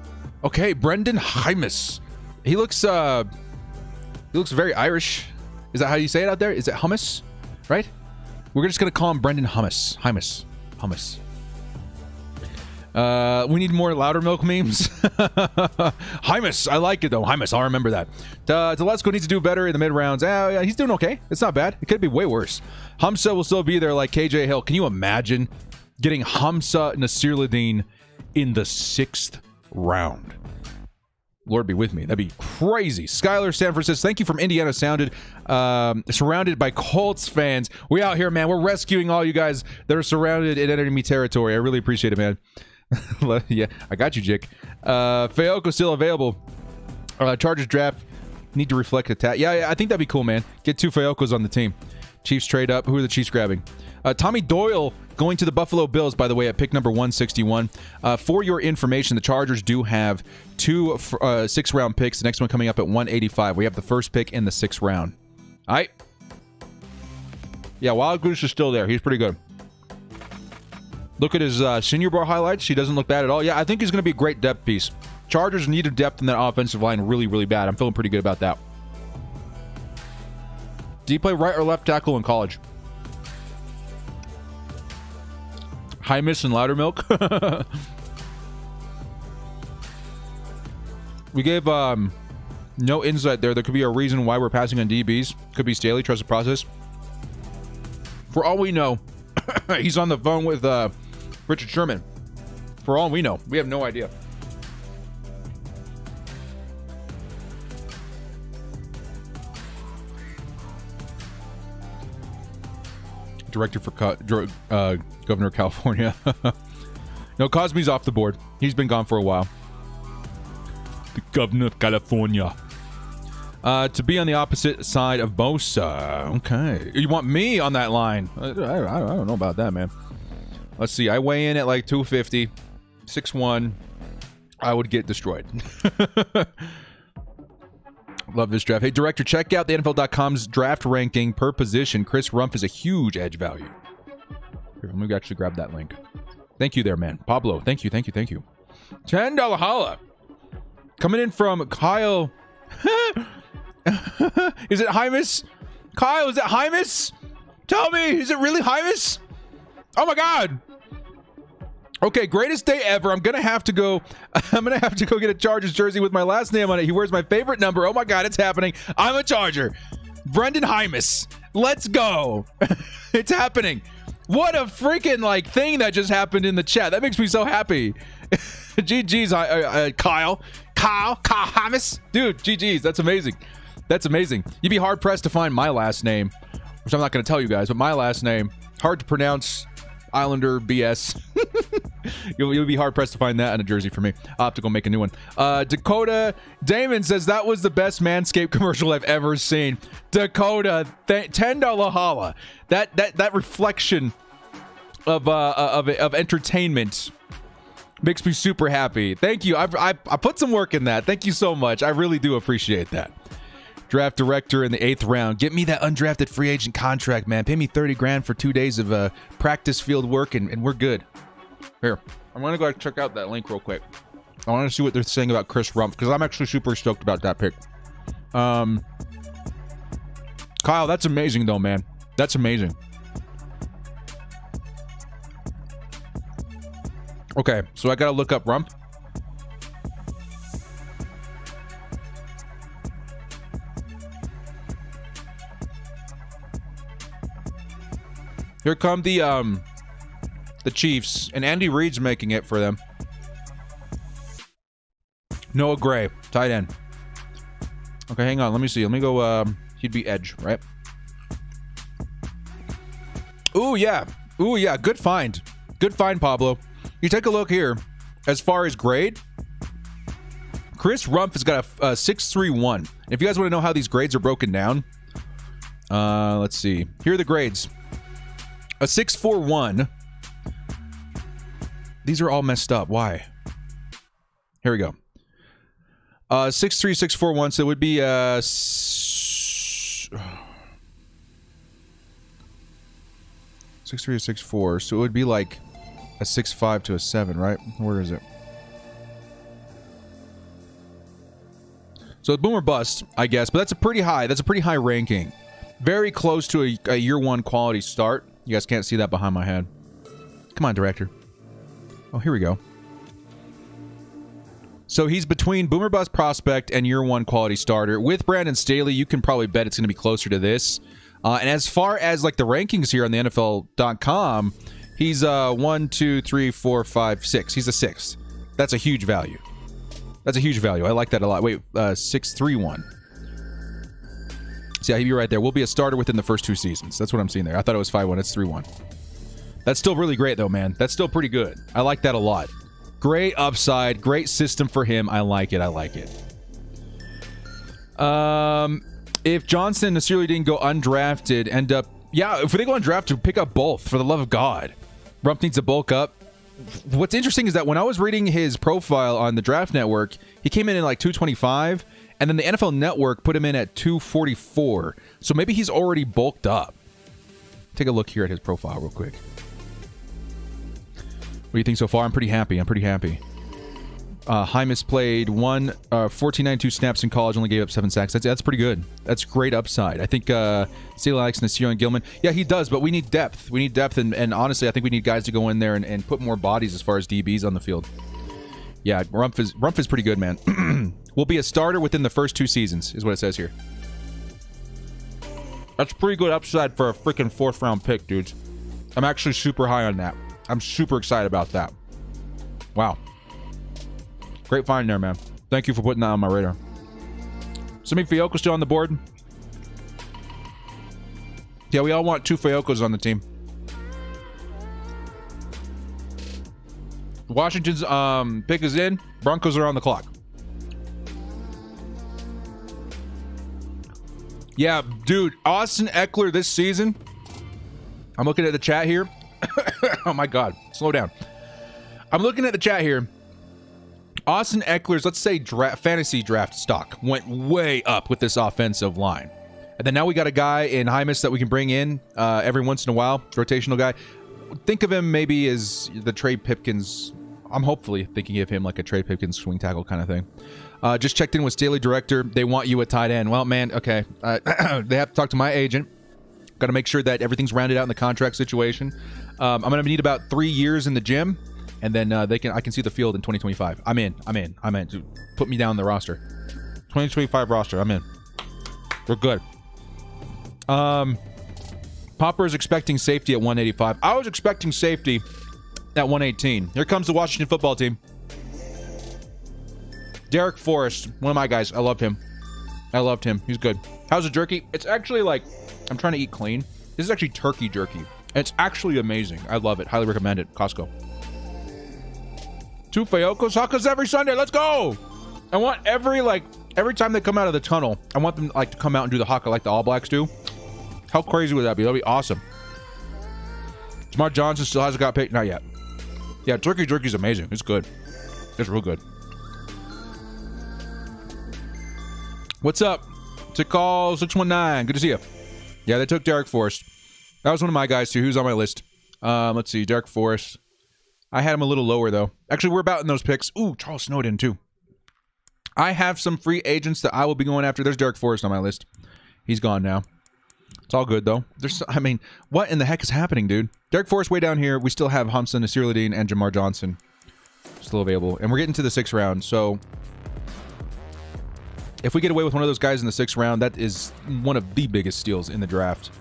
Speaker 1: Okay, Brendan Jameis. He looks very Irish. Is that how you say it out there? Is it hummus? Right? We're just gonna call him Brendan Hummus. Hummus. We need more Loudermilk memes. Jameis, I like it though. Jameis, I'll remember that. Telesco needs to do better in the mid rounds. Yeah, he's doing okay. It's not bad. It could be way worse. Hamza will still be there like KJ Hill. Can you imagine getting Hamza Nasirladeen in the 6th round? Lord be with me. That'd be crazy. Skylar Sanford says, thank you from Indiana Sounded. Surrounded by Colts fans. We out here, man. We're rescuing all you guys that are surrounded in enemy territory. I really appreciate it, man. Yeah, I got you, Jick. Fayoko still available. Chargers draft. Need to reflect attack. Yeah, I think that'd be cool, man. Get 2 Fayokos on the team. Chiefs trade up. Who are the Chiefs grabbing? Tommy Doyle going to the Buffalo Bills, by the way, at pick number 161. For your information, the Chargers do have 2 6th-round picks. The next one coming up at 185. We have the first pick in the 6th round. All right. Yeah, Wild Goose is still there. He's pretty good. Look at his Senior Bowl highlights. He doesn't look bad at all. Yeah, I think he's going to be a great depth piece. Chargers needed depth in that offensive line really, really bad. I'm feeling pretty good about that. Did he play right or left tackle in college? Hymus and Loudermilk. We gave no insight there. There could be a reason why we're passing on DBs. Could be Staley, trust the process. For all we know, he's on the phone with Richard Sherman. For all we know, we have no idea. Director for Governor of California. No, Cosby's off the board. He's been gone for a while. The Governor of California. To be on the opposite side of Bosa. Okay. You want me on that line? I don't know about that, man. Let's see. I weigh in at like 250. 6'1". I would get destroyed. Love this draft. Hey, Director, check out the NFL.com's draft ranking per position. Chris Rumph is a huge edge value. Here, let me actually grab that link. Thank you there, man. Pablo, thank you. $10 holla. Coming in from Kyle. Is it Hymus? Kyle, is it Hymus? Tell me, is it really Hymus? Oh my God. Okay, greatest day ever. I'm gonna have to go get a Chargers jersey with my last name on it. He wears my favorite number. Oh my god, it's happening. I'm a Charger. Brendan Hymus. Let's go. It's happening. What a freaking thing that just happened in the chat. That makes me so happy. GG's Kyle Hymus. Dude, GG's. That's amazing. That's amazing. You'd be hard pressed to find my last name, which I'm not going to tell you guys, but my last name, hard to pronounce, Islander BS. You'll be hard pressed to find that on a jersey for me. I'll have to go make a new one. Dakota Damon says that was the best Manscaped commercial I've ever seen. Dakota, $10 holla. That reflection of entertainment makes me super happy. Thank you. I put some work in that. Thank you so much. I really do appreciate that. Draft director in the 8th round. Get me that undrafted free agent contract, man. Pay me $30,000 for 2 days of practice field work, and we're good. Here, I'm gonna go check out that link real quick. I want to see what they're saying about Chris Rumph, because I'm actually super stoked about that pick. Kyle, that's amazing though, man. That's amazing. Okay, so I gotta look up Rumph. Here come the Chiefs, and Andy Reid's making it for them. Noah Gray, tight end. Okay, hang on. Let me see. Let me go. He'd be edge, right? Ooh, yeah. Ooh, yeah. Good find. Good find, Pablo. You take a look here. As far as grade, Chris Rumph has got a 6.31. If you guys want to know how these grades are broken down, let's see. Here are the grades. A 6.41. These are all messed up. Why? Here we go. 6.3, 6.41. So it would be 6.3 or 6.4. So it would be like a 6.5 to a 7, right? Where is it? So boom or bust, I guess. But that's a pretty high. That's a pretty high ranking. Very close to a year one quality start. You guys can't see that behind my head. Come on, director. Oh, here we go. So he's between boomer bust prospect and year one quality starter. With Brandon Staley, you can probably bet it's going to be closer to this. And as far as the rankings here on the NFL.com, he's 1, 2, 3, 4, 5, 6. He's a 6. That's a huge value. That's a huge value. I like that a lot. Wait, 6.31. So yeah, he'd be right there. We'll be a starter within the first 2 seasons. That's what I'm seeing there. I thought it was 5.1. It's 3.1. That's still really great, though, man. That's still pretty good. I like that a lot. Great upside. Great system for him. I like it. I like it. If Johnson necessarily didn't go undrafted, end up... Yeah, if they go undrafted, pick up both, for the love of God. Rumph needs to bulk up. What's interesting is that when I was reading his profile on the Draft Network, he came in at 225, and then the NFL Network put him in at 244. So maybe he's already bulked up. Take a look here at his profile real quick. What do you think so far? I'm pretty happy. Hymus played 1492 snaps in college, only gave up 7 sacks. That's pretty good. That's great upside. I think Steele Alex, Nasir, and Gilman. Yeah, he does, but we need depth. We need depth, and honestly, I think we need guys to go in there and put more bodies as far as DBs on the field. Yeah, Rumph is pretty good, man. Will be a starter within the first 2 seasons, is what it says here. That's pretty good upside for a freaking 4th round pick, dudes. I'm actually super high on that. I'm super excited about that. Wow. Great find there, man. Thank you for putting that on my radar. Simi Fioco still on the board? Yeah, we all want 2 Fiocos on the team. Washington's pick is in. Broncos are on the clock. Yeah, dude, Austin Eckler this season. I'm looking at the chat here. Oh my God, slow down. I'm looking at the chat here. Austin Eckler's, let's say, fantasy draft stock went way up with this offensive line. And then now we got a guy in Hymus that we can bring in every once in a while, rotational guy. Think of him maybe as the Trey Pipkins. I'm hopefully thinking of him like a Trey Pipkins swing tackle kind of thing. Just checked in with Staley Director. They want you at tight end. Well, man, okay. They have to talk to my agent. Got to make sure that everything's rounded out in the contract situation. I'm going to need about 3 years in the gym. and then I can see the field in 2025. I'm in. Dude, put me down in the roster. 2025 roster. I'm in. We're good. Popper is expecting safety at 185. I was expecting safety at 118. Here comes the Washington football team. Derek Forrest, one of my guys. I loved him. He's good. How's the jerky? It's actually like, I'm trying to eat clean. This is actually turkey jerky. It's actually amazing. I love it. Highly recommend it. Costco. 2 Fayoko Sakas every Sunday. Let's go. I want every time they come out of the tunnel, I want them to come out and do the haka like the All Blacks do. How crazy would that be? That'd be awesome. Jamar Johnson still hasn't got paid. Not yet. Yeah, turkey jerky's amazing. It's good. It's real good. What's up? To call 619. Good to see you. Yeah, they took Derek Forrest. That was one of my guys too. Who's on my list? Let's see. Derek Forrest. I had him a little lower though. Actually, we're about in those picks. Ooh, Charles Snowden too. I have some free agents that I will be going after. There's Derek Forrest on my list. He's gone now. It's all good though. What in the heck is happening, dude? Derek Forrest way down here. We still have Hamza Nasiruddin and Jamar Johnson still available, and we're getting to the 6th round. So if we get away with one of those guys in the 6th round, that is one of the biggest steals in the draft.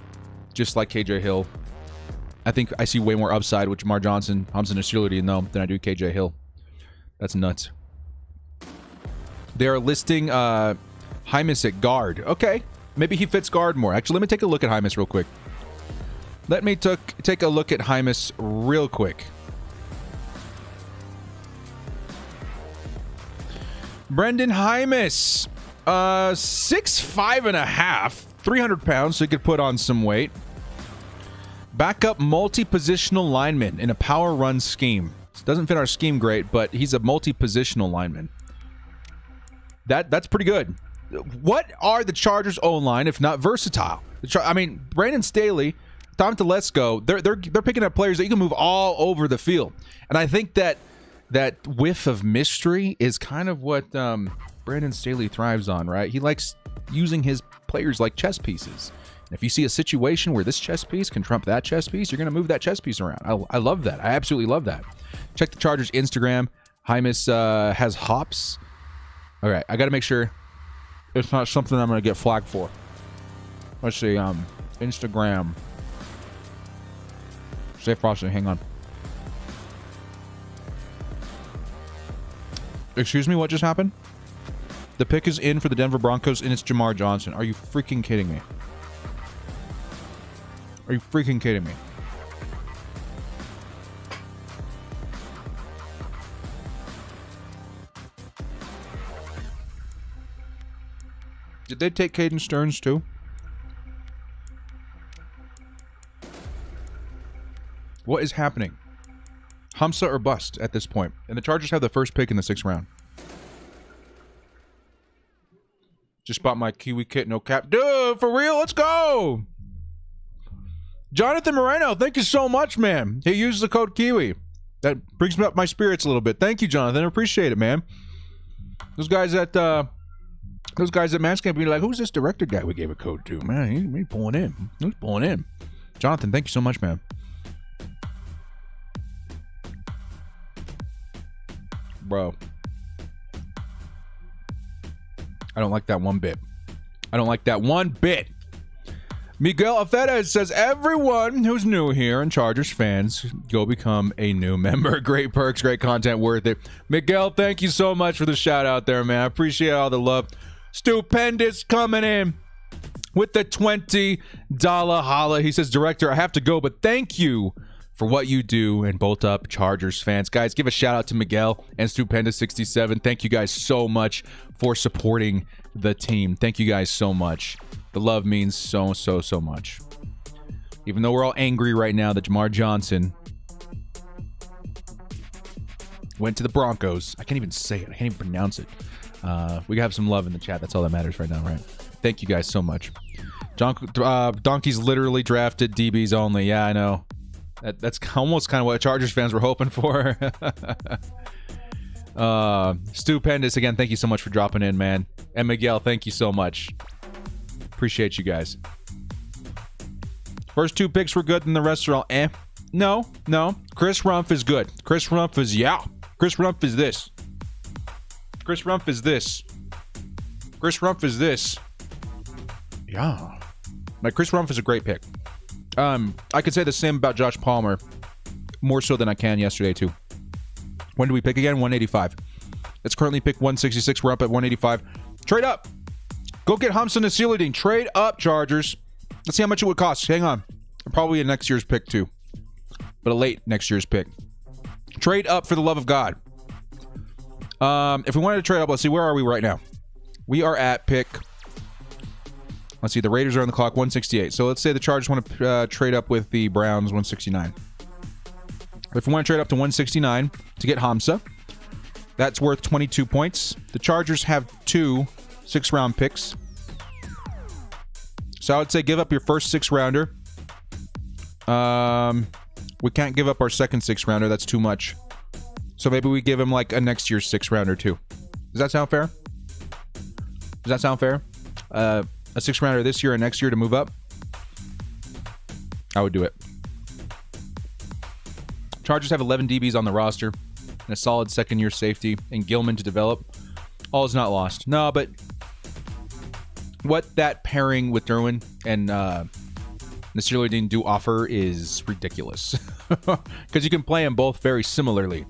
Speaker 1: Just like KJ Hill. I think I see way more upside with Jamar Johnson, Hamza Nasiruddin though than I do KJ Hill. That's nuts. They're listing Hymus at guard. Okay. Maybe he fits guard more. Actually, let me take a look at Hymus real quick. Let me take a look at Hymus real quick. Brendan Hymus. 6'5.5", 300 pounds, so he could put on some weight. Backup multi-positional lineman in a power run scheme. Doesn't fit our scheme great, but he's a multi-positional lineman. That's pretty good. What are the Chargers' O-line if not versatile? Brandon Staley, Tom Telesco, they're picking up players that you can move all over the field. And I think that whiff of mystery is kind of what Brandon Staley thrives on, right? He likes using his players like chess pieces. And if you see a situation where this chess piece can trump that chess piece, you're going to move that chess piece around. I love that. I absolutely love that. Check the Chargers' Instagram. Hymus has hops. Okay, I got to make sure it's not something I'm going to get flagged for. Let's see. Instagram. Safe processing. Hang on. Excuse me, what just happened? The pick is in for the Denver Broncos, and it's Jamar Johnson. Are you freaking kidding me? Are you freaking kidding me? Did they take Caden Stearns too? What is happening? Hamza or bust at this point. And the Chargers have the first pick in the 6th round. Just bought my Kiwi kit, no cap. Dude, for real, let's go! Jonathan Moreno, thank you so much, man. He uses the code Kiwi. That brings me up my spirits a little bit. Thank you, Jonathan. I appreciate it, man. Those guys at Manscaped be like, who's this director guy we gave a code to? Man, he's pulling in. He's pulling in. Jonathan, thank you so much, man. Bro. I don't like that one bit. I don't like that one bit. Miguel Afeta says, everyone who's new here and Chargers fans, go become a new member. Great perks, great content, worth it. Miguel, thank you so much for the shout out there, man. I appreciate all the love. Stupendous coming in with the $20 holla. He says, Director, I have to go, but thank you for what you do and bolt up Chargers fans. Guys, give a shout out to Miguel and Stupendous67. Thank you guys so much for supporting the team. Thank you guys so much. The love means so much. Even though we're all angry right now that Jamar Johnson went to the Broncos. I can't even say it. I can't even pronounce it. We have some love in the chat. That's all that matters right now, right? Thank you guys so much. Donkey's literally drafted DBs only. Yeah, I know. That's almost kind of what Chargers fans were hoping for. Stupendous, again, thank you so much for dropping in, man. And Miguel, thank you so much. Appreciate you guys. First 2 picks were good, and the rest are all eh. No. Chris Rumph is good. Chris Rumph is, yeah. Chris Rumph is this. Chris Rumph is this. Chris Rumph is this. Yeah. Like, Chris Rumph is a great pick. I could say the same about Josh Palmer. More so than I can yesterday, too. When do we pick again? 185. It's currently pick 166. We're up at 185. Trade up. Go get Hamza Nasiruddin. Trade up, Chargers. Let's see how much it would cost. Hang on. Probably a next year's pick, too. But a late next year's pick. Trade up for the love of God. If we wanted to trade up, let's see. Where are we right now? We are at pick... Let's see. The Raiders are on the clock, 168. So let's say the Chargers want to trade up with the Browns, 169. If we want to trade up to 169 to get Hamza, that's worth 22 points. The Chargers have 2 6-round picks. So I would say give up your first 6-rounder. We can't give up our second 6-rounder. That's too much. So maybe we give him like a next year's 6-rounder too. Does that sound fair? Does that sound fair? A 6-rounder this year and next year to move up? I would do it. Chargers have 11 DBs on the roster and a solid second-year safety and Gilman to develop. All is not lost. No, but what that pairing with Derwin and Nasiruddin do offer is ridiculous. Because you can play them both very similarly.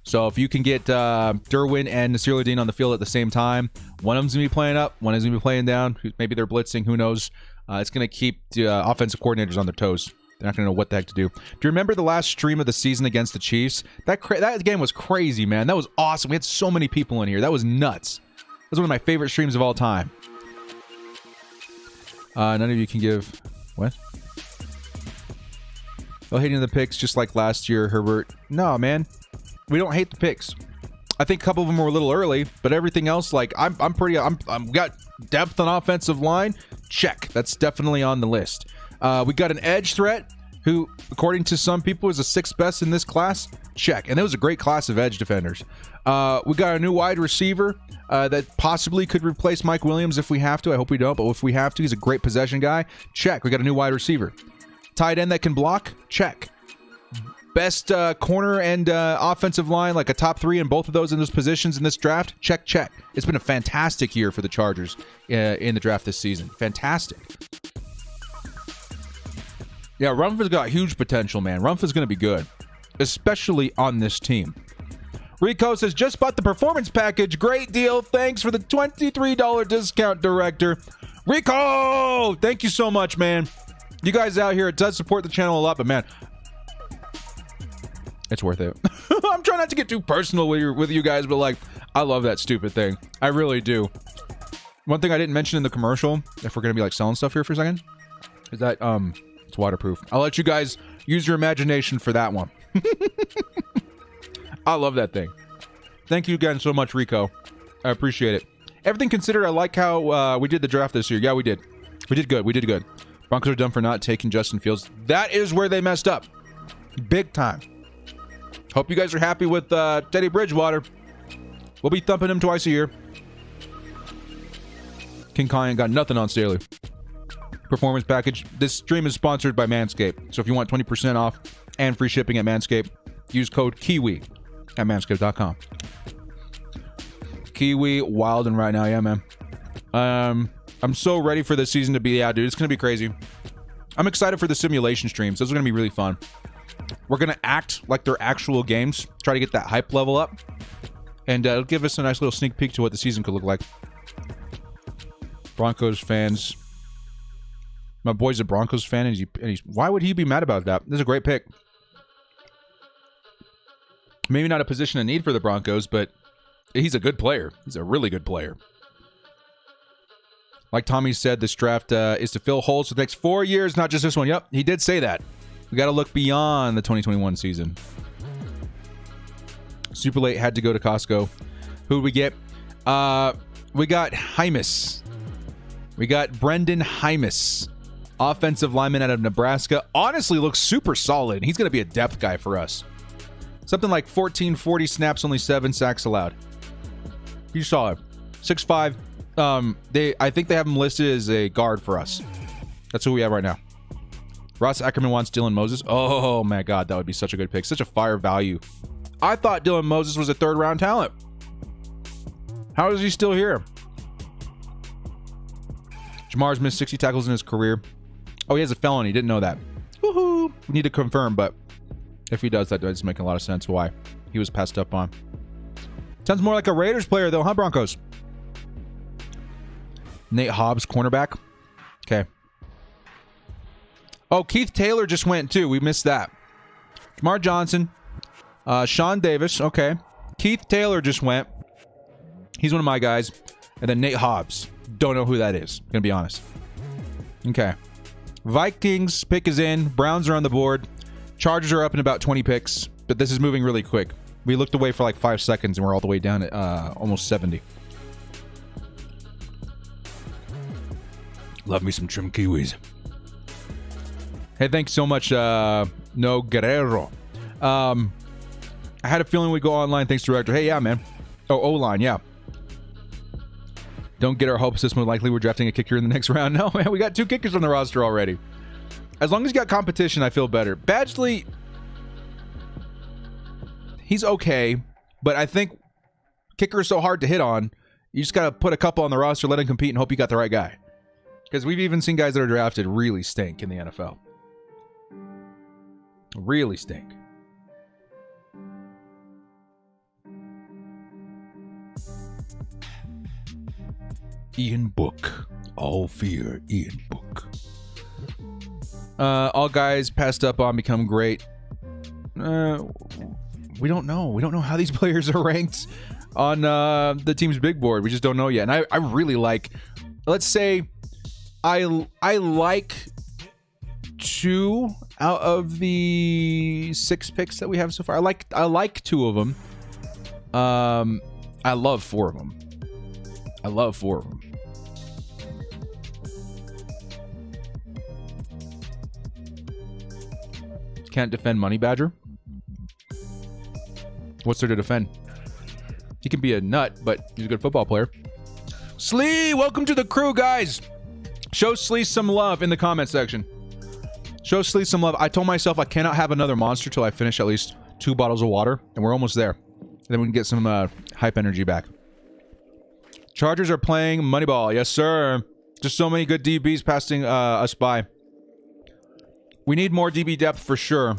Speaker 1: So if you can get Derwin and Nasiruddin on the field at the same time, one of them's going to be playing up, one is going to be playing down. Maybe they're blitzing, who knows. It's going to keep the offensive coordinators on their toes. They're not going to know what the heck to do. Do you remember the last stream of the season against the Chiefs? That game was crazy, man. That was awesome. We had so many people in here. That was nuts. That was one of my favorite streams of all time. None of you can give... What? Oh, hating the picks just like last year, Herbert. No, man. We don't hate the picks. I think a couple of them were a little early, but everything else, like, I'm got depth on offensive line. Check. That's definitely on the list. We got an edge threat who, according to some people, is the 6th best in this class. Check. And it was a great class of edge defenders. We got a new wide receiver that possibly could replace Mike Williams if we have to. I hope we don't, but if we have to, he's a great possession guy. Check. We got a new wide receiver. Tight end that can block. Check. Best corner and offensive line, like a top 3 in both of those positions in this draft. Check, check. It's been a fantastic year for the Chargers in the draft this season. Fantastic. Yeah, Rumph has got huge potential, man. Rumph is going to be good, especially on this team. Rico says, just bought the performance package. Great deal. Thanks for the $23 discount, Director. Rico! Thank you so much, man. You guys out here, it does support the channel a lot, but man, it's worth it. I'm trying not to get too personal with you guys, but like, I love that stupid thing. I really do. One thing I didn't mention in the commercial, if we're going to be like selling stuff here for a second, is that it's waterproof. I'll let you guys use your imagination for that one. I love that thing. Thank you again so much, Rico. I appreciate it. Everything considered, I like how we did the draft this year. Yeah, we did. We did good. We did good. Broncos are done for not taking Justin Fields. That is where they messed up. Big time. Hope you guys are happy with Teddy Bridgewater. We'll be thumping him twice a year. King Kong ain't got nothing on Staley. Performance package. This stream is sponsored by Manscaped. So if you want 20% off and free shipping at Manscaped, use code KIWI at manscaped.com. Kiwi wilding right now. Yeah, man. I'm so ready for this season to be. Yeah, dude, it's going to be crazy. I'm excited for the simulation streams. Those are going to be really fun. We're going to act like they're actual games. Try to get that hype level up. And it'll give us a nice little sneak peek to what the season could look like. Broncos fans. My boy's a Broncos fan, and he's why would he be mad about that? This is a great pick. Maybe not a position of need for the Broncos, but he's a good player. He's a really good player. Like Tommy said, this draft is to fill holes for the next 4 years, not just this one. Yep, he did say that. We got to look beyond the 2021 season. Super late, had to go to Costco. Who did we get? We got Hymus. We got Brendan Hymus, offensive lineman out of Nebraska. Honestly, looks super solid. He's going to be a depth guy for us. Something like 1440 snaps, only 7 sacks allowed. You saw it. 6'5". I think they have him listed as a guard for us. That's who we have right now. Ross Ackerman wants Dylan Moses. Oh my God, that would be such a good pick. Such a fire value. I thought Dylan Moses was a 3rd round talent. How is he still here? Jamar's missed 60 tackles in his career. Oh, he has a felony. Didn't know that. Woohoo! We need to confirm, but if he does, that does make a lot of sense why he was passed up on. Sounds more like a Raiders player, though, huh, Broncos? Nate Hobbs, cornerback. Okay. Oh, Keith Taylor just went, too. We missed that. Jamar Johnson. Sean Davis. Okay. Keith Taylor just went. He's one of my guys. And then Nate Hobbs. Don't know who that is. Gonna be honest. Okay. Vikings pick is in. Browns are on the board. Chargers are up in about 20 picks. But this is moving really quick. We looked away for like 5 seconds and we're all the way down at almost 70. Love me some trim kiwis. Hey, thanks so much, No Guerrero. I had a feeling we'd go online. Thanks, director. Hey, yeah, man. Oh, O-line, yeah. Don't get our hopes this more likely we're drafting a kicker in the next round. No, man, we got 2 kickers on the roster already. As long as you got competition, I feel better. Badgley, he's okay, but I think kicker is so hard to hit on. You just got to put a couple on the roster, let him compete, and hope you got the right guy. Because we've even seen guys that are drafted really stink in the NFL. Really stink. Ian Book. All fear, Ian Book. All guys passed up on become great. We don't know. We don't know how these players are ranked on the team's big board. We just don't know yet. And I really like, let's say, I like 2 out of the 6 picks that we have so far. I like 2 of them. I love 4 of them. I love 4 of them. Can't defend Money Badger. What's there to defend? He can be a nut, but he's a good football player. Slee, welcome to the crew, guys. Show Slee some love in the comment section. Show Slee some love. I told myself I cannot have another monster till I finish at least 2 bottles of water, and we're almost there. And then we can get some hype energy back. Chargers are playing Moneyball. Yes, sir. Just so many good DBs passing us by. We need more DB depth for sure.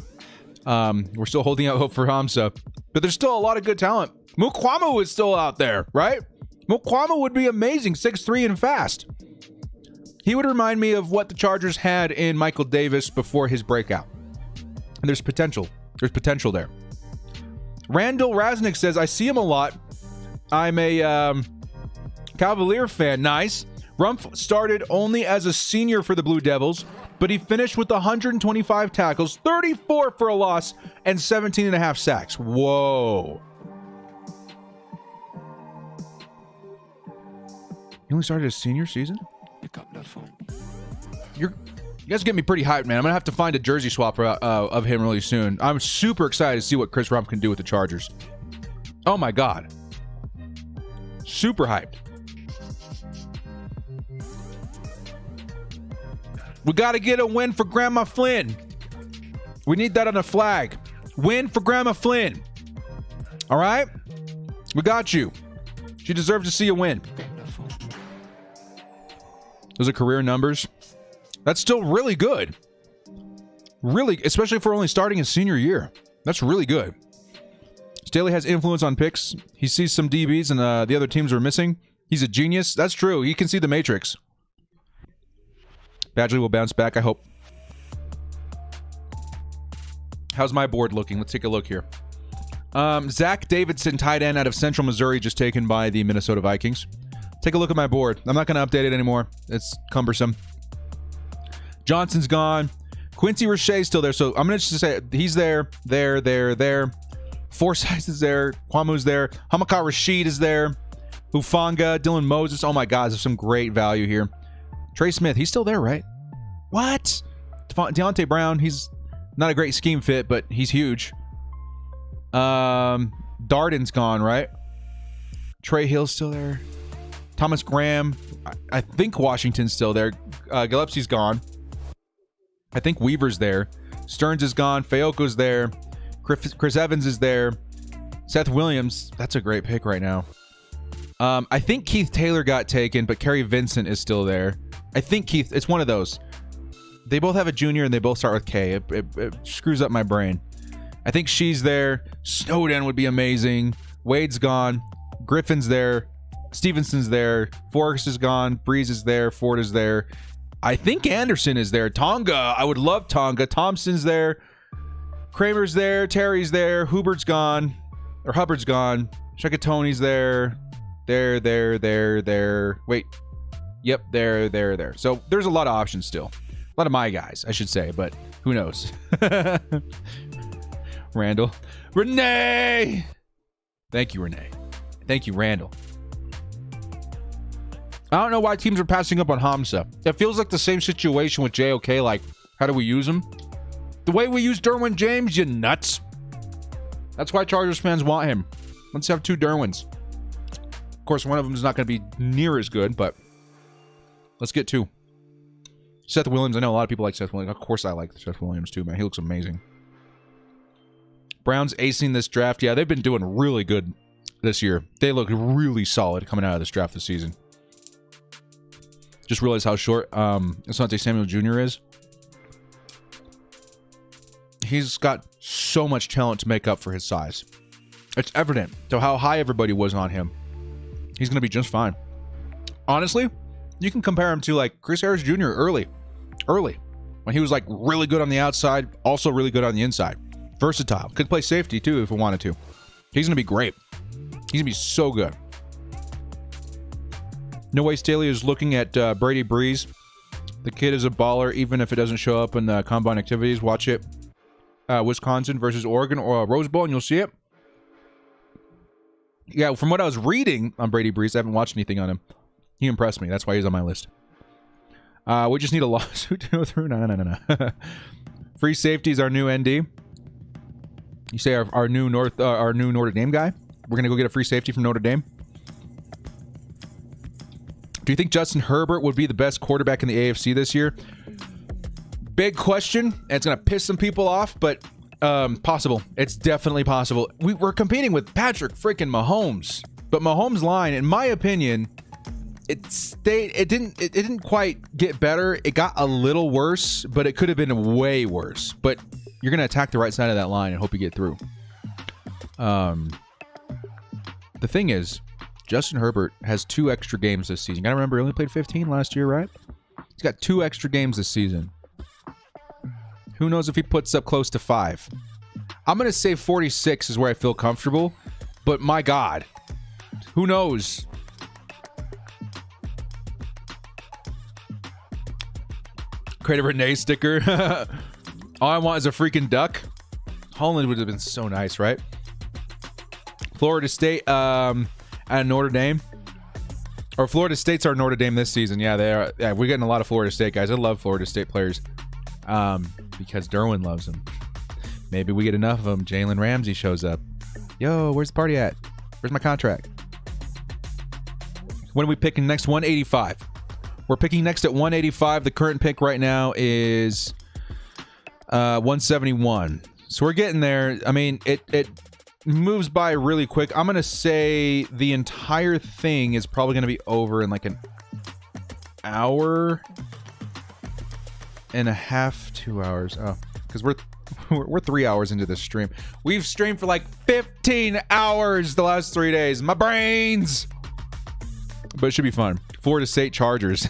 Speaker 1: We're still holding out hope for Hamza. But there's still a lot of good talent. Mukwamu is still out there, right? Mukwamu would be amazing. 6'3" and fast. He would remind me of what the Chargers had in Michael Davis before his breakout. And there's potential. There's potential there. Randall Rasnick says, I see him a lot. I'm a Cavalier fan. Nice. Rumph started only as a senior for the Blue Devils, but he finished with 125 tackles, 34 for a loss, and 17 and a half sacks. Whoa. He only started his senior season? You guys get me pretty hyped, man. I'm going to have to find a jersey swap of him really soon. I'm super excited to see what Chris Rumph can do with the Chargers. Oh, my God. Super hyped. We got to get a win for Grandma Flynn. We need that on a flag. Win for Grandma Flynn. All right? We got you. She deserves to see a win. Those are career numbers. That's still really good. Really, especially for only starting his senior year. That's really good. Staley has influence on picks. He sees some DBs and the other teams are missing. He's a genius. That's true. He can see the matrix. Badgley will bounce back, I hope. How's my board looking? Let's take a look here. Zach Davidson, tight end out of Central Missouri, just taken by the Minnesota Vikings. Take a look at my board. I'm not going to update it anymore. It's cumbersome. Johnson's gone. Quincy Roche's still there. So I'm going to just say he's there. Forsyth is there. Kwamu's there. Hamaka Rashid is there. Hufanga, Dylan Moses. Oh my God, there's some great value here. Trey Smith, he's still there, right? What? Deontay Brown, he's not a great scheme fit, but he's huge. Darden's gone, right? Trey Hill's still there. Thomas Graham. I think Washington's still there. Gillespie's gone. I think Weaver's there. Stearns is gone. Feoko's there. Chris Evans is there. Seth Williams. That's a great pick right now. I think Keith Taylor got taken, but Kerry Vincent is still there. I think Keith. It's one of those. They both have a junior and they both start with K. It screws up my brain. I think she's there. Snowden would be amazing. Wade's gone. Griffin's there. Stevenson's there. Forrest is gone. Breeze is there. Ford is there. I think Anderson is there. Tonga. I would love Tonga. Thompson's there. Kramer's there. Terry's there. Hubbard's gone. Shekatoni's there. There. Wait. Yep. There. So there's a lot of options still. A lot of my guys, I should say, but who knows? Randall. Renee! Thank you, Renee. Thank you, Randall. I don't know why teams are passing up on Hamza. It feels like the same situation with JOK. Like, how do we use him? The way we use Derwin James, you nuts. That's why Chargers fans want him. Let's have 2 Derwins. Of course, one of them is not going to be near as good, but let's get 2. Seth Williams. I know a lot of people like Seth Williams. Of course I like Seth Williams too, man. He looks amazing. Browns acing this draft. Yeah, they've been doing really good this year. They look really solid coming out of this draft this season. Just realized how short Asante Samuel Jr. is. He's got so much talent to make up for his size. It's evident to how high everybody was on him. He's going to be just fine. Honestly, you can compare him to like Chris Harris Jr. early. When he was like really good on the outside, also really good on the inside. Versatile. Could play safety too if he wanted to. He's going to be great. He's going to be so good. No Way Staley is looking at Brady Breeze. The kid is a baller, even if it doesn't show up in the combine activities. Watch it. Wisconsin versus Oregon or Rose Bowl, and you'll see it. Yeah, from what I was reading on Brady Breeze, I haven't watched anything on him. He impressed me. That's why he's on my list. We just need a lawsuit to go through. No. Free safety is our new ND. You say our new Notre Dame guy? We're going to go get a free safety from Notre Dame? Do you think Justin Herbert would be the best quarterback in the AFC this year? Big question. And it's going to piss some people off, but possible. It's definitely possible. We're competing with Patrick freaking Mahomes. But Mahomes' line, in my opinion, it didn't quite get better. It got a little worse, but it could have been way worse. But you're going to attack the right side of that line and hope you get through. The thing is, Justin Herbert has 2 extra games this season. You gotta remember, he only played 15 last year, right? He's got 2 extra games this season. Who knows if he puts up close to 5? I'm gonna say 46 is where I feel comfortable, but my God, who knows? Create a Renee sticker. All I want is a freaking duck. Holland would have been so nice, right? Florida State at Notre Dame. Or Florida State's our Notre Dame this season. Yeah, they are. Yeah, we're getting a lot of Florida State guys. I love Florida State players because Derwin loves them. Maybe we get enough of them. Jalen Ramsey shows up. Yo, where's the party at? Where's my contract? When are we picking next? 185. We're picking next at 185. The current pick right now is 171. So we're getting there. I mean, it moves by really quick. I'm going to say the entire thing is probably going to be over in like an hour and a half, 2 hours. Oh, because we're 3 hours into this stream. We've streamed for like 15 hours the last 3 days. My brains. But it should be fun. Florida State Chargers.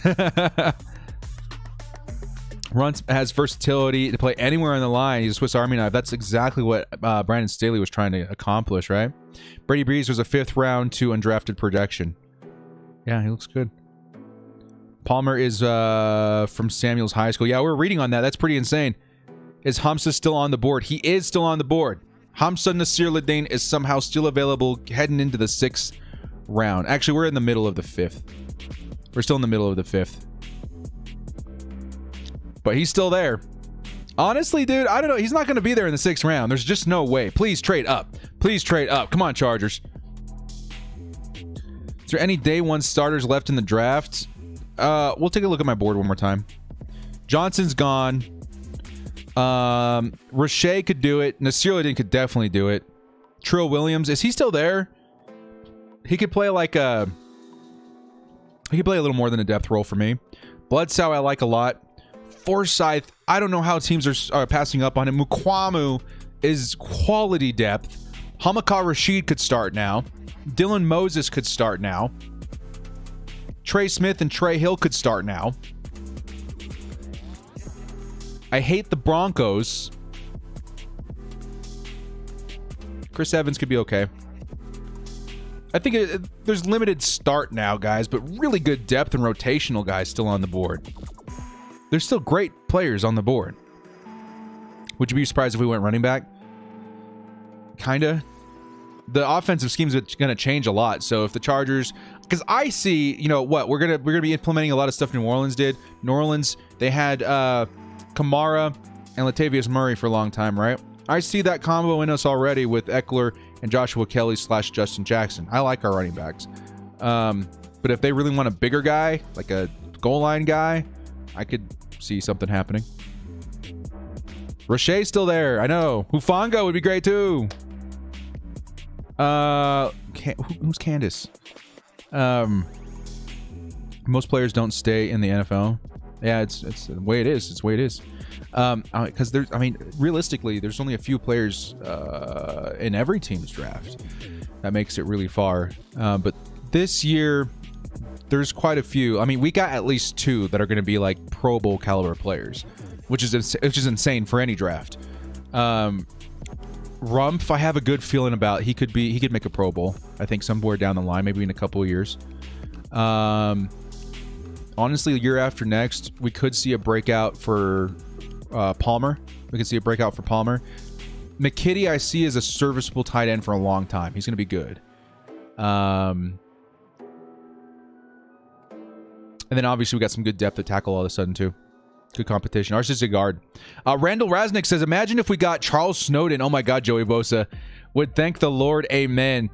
Speaker 1: Rumph has versatility to play anywhere on the line. He's a Swiss Army knife. That's exactly what Brandon Staley was trying to accomplish, right? Brady Breeze was a 5th round to undrafted projection. Yeah, he looks good. Palmer is from Samuels High School. Yeah, we're reading on that. That's pretty insane. Is Hamza still on the board? He is still on the board. Hamza Nasir Ladane is somehow still available heading into the 6th round. Actually, we're in the middle of the 5th. We're still in the middle of the 5th. But he's still there. Honestly, dude, I don't know. He's not going to be there in the 6th round. There's just no way. Please trade up. Please trade up. Come on, Chargers. Is there any day 1 starters left in the draft? We'll take a look at my board one more time. Johnson's gone. Rashay could do it. Nasirudin could definitely do it. Trill Williams, is he still there? He could play like a... He could play a little more than a depth role for me. Bledsoe, I like a lot. Forsyth, I don't know how teams are passing up on him. Mukwamu is quality depth. Hamaka Rashid could start now. Dylan Moses could start now. Trey Smith and Trey Hill could start now. I hate the Broncos. Chris Evans could be okay. I think there's limited start now, guys, but really good depth and rotational guys still on the board. There's still great players on the board. Would you be surprised if we went running back? Kinda. The offensive scheme is going to change a lot. So if the Chargers, because I see, you know what, we're gonna be implementing a lot of stuff New Orleans did. New Orleans, they had Kamara and Latavius Murray for a long time, right? I see that combo in us already with Eckler and Joshua Kelly / Justin Jackson. I like our running backs. But if they really want a bigger guy, like a goal line guy, I could see something happening. Rashay's still there. I know. Hufanga would be great too. Who's Candace? Most players don't stay in the NFL. Yeah, it's the way it is. It's the way it is. Because there's, I mean, realistically, there's only a few players in every team's draft. That makes it really far. But this year, there's quite a few. I mean, we got at least 2 that are going to be like Pro Bowl caliber players, which is insane for any draft. Rumph, I have a good feeling about. He could make a Pro Bowl. I think somewhere down the line, maybe in a couple of years. Honestly, the year after next, we could see a breakout for Palmer. We could see a breakout for Palmer. McKitty, I see as a serviceable tight end for a long time. He's going to be good. And then obviously we got some good depth at tackle all of a sudden too. Good competition. Ours is a guard. Randall Rasnick says, imagine if we got Charles Snowden. Oh my God, Joey Bosa. Would thank the Lord. Amen.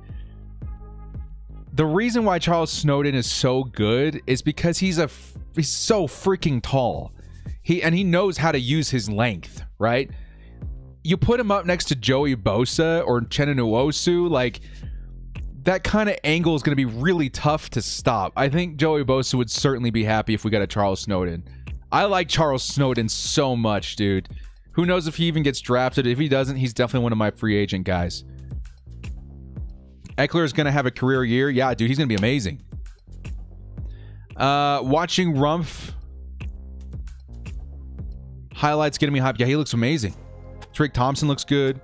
Speaker 1: The reason why Charles Snowden is so good is because he's so freaking tall. He knows how to use his length, right? You put him up next to Joey Bosa or Uchenna Nwosu, like that kind of angle is going to be really tough to stop. I think Joey Bosa would certainly be happy if we got a Charles Snowden. I like Charles Snowden so much, dude. Who knows if he even gets drafted? If he doesn't, he's definitely one of my free agent guys. Eckler is going to have a career year. Yeah, dude, he's going to be amazing. Watching Rumph highlights getting me hyped. Yeah, he looks amazing. Tariq Thompson looks good.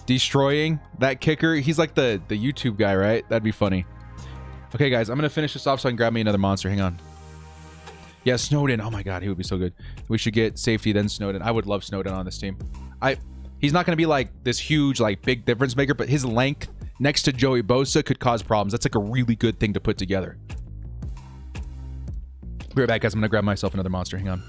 Speaker 1: Destroying that kicker. He's like the YouTube guy, right? That'd be funny. Okay, guys, I'm going to finish this off so I can grab me another monster. Hang on. Yeah, Snowden. Oh my God, he would be so good. We should get safety, then Snowden. I would love Snowden on this team. He's not going to be like this huge, like big difference maker, but his length next to Joey Bosa could cause problems. That's like a really good thing to put together. Be right back, guys. I'm going to grab myself another monster. Hang on.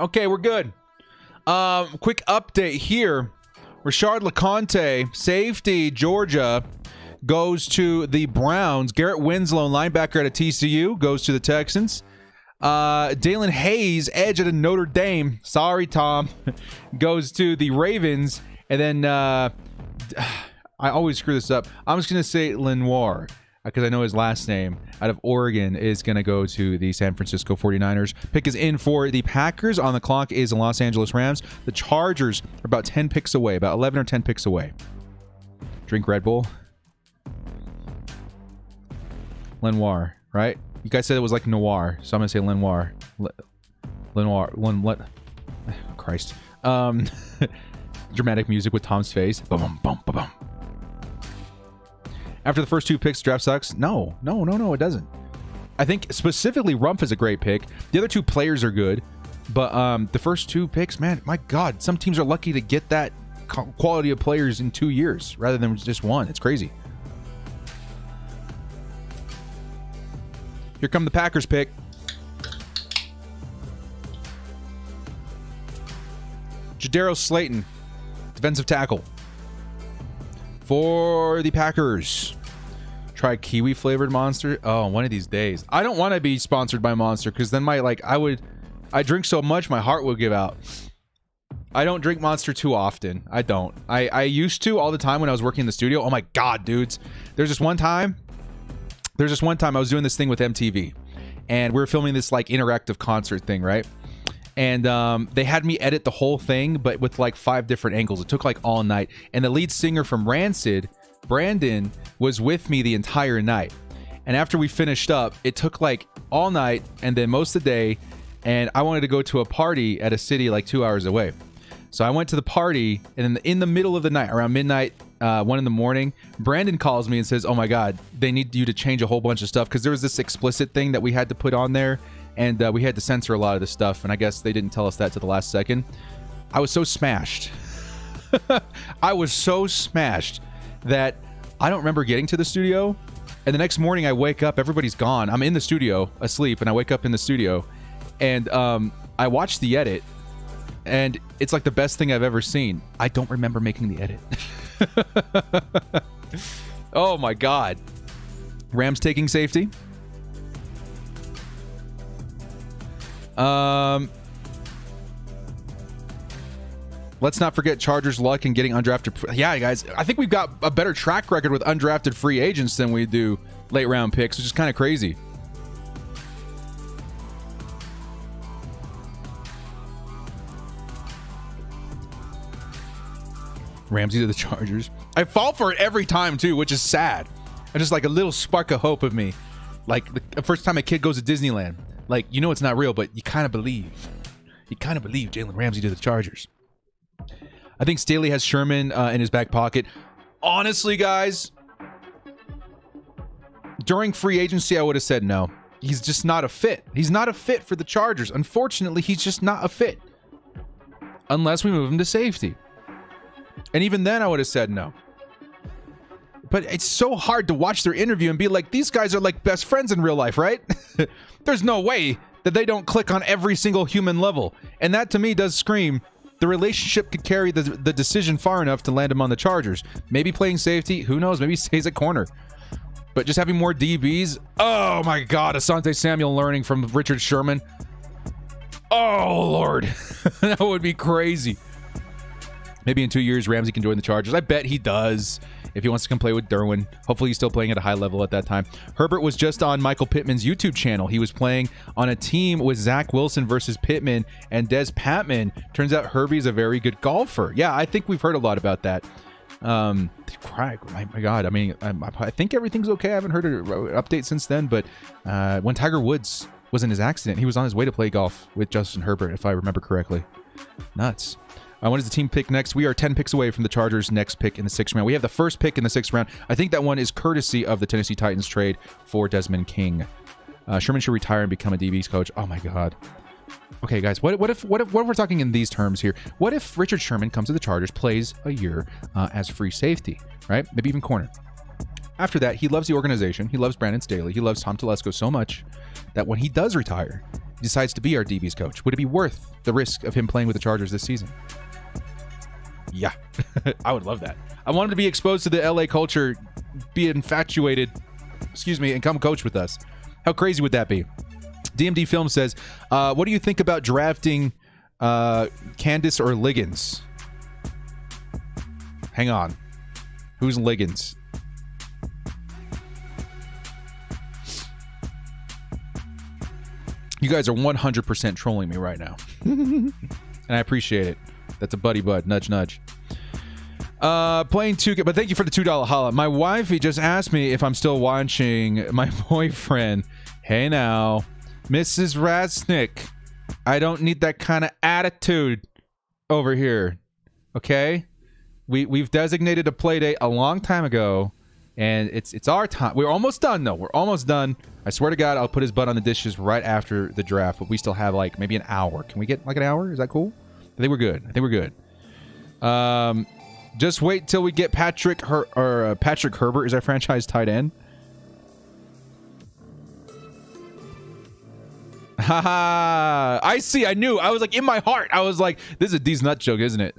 Speaker 1: Okay, we're good. Quick update here. Rashard LeConte, safety, Georgia, goes to the Browns. Garrett Winslow, linebacker at TCU, goes to the Texans. Dalen Hayes, edge at a Notre Dame. Sorry, Tom. Goes to the Ravens. And then I always screw this up. I'm just going to say Lenoir, because I know his last name, out of Oregon, is going to go to the San Francisco 49ers. Pick is in for the Packers. On the clock is the Los Angeles Rams. The Chargers are about 10 picks away, about 11 or 10 picks away. Drink Red Bull. Lenoir, right? You guys said it was like noir, so I'm going to say Lenoir. Lenoir. Christ. dramatic music with Tom's face. Boom, boom, boom, boom. After the first 2 picks, draft sucks? No, it doesn't. I think specifically Rumph is a great pick. The other 2 players are good, but the first 2 picks, man, my God, some teams are lucky to get that quality of players in 2 years rather than just 1. It's crazy. Here come the Packers pick. Jadaro Slayton, defensive tackle for the Packers. Try kiwi flavored Monster. Oh, one of these days. I don't want to be sponsored by Monster because then I drink so much my heart would give out. I don't drink Monster too often. I don't. I used to all the time when I was working in the studio. Oh my God, dudes. There's just one time I was doing this thing with MTV and we were filming this like interactive concert thing, right? And they had me edit the whole thing, but with like 5 different angles. It took like all night. And the lead singer from Rancid, Brandon, was with me the entire night. And after we finished up, it took like all night and then most of the day. And I wanted to go to a party at a city like 2 hours away. So I went to the party, and in the middle of the night, around midnight, 1 in the morning, Brandon calls me and says, oh my God, they need you to change a whole bunch of stuff because there was this explicit thing that we had to put on there, and we had to censor a lot of the stuff, and I guess they didn't tell us that to the last second. I was so smashed. I was so smashed that I don't remember getting to the studio, and the next morning I wake up, everybody's gone. I'm in the studio, asleep, and I wake up in the studio, and I watch the edit, and it's like the best thing I've ever seen. I don't remember making the edit. Oh my God. Rams taking safety. Let's not forget Chargers' luck in getting undrafted. Yeah, guys, I think we've got a better track record with undrafted free agents than we do late round picks, which is kind of crazy. Ramsey to the Chargers. I fall for it every time too, which is sad. I just like a little spark of hope of me. Like the first time a kid goes to Disneyland, like, you know it's not real, but you kind of believe. You kind of believe Jalen Ramsey to the Chargers. I think Staley has Sherman in his back pocket. Honestly, guys, during free agency, I would have said no. He's just not a fit. He's not a fit for the Chargers. Unfortunately, he's just not a fit. Unless we move him to safety. And even then, I would have said no. But it's so hard to watch their interview and be like, these guys are like best friends in real life, right? There's no way that they don't click on every single human level. And that, to me, does scream the relationship could carry the decision far enough to land him on the Chargers. Maybe playing safety. Who knows? Maybe he stays at corner. But just having more DBs. Oh, my God. Asante Samuel learning from Richard Sherman. Oh, Lord. That would be crazy. Maybe in 2 years, Ramsey can join the Chargers. I bet he does if he wants to come play with Derwin. Hopefully, he's still playing at a high level at that time. Herbert was just on Michael Pittman's YouTube channel. He was playing on a team with Zach Wilson versus Pittman and Des Patman. Turns out Herbie's a very good golfer. Yeah, I think we've heard a lot about that. My God. I mean, I think everything's okay. I haven't heard an update since then. But when Tiger Woods was in his accident, he was on his way to play golf with Justin Herbert, if I remember correctly. Nuts. When does the team pick next? We are 10 picks away from the Chargers' next pick in the 6th round. We have the first pick in the 6th round. I think that one is courtesy of the Tennessee Titans trade for Desmond King. Sherman should retire and become a DB's coach. Oh my God. Okay, guys, what if we're talking in these terms here? What if Richard Sherman comes to the Chargers, plays a year as free safety, right? Maybe even corner. After that, he loves the organization. He loves Brandon Staley. He loves Tom Telesco so much that when he does retire, he decides to be our DB's coach. Would it be worth the risk of him playing with the Chargers this season? Yeah, I would love that. I want him to be exposed to the LA culture, be infatuated, and come coach with us. How crazy would that be? DMD Film says, what do you think about drafting Candace or Liggins? Hang on. Who's Liggins? You guys are 100% trolling me right now. And I appreciate it. That's a buddy bud. Nudge, nudge. Playing 2K, but thank you for the $2 holla. My wifey just asked me if I'm still watching my boyfriend. Hey now, Mrs. Rasnick. I don't need that kind of attitude over here. Okay? We've designated a play date a long time ago, and it's our time. We're almost done, though. We're almost done. I swear to God, I'll put his butt on the dishes right after the draft, but we still have, like, maybe an hour. Can we get, like, an hour? Is that cool? I think we're good. I think we're good. Just wait till we get Patrick Herbert is our franchise tight end. Haha. I see. I knew. I was like, in my heart, I was like, this is a D's nut joke, isn't it?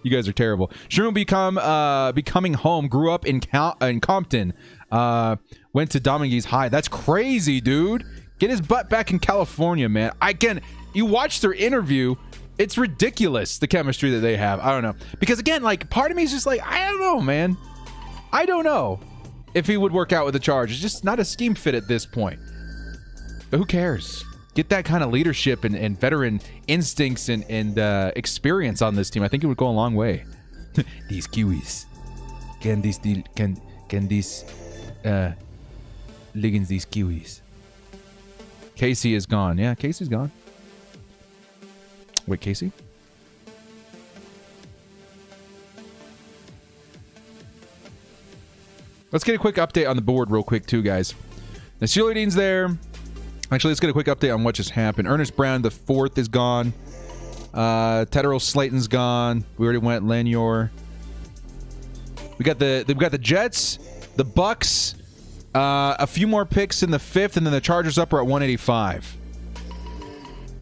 Speaker 1: You guys are terrible. Sherman becoming home. Grew up in Compton. Went to Dominguez High. That's crazy, dude. Get his butt back in California, man. You watch their interview. It's ridiculous, the chemistry that they have. I don't know. Because, again, like, part of me is just like, I don't know, man. I don't know if he would work out with the Chargers. Just not a scheme fit at this point. But who cares? Get that kind of leadership and veteran instincts and experience on this team. I think it would go a long way. These Kiwis. Can these Liggins, these Kiwis. Casey is gone. Yeah, Casey's gone. Wait, Casey? Let's get a quick update on the board real quick, too, guys. Nasilidine's there. Actually, let's get a quick update on what just happened. Ernest Brown, the fourth, is gone. Tedderl Slayton's gone. We already went Lanior. We got the Jets, the Bucks, a few more picks in the fifth, and then the Chargers up are at 185.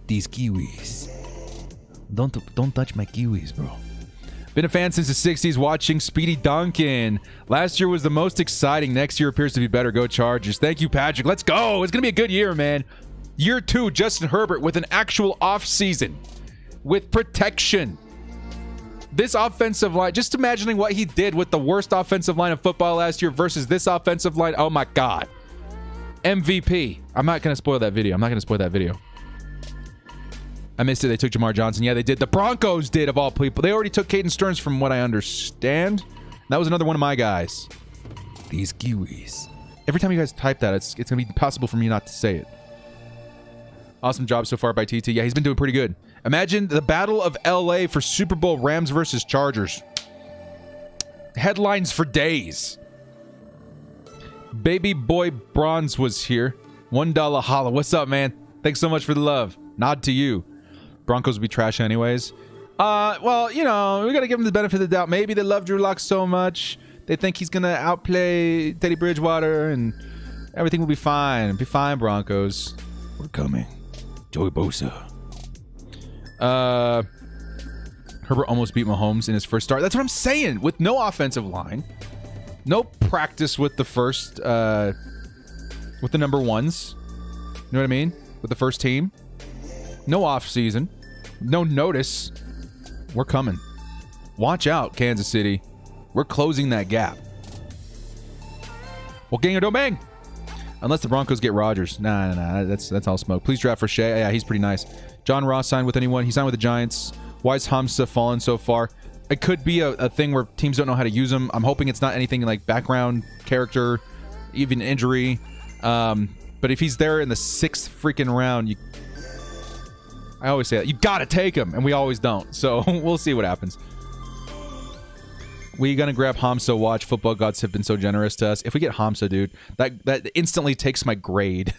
Speaker 1: These Kiwis. Don't touch my Kiwis, bro. Been a fan since the 60s, watching Speedy Duncan. Last year was the most exciting. Next year appears to be better. Go Chargers. Thank you, Patrick. Let's go. It's going to be a good year, man. Year 2, Justin Herbert with an actual offseason. With protection. This offensive line, just imagining what he did with the worst offensive line of football last year versus this offensive line. Oh, my God. MVP. I'm not going to spoil that video. I missed it. They took Jamar Johnson. Yeah, they did. The Broncos did, of all people. They already took Caden Stearns, from what I understand. That was another one of my guys. These Kiwis. Every time you guys type that, it's going to be impossible for me not to say it. Awesome job so far by TT. Yeah, he's been doing pretty good. Imagine the Battle of LA for Super Bowl Rams versus Chargers. Headlines for days. Baby Boy Bronze was here. $1 holla. What's up, man? Thanks so much for the love. Nod to you. Broncos would be trash anyways. Well, you know, we got to give them the benefit of the doubt. Maybe they love Drew Lock so much, they think he's going to outplay Teddy Bridgewater, and everything will be fine. Be fine, Broncos. We're coming. Joey Bosa. Herbert almost beat Mahomes in his first start. That's what I'm saying. With no offensive line, no practice with the first, with the number ones. You know what I mean? With the first team. No off season. No notice. We're coming. Watch out, Kansas City. We're closing that gap. Well, gang or don't bang. Unless the Broncos get Rodgers. Nah. That's all smoke. Please draft for Shea. Yeah, he's pretty nice. John Ross signed with anyone. He signed with the Giants. Why is Hamza fallen so far? It could be a thing where teams don't know how to use him. I'm hoping it's not anything like background, character, even injury. But if he's there in the 6th freaking round, I always say that. You got to take him, and we always don't. So we'll see what happens. We gonna grab Hamza. Watch. Football gods have been so generous to us. If we get Hamza, dude, that instantly takes my grade.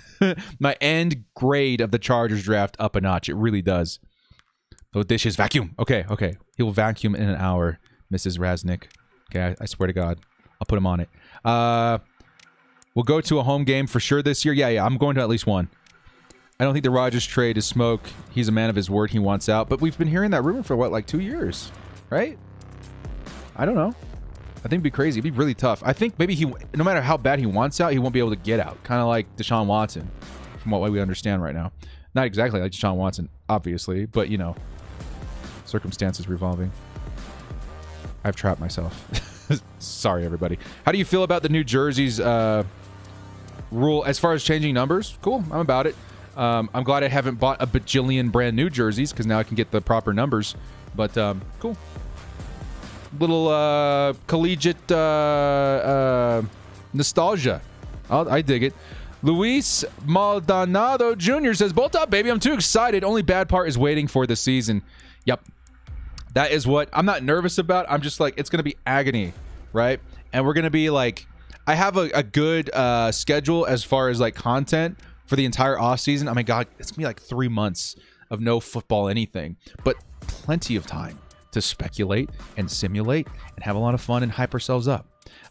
Speaker 1: My end grade of the Chargers draft up a notch. It really does. So dishes, vacuum. Okay. He will vacuum in an hour, Mrs. Raznick. Okay, I swear to God. I'll put him on it. We'll go to a home game for sure this year. Yeah, I'm going to at least one. I don't think the Rodgers trade is smoke. He's a man of his word. He wants out. But we've been hearing that rumor for, what, like 2 years? Right? I don't know. I think it'd be crazy. It'd be really tough. I think maybe no matter how bad he wants out, he won't be able to get out. Kind of like Deshaun Watson, from what we understand right now. Not exactly like Deshaun Watson, obviously. But, you know, circumstances revolving. I've trapped myself. Sorry, everybody. How do you feel about the New Jersey's rule as far as changing numbers? Cool. I'm about it. I'm glad I haven't bought a bajillion brand new jerseys because now I can get the proper numbers. But cool. Little collegiate nostalgia. I dig it. Luis Maldonado Jr. says, "Bolt up, baby. I'm too excited. Only bad part is waiting for the season." Yep. That is what I'm not nervous about. I'm just like, it's going to be agony, right? And we're going to be like, I have a good schedule as far as like content for the entire off season. Oh my God, it's going to be like 3 months of no football anything, but plenty of time to speculate and simulate and have a lot of fun and hype ourselves up.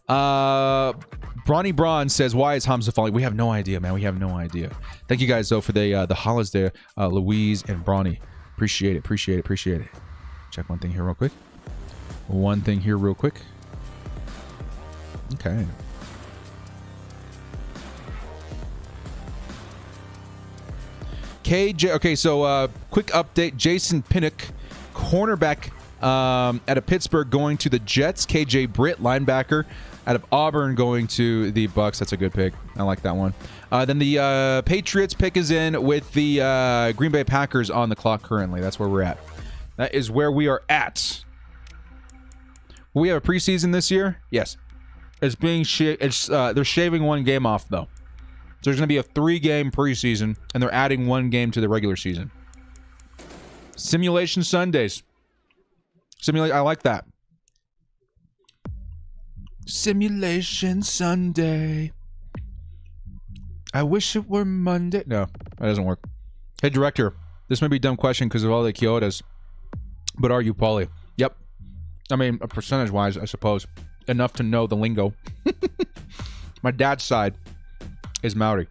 Speaker 1: Bronny Braun says, why is Hamza falling? We have no idea, man. We have no idea. Thank you guys, though, for the hollers there, Louise and Bronny. Appreciate it. Check one thing here real quick. Okay. KJ. Okay, so quick update. Jason Pinnock, cornerback out of Pittsburgh, going to the Jets. KJ Britt, linebacker out of Auburn, going to the Bucks. That's a good pick. I like that one. Then the Patriots pick is in with the Green Bay Packers on the clock currently. That's where we're at. That is where we are at. Will we have a preseason this year? Yes. It's being they're shaving one game off though. So there's going to be a 3-game preseason, and they're adding 1 game to the regular season. Simulation Sundays. I like that. Simulation Sunday. I wish it were Monday. No, that doesn't work. Hey, director, this may be a dumb question because of all the Kyotas, but are you Pauly? Yep. I mean, percentage-wise, I suppose. Enough to know the lingo. My dad's side is Maori.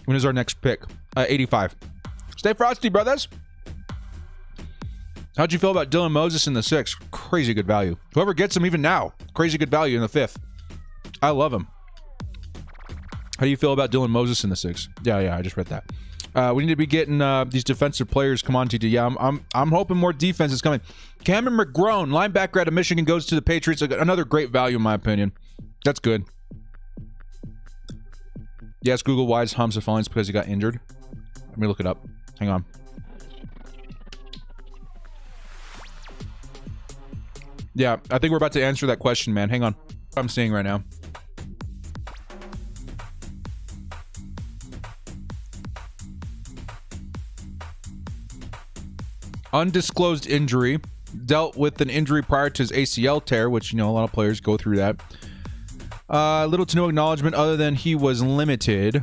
Speaker 1: When is our next pick? 85. Stay frosty, brothers. How'd you feel about Dylan Moses in the 6th? Crazy good value. Whoever gets him even now, crazy good value in the 5th. I love him. How do you feel about Dylan Moses in the 6th? Yeah, I just read that. We need to be getting these defensive players come on, TT. Yeah, I'm hoping more defense is coming. Cameron McGrone, linebacker out of Michigan, goes to the Patriots. Another great value in my opinion. That's good. Yes, Google, why is Hamza falling? It's because he got injured. Let me look it up. Hang on. Yeah, I think we're about to answer that question, man. Hang on. I'm seeing right now. Undisclosed injury. Dealt with an injury prior to his ACL tear, which, a lot of players go through that. Little to no acknowledgement other than he was limited.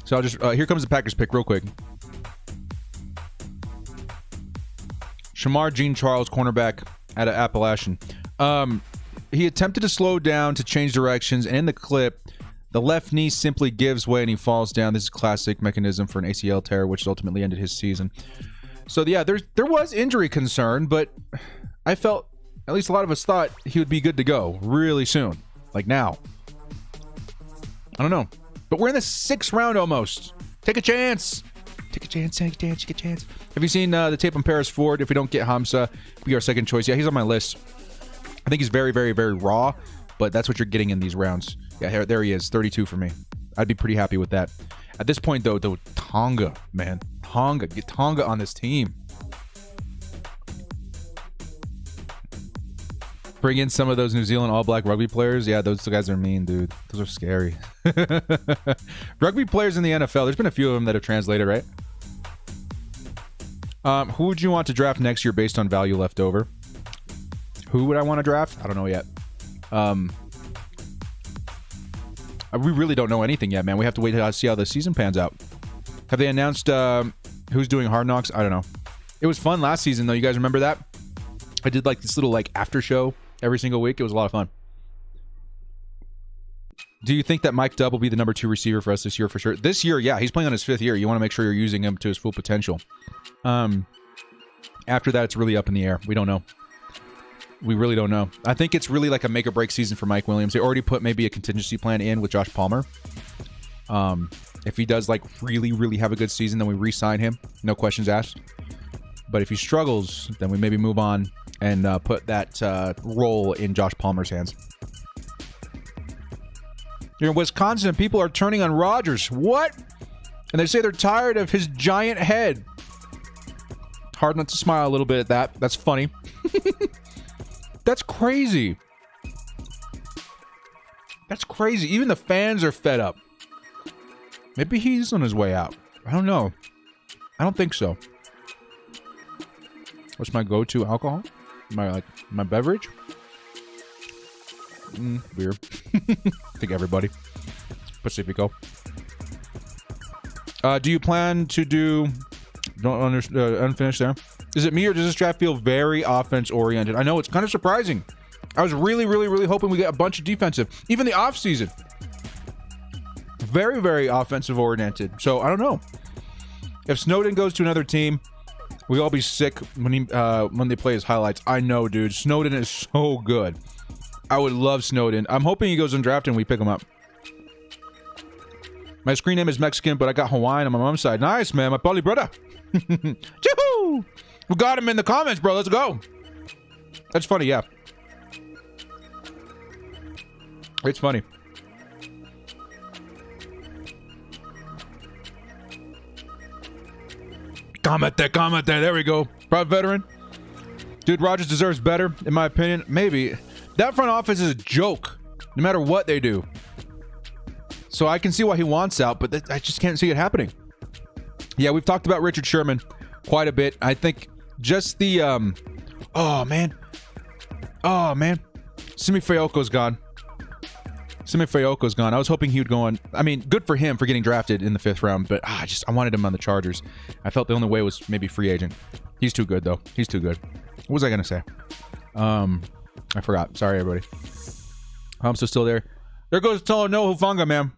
Speaker 1: So I'll just... here comes the Packers pick real quick. Shamar Jean-Charles, cornerback out of Appalachian. He attempted to slow down to change directions, and in the clip, the left knee simply gives way and he falls down. This is a classic mechanism for an ACL tear, which ultimately ended his season. So yeah, there was injury concern, but I felt, at least a lot of us thought, he would be good to go really soon. Like now. I don't know. But we're in the 6th round almost. Take a chance. Take a chance. Have you seen the tape on Paris Ford? If we don't get Hamza, be our second choice. Yeah, he's on my list. I think he's very, very, very raw, but that's what you're getting in these rounds. Yeah, there he is. 32 for me. I'd be pretty happy with that. At this point, though, Tonga, man. Get Tonga on this team. Bring in some of those New Zealand All Black rugby players. Yeah, those guys are mean, dude. Those are scary. Rugby players in the NFL. There's been a few of them that have translated, right? Who would you want to draft next year based on value left over? Who would I want to draft? I don't know yet. We really don't know anything yet, man. We have to wait to see how the season pans out. Have they announced who's doing Hard Knocks? I don't know. It was fun last season, though. You guys remember that? I did like this little after show every single week. It was a lot of fun. Do you think that Mike Dubb will be the number 2 receiver for us this year for sure? This year, yeah. He's playing on his 5th year. You want to make sure you're using him to his full potential. After that, it's really up in the air. We don't know. We really don't know. I think it's really like a make or break season for Mike Williams. They already put maybe a contingency plan in with Josh Palmer. If he does really, really have a good season, then we re-sign him. No questions asked. But if he struggles, then we maybe move on and put that role in Josh Palmer's hands. In Wisconsin, people are turning on Rodgers. What? And they say they're tired of his giant head. Hard not to smile a little bit at that. That's funny. That's crazy. That's crazy. Even the fans are fed up. Maybe he's on his way out. I don't know. I don't think so. What's my go-to alcohol? My beverage? Beer. I think everybody. Pacifico. Do you plan to do... unfinished there. Is it me or does this draft feel very offense-oriented? I know it's kind of surprising. I was really, really, really hoping we get a bunch of defensive. Even the offseason. Very, very offensive-oriented. So, I don't know. If Snowden goes to another team, we'll all be sick when they play his highlights. I know, dude. Snowden is so good. I would love Snowden. I'm hoping he goes undrafted and we pick him up. My screen name is Mexican, but I got Hawaiian on my mom's side. Nice, man. My poly brother. Choo-hoo! We got him in the comments, bro. Let's go. That's funny, yeah. It's funny. Comment there. There we go. Proud veteran. Dude, Rodgers deserves better, in my opinion. Maybe. That front office is a joke, no matter what they do. So I can see why he wants out, but I just can't see it happening. Yeah, we've talked about Richard Sherman quite a bit. I think just the... Oh, man. Simi Fehoko's gone. I was hoping he would go on. I mean, good for him for getting drafted in the 5th round, but I wanted him on the Chargers. I felt the only way was maybe free agent. He's too good, though. He's too good. What was I going to say? I forgot. Sorry, everybody. I'm still there. There goes Tolo No Hufanga, man.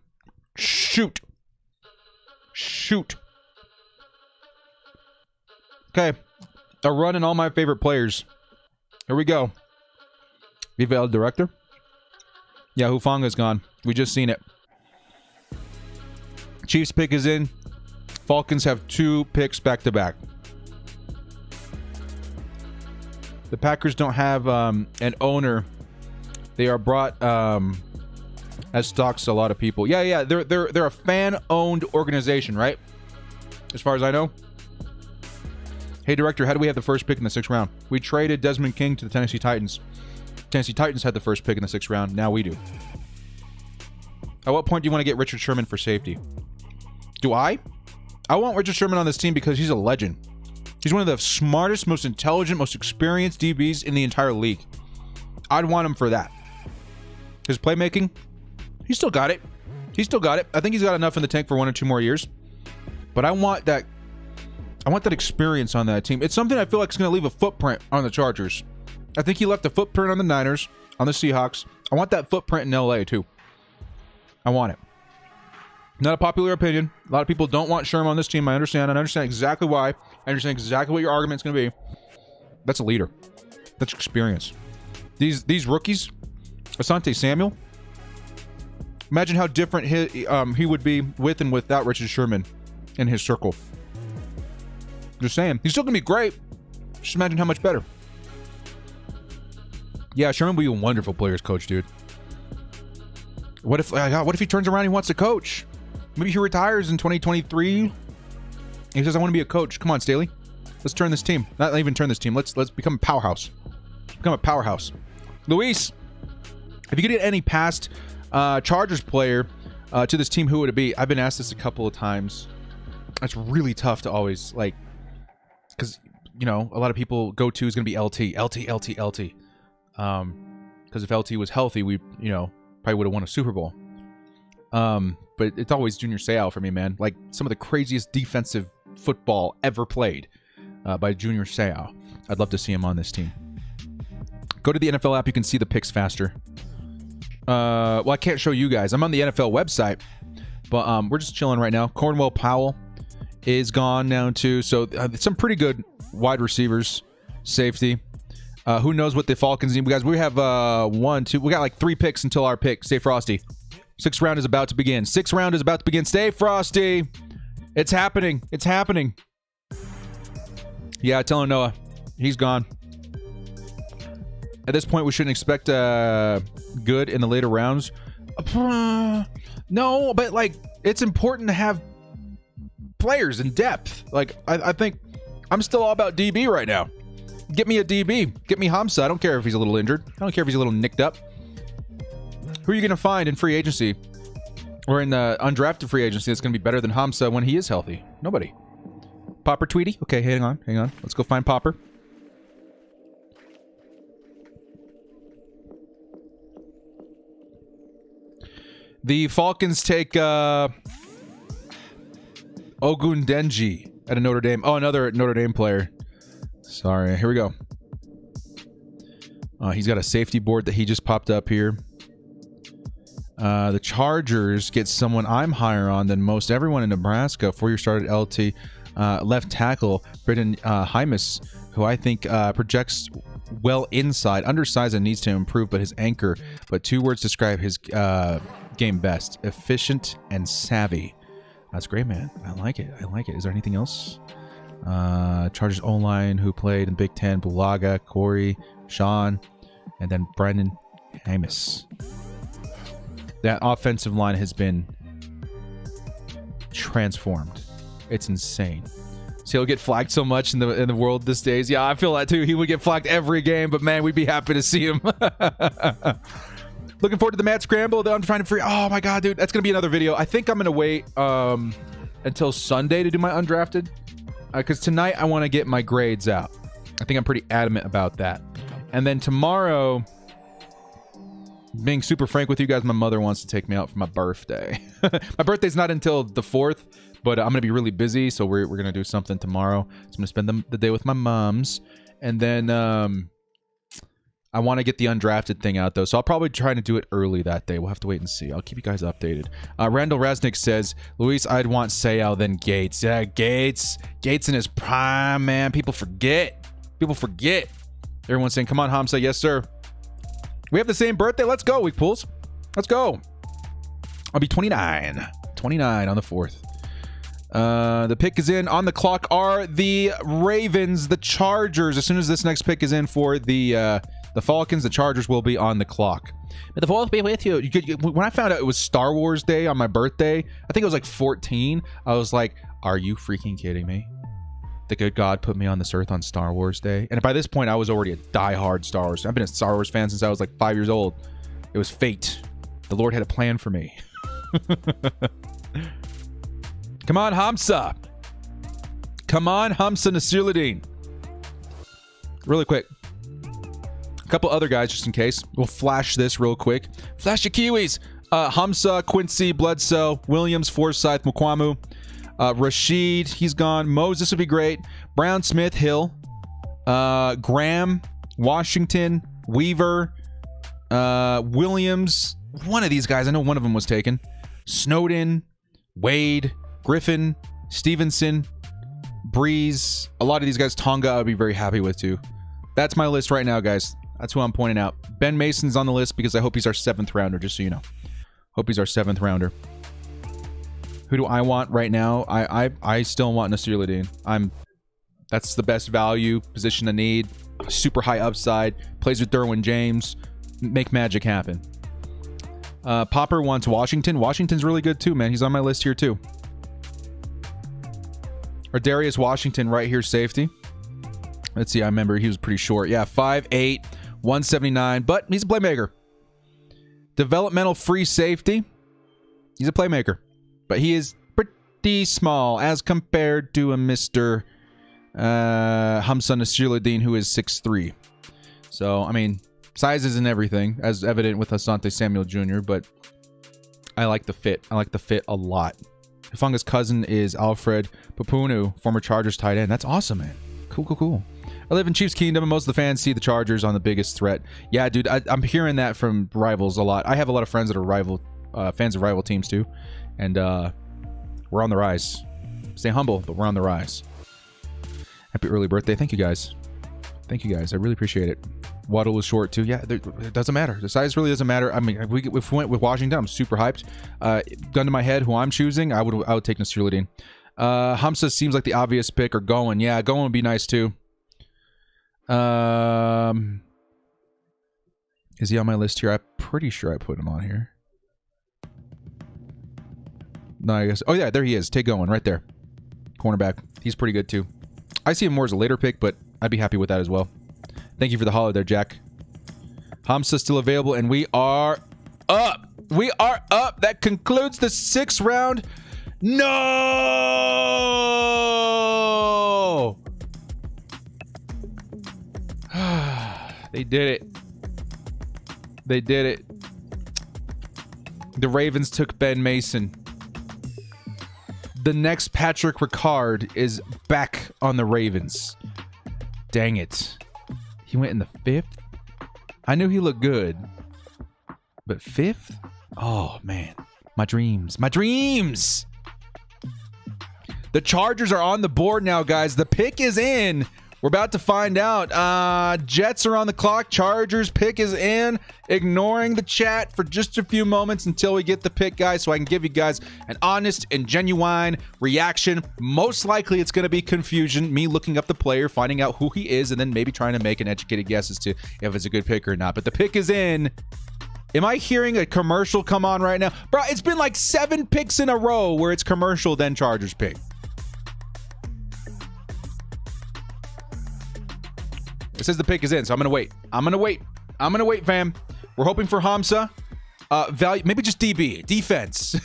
Speaker 1: Shoot. Okay. A run in all my favorite players. Here we go. Viva El Director. Yeah, Hufanga's gone. We just seen it. Chiefs pick is in. Falcons have 2 picks back-to-back. The Packers don't have an owner. They are brought as stocks to a lot of people. Yeah. They're a fan-owned organization, right? As far as I know. Hey, Director, how do we have the first pick in the 6th round? We traded Desmond King to the Tennessee Titans. Tennessee Titans had the first pick in the 6th round. Now we do. At what point do you want to get Richard Sherman for safety? Do I? I want Richard Sherman on this team because he's a legend. He's one of the smartest, most intelligent, most experienced DBs in the entire league. I'd want him for that. His playmaking, he's still got it. I think he's got enough in the tank for 1 or 2 more years. But I want that experience on that team. It's something I feel like is going to leave a footprint on the Chargers. I think he left a footprint on the Niners, on the Seahawks. I want that footprint in LA too. I want it. Not a popular opinion. A lot of people don't want Sherman on this team. I understand exactly why. I understand exactly what your argument's going to be. That's a leader. That's experience. These rookies, Asante Samuel, imagine how different he would be with and without Richard Sherman in his circle. Just saying. He's still going to be great. Just imagine how much better. Yeah, Sherman would be a wonderful players coach, dude. What if he turns around and he wants to coach? Maybe he retires in 2023. And he says, I want to be a coach. Come on, Staley. Let's turn this team. Not even turn this team. Let's become a powerhouse. Luis, if you could get any past Chargers player to this team, who would it be? I've been asked this a couple of times. It's really tough to always, because, a lot of people go to is going to be LT. Because if LT was healthy, we, probably would have won a Super Bowl. But it's always Junior Seau for me, man. Like some of the craziest defensive football ever played by Junior Seau. I'd love to see him on this team. Go to the NFL app. You can see the picks faster. Well, I can't show you guys. I'm on the NFL website, but we're just chilling right now. Cornwell Powell is gone now too. So some pretty good wide receivers, safety. Who knows what the Falcons need? Guys, we have 1, 2. We got like 3 picks until our pick. Stay frosty. 6th round is about to begin. Stay frosty. It's happening. Yeah, telling Noah. He's gone. At this point, we shouldn't expect good in the later rounds. No, but it's important to have players in depth. I think I'm still all about DB right now. Get me a DB. Get me Hamza. I don't care if he's a little injured. I don't care if he's a little nicked up. Who are you going to find in free agency Or in the undrafted free agency that's going to be better than Hamza when he is healthy? Nobody. Popper Tweety? Okay, hang on. Let's go find Popper. The Falcons take Ogundenji at a Notre Dame. Oh, another Notre Dame player. Sorry. Here we go. He's got a safety board that he just popped up here. The Chargers get someone I'm higher on than most everyone in Nebraska. 4-year started LT left tackle Britton Hymus, who I think projects well inside, undersized and needs to improve, but his anchor. But 2 words describe his game best: efficient and savvy. That's great, man. I like it. Is there anything else? Chargers O-line who played in Big Ten: Bulaga, Corey, Sean, and then Brendan Hamus. That offensive line has been transformed. It's insane. So he'll get flagged so much in the world these days. Yeah, I feel that too. He would get flagged every game, but man, we'd be happy to see him. Looking forward to the Mad Scramble. I'm trying to free. Oh my god, dude, that's gonna be another video. I think I'm gonna wait until Sunday to do my undrafted, because tonight I want to get my grades out. I think I'm pretty adamant about that. And then tomorrow, being super frank with you guys, my mother wants to take me out for my birthday. My birthday's not until the 4th, but I'm going to be really busy, so we're going to do something tomorrow. So I'm going to spend the day with my moms. And then I want to get the undrafted thing out, though, so I'll probably try to do it early that day. We'll have to wait and see. I'll keep you guys updated. Randall Resnick says, Luis, I'd want Sayal then Gates. Yeah, Gates in his prime, man. People forget. Everyone's saying, come on, Hamza. Yes, sir. We have the same birthday. Let's go, Weak Pools. Let's go. I'll be 29. 29 on the 4th. The pick is in. On the clock are the Ravens, the Chargers. As soon as this next pick is in for the Falcons, the Chargers will be on the clock. May the fourth be with you. When I found out it was Star Wars Day on my birthday, I think it was like 14, I was like, are you freaking kidding me? The good God put me on this earth on Star Wars Day. And by this point, I was already a diehard Star Wars. I've been a Star Wars fan since I was like 5 years old. It was fate. The Lord had a plan for me. Come on, Hamza. Come on, Hamza Nasiruddin. Really quick. A couple other guys just in case. We'll flash this real quick. Flash the Kiwis. Hamza, Quincy, Bledsoe, Williams, Forsyth, Mukwamu. Rashid, he's gone. Moses would be great. Brown, Smith, Hill, Graham, Washington, Weaver, Williams. One of these guys, I know one of them was taken. Snowden, Wade, Griffin, Stevenson, Breeze. A lot of these guys, Tonga, I would be very happy with too. That's my list right now, guys. That's who I'm pointing out. Ben Mason's on the list because I hope he's our 7th rounder, just so you know. Hope he's our 7th rounder. Who do I want right now? I still want Nasiruddin. That's the best value position to need. Super high upside. Plays with Derwin James. Make magic happen. Popper wants Washington. Washington's really good too, man. He's on my list here too. Or Darius Washington right here, safety. Let's see. I remember he was pretty short. Yeah, 5'8", 179, but he's a playmaker. Developmental free safety. He's a playmaker. But he is pretty small as compared to a Mr. Hamza Nasiruddin, who is 6'3". So, I mean, size isn't everything, as evident with Asante Samuel Jr., but I like the fit. I like the fit a lot. Hufanga's cousin is Alfred Papunu, former Chargers tight end. That's awesome, man. Cool. I live in Chiefs Kingdom, and most of the fans see the Chargers on the biggest threat. Yeah, dude, I'm hearing that from rivals a lot. I have a lot of friends that are fans of rival teams, too. And we're on the rise. Stay humble, but we're on the rise. Happy early birthday. Thank you, guys. I really appreciate it. Waddle was short, too. Yeah, it doesn't matter. The size really doesn't matter. I mean, if we went with Washington, I'm super hyped. Gun to my head, who I'm choosing, I would take Nasiruddin. Hamza seems like the obvious pick, or Goen. Yeah, Goen would be nice, too. Is he on my list here? I'm pretty sure I put him on here. No, I guess. Oh, yeah, there he is. Take Goen right there. Cornerback. He's pretty good, too. I see him more as a later pick, but I'd be happy with that as well. Thank you for the holler there, Jack. Hamza's still available, and we are up. We are up. That concludes the 6th round. No! They did it. They did it. The Ravens took Ben Mason. The next Patrick Ricard is back on the Ravens. Dang it. He went in the 5th? I knew he looked good. But 5th? Oh, man. My dreams. My dreams! The Chargers are on the board now, guys. The pick is in. We're about to find out. Jets are on the clock. Chargers pick is in. Ignoring the chat for just a few moments until we get the pick, guys, so I can give you guys an honest and genuine reaction. Most likely it's going to be confusion, me looking up the player, finding out who he is, and then maybe trying to make an educated guess as to if it's a good pick or not. But the pick is in. Am I hearing a commercial come on right now? Bro, it's been like 7 picks in a row where it's commercial, then Chargers pick. It says the pick is in, so I'm going to wait. I'm going to wait. I'm going to wait, fam. We're hoping for Hamza. Value, maybe just DB. Defense.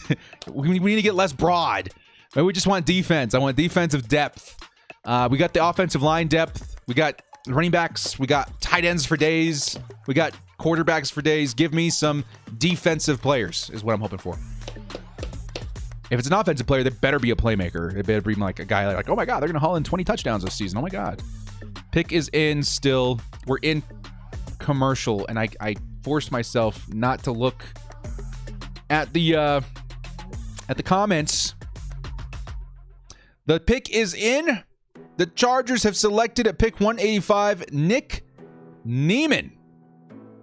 Speaker 1: we need to get less broad. Maybe we just want defense. I want defensive depth. We got the offensive line depth. We got running backs. We got tight ends for days. We got quarterbacks for days. Give me some defensive players is what I'm hoping for. If it's an offensive player, there better be a playmaker. It better be like a guy like, oh my God, they're going to haul in 20 touchdowns this season. Oh my God. Pick is in still. We're in commercial, and I forced myself not to look at the comments. The pick is in. The Chargers have selected at pick 185 Nick Niemann.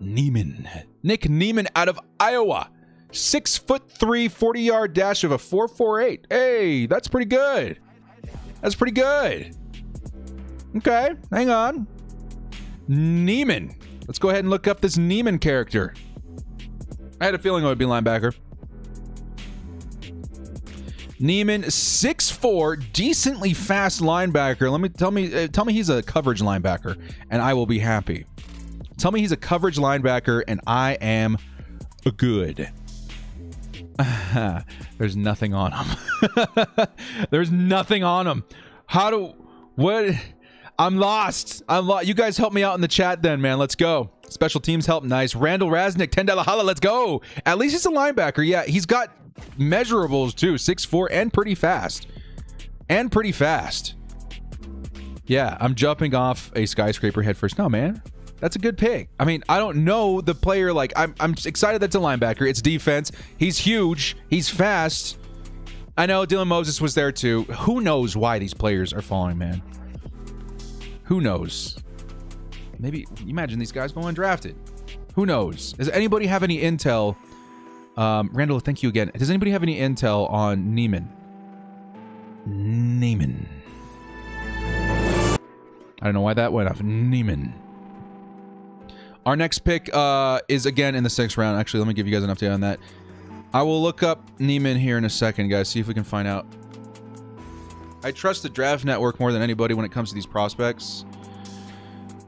Speaker 1: Nick Niemann out of Iowa. 6'3", 40-yard dash of a 4.48. Hey, that's pretty good. That's pretty good. Okay, hang on. Niemann. Let's go ahead and look up this Niemann character. I had a feeling it would be linebacker. Niemann, 6'4", decently fast linebacker. Tell me he's a coverage linebacker, and I will be happy. Tell me he's a coverage linebacker, and I am good. There's nothing on him. There's nothing on him. What? I'm lost. You guys help me out in the chat then, man. Let's go. Special teams help. Nice. Randall Rasnick, $10 holla. Let's go. At least he's a linebacker. Yeah, he's got measurables too. 6'4" and pretty fast. Yeah, I'm jumping off a skyscraper head first. No, man. That's a good pick. I mean, I don't know the player. Like, I'm excited that's a linebacker. It's defense. He's huge. He's fast. I know Dylan Moses was there too. Who knows why these players are falling, man? Who knows? Maybe, imagine these guys going undrafted. Who knows? Does anybody have any intel? Randall, thank you again. Does anybody have any intel on Niemann? I don't know why that went off. Niemann. Our next pick is again in the 6th round. Actually, let me give you guys an update on that. I will look up Niemann here in a second, guys. See if we can find out. I trust the Draft Network more than anybody when it comes to these prospects.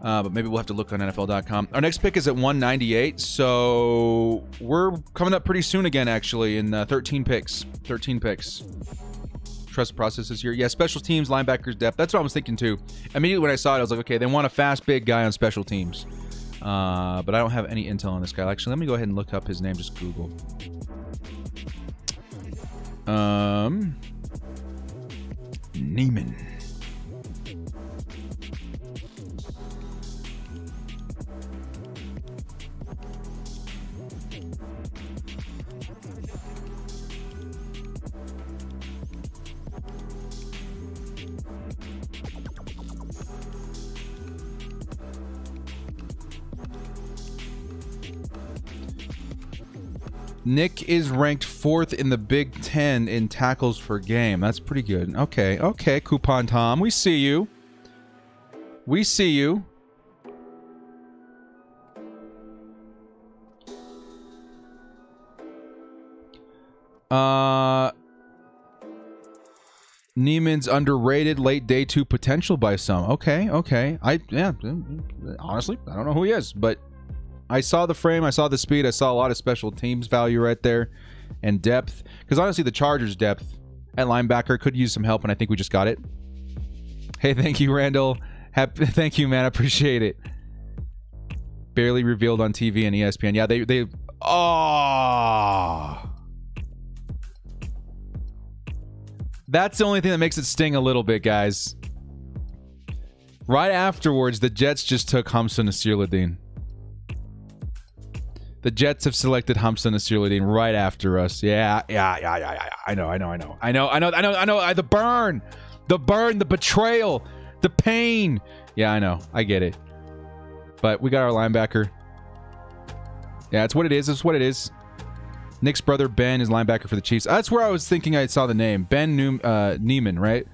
Speaker 1: But maybe we'll have to look on NFL.com. Our next pick is at 198, so we're coming up pretty soon again, actually, in 13 picks. 13 picks. Trust the process this year. Yeah, special teams, linebackers, depth. That's what I was thinking, too. Immediately when I saw it, I was like, okay, they want a fast, big guy on special teams. But I don't have any intel on this guy. Actually, let me go ahead and look up his name. Just Google. Niemann. Nick is ranked 4th in the Big Ten in tackles per game. That's pretty good. Okay, Coupon Tom. We see you. We see you. Niemann's underrated, late day 2 potential by some. Okay. Honestly, I don't know who he is, but I saw the frame, I saw the speed, I saw a lot of special teams value right there, and depth. Because honestly, the Chargers' depth at linebacker could use some help, and I think we just got it. Hey, thank you, Randall. Thank you, man. I appreciate it. Barely revealed on TV and ESPN. Yeah, they. Oh. That's the only thing that makes it sting a little bit, guys. Right afterwards, the Jets just took Hamza Nasirildeen. The Jets have selected Hamza Nasirildeen right after us. Yeah. I know. The burn, the betrayal, the pain. Yeah, I know. I get it. But we got our linebacker. Yeah, it's what it is. It's what it is. Nick's brother Ben is linebacker for the Chiefs. That's where I was thinking I saw the name. Ben Neiman, right?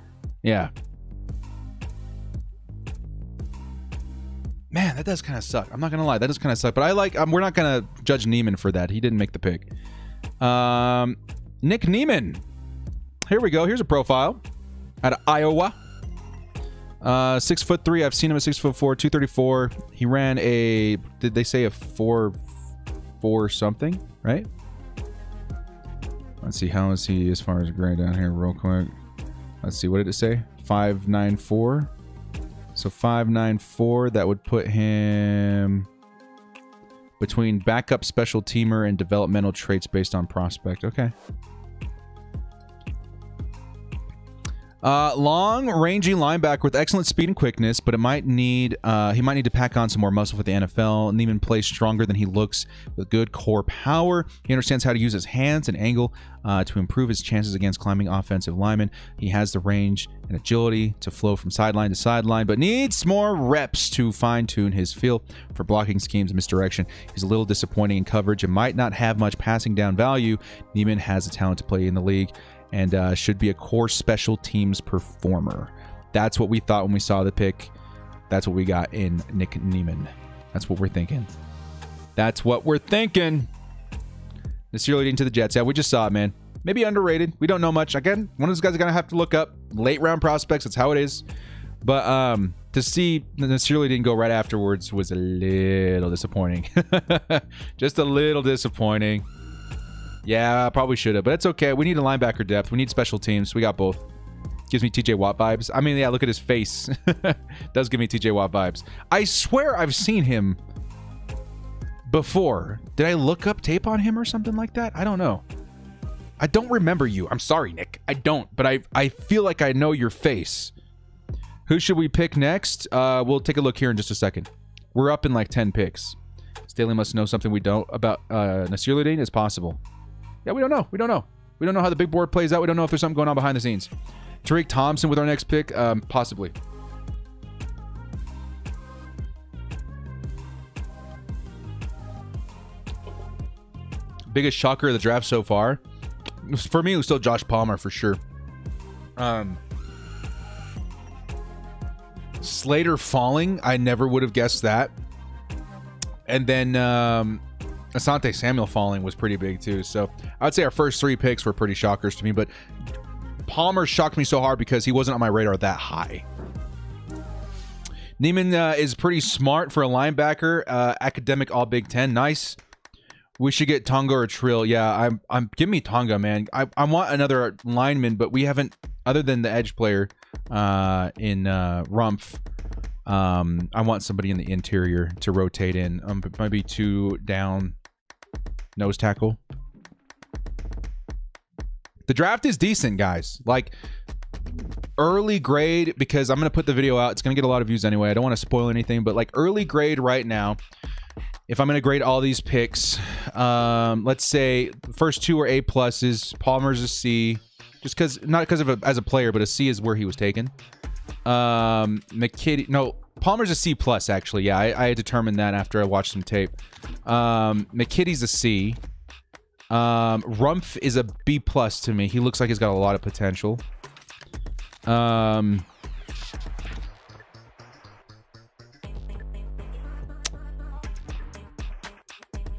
Speaker 1: Yeah. Man, that does kind of suck. I'm not gonna lie, that does kind of suck. But I like. We're not gonna judge Neiman for that. He didn't make the pick. Nick Neiman. Here we go. Here's a profile out of Iowa. 6'3". I've seen him at 6'4", 234. He ran a. Did they say a 4 something? Right. Let's see. How is he as far as grade down here, real quick? Let's see. What did it say? 5'9'4". So 5'9'4", that would put him between backup special teamer and developmental traits based on prospect. Okay. Long, rangy linebacker with excellent speed and quickness, but he might need to pack on some more muscle for the NFL. Neiman plays stronger than he looks with good core power. He understands how to use his hands and angle to improve his chances against climbing offensive linemen. He has the range and agility to flow from sideline to sideline, but needs more reps to fine-tune his feel for blocking schemes and misdirection. He's a little disappointing in coverage and might not have much passing down value. Neiman has the talent to play in the league and should be a core special teams performer. That's what we thought when we saw the pick. That's what we got in Nick Neiman. That's what we're thinking. That's what we're thinking. Nasirildeen to the Jets. Yeah, we just saw it, man. Maybe underrated. We don't know much. Again, one of those guys are going to have to look up. Late round prospects. That's how it is. But to see Nasirildeen go right afterwards was a little disappointing. Just a little disappointing. Yeah, I probably should have, but it's okay. We need a linebacker depth. We need special teams. We got both. Gives me TJ Watt vibes. I mean, yeah, look at his face. Does give me TJ Watt vibes. I swear I've seen him before. Did I look up tape on him or something like that? I don't know. I don't remember you. I'm sorry, Nick. I don't, but I feel like I know your face. Who should we pick next? We'll take a look here in just a second. We're up in like 10 picks. Staley must know something we don't about Nasirildeen. It's possible. Yeah, we don't know. We don't know. We don't know how the big board plays out. We don't know if there's something going on behind the scenes. Tariq Thompson with our next pick? Possibly. Biggest shocker of the draft so far? For me, it was still Josh Palmer for sure. Slater falling, I never would have guessed that. And then Asante Samuel falling was pretty big too. So I would say our first 3 picks were pretty shockers to me, but Palmer shocked me so hard because he wasn't on my radar that high. Neiman is pretty smart for a linebacker. Academic all Big Ten. Nice. We should get Tonga or Trill. Yeah, I'm give me Tonga, man. I want another lineman, but we haven't, other than the edge player in Rumph. I want somebody in the interior to rotate in. Maybe 2 down nose tackle. The draft is decent, guys. Like, early grade, because I'm going to put the video out. It's going to get a lot of views anyway. I don't want to spoil anything, but like early grade right now, if I'm going to grade all these picks, let's say the first 2 are A+. Palmer's a C. Just because, not because of as a player, but a C is where he was taken. McKitty, no, Palmer's a C+, actually. Yeah, I determined that after I watched some tape. McKitty's a C. Rumph is a B+ to me. He looks like he's got a lot of potential.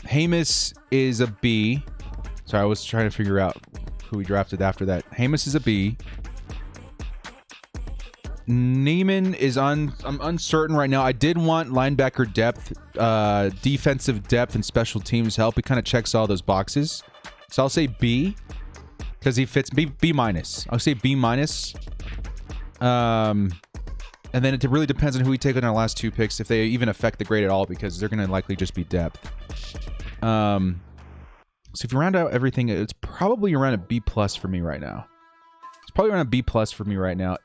Speaker 1: Hamas is a B. Sorry, I was trying to figure out who we drafted after that. Hamas is a B. Neiman is I'm uncertain right now. I did want linebacker depth, defensive depth, and special teams help. He kind of checks all those boxes. So I'll say B, because he fits B minus. I'll say B minus. And then it really depends on who we take on our last 2 picks, if they even affect the grade at all, because they're going to likely just be depth. So if you round out everything, it's probably around a B plus for me right now. It's probably around a B plus for me right now.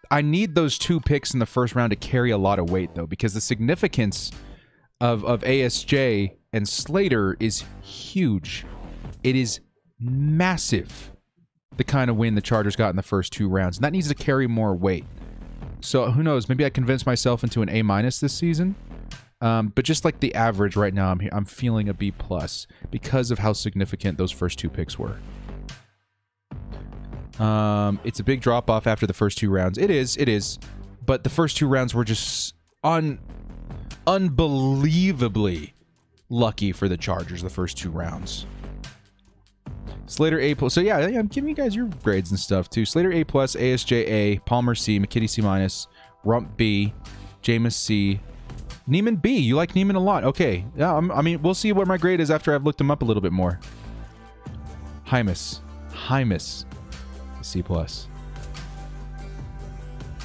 Speaker 1: I need those 2 picks in the first round to carry a lot of weight, though, because the significance of ASJ and Slater is huge. It is massive, the kind of win the Chargers got in the first 2 rounds. And that needs to carry more weight. So who knows? Maybe I convince myself into an A minus this season. But just like the average right now, I'm feeling a B plus because of how significant those first 2 picks were. It's a big drop off after the first 2 rounds. It is. But the first 2 rounds were just unbelievably lucky for the Chargers, the first 2 rounds. Slater A plus. So yeah, I'm giving you guys your grades and stuff too. Slater A plus, ASJ A, Palmer C, McKitty C minus, Rumph B, Jameis C, Neiman B. You like Neiman a lot. Okay. Yeah, I mean, we'll see what my grade is after I've looked him up a little bit more. Hymus. C plus.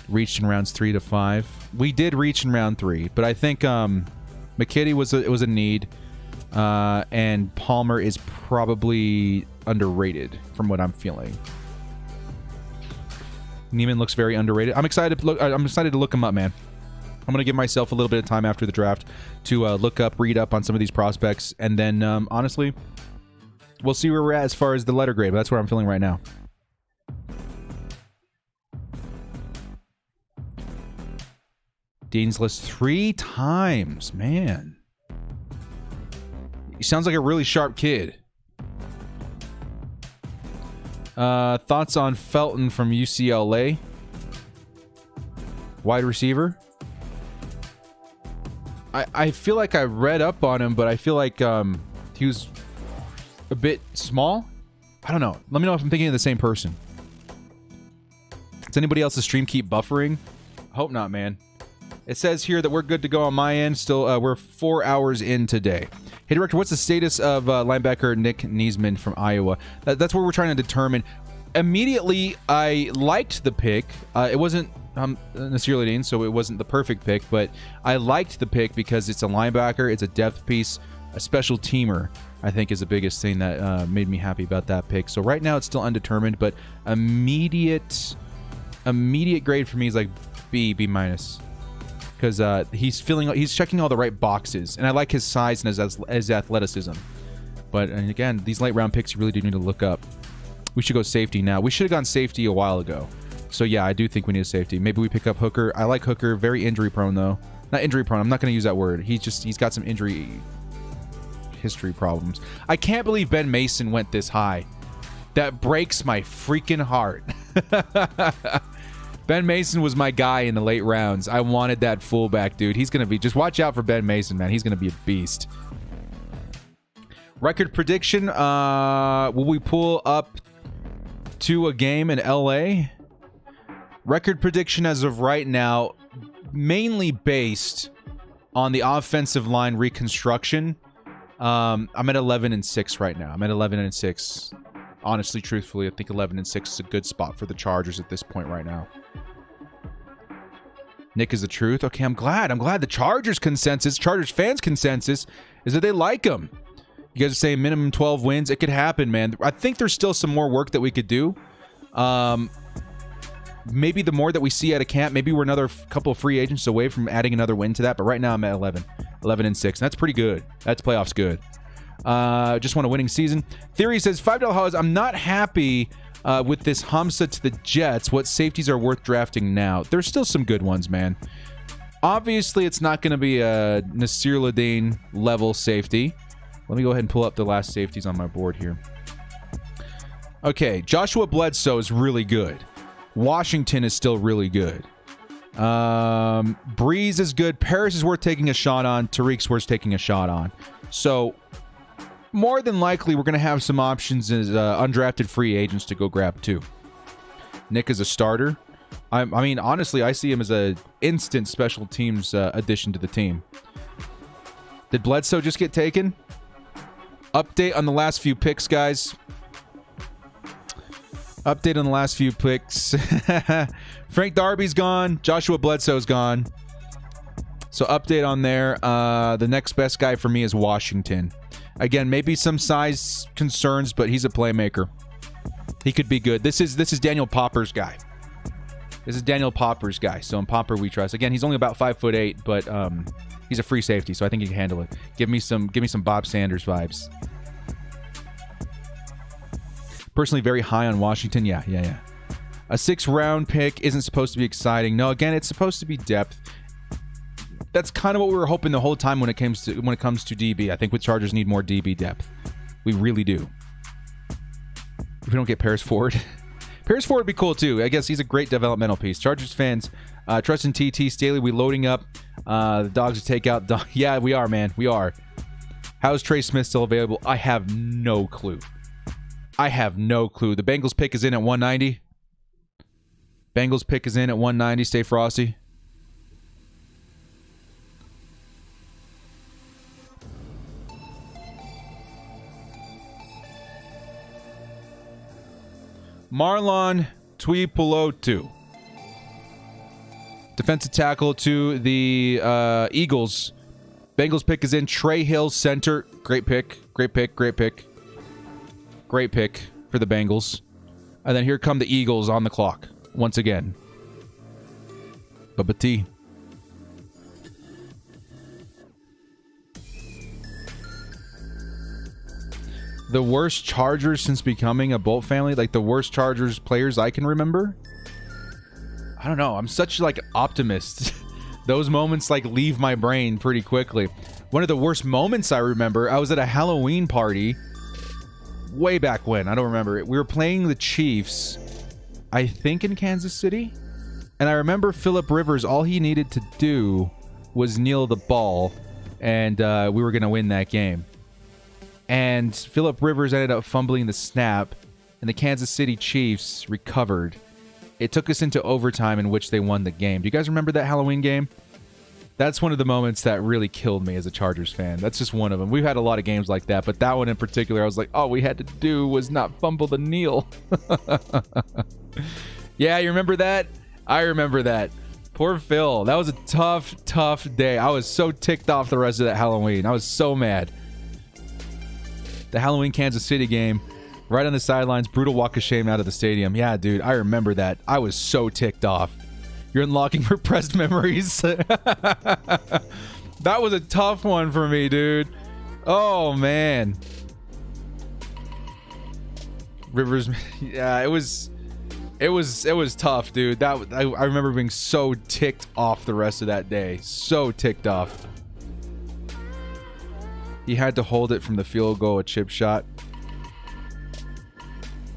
Speaker 1: Reached in rounds 3 to 5. We did reach in round 3, but I think McKitty was a need, and Palmer is probably underrated from what I'm feeling. Neiman looks very underrated. I'm excited to look him up, man. I'm gonna give myself a little bit of time after the draft to read up on some of these prospects, and then honestly, we'll see where we're at as far as the letter grade. But that's where I'm feeling right now. Dean's List 3 times, man. He sounds like a really sharp kid. Thoughts on Felton from UCLA? Wide receiver? I feel like I read up on him, but I feel like he was a bit small. I don't know. Let me know if I'm thinking of the same person. Does anybody else's stream keep buffering? I hope not, man. It says here that we're good to go on my end. Still, we're 4 hours in today. Hey, Director, what's the status of linebacker Nick Niesman from Iowa? That's what we're trying to determine. Immediately, I liked the pick. It wasn't necessarily Dean, so it wasn't the perfect pick, but I liked the pick because it's a linebacker, it's a depth piece, a special teamer, I think is the biggest thing that made me happy about that pick. So right now, it's still undetermined, but immediate grade for me is like B minus. Because he's checking all the right boxes, and I like his size and his athleticism. But and again, these late round picks you really do need to look up. We should go safety now. We should have gone safety a while ago. So yeah, I do think we need a safety. Maybe we pick up Hooker. I like Hooker. Very injury prone though. Not injury prone. I'm not going to use that word. He's got some injury history problems. I can't believe Ben Mason went this high. That breaks my freaking heart. Ben Mason was my guy in the late rounds. I wanted that fullback, dude. He's going to be... Just watch out for Ben Mason, man. He's going to be a beast. Record prediction. Will we pull up to a game in LA? Record prediction as of right now, mainly based on the offensive line reconstruction. I'm at 11-6 right now. I'm at 11-6. Honestly, truthfully, I think 11-6 is a good spot for the Chargers at this point right now. Nick is the truth. Okay, I'm glad. The Chargers fans consensus is that they like him. You guys are saying minimum 12 wins. It could happen, man. I think there's still some more work that we could do. Maybe the more that we see out of camp, maybe we're another couple of free agents away from adding another win to that. But right now I'm at 11-6. And that's pretty good. That's playoffs good. Just want a winning season. Theory says $5 Hollows. I'm not happy with this Hamza to the Jets. What safeties are worth drafting now? There's still some good ones, man. Obviously, it's not going to be a Nasir Ladane level safety. Let me go ahead and pull up the last safeties on my board here. Okay, Joshua Bledsoe is really good. Washington is still really good. Breeze is good. Paris is worth taking a shot on. Tariq's worth taking a shot on. So, more than likely, we're going to have some options as undrafted free agents to go grab too. Nick is a starter. I mean, honestly, I see him as a instant special teams addition to the team. Did Bledsoe just get taken? Update on the last few picks, guys. Update on the last few picks. Frank Darby's gone. Joshua Bledsoe's gone. So update on there. The next best guy for me is Washington. Again, maybe some size concerns, but he's a playmaker. He could be good. This is Daniel Popper's guy. This is Daniel Popper's guy. So in Popper we trust. Again, he's only about 5'8", but he's a free safety, so I think he can handle it. Give me some Bob Sanders vibes. Personally, very high on Washington. Yeah. A 6th-round pick isn't supposed to be exciting. No, again, it's supposed to be depth. That's kind of what we were hoping the whole time when it comes to DB. I think the Chargers need more DB depth. We really do. If we don't get Paris Ford. Paris Ford would be cool too. I guess he's a great developmental piece. Chargers fans, trust in TT. Staley, we loading up the dogs to take out. Yeah, we are, man. We are. How is Trey Smith still available? I have no clue. The Bengals pick is in at 190. Bengals pick is in at 190. Stay frosty. Marlon Tuipulotu. Defensive tackle to the Eagles. Bengals pick is in. Trey Hill, center. Great pick for the Bengals. And then here come the Eagles on the clock once again. Bubba T. The worst Chargers since becoming a Bolt family, like the worst Chargers players I can remember. I don't know. I'm such like optimist. Those moments like leave my brain pretty quickly. One of the worst moments I remember, I was at a Halloween party way back when. I don't remember. We were playing the Chiefs, I think in Kansas City. And I remember Phillip Rivers, all he needed to do was kneel the ball, and we were going to win that game. And Phillip Rivers ended up fumbling the snap, and the Kansas City Chiefs recovered. It took us into overtime in which they won the game. Do you guys remember that Halloween game? That's one of the moments that really killed me as a Chargers fan. That's just one of them. We've had a lot of games like that, but that one in particular, I was like, all we had to do was not fumble the kneel. Yeah, you remember that? I remember that. Poor Phil. That was a tough day. I was so ticked off the rest of that Halloween. I was so mad. The Halloween Kansas City game, right on the sidelines, brutal walk of shame out of the stadium. Yeah, dude, I remember that. I was so ticked off. You're unlocking repressed memories. That was a tough one for me, dude. Oh, man. Rivers, yeah, it was tough, dude. I remember being so ticked off the rest of that day. So ticked off. He had to hold it from the field goal, a chip shot.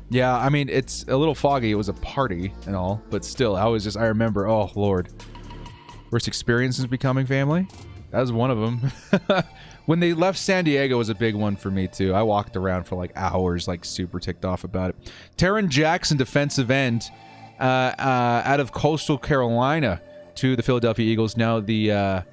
Speaker 1: Yeah, I mean, it's a little foggy. It was a party and all, but still, I remember, oh, Lord. Worst experience since becoming family? That was one of them. When they left San Diego was a big one for me, too. I walked around for, like, hours, like, super ticked off about it. Taron Jackson, defensive end, out of Coastal Carolina to the Philadelphia Eagles. Now the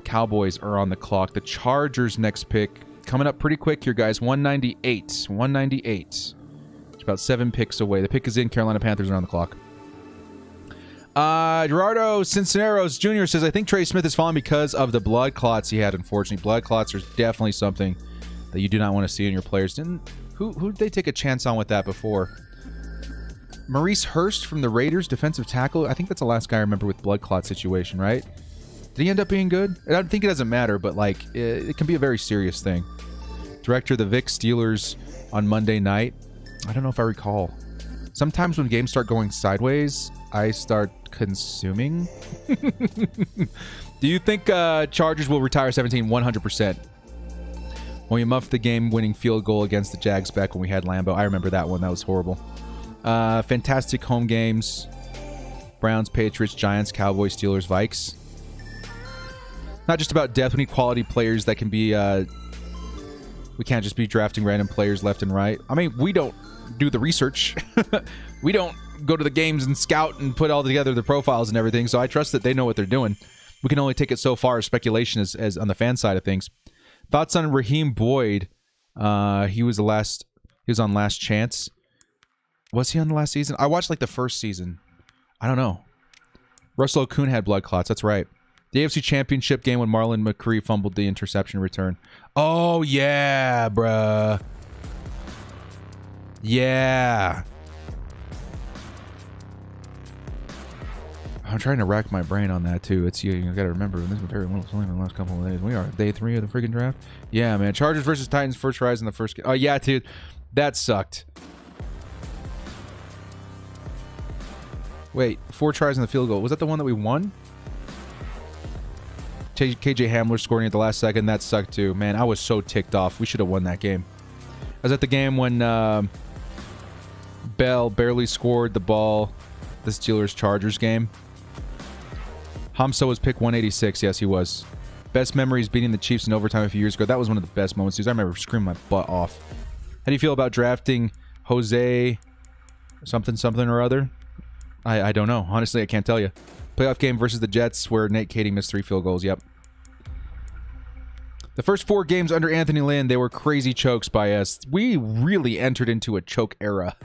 Speaker 1: Cowboys are on the clock. The Chargers' next pick coming up pretty quick here, guys. 198. 198. It's about 7 picks away. The pick is in. Carolina Panthers are on the clock. Gerardo Cinceneros Jr. says, I think Trey Smith is falling because of the blood clots he had, unfortunately. Blood clots are definitely something that you do not want to see in your players. Who did they take a chance on with that before? Maurice Hurst from the Raiders, defensive tackle. I think that's the last guy I remember with blood clot situation, right? Did he end up being good? I don't think it doesn't matter, but like it can be a very serious thing. Director of the Vic Steelers on Monday night. I don't know if I recall. Sometimes when games start going sideways, I start consuming. Do you think Chargers will retire 17? 100%. When we muffed the game-winning field goal against the Jags back when we had Lambeau. I remember that one. That was horrible. Fantastic home games. Browns, Patriots, Giants, Cowboys, Steelers, Vikes. Not just about depth. We need quality players that can be... we can't just be drafting random players left and right. I mean, we don't do the research. We don't go to the games and scout and put all together the profiles and everything, so I trust that they know what they're doing. We can only take it so far as speculation as on the fan side of things. Thoughts on Raheem Boyd? He was on Last Chance. Was he on the last season? I watched like the first season. I don't know. Russell Okun had blood clots. That's right. The AFC Championship game when Marlon McCree fumbled the interception return. Oh, yeah, bruh. Yeah. I'm trying to rack my brain on that, too. It's you got to remember, this was very little in the last couple of days. We are day 3 of the freaking draft. Yeah, man. Chargers versus Titans, first tries in the first game. Oh, yeah, dude. That sucked. Wait, 4 tries in the field goal. Was that the one that we won? KJ Hamler scoring at the last second. That sucked too. Man, I was so ticked off. We should have won that game. I was at the game when Bell barely scored the ball. The Steelers-Chargers game. Hamza was pick 186. Yes, he was. Best memories beating the Chiefs in overtime a few years ago. That was one of the best moments. I remember screaming my butt off. How do you feel about drafting Jose something or other? I don't know. Honestly, I can't tell you. Playoff game versus the Jets where Nate Katie missed 3 field goals. Yep. The first 4 games under Anthony Lynn, they were crazy chokes by us. We really entered into a choke era.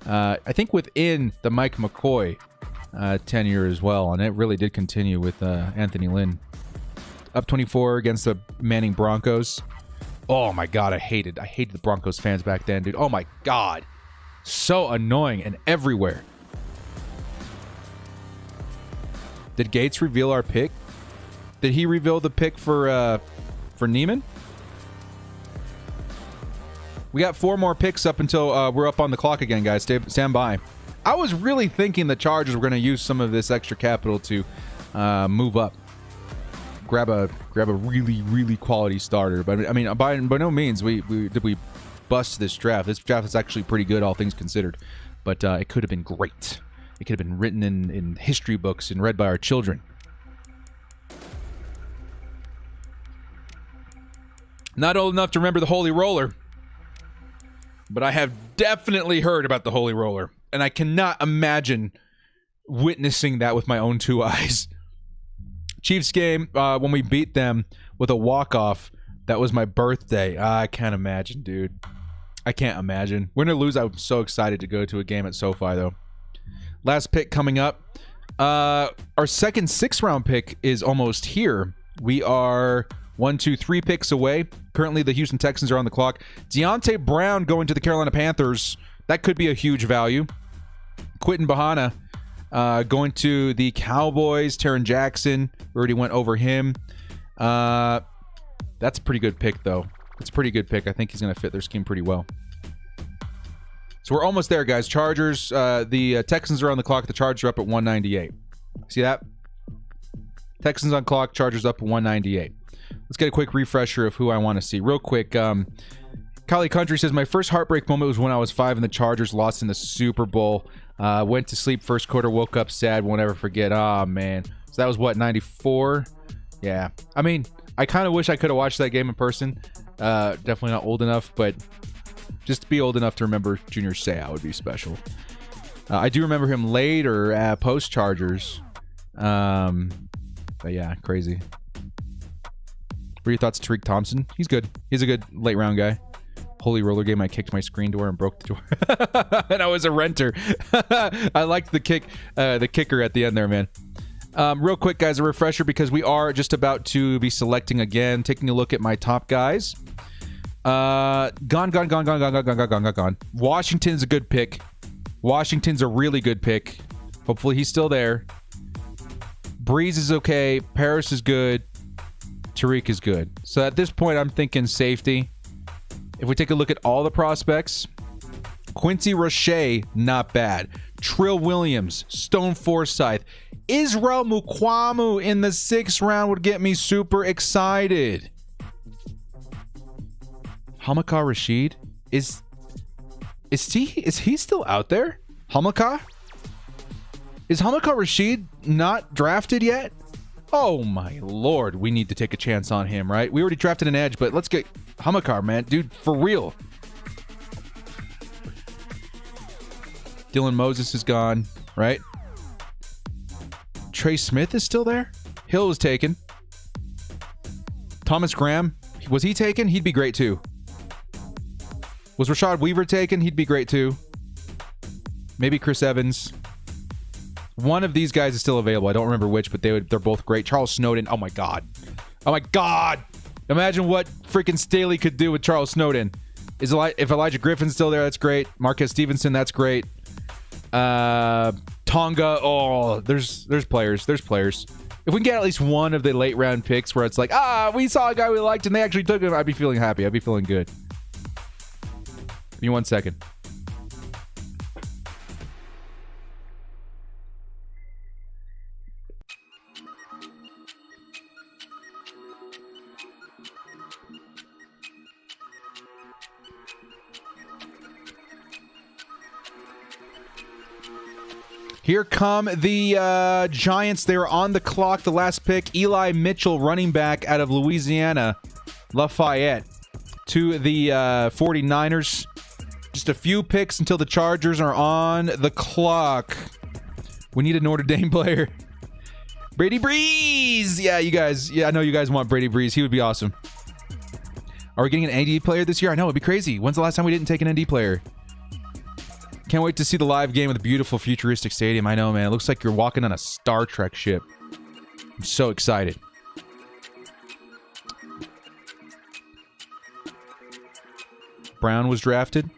Speaker 1: I think within the Mike McCoy tenure as well, and it really did continue with Anthony Lynn. Up 24 against the Manning Broncos. Oh my God, I hated the Broncos fans back then, dude. Oh my God. So annoying and everywhere. Did Gates reveal our pick? Did he reveal the pick for Neiman? We got 4 more picks up until we're up on the clock again, guys. Stand by. I was really thinking the Chargers were going to use some of this extra capital to move up, grab a really, really quality starter. But I mean, by no means we bust this draft. This draft is actually pretty good, all things considered. But it could have been great. It could have been written in history books and read by our children. Not old enough to remember the Holy Roller, but I have definitely heard about the Holy Roller, and I cannot imagine witnessing that with my own 2 eyes. Chiefs game, when we beat them with a walk-off, that was my birthday. I can't imagine, dude. I can't imagine. Win or lose, I'm so excited to go to a game at SoFi, though. Last pick coming up. Our second 6th-round pick is almost here. We are 1, 2, 3 picks away. Currently, the Houston Texans are on the clock. Deontay Brown going to the Carolina Panthers. That could be a huge value. Quentin Bahana going to the Cowboys. Taron Jackson, we already went over him. That's a pretty good pick, though. It's a pretty good pick. I think he's going to fit their scheme pretty well. So we're almost there, guys. Chargers, the Texans are on the clock. The Chargers are up at 198. See that? Texans on clock, Chargers up at 198. Let's get a quick refresher of who I want to see. Real quick, Kali Country says, my first heartbreak moment was when I was 5 and the Chargers lost in the Super Bowl. Went to sleep first quarter, woke up sad, won't ever forget. Oh, man. So that was, what, 94? Yeah. I mean, I kind of wish I could have watched that game in person. Definitely not old enough, but just to be old enough to remember Junior Seau would be special. I do remember him later post-Chargers. But yeah, crazy. What are your thoughts, Tariq Thompson? He's good. He's a good late-round guy. Holy Roller game, I kicked my screen door and broke the door. And I was a renter. I liked the kicker at the end there, man. Real quick, guys, a refresher because we are just about to be selecting again, taking a look at my top guys. Gone. Washington's a good pick. Washington's a really good pick. Hopefully he's still there. Breeze is okay. Paris is good. Tariq is good. So at this point, I'm thinking safety. If we take a look at all the prospects, Quincy Roche, not bad. Trill Williams, Stone Forsythe, Israel Mukwamu in the 6th round would get me super excited. Hamaka Rashid is he still out there? Hamaka? Is Hamaka Rashid not drafted yet? Oh my lord, we need to take a chance on him, right? We already drafted an edge, but let's get Hamaka, man. Dude, for real. Dylan Moses is gone, right? Trey Smith is still there? Hill was taken. Thomas Graham, was he taken? He'd be great too. Was Rashad Weaver taken? He'd be great too. Maybe Chris Evans. One of these guys is still available. I don't remember which, but they're both great. Charles Snowden. Oh my God. Oh my God. Imagine what freaking Staley could do with Charles Snowden. If Elijah Griffin's still there, that's great. Marquez Stevenson, that's great. Tonga. Oh, there's players. There's players. If we can get at least one of the late round picks where it's like, we saw a guy we liked and they actually took him, I'd be feeling happy. I'd be feeling good. Give me 1 second. Here come the Giants. They were on the clock. The last pick, Eli Mitchell, running back out of Louisiana, Lafayette, to the 49ers. Just a few picks until the Chargers are on the clock. We need a Notre Dame player. Brady Breeze. Yeah, you guys. Yeah, I know you guys want Brady Breeze. He would be awesome. Are we getting an ND player this year? I know, it'd be crazy. When's the last time we didn't take an ND player? Can't wait to see the live game with a beautiful futuristic stadium. I know, man. It looks like you're walking on a Star Trek ship. I'm so excited. Brown was drafted.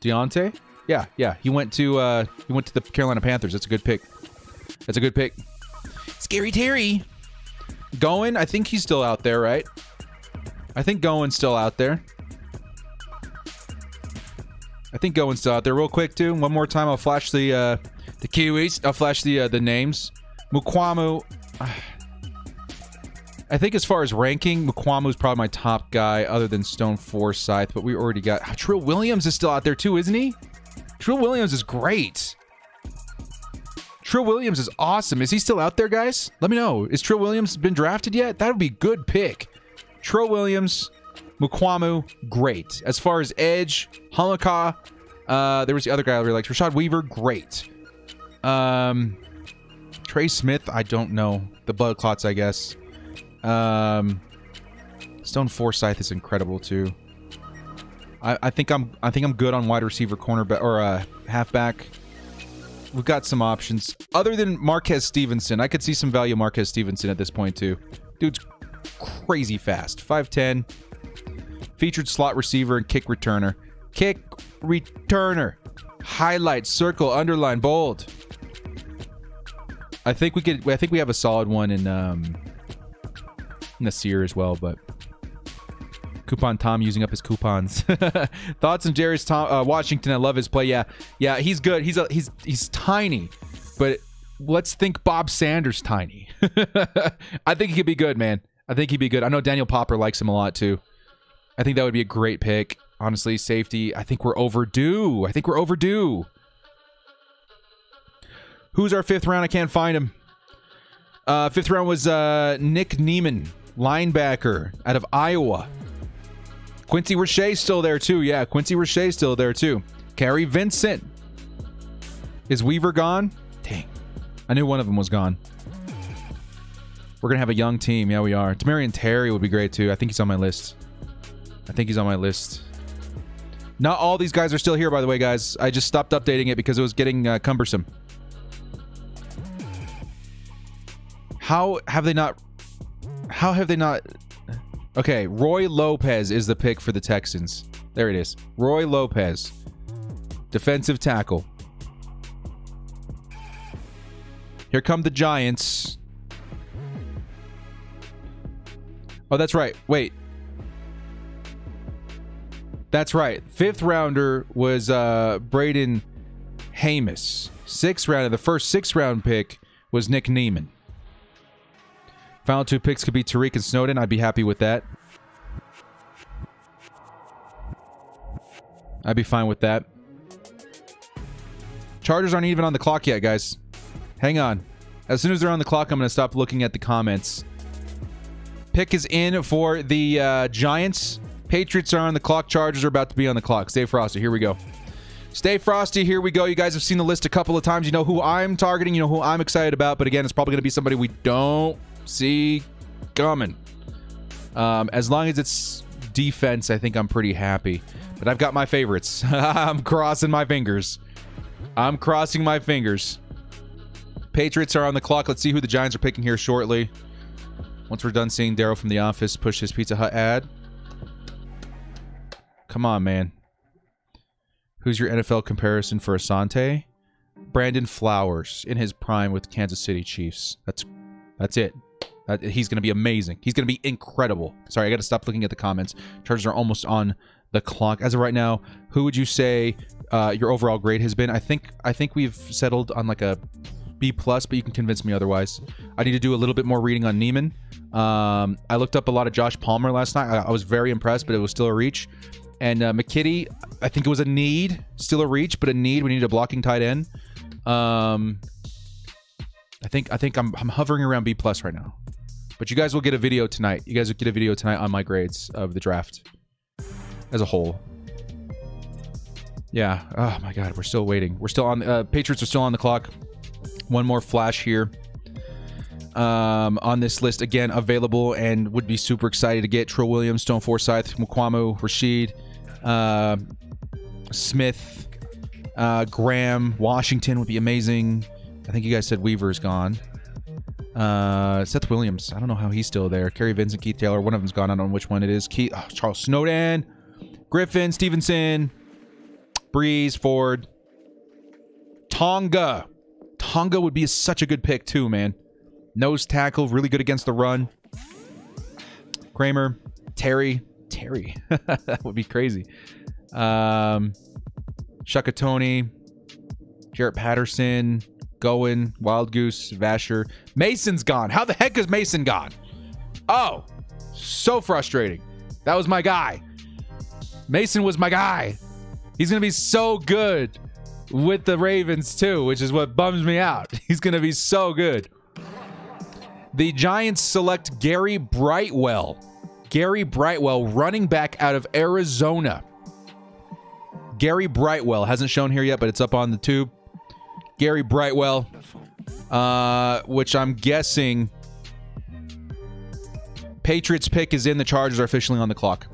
Speaker 1: Deontay? Yeah. He went to the Carolina Panthers. That's a good pick. That's a good pick. Scary Terry. Goin, I think he's still out there, right? I think Goin's still out there. I think Goin's still out there. Real quick, too. One more time, I'll flash the Kiwis. I'll flash the names. Mukwamu. I think as far as ranking, Mukwamu's probably my top guy other than Stone Forsythe, but we already got... Trill Williams is still out there, too, isn't he? Trill Williams is great. Trill Williams is awesome. Is he still out there, guys? Let me know. Is Trill Williams been drafted yet? That would be a good pick. Trill Williams... Mukwamu, great. As far as edge, Halaka, there was the other guy I really liked. Rashad Weaver, great. Trey Smith, I don't know. The blood clots, I guess. Stone Forsythe is incredible too. I think I'm good on wide receiver, cornerback, or halfback. We've got some options other than Marquez Stevenson. I could see some value in Marquez Stevenson at this point too. Dude's crazy fast. 5'10". Featured slot receiver and kick returner. Kick returner. Highlight, circle, underline, bold. I think we have a solid one in Nasir as well, but Coupon Tom using up his coupons. Thoughts on Darius Washington? I love his play. Yeah, he's good. He's tiny, but let's think Bob Sanders tiny. I think he could be good, man. I think he'd be good. I know Daniel Popper likes him a lot too. I think that would be a great pick. Honestly, safety. I think we're overdue. Who's our fifth round? I can't find him. Fifth round was Nick Neiman, linebacker out of Iowa. Quincy Roche's still there too. Yeah, Quincy Roche's still there too. Kerry Vincent. Is Weaver gone? Dang. I knew one of them was gone. We're going to have a young team. Yeah, we are. Demarion Terry would be great too. I think he's on my list. Not all these guys are still here, by the way, guys. I just stopped updating it because it was getting cumbersome. How have they not... Okay, Roy Lopez is the pick for the Texans. There it is. Roy Lopez. Defensive tackle. Here come the Giants. Oh, that's right. Wait. That's right. Fifth rounder was Braden Hamus. Sixth round, the first sixth-round pick was Nick Neiman. Final two picks could be Tariq and Snowden. I'd be happy with that. I'd be fine with that. Chargers aren't even on the clock yet, guys. Hang on. As soon as they're on the clock, I'm going to stop looking at the comments. Pick is in for the Giants. Patriots are on the clock. Chargers are about to be on the clock. Stay frosty. Here we go. Stay frosty. Here we go. You guys have seen the list a couple of times. You know who I'm targeting. You know who I'm excited about. But again, it's probably going to be somebody we don't see coming. As long as it's defense, I think I'm pretty happy. But I've got my favorites. I'm crossing my fingers. I'm crossing my fingers. Patriots are on the clock. Let's see who the Giants are picking here shortly. Once we're done seeing Daryl from The Office push his Pizza Hut ad. Come on, man. Who's your NFL comparison for Asante? Brandon Flowers in his prime with Kansas City Chiefs. That's it. He's going to be amazing. He's going to be incredible. Sorry, I got to stop looking at the comments. Chargers are almost on the clock. As of right now, who would you say your overall grade has been? I think we've settled on like a B+, but you can convince me otherwise. I need to do a little bit more reading on Neiman. I looked up a lot of Josh Palmer last night. I was very impressed, but it was still a reach. And McKitty, I think it was a need. Still a reach, but a need. We need a blocking tight end. I think I'm hovering around B+ right now. But you guys will get a video tonight. You guys will get a video tonight on my grades of the draft as a whole. Yeah. Oh my God, we're still waiting. We're still on. Patriots are still on the clock. One more flash here. On this list again, available and would be super excited to get Trill Williams, Stone Forsyth, Mukwamu, Rashid, Smith, Graham, Washington would be amazing. I think you guys said Weaver's gone. Seth Williams, I don't know how he's still there. Kerry Vincent, Keith Taylor, one of them's gone. I don't know which one it is. Charles Snowden, Griffin, Stevenson, Breeze, Ford, Tonga. Tonga would be such a good pick too, man. Nose tackle, really good against the run. Kramer, Terry. That would be crazy. Shakatoni, Jarrett Patterson, Goen, Wild Goose, Vasher. Mason's gone. How the heck is Mason gone? Oh, so frustrating. That was my guy. Mason was my guy. He's going to be so good with the Ravens too, which is what bums me out. He's going to be so good. The Giants select Gary Brightwell. Gary Brightwell, running back out of Arizona. Gary Brightwell hasn't shown here yet, but it's up on the tube. Gary Brightwell, which I'm guessing Patriots pick is in. The Chargers are officially on the clock.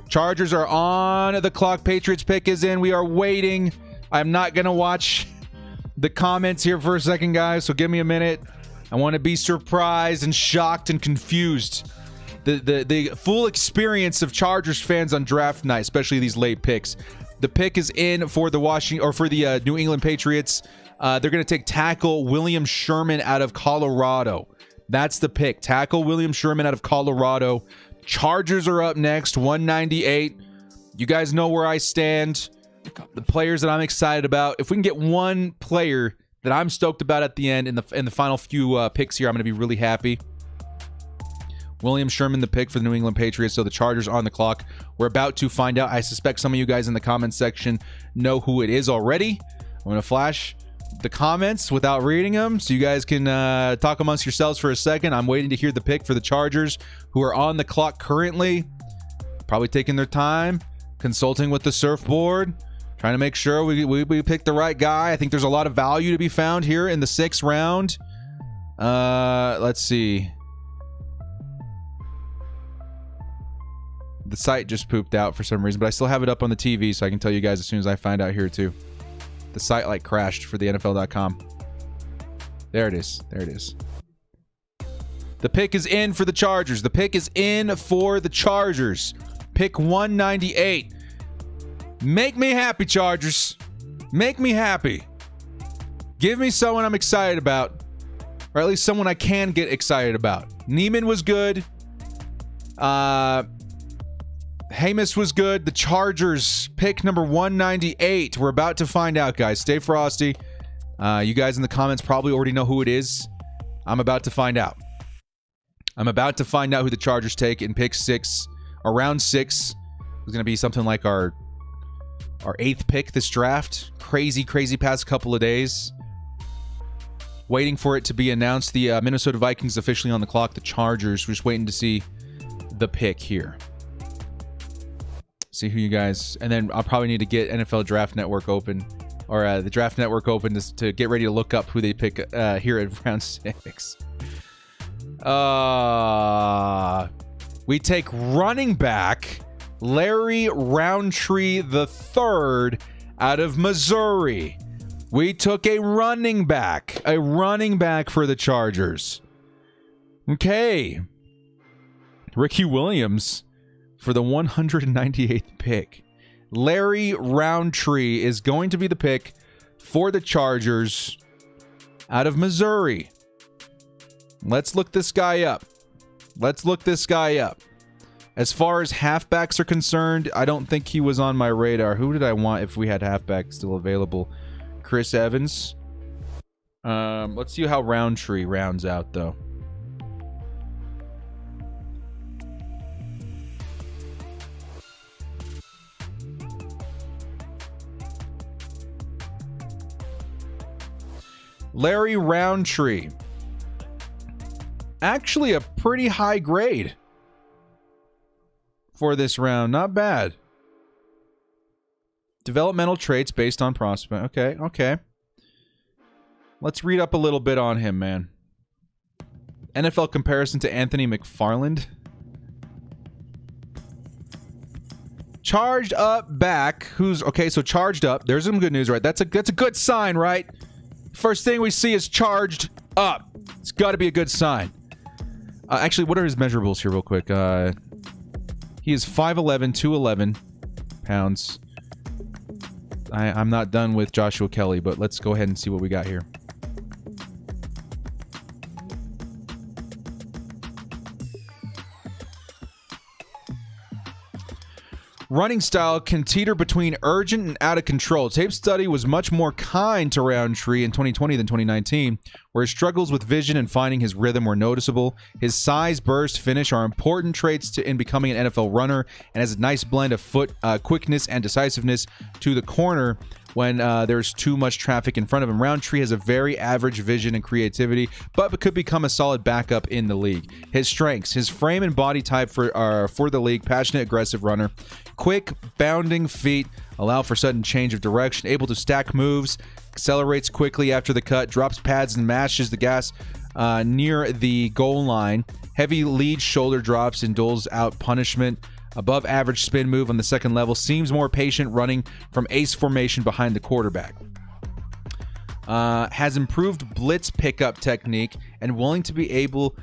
Speaker 1: Chargers are on the clock. Patriots pick is in. We are waiting. I'm not going to watch the comments here for a second, guys, so give me a minute. I want to be surprised and shocked and confused. The full experience of Chargers fans on draft night, especially these late picks. The pick is in for the New England Patriots. They're going to take tackle William Sherman out of Colorado. That's the pick. Tackle William Sherman out of Colorado. Chargers are up next, 198. You guys know where I stand. The players that I'm excited about. If we can get one player that I'm stoked about at the end in the final few picks here, I'm going to be really happy. William Sherman, the pick for the New England Patriots. So the Chargers are on the clock. We're about to find out. I suspect some of you guys in the comments section know who it is already. I'm going to flash the comments without reading them so you guys can talk amongst yourselves for a second. I'm waiting to hear the pick for the Chargers, who are on the clock currently. Probably taking their time, consulting with the surfboard, trying to make sure we pick the right guy. I think there's a lot of value to be found here in the 6th round. Let's see. The site just pooped out for some reason, but I still have it up on the TV, so I can tell you guys as soon as I find out here too. The site like crashed for the NFL.com. There it is. There it is. The pick is in for the Chargers. The pick is in for the Chargers. Pick 198. Make me happy, Chargers. Make me happy. Give me someone I'm excited about, or at least someone I can get excited about. Neiman was good. Hamas was good. The Chargers, pick number 198. We're about to find out, guys. Stay frosty. You guys in the comments probably already know who it is. I'm about to find out. I'm about to find out who the Chargers take in pick 6. Around 6 is going to be something like our 8th pick this draft. Crazy past couple of days. Waiting for it to be announced. The Minnesota Vikings officially on the clock. The Chargers, we're just waiting to see the pick here. See who you guys... And then I'll probably need to get NFL Draft Network open. Or the Draft Network open to get ready to look up who they pick here at round 6. We take running back Larry Roundtree III out of Missouri. We took a running back for the Chargers. Okay. Ricky Williams for the 198th pick. Larry Roundtree is going to be the pick for the Chargers out of Missouri. Let's look this guy up. As far as halfbacks are concerned, I don't think he was on my radar. Who did I want if we had halfbacks still available? Chris Evans. Let's see how Roundtree rounds out, though. Larry Roundtree. Actually a pretty high grade for this round. Not bad. Developmental traits based on prospect. Okay. Let's read up a little bit on him, man. NFL comparison to Anthony McFarland. Charged up back. So charged up. There's some good news, right? That's a good sign, right? First thing we see is charged up. It's got to be a good sign. Actually, what are his measurables here real quick? He is 5'11", 211 pounds. I'm not done with Joshua Kelly, but let's go ahead and see what we got here. Running style can teeter between urgent and out of control. Tape study was much more kind to Roundtree in 2020 than 2019, where his struggles with vision and finding his rhythm were noticeable. His size, burst, finish are important traits in becoming an NFL runner, and has a nice blend of foot quickness and decisiveness to the corner when there's too much traffic in front of him. Roundtree has a very average vision and creativity, but could become a solid backup in the league. His strengths: his frame and body type for the league, passionate, aggressive runner, quick, bounding feet, allow for sudden change of direction, able to stack moves, accelerates quickly after the cut, drops pads and mashes the gas near the goal line, heavy lead shoulder drops and doles out punishment, above average spin move on the second level, seems more patient running from ace formation behind the quarterback. Has improved blitz pickup technique and willing to be able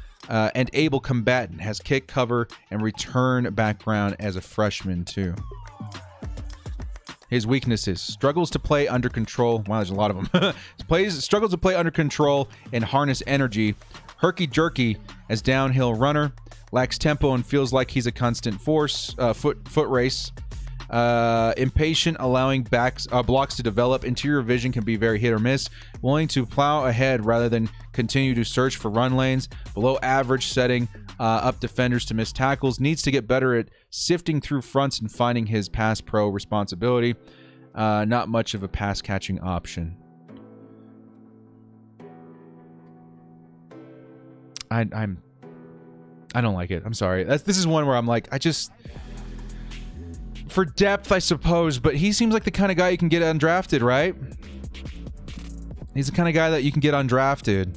Speaker 1: combatant. Has kick, cover, and return background as a freshman too. His weaknesses: struggles to play under control. Wow, there's a lot of them. Struggles to play under control and harness energy. Herky-jerky as downhill runner. Lacks tempo and feels like he's a constant force. Foot race. Impatient, allowing blocks to develop. Interior vision can be very hit or miss. Willing to plow ahead rather than continue to search for run lanes. Below average, setting up defenders to miss tackles. Needs to get better at sifting through fronts and finding his pass pro responsibility. Not much of a pass catching option. I don't like it. I'm sorry. This is one where I'm like, for depth, I suppose, but he seems like the kind of guy you can get undrafted, right? He's the kind of guy that you can get undrafted.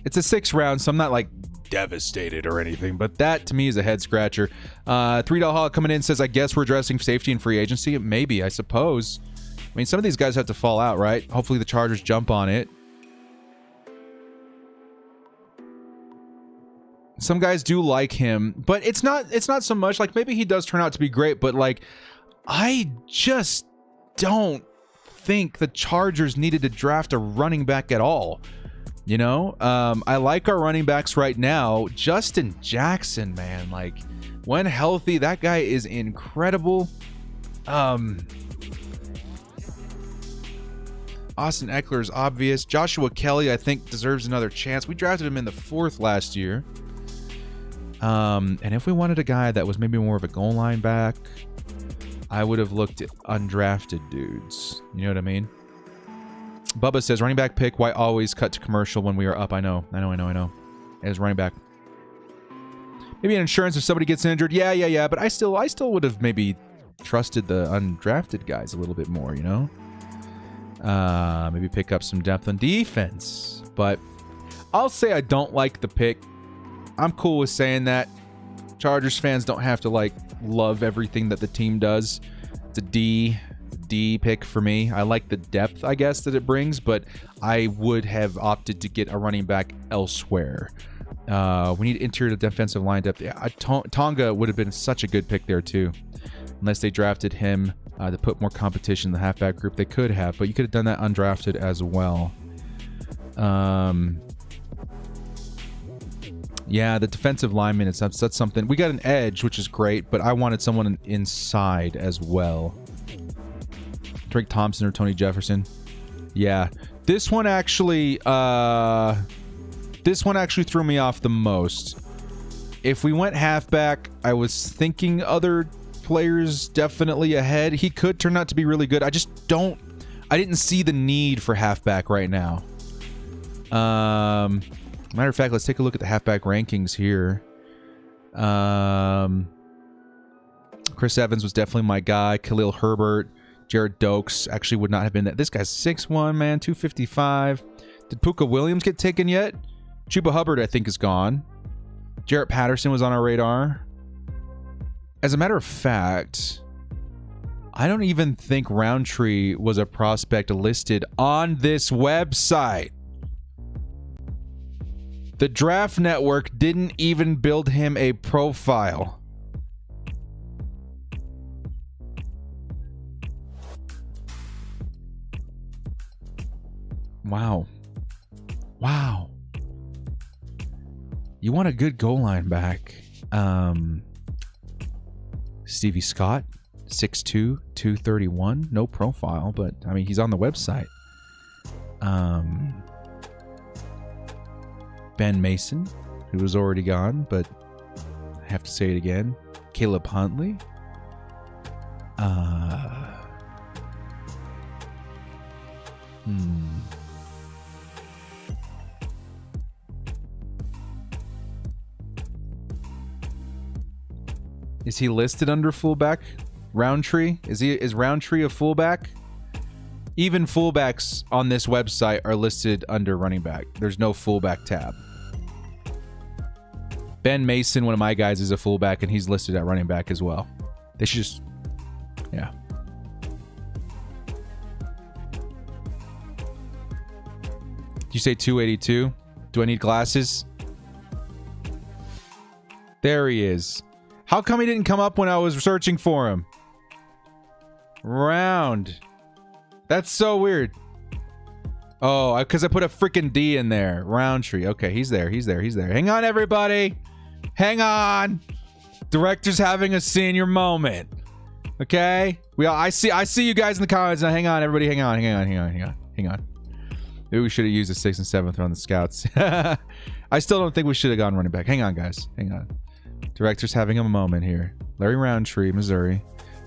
Speaker 1: It's a 6th round, so I'm not like devastated or anything, but that to me is a head scratcher. $3 Hall coming in says, I guess we're addressing safety and free agency. Maybe, I suppose. I mean, some of these guys have to fall out, right? Hopefully the Chargers jump on it. Some guys do like him, but it's not so much like, maybe he does turn out to be great, but like, I just don't think the Chargers needed to draft a running back at all. You know, I like our running backs right now. Justin Jackson, man, like when healthy, that guy is incredible. Austin Eckler is obvious. Joshua Kelly, I think, deserves another chance. We drafted him in the 4th last year. And if we wanted a guy that was maybe more of a goal line back, I would have looked at undrafted dudes. You know what I mean? Bubba says, running back pick, why always cut to commercial when we are up? I know. as running back. Maybe an insurance if somebody gets injured. Yeah. But I still would have maybe trusted the undrafted guys a little bit more, you know? Maybe pick up some depth on defense. But I'll say I don't like the pick. I'm cool with saying that. Chargers fans don't have to, like, love everything that the team does. It's a D pick for me. I like the depth, I guess, that it brings, but I would have opted to get a running back elsewhere. We need interior defensive line depth. Yeah, Tonga would have been such a good pick there too, unless they drafted him to put more competition in the halfback group. They could have, but you could have done that undrafted as well. Yeah, the defensive lineman, that's something. We got an edge, which is great, but I wanted someone inside as well. Drake Thompson or Tony Jefferson. Yeah, this one actually threw me off the most. If we went halfback, I was thinking other players definitely ahead. He could turn out to be really good. I didn't see the need for halfback right now. Matter of fact, let's take a look at the halfback rankings here. Chris Evans was definitely my guy. Khalil Herbert, Jared Dokes actually would not have been that. This guy's 6'1", man, 255. Did Puka Williams get taken yet? Chuba Hubbard, I think, is gone. Jarrett Patterson was on our radar. As a matter of fact, I don't even think Roundtree was a prospect listed on this website. The Draft Network didn't even build him a profile. Wow. You want a good goal line back. Stevie Scott, 6'2", 231. No profile, but I mean, he's on the website. Ben Mason, who was already gone, but I have to say it again. Caleb Huntley. Is he listed under fullback? Roundtree? Is Roundtree a fullback? Even fullbacks on this website are listed under running back. There's no fullback tab. Ben Mason, one of my guys, is a fullback, and he's listed at running back as well. They should just... Yeah. Did you say 282? Do I need glasses? There he is. How come he didn't come up when I was searching for him? Round. That's so weird. Oh, because I put a freaking D in there. Roundtree. Okay, he's there. Hang on, everybody. Hang on. Director's having a senior moment. Okay? I see you guys in the comments. Now, hang on, everybody. Hang on. Maybe we should have used the 6th and 7th on the scouts. I still don't think we should have gone running back. Hang on, guys. Hang on. Director's having a moment here. Larry Roundtree, Missouri.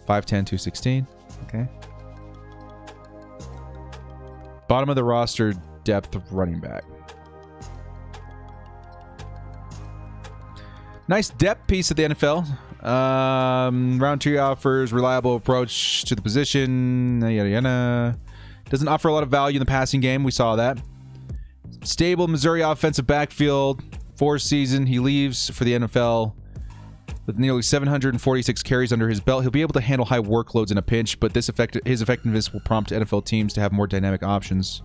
Speaker 1: 5'10", 216. Okay. Bottom of the roster, depth of running back. Nice depth piece at the NFL. Roundtree offers reliable approach to the position. Yada yada. Doesn't offer a lot of value in the passing game. We saw that. Stable Missouri offensive backfield. 4th season. He leaves for the NFL with nearly 746 carries under his belt. He'll be able to handle high workloads in a pinch, but his effectiveness will prompt NFL teams to have more dynamic options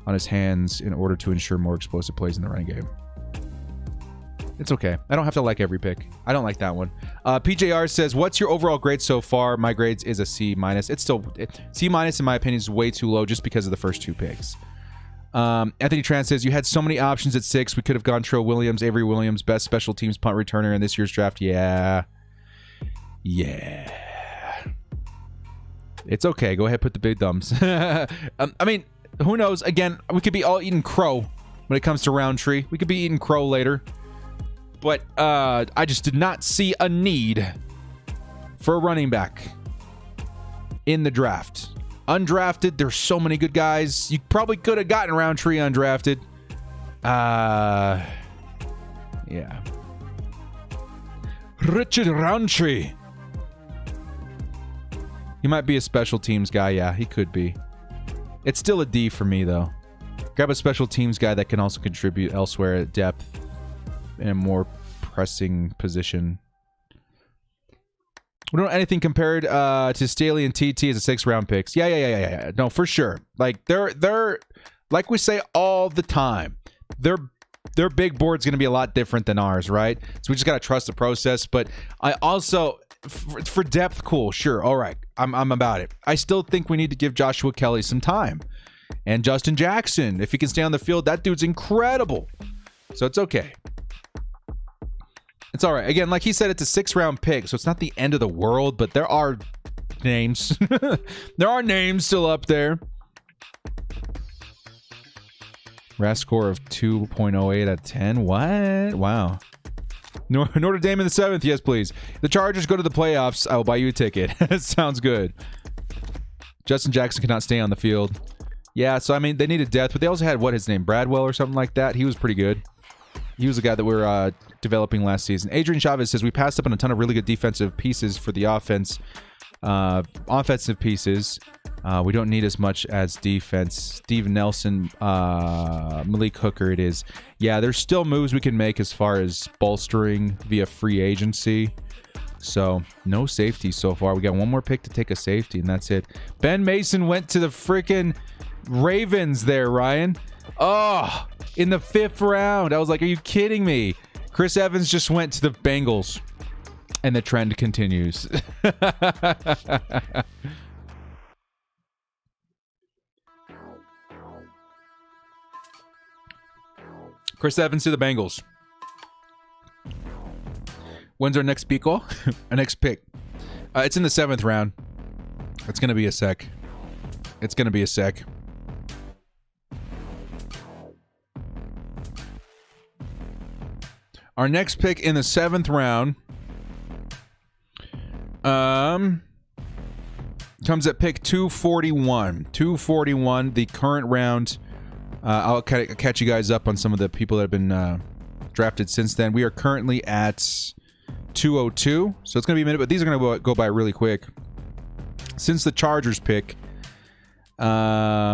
Speaker 1: on his hands in order to ensure more explosive plays in the running game. It's okay. I don't have to like every pick. I don't like that one. PJR says, what's your overall grade so far? My grades is a C-. It's still... C- in my opinion is way too low just because of the first 2 picks. Anthony Tran says, you had so many options at 6. We could have gone Trill Williams, Avery Williams, best special teams punt returner in this year's draft. Yeah. It's okay. Go ahead, put the big thumbs. I mean, who knows? Again, we could be all eating crow when it comes to Roundtree. We could be eating crow later. But I just did not see a need for a running back in the draft. Undrafted, there's so many good guys. You probably could have gotten Roundtree undrafted. Yeah. Richard Roundtree. He might be a special teams guy. Yeah, he could be. It's still a D for me, though. Grab a special teams guy that can also contribute elsewhere at depth in a more pressing position. We don't know anything compared to Staley and TT as a 6th round picks. Yeah. No, for sure. Like they're like we say all the time. Their big board's going to be a lot different than ours, right? So we just got to trust the process. But I also, for depth, cool, sure, all right, I'm about it. I still think we need to give Joshua Kelly some time. And Justin Jackson, if he can stay on the field, that dude's incredible. So it's okay. It's all right. Again, like he said, it's a 6th round pick, so it's not the end of the world, but there are names. There are names still up there. RAS score of 2.08 out of 10. What? Wow. Notre Dame in the 7th. Yes, please. The Chargers go to the playoffs. I will buy you a ticket. Sounds good. Justin Jackson cannot stay on the field. Yeah, so I mean, they needed depth, but they also had, what, his name? Bradwell or something like that? He was pretty good. He was the guy that we were developing last season. Adrian Chavez says, we passed up on a ton of really good defensive pieces for the offense. Offensive pieces. We don't need as much as defense. Steve Nelson, Malik Hooker it is. Yeah, there's still moves we can make as far as bolstering via free agency. So, no safety so far. We got one more pick to take a safety, and that's it. Ben Mason went to the freaking Ravens there, Ryan. Oh, in the 5th round. I was like, are you kidding me? Chris Evans just went to the Bengals. And the trend continues. Chris Evans to the Bengals. When's our next pick? Our next pick. It's in the 7th round. It's going to be a sec. It's going to be a sec. Our next pick in the 7th round comes at pick 241. 241, the current round. I'll catch you guys up on some of the people that have been drafted since then. We are currently at 202, so it's going to be a minute, but these are going to go by really quick. Since the Chargers pick, Jalen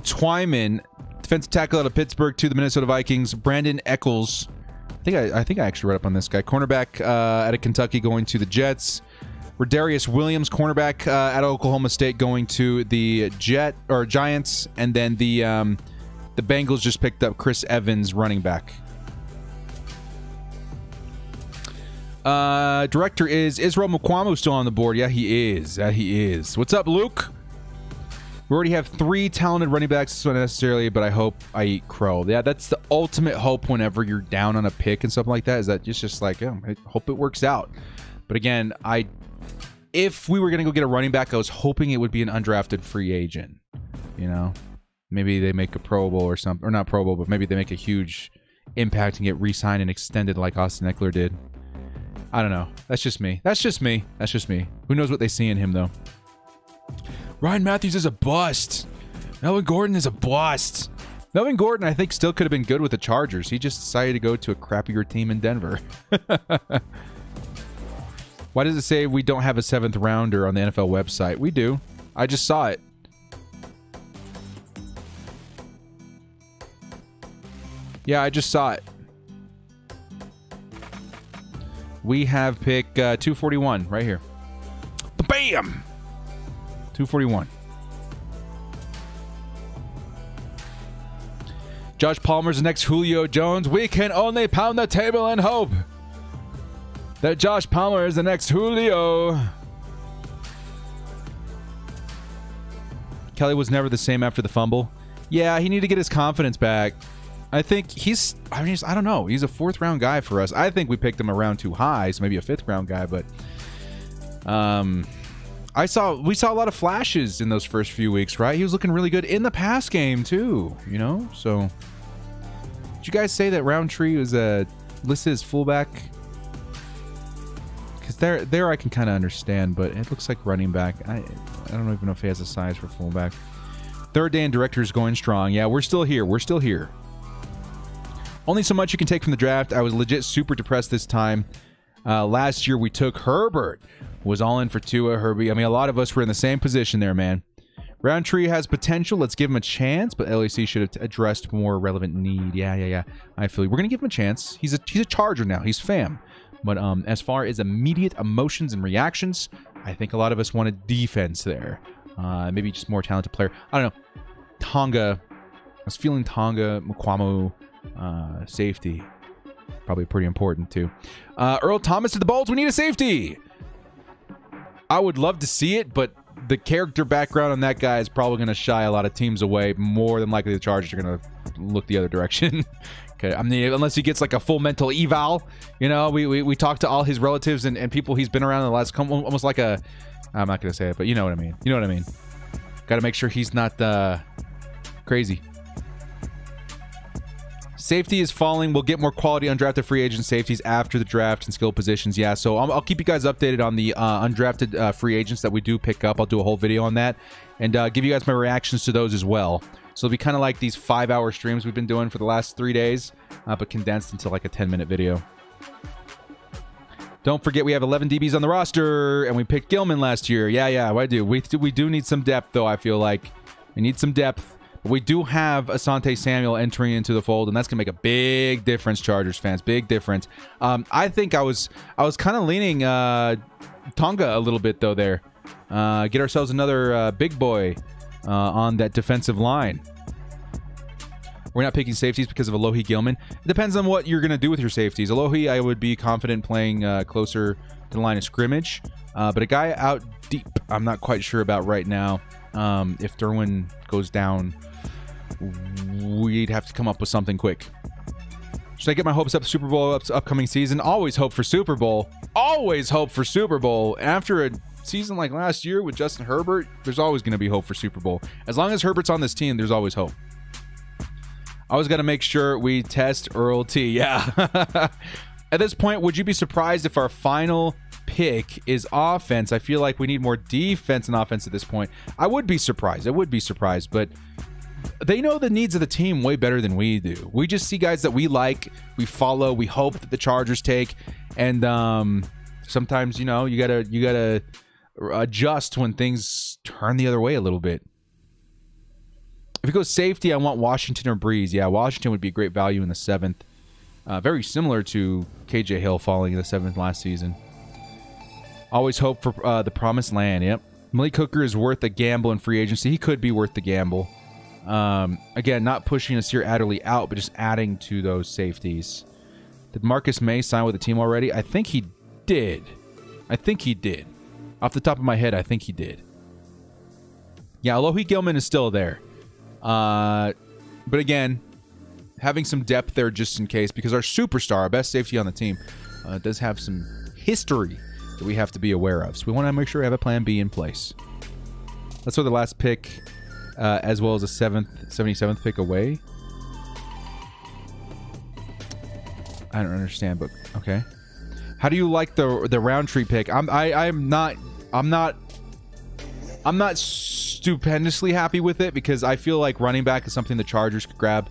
Speaker 1: Twyman, defensive tackle out of Pittsburgh to the Minnesota Vikings. Brandon Eccles, I think I actually read up on this guy. Cornerback out of Kentucky going to the Jets. Rodarius Williams, cornerback out of Oklahoma State, going to the Giants, and then the Bengals just picked up Chris Evans, running back. Director is Israel Mukwamu still on the board? Yeah, he is. What's up, Luke? We already have 3 talented running backs. It's not necessarily, but I hope I eat crow. Yeah, that's the ultimate hope whenever you're down on a pick and something like that, is that it's just like, I hope it works out. But again, if we were going to go get a running back, I was hoping it would be an undrafted free agent. You know? Maybe they make a Pro Bowl or something. Or not Pro Bowl, but maybe they make a huge impact and get re-signed and extended like Austin Eckler did. I don't know. That's just me. Who knows what they see in him, though? Ryan Matthews is a bust. Melvin Gordon is a bust. Melvin Gordon, I think, still could have been good with the Chargers. He just decided to go to a crappier team in Denver. Why does it say we don't have a 7th rounder on the NFL website? We do. I just saw it. Yeah, I just saw it. We have pick 241 right here. Bam! 241. Josh Palmer's the next Julio Jones. We can only pound the table and hope that Josh Palmer is the next Julio. Kelly was never the same after the fumble. Yeah, he needed to get his confidence back. I think I don't know. He's a 4th round guy for us. I think we picked him around too high, so maybe a 5th round guy, but we saw a lot of flashes in those first few weeks, right? He was looking really good in the pass game too, you know? So did you guys say that Roundtree was listed as fullback? Because there I can kind of understand, but it looks like running back. I don't even know if he has a size for fullback. Third day in directors going strong. Yeah, we're still here. We're still here. Only so much you can take from the draft. I was legit super depressed this time. Last year we took Herbert. Was all in for Tua, Herbie. I mean, a lot of us were in the same position there, man. Roundtree has potential. Let's give him a chance, but LAC should have addressed more relevant need. Yeah. I feel you. We're gonna give him a chance. He's a Charger now. He's fam. But as far as immediate emotions and reactions, I think a lot of us wanted defense there. Maybe just more talented player. I don't know. Tonga. I was feeling Tonga, Mukwamu, safety. Probably pretty important too. Earl Thomas to the Bolts. We need a safety. I would love to see it, but the character background on that guy is probably going to shy a lot of teams away. More than likely, the Chargers are going to look the other direction. Okay, I mean, unless he gets like a full mental eval. You know, we talked to all his relatives and people he's been around in the last almost like a. I'm not going to say it, but you know what I mean. You know what I mean. Got to make sure he's not crazy. Safety is falling. We'll get more quality undrafted free agent safeties after the draft and skill positions. Yeah, so I'll keep you guys updated on the undrafted free agents that we do pick up. I'll do a whole video on that and give you guys my reactions to those as well. So it'll be kind of like these 5-hour streams we've been doing for the last 3 days, but condensed into like a 10-minute video. Don't forget we have 11 DBs on the roster, and we picked Gilman last year. Yeah, I do. We do need some depth, though, I feel like. We need some depth. We do have Asante Samuel entering into the fold, and that's gonna make a big difference, Chargers fans. Big difference. I think I was kind of leaning Tonga a little bit though there. Get ourselves another big boy on that defensive line. We're not picking safeties because of Alohi Gilman. It depends on what you're gonna do with your safeties. Alohi, I would be confident playing closer to the line of scrimmage, but a guy out deep, I'm not quite sure about right now. If Derwin goes down, we'd have to come up with something quick. Should I get my hopes up Super Bowl upcoming season? Always hope for Super Bowl. Always hope for Super Bowl. After a season like last year with Justin Herbert, there's always going to be hope for Super Bowl. As long as Herbert's on this team, there's always hope. Always got to make sure we test Earl T. Yeah. At this point, would you be surprised if our final pick is offense? I feel like we need more defense and offense at this point. I would be surprised. But they know the needs of the team way better than we do. We just see guys that we like, we follow, we hope that the Chargers take, and sometimes, you know, you gotta adjust when things turn the other way a little bit. If it goes safety, I want Washington or Breeze. Yeah, Washington would be a great value in the 7th. Very similar to KJ Hill falling in the 7th last season. Always hope for the promised land. Yep. Malik Hooker is worth a gamble in free agency. He could be worth the gamble. Again, not pushing Nasir Adderley out, but just adding to those safeties. Did Marcus May sign with the team already? I think he did. Off the top of my head, I think he did. Yeah, Alohi Gilman is still there. But again, having some depth there just in case, because our superstar, our best safety on the team, does have some history that we have to be aware of. So we want to make sure we have a plan B in place. Let's throw the last pick, as well as a 77th pick away. I don't understand, but okay. How do you like the Roundtree pick? I'm not stupendously happy with it, because I feel like running back is something the Chargers could grab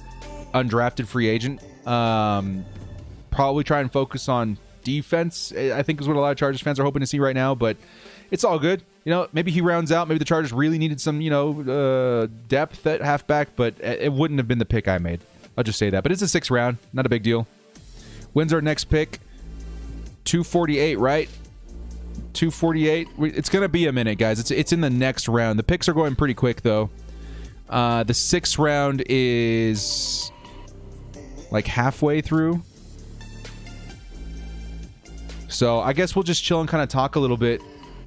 Speaker 1: undrafted free agent. Probably try and focus on defense, I think, is what a lot of Chargers fans are hoping to see right now, but it's all good. You know, maybe he rounds out. Maybe the Chargers really needed some, depth at halfback, but it wouldn't have been the pick I made. I'll just say that. But it's a 6th round. Not a big deal. When's our next pick? 248, right? 248. It's going to be a minute, guys. It's in the next round. The picks are going pretty quick, though. The 6th round is like halfway through. So I guess we'll just chill and kind of talk a little bit.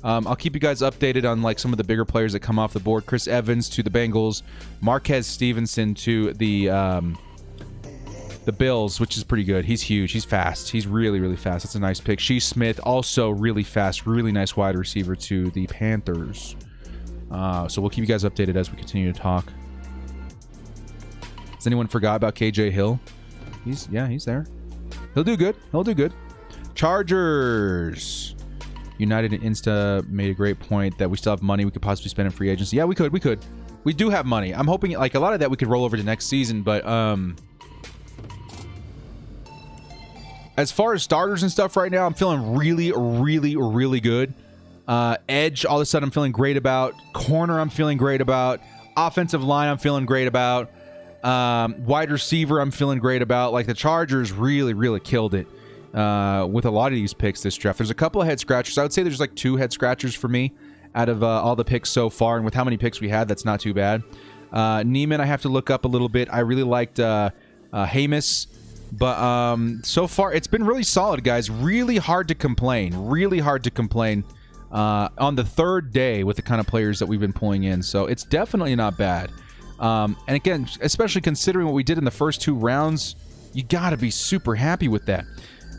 Speaker 1: I'll keep you guys updated on like some of the bigger players that come off the board. Chris Evans to the Bengals. Marquez Stevenson to the Bills, which is pretty good. He's huge. He's fast. He's really, really fast. That's a nice pick. Shee Smith, also really fast. Really nice wide receiver to the Panthers. So we'll keep you guys updated as we continue to talk. Has anyone forgot about KJ Hill? He's there. He'll do good. Chargers. United and Insta made a great point that we still have money we could possibly spend in free agency. Yeah, we could. We do have money. I'm hoping like a lot of that we could roll over to next season, but as far as starters and stuff right now, I'm feeling really, really, really good. Edge, all of a sudden, I'm feeling great about. Corner, I'm feeling great about. Offensive line, I'm feeling great about. Wide receiver, I'm feeling great about. Like, the Chargers really, really killed it with a lot of these picks this draft. There's a couple of head scratchers. I would say there's like 2 head scratchers for me out of all the picks so far. And with how many picks we had, that's not too bad. Neiman, I have to look up a little bit. I really liked Hamas. But so far, it's been really solid, guys. Really hard to complain. Really hard to complain on the 3rd day with the kind of players that we've been pulling in. So it's definitely not bad. And again, especially considering what we did in the first 2 rounds, you got to be super happy with that.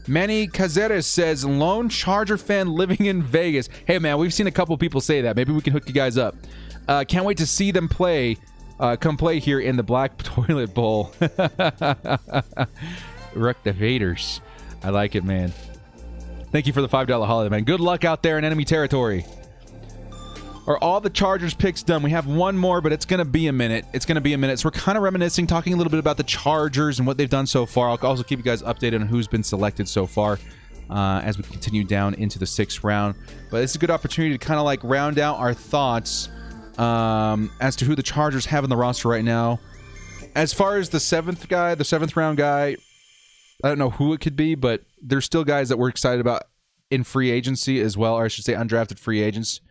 Speaker 1: Manny Caceres says, lone Charger fan living in Vegas. Hey, man, we've seen a couple people say that. Maybe we can hook you guys up. Can't wait to see them play. Come play here in the Black Toilet Bowl. Wreck the Vaders. I like it, man. Thank you for the $5 holiday, man. Good luck out there in enemy territory. Are all the Chargers picks done? We have one more, but it's going to be a minute. It's going to be a minute. So we're kind of reminiscing, talking a little bit about the Chargers and what they've done so far. I'll also keep you guys updated on who's been selected so far as we continue down into the 6th round. But it's a good opportunity to kind of like round out our thoughts as to who the Chargers have in the roster right now. As far as the 7th round guy, I don't know who it could be, but there's still guys that we're excited about in free agency as well, or I should say undrafted free agents.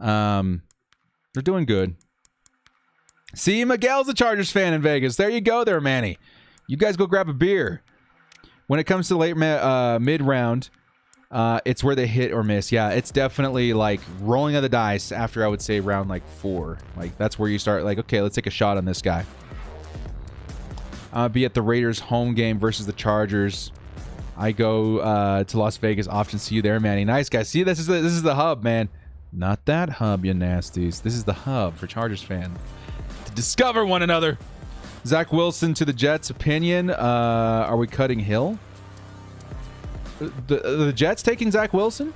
Speaker 1: They're doing good. See, Miguel's a Chargers fan in Vegas. There you go there, Manny. You guys go grab a beer. When it comes to late mid-round, it's where they hit or miss. Yeah, it's definitely like rolling of the dice after, I would say, round like 4. Like, that's where you start like, okay, let's take a shot on this guy. Be at the Raiders home game versus the Chargers. I go to Las Vegas often. See you there, Manny. Nice, guys. See, this is the hub, man. Not that hub, you nasties. This is the hub for Chargers fan. To discover one another. Zach Wilson to the Jets. Opinion, are we cutting Hill? The Jets taking Zach Wilson?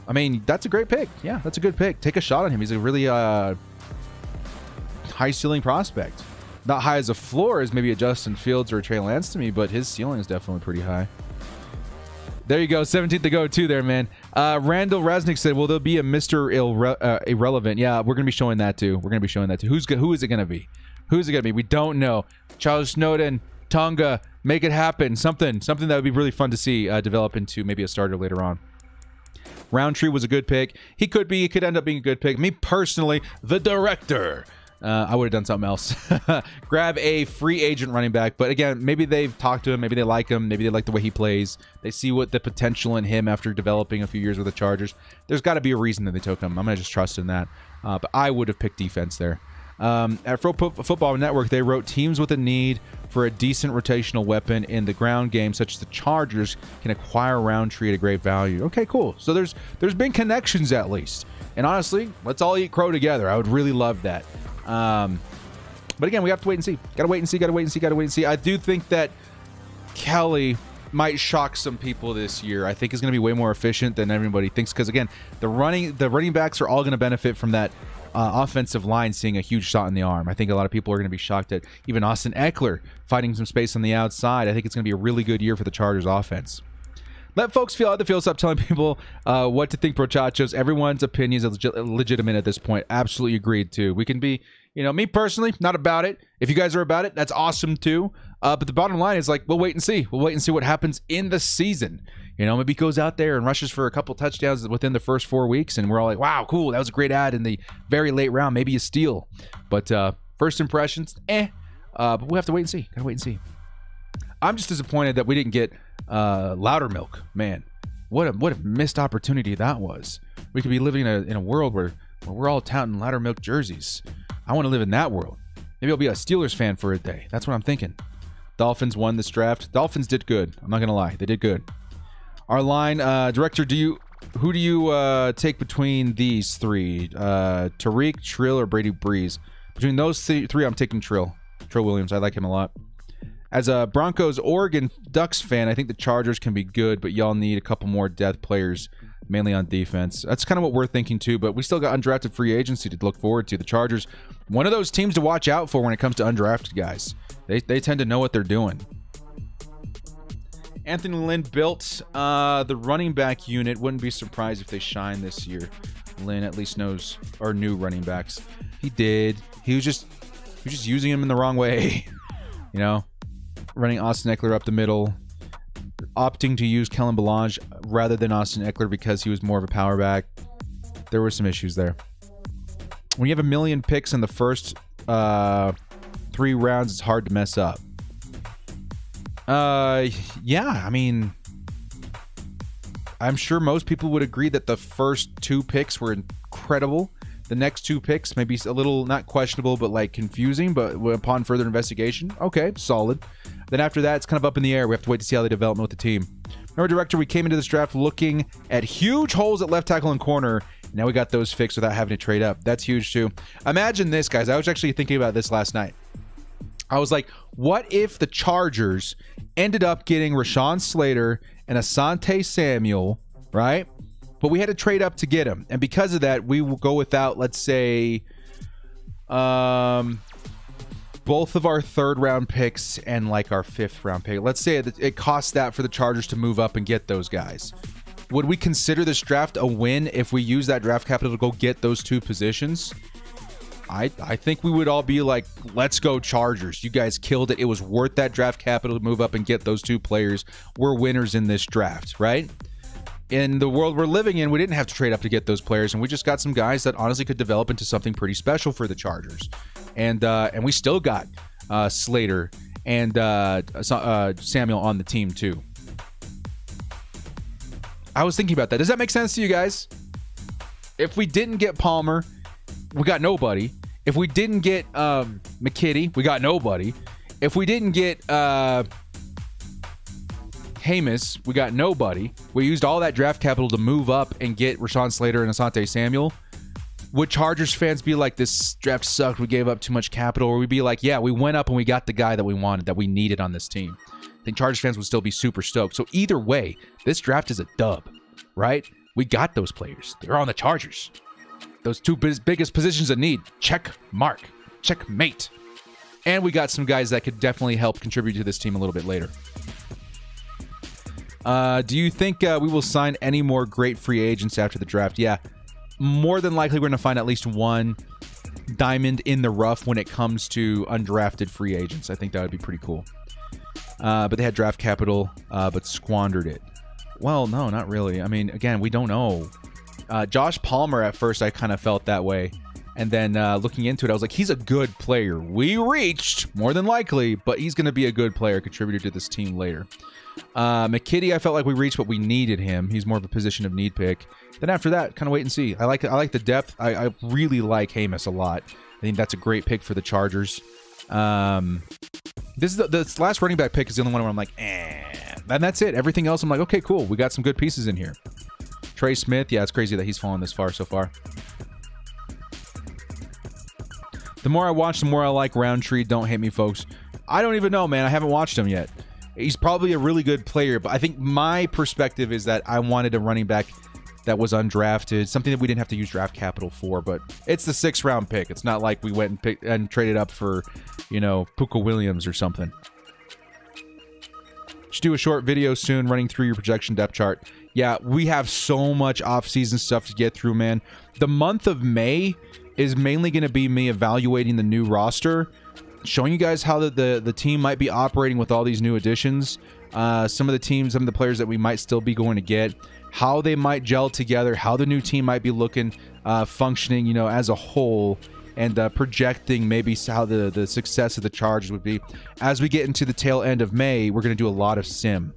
Speaker 1: I mean, that's a great pick. Yeah, that's a good pick. Take a shot on him. He's a really high ceiling prospect. Not high as a floor as maybe a Justin Fields or a Trey Lance to me, but his ceiling is definitely pretty high. There you go. 17th to go, too, there, man. Randall Resnick said, will there be a Mr. Irrelevant? Yeah, we're going to be showing that, too. Who is it going to be? Who's it going to be? We don't know. Charles Snowden, Tonga, make it happen. Something that would be really fun to see develop into maybe a starter later on. Roundtree was a good pick. He could end up being a good pick. Me personally, the director. I would have done something else. Grab a free agent running back. But again, maybe they've talked to him. Maybe they like him. Maybe they like the way he plays. They see what the potential in him after developing a few years with the Chargers. There's got to be a reason that they took him. I'm going to just trust in that. But I would have picked defense there. At Football Network, they wrote teams with a need for a decent rotational weapon in the ground game, such as the Chargers, can acquire Roundtree at a great value. Okay, cool. So there's been connections at least. And honestly, let's all eat crow together. I would really love that. But again, we have to wait and see. Gotta wait and see. I do think that Kelly might shock some people this year. I think he's going to be way more efficient than everybody thinks. Because again, the running backs are all going to benefit from that offensive line seeing a huge shot in the arm. I think a lot of people are going to be shocked at even Austin Eckler finding some space on the outside. I think it's going to be a really good year for the Chargers offense. Let folks feel how they feel. Stop telling people what to think, Brochachos. Everyone's opinion is legitimate at this point. Absolutely agreed, too. We can be, me personally, not about it. If you guys are about it, that's awesome, too. But the bottom line is, like, we'll wait and see. We'll wait and see what happens in the season. Maybe he goes out there and rushes for a couple touchdowns within the first 4 weeks, and we're all like, wow, cool. That was a great ad in the very late round. Maybe a steal. But first impressions, but we'll have to wait and see. Gotta wait and see. I'm just disappointed that we didn't get Loudermilk. Man, what a missed opportunity that was. We could be living in a world where we're all touting Loudermilk jerseys. I want to live in that world. Maybe I'll be a Steelers fan for a day. That's what I'm thinking. Dolphins won this draft. Dolphins did good. I'm not going to lie. They did good. Our line, director, who do you take between these three? Tariq, Trill, or Brady Breeze? Between those three, I'm taking Trill. Trill Williams. I like him a lot. As a Broncos Oregon Ducks fan, I think the Chargers can be good, but y'all need a couple more depth players mainly on defense. That's kind of what we're thinking too, but we still got undrafted free agency to look forward to. The Chargers, one of those teams to watch out for when it comes to undrafted guys. They tend to know what they're doing. Anthony Lynn built the running back unit. Wouldn't be surprised if they shine this year. Lynn at least knows our new running backs. He did. He was just using him in the wrong way. You know, running Austin Eckler up the middle, opting to use Kellen Ballage rather than Austin Eckler because he was more of a power back. There were some issues there. When you have 1 million picks in the first 3 rounds, it's hard to mess up. Yeah, I mean, I'm sure most people would agree that the first 2 picks were incredible. The next 2 picks maybe a little, not questionable, but like confusing, but upon further investigation, okay, solid. Then after that, it's kind of up in the air. We have to wait to see how they develop with the team. Remember, Director, we came into this draft looking at huge holes at left tackle and corner. Now we got those fixed without having to trade up. That's huge too. Imagine this, guys. I was actually thinking about this last night. I was like, what if the Chargers ended up getting Rashawn Slater and Asante Samuel, right? But we had to trade up to get him. And because of that, we will go without, let's say, both of our 3rd round picks and like our 5th round pick. Let's say it costs that for the Chargers to move up and get those guys. Would we consider this draft a win if we use that draft capital to go get those 2 positions? I think we would all be like, let's go Chargers. You guys killed it. It was worth that draft capital to move up and get those 2 players. We're winners in this draft, right? In the world we're living in, we didn't have to trade up to get those players, and we just got some guys that honestly could develop into something pretty special for the Chargers. And we still got Slater and Samuel on the team too. I was thinking about that. Does that make sense to you guys? If we didn't get Palmer, we got nobody. If we didn't get McKitty, we got nobody. If we didn't get Hamas, we got nobody. We used all that draft capital to move up and get Rashawn Slater and Asante Samuel. Would Chargers fans be like, this draft sucked, we gave up too much capital? Or we'd be like, yeah, we went up and we got the guy that we wanted, that we needed on this team? I think Chargers fans would still be super stoked. So either way, this draft is a dub, right? We got those players. They're on the Chargers. Those 2 biggest positions of need. Check mark. Checkmate. And we got some guys that could definitely help contribute to this team a little bit later. Do you think we will sign any more great free agents after the draft? Yeah. More than likely, we're going to find at least one diamond in the rough when it comes to undrafted free agents. I think that would be pretty cool. But they had draft capital, but squandered it. Well, no, not really. I mean, again, we don't know. Josh Palmer, at first, I kind of felt that way. And then looking into it, I was like, he's a good player. We reached, more than likely, but he's going to be a good player, contributor to this team later. McKitty, I felt like we reached, but we needed him. He's more of a position of need pick. Then after that, kind of wait and see. I like the depth. I really like Hamas a lot. I think that's a great pick for the Chargers. This last running back pick is the only one where I'm like, and that's it. Everything else, I'm like, okay, cool. We got some good pieces in here. Trey Smith, yeah, it's crazy that he's fallen this far so far. The more I watch, the more I like Roundtree. Don't hate me, folks. I don't even know, man. I haven't watched him yet. He's probably a really good player, but I think my perspective is that I wanted a running back that was undrafted, something that we didn't have to use draft capital for, but it's the 6th round pick. It's not like we went and traded up for, Puka Williams or something. Should do a short video soon running through your projection depth chart. Yeah, we have so much off-season stuff to get through, man. The month of May is mainly going to be me evaluating the new roster, showing you guys how the team might be operating with all these new additions, some of the players that we might still be going to get, how they might gel together, how the new team might be looking, functioning, as a whole, and projecting maybe how the success of the Chargers would be. As we get into the tail end of May, we're going to do a lot of sim.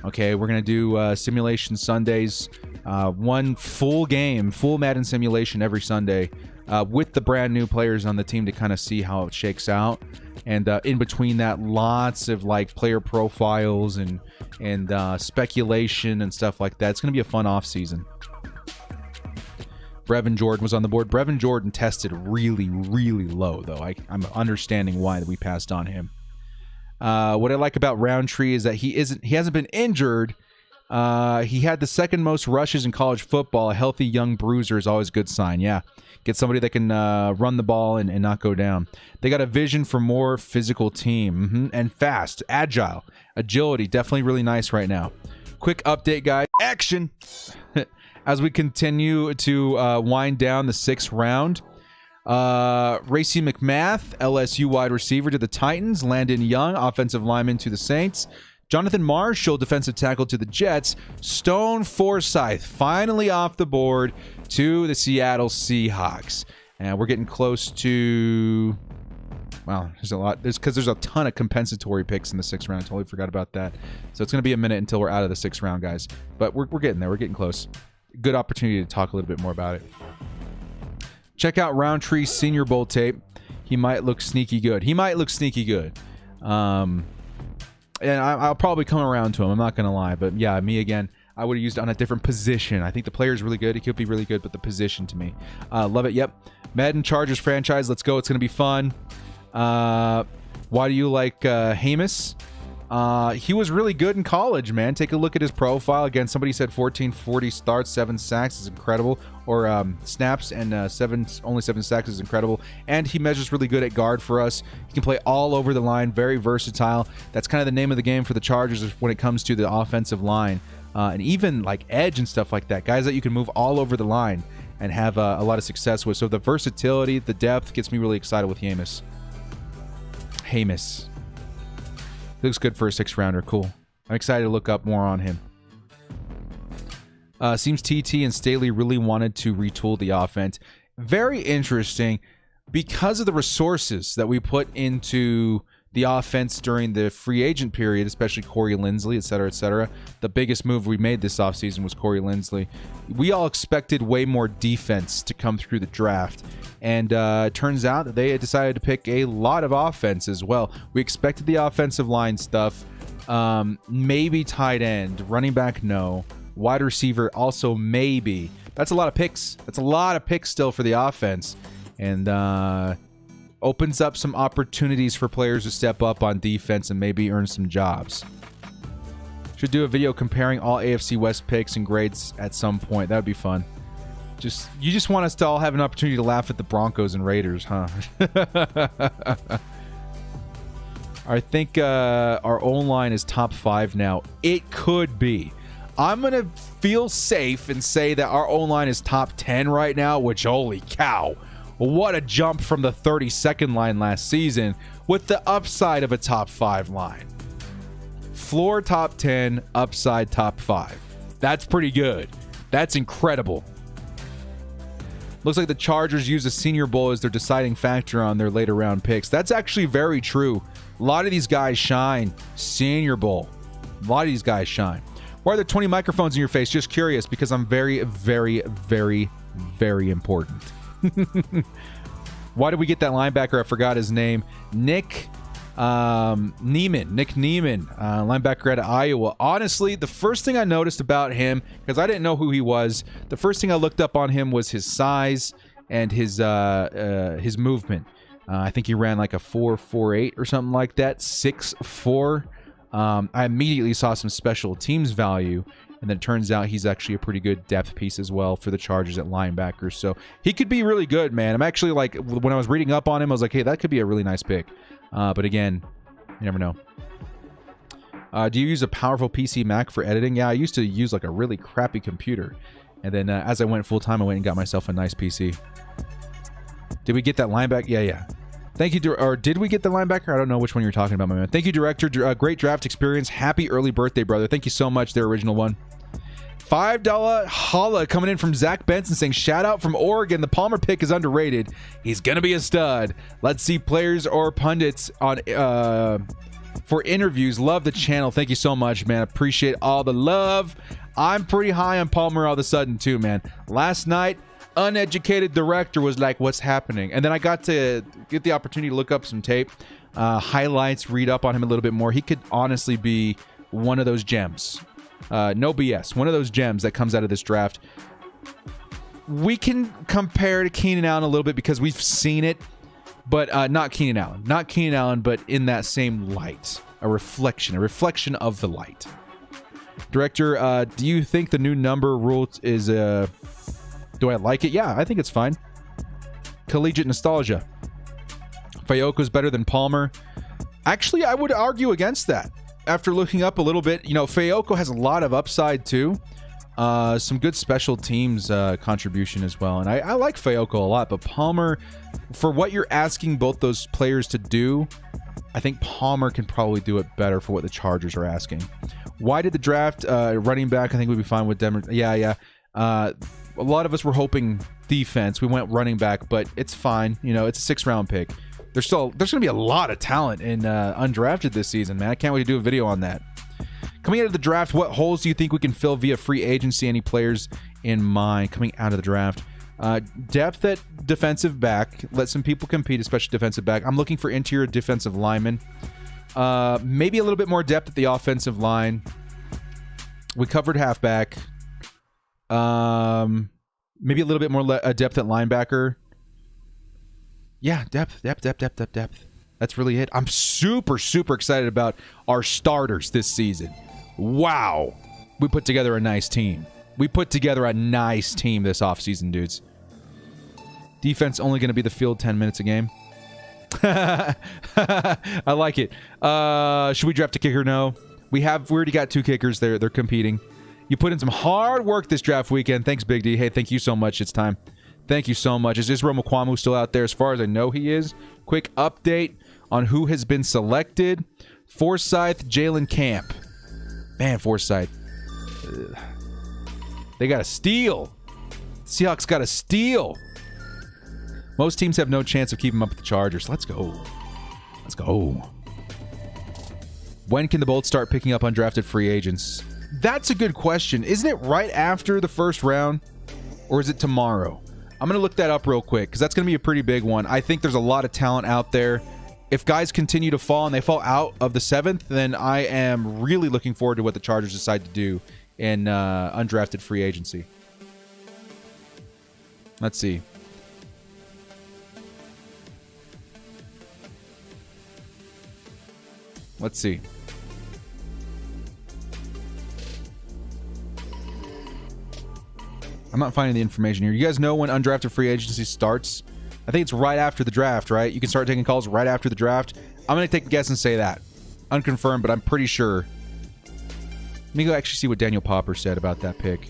Speaker 1: Okay, we're going to do simulation Sundays, one full Madden simulation every Sunday with the brand new players on the team to kind of see how it shakes out. And in between that, lots of like player profiles and speculation and stuff like that. It's going to be a fun off season. Brevin Jordan was on the board. Brevin Jordan tested really, really low, though. I'm understanding why we passed on him. What I like about Roundtree is that he hasn't been injured, He had the second most rushes in college football. A healthy young bruiser is always a good sign. Yeah. Get somebody that can run the ball and not go down. They got a vision for more physical team. And fast, agile, agility. Definitely really nice right now. Quick update, guys. Action! As we continue to wind down the 6th round. Racy McMath, LSU wide receiver to the Titans. Landon Young, offensive lineman to the Saints. Jonathan Marshall, defensive tackle to the Jets. Stone Forsythe, finally off the board to the Seattle Seahawks. And we're getting close to... Wow, there's a lot. There's a ton of compensatory picks in the 6th round. Totally forgot about that. So it's going to be a minute until we're out of the 6th round, guys. But we're getting there. We're getting close. Good opportunity to talk a little bit more about it. Check out Roundtree's Senior Bowl tape. He might look sneaky good. And I'll probably come around to him. I'm not going to lie. But yeah, me again. I would have used it on a different position. I think the player is really good. He could be really good, but the position to me. Love it. Yep. Madden Chargers franchise. Let's go. It's going to be fun. Why do you like Hamas? He was really good in college, man. Take a look at his profile. Again, somebody said 1440 starts, 7 sacks is incredible. Or snaps and only 7 sacks is incredible. And he measures really good at guard for us. He can play all over the line, very versatile. That's kind of the name of the game for the Chargers when it comes to the offensive line. And even like edge and stuff like that. Guys that you can move all over the line and have a lot of success with. So the versatility, the depth gets me really excited with Hamas. Looks good for a 6th rounder. Cool. I'm excited to look up more on him. Seems TT and Staley really wanted to retool the offense. Very interesting because of the resources that we put into the offense during the free agent period, especially Corey Linsley, et cetera, et cetera. The biggest move we made this offseason was Corey Linsley. We all expected way more defense to come through the draft. And it turns out that they had decided to pick a lot of offense as well. We expected the offensive line stuff. Maybe tight end. Running back, no. Wide receiver, also maybe. That's a lot of picks. That's a lot of picks still for the offense. And opens up some opportunities for players to step up on defense and maybe earn some jobs. Should do a video comparing all AFC West picks and grades at some point. That would be fun. You just want us to all have an opportunity to laugh at the Broncos and Raiders, huh? I think our O-line is top 5 now. It could be. I'm going to feel safe and say that our O-line is top 10 right now, which, holy cow. What a jump from the 32nd line last season with the upside of a top 5 line. Floor top 10, upside top 5. That's pretty good. That's incredible. Looks like the Chargers use the Senior Bowl as their deciding factor on their later round picks. That's actually very true. A lot of these guys shine. Senior Bowl. A lot of these guys shine. Why are there 20 microphones in your face? Just curious, because I'm very, very, very, very important. Why did we get that linebacker? I forgot his name. Nick Neiman, linebacker out of Iowa. Honestly, the first thing I noticed about him, because I didn't know who he was, the first thing I looked up on him was his size and his movement. I think he ran like a 4.48 or something like that, 6'4". I immediately saw some special teams value, and then it turns out he's actually a pretty good depth piece as well for the Chargers at linebacker. So he could be really good, man. I'm actually like, when I was reading up on him, I was like, hey, that could be a really nice pick. But again, you never know. Do you use a powerful PC Mac for editing? Yeah, I used to use like a really crappy computer. And then as I went full-time, I went and got myself a nice PC. Did we get that linebacker? Yeah. Thank you, or did we get the linebacker? I don't know which one you're talking about, my man. Thank you, Director. Great draft experience. Happy early birthday, brother. Thank you so much, their original one. $5 holla coming in from Zach Benson saying, shout out from Oregon. The Palmer pick is underrated. He's going to be a stud. Let's see players or pundits on for interviews. Love the channel. Thank you so much, man. Appreciate all the love. I'm pretty high on Palmer all of a sudden, too, man. Last night, uneducated director was like, what's happening? And then I got to get the opportunity to look up some tape, highlights, read up on him a little bit more. He could honestly be one of those gems. No BS. One of those gems that comes out of this draft. We can compare to Keenan Allen a little bit because we've seen it, but not Keenan Allen. Not Keenan Allen, but in that same light. A reflection of the light. Director, do you think the new number rule is... do I like it? Yeah, I think it's fine. Collegiate nostalgia. Fayoko's better than Palmer. Actually, I would argue against that. After looking up a little bit, you know, Fayoko has a lot of upside too. Some good special teams contribution as well. And I like Fayoko a lot, but Palmer, for what you're asking both those players to do, I think Palmer can probably do it better for what the Chargers are asking. Why did the draft running back? I think we'd be fine with Denver. Yeah. A lot of us were hoping defense. We went running back, but it's fine. You know, it's a 6th round pick. There's going to be a lot of talent in undrafted this season, man. I can't wait to do a video on that. Coming out of the draft, what holes do you think we can fill via free agency? Any players in mind coming out of the draft? Depth at defensive back. Let some people compete, especially defensive back. I'm looking for interior defensive linemen. Maybe a little bit more depth at the offensive line. We covered halfback. Maybe a little bit more depth at linebacker. Yeah, depth. That's really it. I'm super excited about our starters this season. Wow. We put together a nice team. this offseason, dudes. Defense only going to be the field 10 minutes a game. I like it. Should we draft a kicker? No. We already got 2 kickers. They're competing. You put in some hard work this draft weekend. Thanks, Big D. Hey, thank you so much. It's time. Thank you so much. Is Israel Mukwamu still out there? As far as I know, he is. Quick update on who has been selected. Forsyth, Jalen Camp. Man, Forsyth. They got a steal. Seahawks got a steal. Most teams have no chance of keeping up with the Chargers. Let's go. When can the Bolts start picking up undrafted free agents? That's a good question. Isn't it right after the first round? Or is it tomorrow? I'm going to look that up real quick because that's going to be a pretty big one. I think there's a lot of talent out there. If guys continue to fall and they fall out of the 7th, then I am really looking forward to what the Chargers decide to do in undrafted free agency. Let's see. I'm not finding the information here. You guys know when undrafted free agency starts? I think it's right after the draft, right? You can start taking calls right after the draft. I'm going to take a guess and say that. Unconfirmed, but I'm pretty sure. Let me go actually see what Daniel Popper said about that pick.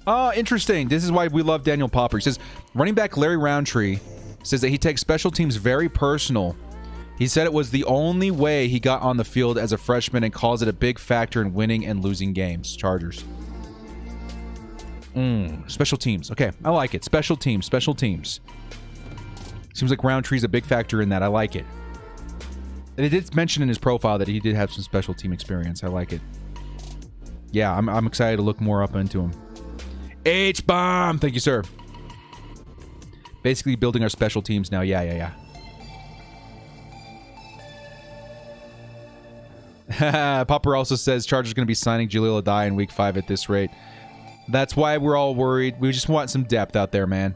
Speaker 1: Oh, interesting. This is why we love Daniel Popper. He says, running back Larry Roundtree says that he takes special teams very personal. He said it was the only way he got on the field as a freshman and calls it a big factor in winning and losing games. Chargers. Special teams. Okay, I like it. Special teams. Seems like Roundtree's a big factor in that. I like it. And it did mention in his profile that he did have some special team experience. I like it. Yeah, I'm excited to look more up into him. H-bomb! Thank you, sir. Basically building our special teams now. Yeah. Popper also says Chargers going to be signing Jaleel Adai in week 5 at this rate. That's why we're all worried. We just want some depth out there, man.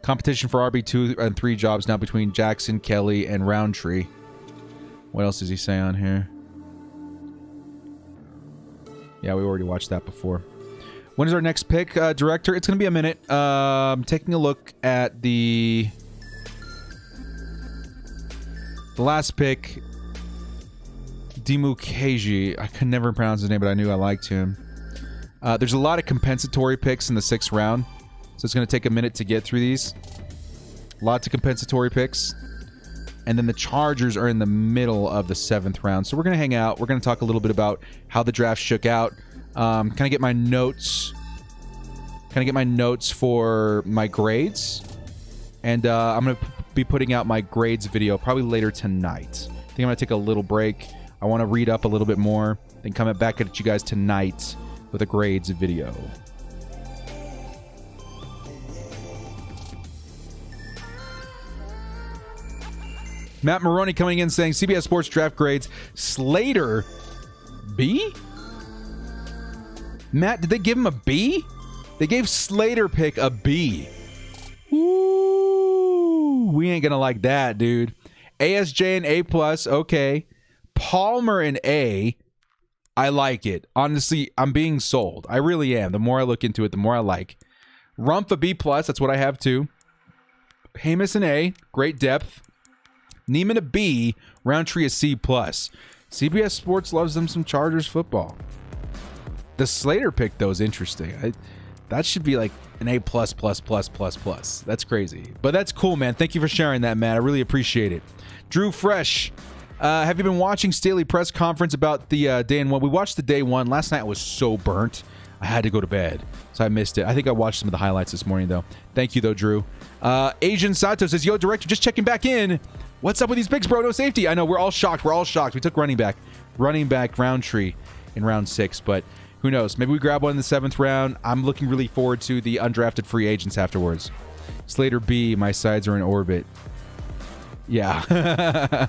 Speaker 1: Competition for RB2 and 3 jobs now between Jackson, Kelly, and Roundtree. What else does he say on here? Yeah, we already watched that before. When is our next pick, Director? It's going to be a minute. Taking a look at the last pick, Dimu Keiji. I could never pronounce his name, but I knew I liked him. There's a lot of compensatory picks in the 6th round, so it's going to take a minute to get through these. Lots of compensatory picks. And then the Chargers are in the middle of the 7th round. So we're going to hang out. We're going to talk a little bit about how the draft shook out. Kind of get my notes. For my grades. And I'm going to be putting out my grades video probably later tonight. I think I'm going to take a little break. I want to read up a little bit more. Then come back at you guys tonight with a grades video. Matt Maroney coming in saying CBS Sports draft grades. Slater, B? Matt, did they give him a B? They gave Slater pick a B. Ooh, we ain't gonna like that, dude. ASJ and A+, okay. Palmer an A. I like it. Honestly, I'm being sold. I really am. The more I look into it, the more I like. Rumph a B+. That's what I have too. Hamas an A. Great depth. Neiman a B. Roundtree a C+. CBS Sports loves them some Chargers football. The Slater pick, though, is interesting. That should be like an A+++++. That's crazy. But that's cool, man. Thank you for sharing that, Matt. I really appreciate it. Drew Fresh. Have you been watching Staley press conference about the day and one? We watched the day one. Last night I was so burnt. I had to go to bed, so I missed it. I think I watched some of the highlights this morning, though. Thank you, though, Drew. Asian Sato says, yo, director, just checking back in. What's up with these picks, bro? No safety. I know, we're all shocked. We're all shocked. We took running back Roundtree in round 6, but who knows? Maybe we grab one in the 7th round. I'm looking really forward to the undrafted free agents afterwards. Slater B, my sides are in orbit. Yeah.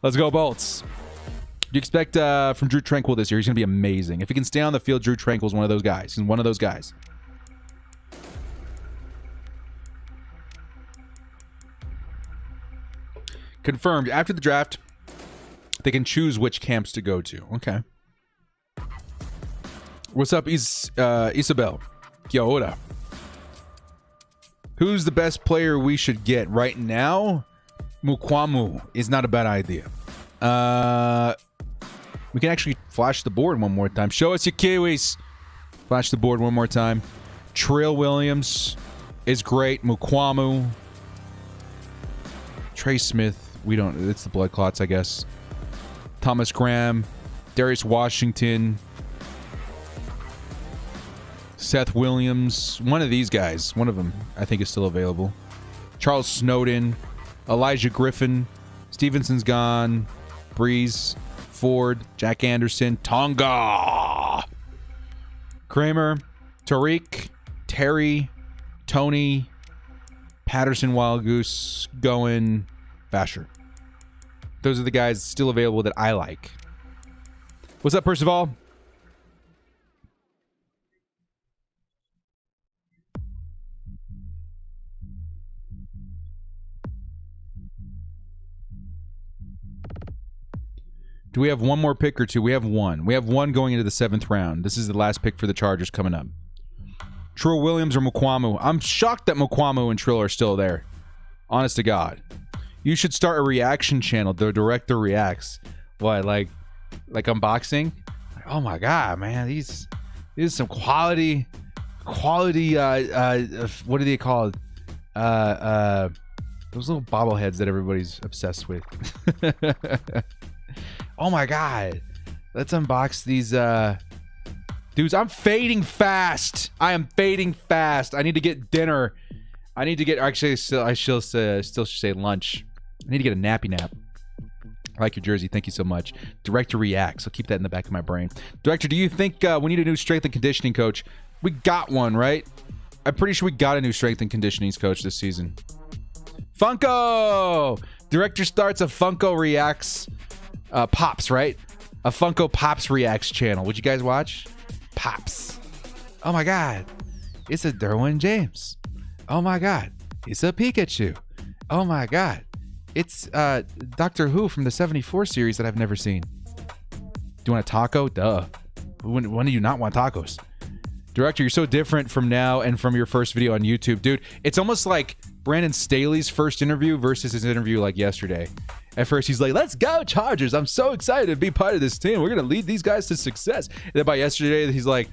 Speaker 1: Let's go, Bolts. Do you expect from Drew Tranquil this year? He's going to be amazing. If he can stay on the field, Drew Tranquil is one of those guys. He's one of those guys. Confirmed. After the draft, they can choose which camps to go to. Okay. What's up, Isabel? Kia Who's the best player we should get right now? Mukwamu is not a bad idea. We can actually flash the board one more time. Show us your Kiwis. Flash the board one more time. Trill Williams is great. Mukwamu. Trey Smith. We don't. It's the blood clots, I guess. Thomas Graham. Darius Washington. Seth Williams. One of these guys. One of them, I think, is still available. Charles Snowden. Elijah Griffin. Stevenson's gone. Breeze. Ford. Jack Anderson. Tonga. Kramer. Tariq. Terry. Tony. Patterson. Wild Goose. Goen. Vasher. Those are the guys still available that I like. What's up, Percival? Do we have one more pick or two? We have one. We have one going into the 7th round. This is the last pick for the Chargers coming up. Trill Williams or Mukwamu? I'm shocked that Mukwamu and Trill are still there. Honest to God. You should start a reaction channel. The director reacts. What, like unboxing? Oh my God, man. These some quality, what do they call it? Those little bobbleheads that everybody's obsessed with. Oh my God. Let's unbox these dudes. I'm fading fast. I am fading fast. I need to get dinner. I need to get, actually, I still should say lunch. I need to get a nappy nap. I like your jersey. Thank you so much. Director reacts. I'll keep that in the back of my brain. Director, do you think we need a new strength and conditioning coach? We got one, right? I'm pretty sure we got a new strength and conditioning coach this season. Funko! Director starts a Funko Reacts. Pops, right? A Funko Pops Reacts channel. Would you guys watch? Pops. Oh my God. It's a Derwin James. Oh my God. It's a Pikachu. Oh my God. It's Doctor Who from the 74 series that I've never seen. Do you want a taco? Duh. When do you not want tacos? Director, you're so different from now and from your first video on YouTube. Dude, it's almost like Brandon Staley's first interview versus his interview like yesterday. At first, he's like, let's go, Chargers. I'm so excited to be part of this team. We're going to lead these guys to success. And then by yesterday, he's like,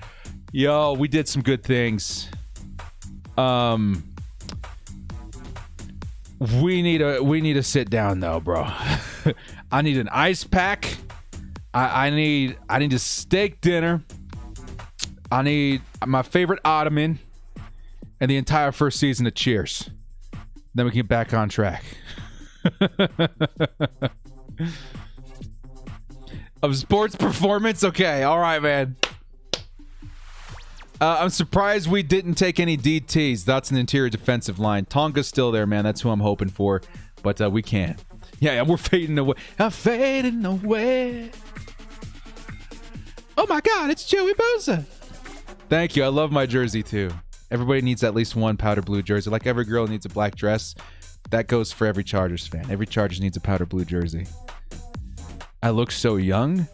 Speaker 1: yo, we did some good things. We need to sit down though, bro. I need an ice pack. I need a steak dinner. I need my favorite ottoman and the entire first season of Cheers. Then we can get back on track. Of sports performance? Okay, all right, man. I'm surprised we didn't take any DTs. That's an interior defensive line. Tonga's still there, man. That's who I'm hoping for. But we can. Yeah, we're fading away. I'm fading away. Oh my God, it's Joey Bosa. Thank you. I love my jersey too. Everybody needs at least one powder blue jersey. Like every girl needs a black dress. That goes for every Chargers fan. Every Chargers needs a powder blue jersey. I look so young?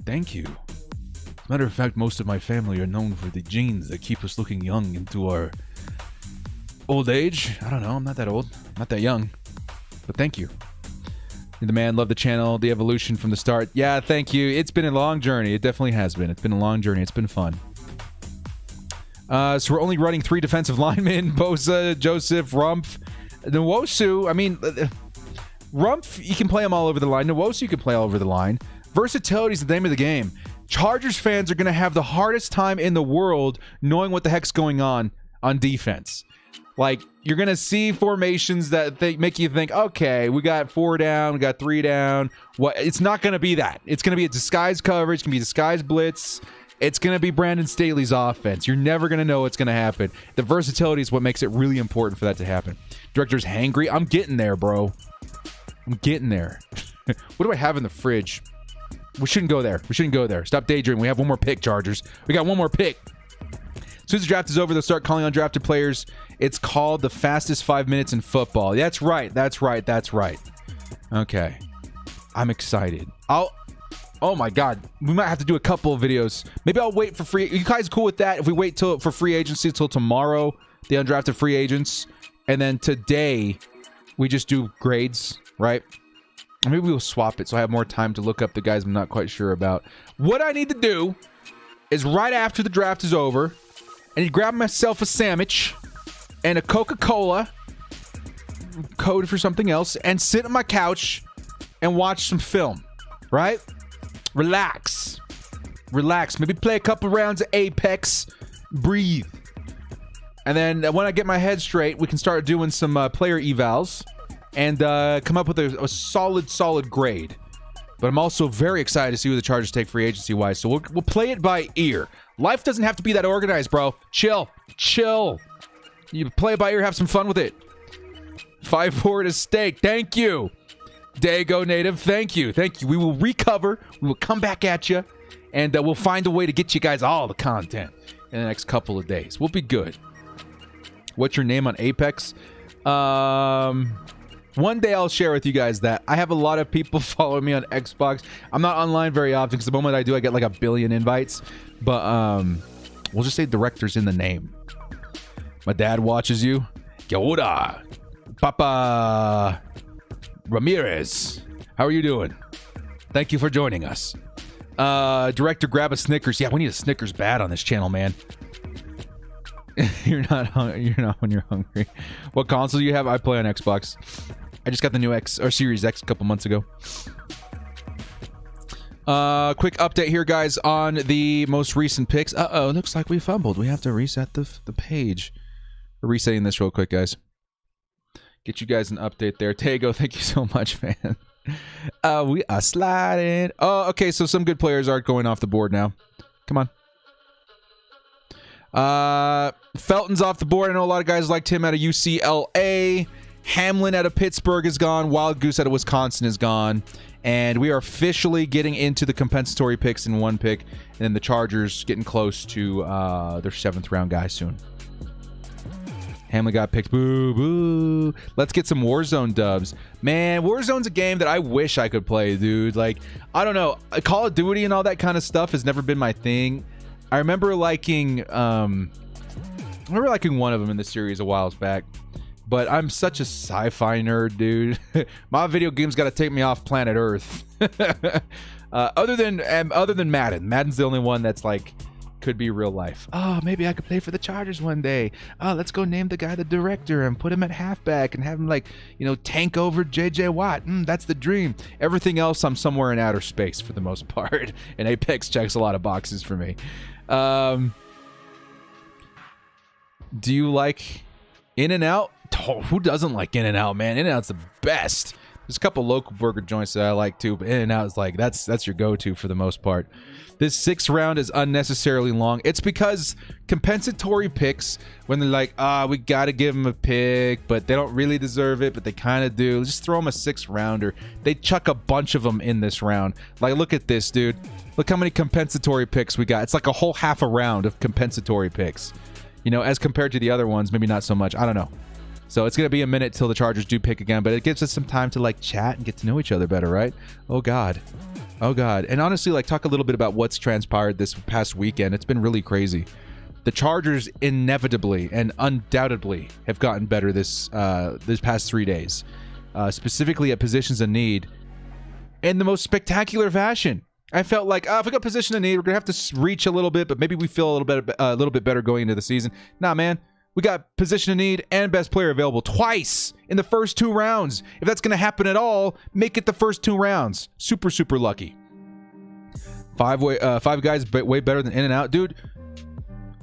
Speaker 1: Thank you. As a matter of fact, most of my family are known for the genes that keep us looking young into our old age. I don't know. I'm not that old. I'm not that young. But thank you. You're the man. Love the channel. The evolution from the start. Yeah, thank you. It's been a long journey. It definitely has been. It's been a long journey. It's been fun. So we're only running 3 defensive linemen. Bosa, Joseph, Rumph, Nwosu. I mean, Rumph, you can play him all over the line. Nwosu, you can play all over the line. Versatility is the name of the game. Chargers fans are going to have the hardest time in the world knowing what the heck's going on defense. Like, you're going to see formations that they make you think, okay, we got 4 down, we got 3 down. What? It's not going to be that. It's going to be a disguised coverage. It's going to be a disguised blitz. It's going to be Brandon Staley's offense. You're never going to know what's going to happen. The versatility is what makes it really important for that to happen. Director's hangry. I'm getting there, bro. I'm getting there. What do I have in the fridge? We shouldn't go there. We shouldn't go there. Stop daydreaming. We have one more pick, Chargers. We got one more pick. As soon as the draft is over, they'll start calling undrafted players. It's called the fastest 5 minutes in football. That's right. That's right. That's right. Okay. I'm excited. Oh my God. We might have to do a couple of videos. Maybe I'll wait for free. You guys cool with that? If we wait for free agency till tomorrow, the undrafted free agents, and then today we just do grades, right? Or maybe we'll swap it so I have more time to look up the guys I'm not quite sure about. What I need to do is right after the draft is over, I need to grab myself a sandwich and a Coca-Cola, code for something else, and sit on my couch and watch some film, right? Relax. Relax. Maybe play a couple rounds of Apex. Breathe. And then when I get my head straight, we can start doing some player evals and come up with a solid grade. But I'm also very excited to see who the Chargers take free agency-wise. So we'll play it by ear. Life doesn't have to be that organized, bro. Chill. You play it by ear, have some fun with it. 5-4 to stake. Thank you. Dago Native, thank you. We will recover. We will come back at you. And we'll find a way to get you guys all the content in the next couple of days. We'll be good. What's your name on Apex? One day I'll share with you guys that. I have a lot of people following me on Xbox. I'm not online very often because the moment I do, I get like 1 billion invites. But we'll just say director's in the name. My dad watches you. Yoda. Papa Ramirez. How are you doing? Thank you for joining us. Director, grab a Snickers. Yeah, we need a Snickers bad on this channel, man. You're not when you're hungry. What console do you have? I play on Xbox. I just got the new Series X a couple months ago. Quick update here, guys, on the most recent picks. Looks like we fumbled. We have to reset the page. We're resetting this real quick, guys. Get you guys an update there. Tago, thank you so much, man. We are sliding. Oh, okay, so some good players are going off the board now. Come on. Felton's off the board. I know a lot of guys liked him out of UCLA. Hamlin out of Pittsburgh is gone. Wild Goose out of Wisconsin is gone. And we are officially getting into the compensatory picks in one pick. And then the Chargers getting close to their 7th round guy soon. Hamlin got picked. Boo, boo. Let's get some Warzone dubs. Man, Warzone's a game that I wish I could play, dude. Like, I don't know. Call of Duty and all that kind of stuff has never been my thing. I remember liking one of them in the series a while back. But I'm such a sci-fi nerd, dude. My video games got to take me off planet Earth. Other than Madden. Madden's the only one that's like could be real life. Oh, maybe I could play for the Chargers one day. Oh, let's go name the guy the director and put him at halfback and have him like, tank over JJ Watt. That's the dream. Everything else, I'm somewhere in outer space for the most part. And Apex checks a lot of boxes for me. Do you like In-N-Out? Oh, who doesn't like In-N-Out, man? In-N-Out's the best. There's a couple local burger joints that I like too, but In-N-Out is like that's your go-to for the most part. This 6th round is unnecessarily long. It's because compensatory picks, when they're like, we got to give them a pick, but they don't really deserve it, but they kind of do. Just throw them a 6th rounder. They chuck a bunch of them in this round. Like, look at this, dude. Look how many compensatory picks we got. It's like a whole half a round of compensatory picks. As compared to the other ones, maybe not so much. I don't know. So it's going to be a minute till the Chargers do pick again, but it gives us some time to like chat and get to know each other better, right? Oh God. Oh God. And honestly, like talk a little bit about what's transpired this past weekend. It's been really crazy. The Chargers inevitably and undoubtedly have gotten better this past 3 days, specifically at positions of need in the most spectacular fashion. I felt like, if we got position of need, we're going to have to reach a little bit, but maybe we feel a little bit better going into the season. Nah, man. We got position of need and best player available twice in the first 2 rounds. If that's going to happen at all, make it the first 2 rounds. Super, super lucky. 5 guys way better than in and out. Dude,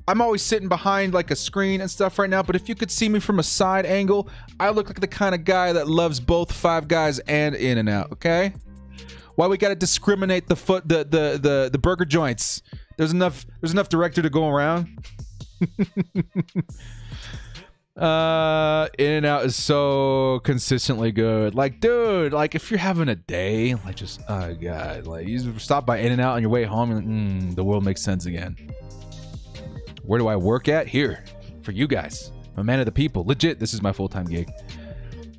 Speaker 1: I'm always sitting behind like a screen and stuff right now, but if you could see me from a side angle, I look like the kind of guy that loves both 5 guys and in and out, okay? Why we got to discriminate the burger joints? There's enough director to go around. In and out is so consistently good. Like, dude, like if you're having a day, like just oh God, like you stop by In and Out on your way home, you're like, the world makes sense again. Where do I work at? Here for you guys. I'm a man of the people. Legit, this is my full-time gig.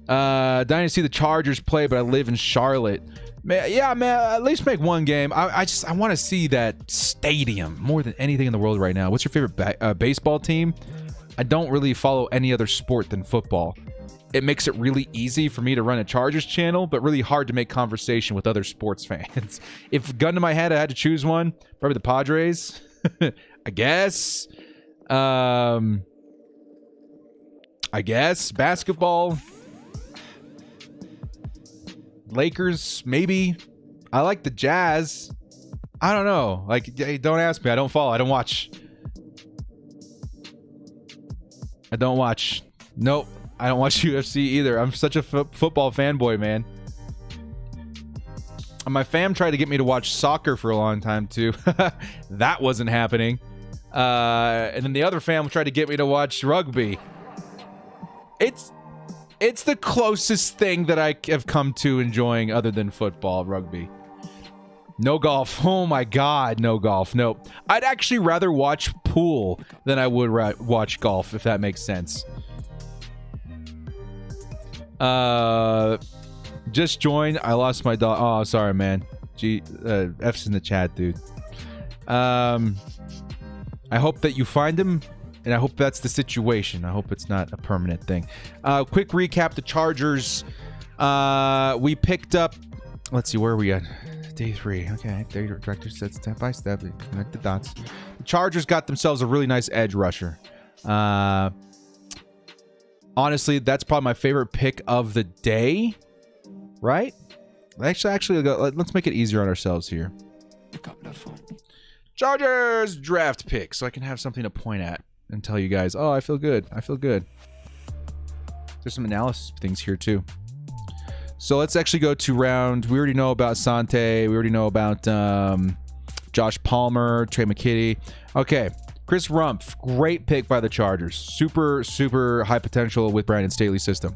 Speaker 1: Dying to see the Chargers play, but I live in Charlotte. Man, yeah, man, at least make one game. I want to see that stadium more than anything in the world right now. What's your favorite baseball team? I don't really follow any other sport than football. It makes it really easy for me to run a Chargers channel, but really hard to make conversation with other sports fans. If gun to my head, I had to choose one, probably the Padres. I guess. Basketball. Lakers, maybe. I like the Jazz. I don't know. Like, don't ask me. I don't follow. I don't watch. Nope. I don't watch UFC either. I'm such a football fanboy, man. And my fam tried to get me to watch soccer for a long time, too. That wasn't happening. And then the other fam tried to get me to watch rugby. It's the closest thing that I have come to enjoying other than football, rugby. No golf. Oh my God, no golf. Nope. I'd actually rather watch pool than I would watch golf, if that makes sense. Just joined. I lost my dog. Oh, sorry, man. F's in the chat, dude. I hope that you find him. And I hope that's the situation. I hope it's not a permanent thing. Quick recap. The Chargers. We picked up... Let's see, where are we at? Day 3. Okay. Director said step by step. Connect the dots. The Chargers got themselves a really nice edge rusher. Honestly, that's probably my favorite pick of the day. Right? Actually, let's make it easier on ourselves here. Chargers draft pick. So I can have something to point at and tell you guys, oh, I feel good. I feel good. There's some analysis things here too. So let's actually go to round. We already know about Sante. We already know about Josh Palmer, Trey McKitty. Okay, Chris Rumph, great pick by the Chargers. Super, super high potential with Brandon Staley's system.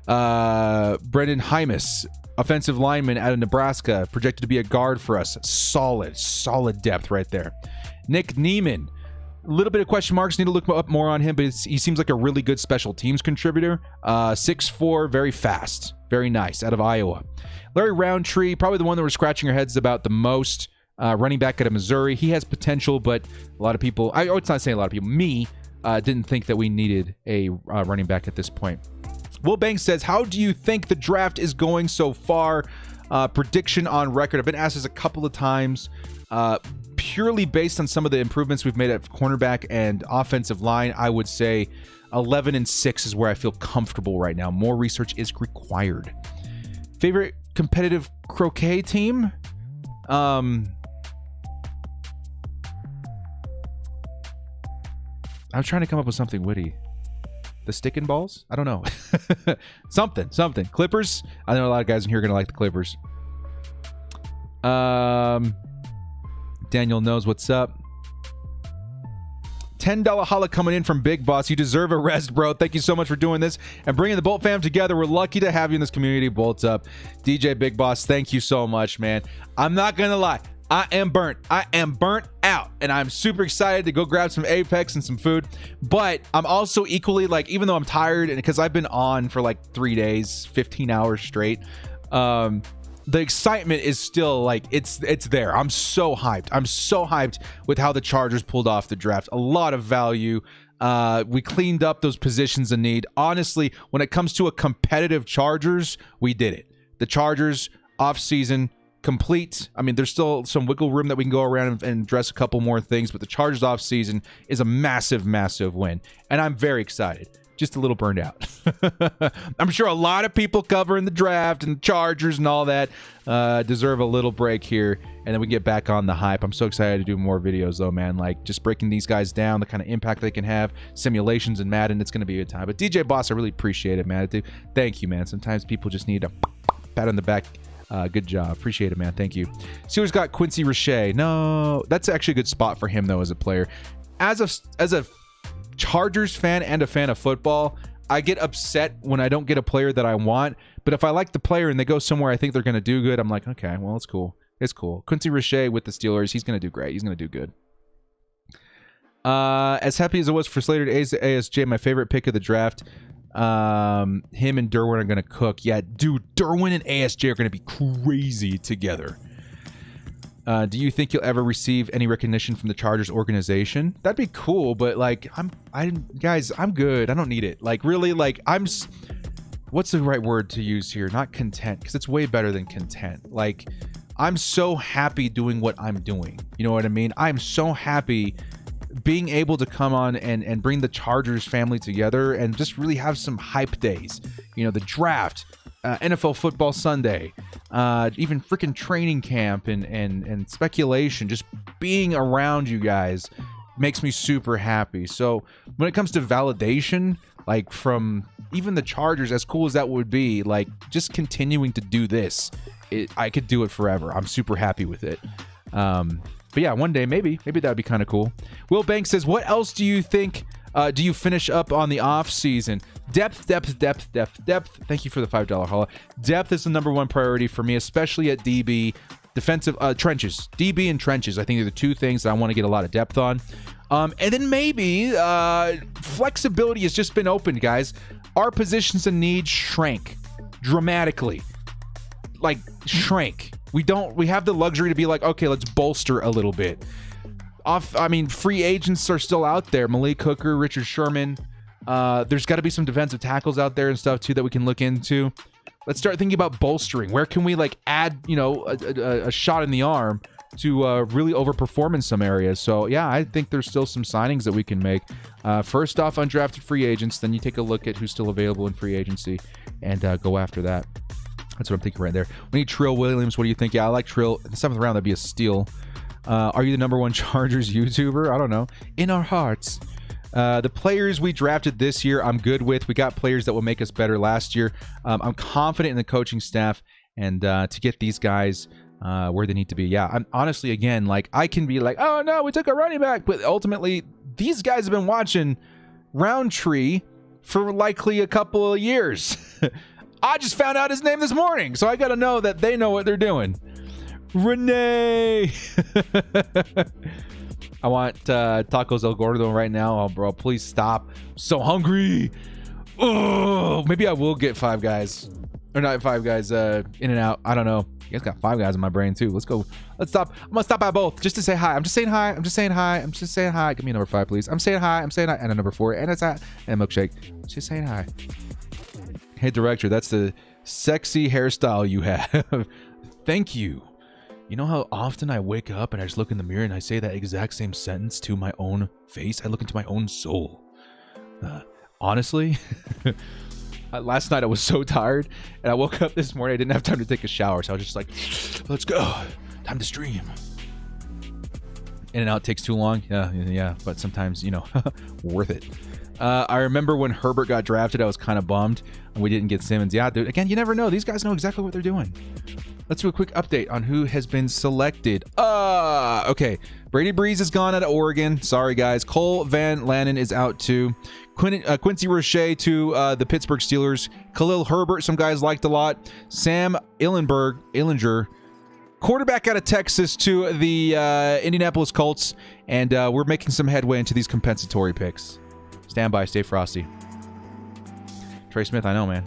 Speaker 1: Brendan Hymus, offensive lineman out of Nebraska, projected to be a guard for us. Solid depth right there. Nick Neiman. A little bit of question marks. Need to look up more on him, but he seems like a really good special teams contributor. 6'4", very fast. Very nice, out of Iowa. Larry Roundtree, probably the one that we're scratching our heads about the most. Running back out of Missouri. He has potential, but a lot of people, it's not saying a lot of people, me, didn't think that we needed a running back at this point. Will Banks says, how do you think the draft is going so far? Prediction on record. I've been asked this a couple of times. Purely based on some of the improvements we've made at cornerback and offensive line, I would say 11-6 is where I feel comfortable right now. More research is required. Favorite competitive croquet team? I was trying to come up with something witty. The stick and balls? I don't know. something. Clippers? I know a lot of guys in here are going to like the Clippers. Daniel knows what's up. $10 holla coming in from Big Boss. You deserve a rest, bro. Thank you so much for doing this and bringing the Bolt fam together. We're lucky to have you in this community. Bolts up. DJ Big Boss, thank you so much, man. I'm not going to lie. I am burnt. I am burnt out, and I'm super excited to go grab some Apex and some food. But I'm also equally like, even though I'm tired, and because I've been on for like 3 days, 15 hours straight, the excitement is still like it's there. I'm so hyped. I'm so hyped with how the Chargers pulled off the draft. A lot of value. We cleaned up those positions in need. Honestly, when it comes to a competitive Chargers, we did it. The Chargers off-season complete. I mean, there's still some wiggle room that we can go around and address a couple more things, but the Chargers off-season is a massive, massive win, and I'm very excited. Just a little burned out. I'm sure a lot of people covering the draft and the Chargers and all that deserve a little break here, and then we get back on the hype. I'm so excited to do more videos, though, man. Like, just breaking these guys down, the kind of impact they can have, simulations and Madden. It's going to be a good time. But DJ Boss, I really appreciate it, man. Thank you, man. Sometimes people just need a pat on the back. Good job. Appreciate it, man. Thank you. Steelers got Quincy Roche. No, that's actually a good spot for him, though, as a player. As a Chargers fan and a fan of football, I get upset when I don't get a player that I want. But if I like the player and they go somewhere I think they're going to do good, I'm like, okay, well, it's cool. It's cool. Quincy Roche with the Steelers, he's going to do great. He's going to do good. As happy as it was for Slater to ASJ, my favorite pick of the draft, him and Derwin are going to cook. Yeah, dude, Derwin and ASJ are going to be crazy together. Do you think you'll ever receive any recognition from the Chargers organization? That'd be cool, but like, guys, I'm good. I don't need it. Like, really, like, what's the right word to use here? Not content, because it's way better than content. Like, I'm so happy doing what I'm doing. You know what I mean? I'm so happy being able to come on and bring the Chargers family together and just really have some hype days. You know, the draft, NFL Football Sunday, even freaking training camp and speculation, just being around you guys makes me super happy. So when it comes to validation, like from even the Chargers, as cool as that would be, like just continuing to do this, I could do it forever. I'm super happy with it. But yeah, one day maybe that would be kind of cool. Will Banks says, what else do you think do you finish up on the off season? Depth. Thank you for the $5 holla. Depth is the #1 priority for me, especially at DB. Defensive trenches, DB and trenches. I think are the two things that I want to get a lot of depth on. And then maybe flexibility has just been opened, guys. Our positions in need shrank dramatically. Like shrank. We have the luxury to be like, okay, let's bolster a little bit. Free agents are still out there. Malik Hooker, Richard Sherman. There's got to be some defensive tackles out there and stuff too that we can look into. Let's start thinking about bolstering. Where can we like add, a shot in the arm to really overperform in some areas? So yeah, I think there's still some signings that we can make. First off, undrafted free agents. Then you take a look at who's still available in free agency and go after that. That's what I'm thinking right there. We need Trill Williams. What do you think? Yeah, I like Trill. In the 7th round, that'd be a steal. Are you the #1 Chargers YouTuber? I don't know. In our hearts. The players we drafted this year, I'm good with. We got players that will make us better last year. I'm confident in the coaching staff and to get these guys where they need to be. Yeah, I'm honestly, again, like I can be like, oh no, we took a running back. But ultimately, these guys have been watching Roundtree for likely a couple of years. I just found out his name this morning, so I got to know that they know what they're doing. Renee. I want tacos El Gordo right now. Oh, bro, please stop. I'm so hungry. Oh, maybe I will get Five Guys. Or not Five Guys, In-N-Out. I don't know. You guys got Five Guys in my brain, too. Let's go. Let's stop. I'm going to stop by both just to say hi. I'm just saying hi. Give me a number 5, please. I'm saying hi. And a number 4. And it's and a milkshake. Just saying hi. Hey, director, that's the sexy hairstyle you have. Thank you. You know how often I wake up and I just look in the mirror and I say that exact same sentence to my own face? I look into my own soul. Honestly, last night I was so tired and I woke up this morning. I didn't have time to take a shower, so I was just like, let's go. Time to stream. In-N-Out takes too long. Yeah, but sometimes, worth it. I remember when Herbert got drafted, I was kind of bummed and we didn't get Simmons. Yeah, dude, again, you never know. These guys know exactly what they're doing. Let's do a quick update on who has been selected. Okay. Brady Breeze is gone out of Oregon. Sorry, guys. Cole Van Lanen is out too. Quincy Roche to the Pittsburgh Steelers. Khalil Herbert, some guys liked a lot. Sam Illinger quarterback out of Texas to the Indianapolis Colts, and we're making some headway into these compensatory picks. Stand by, stay frosty. Trey Smith, I know, man.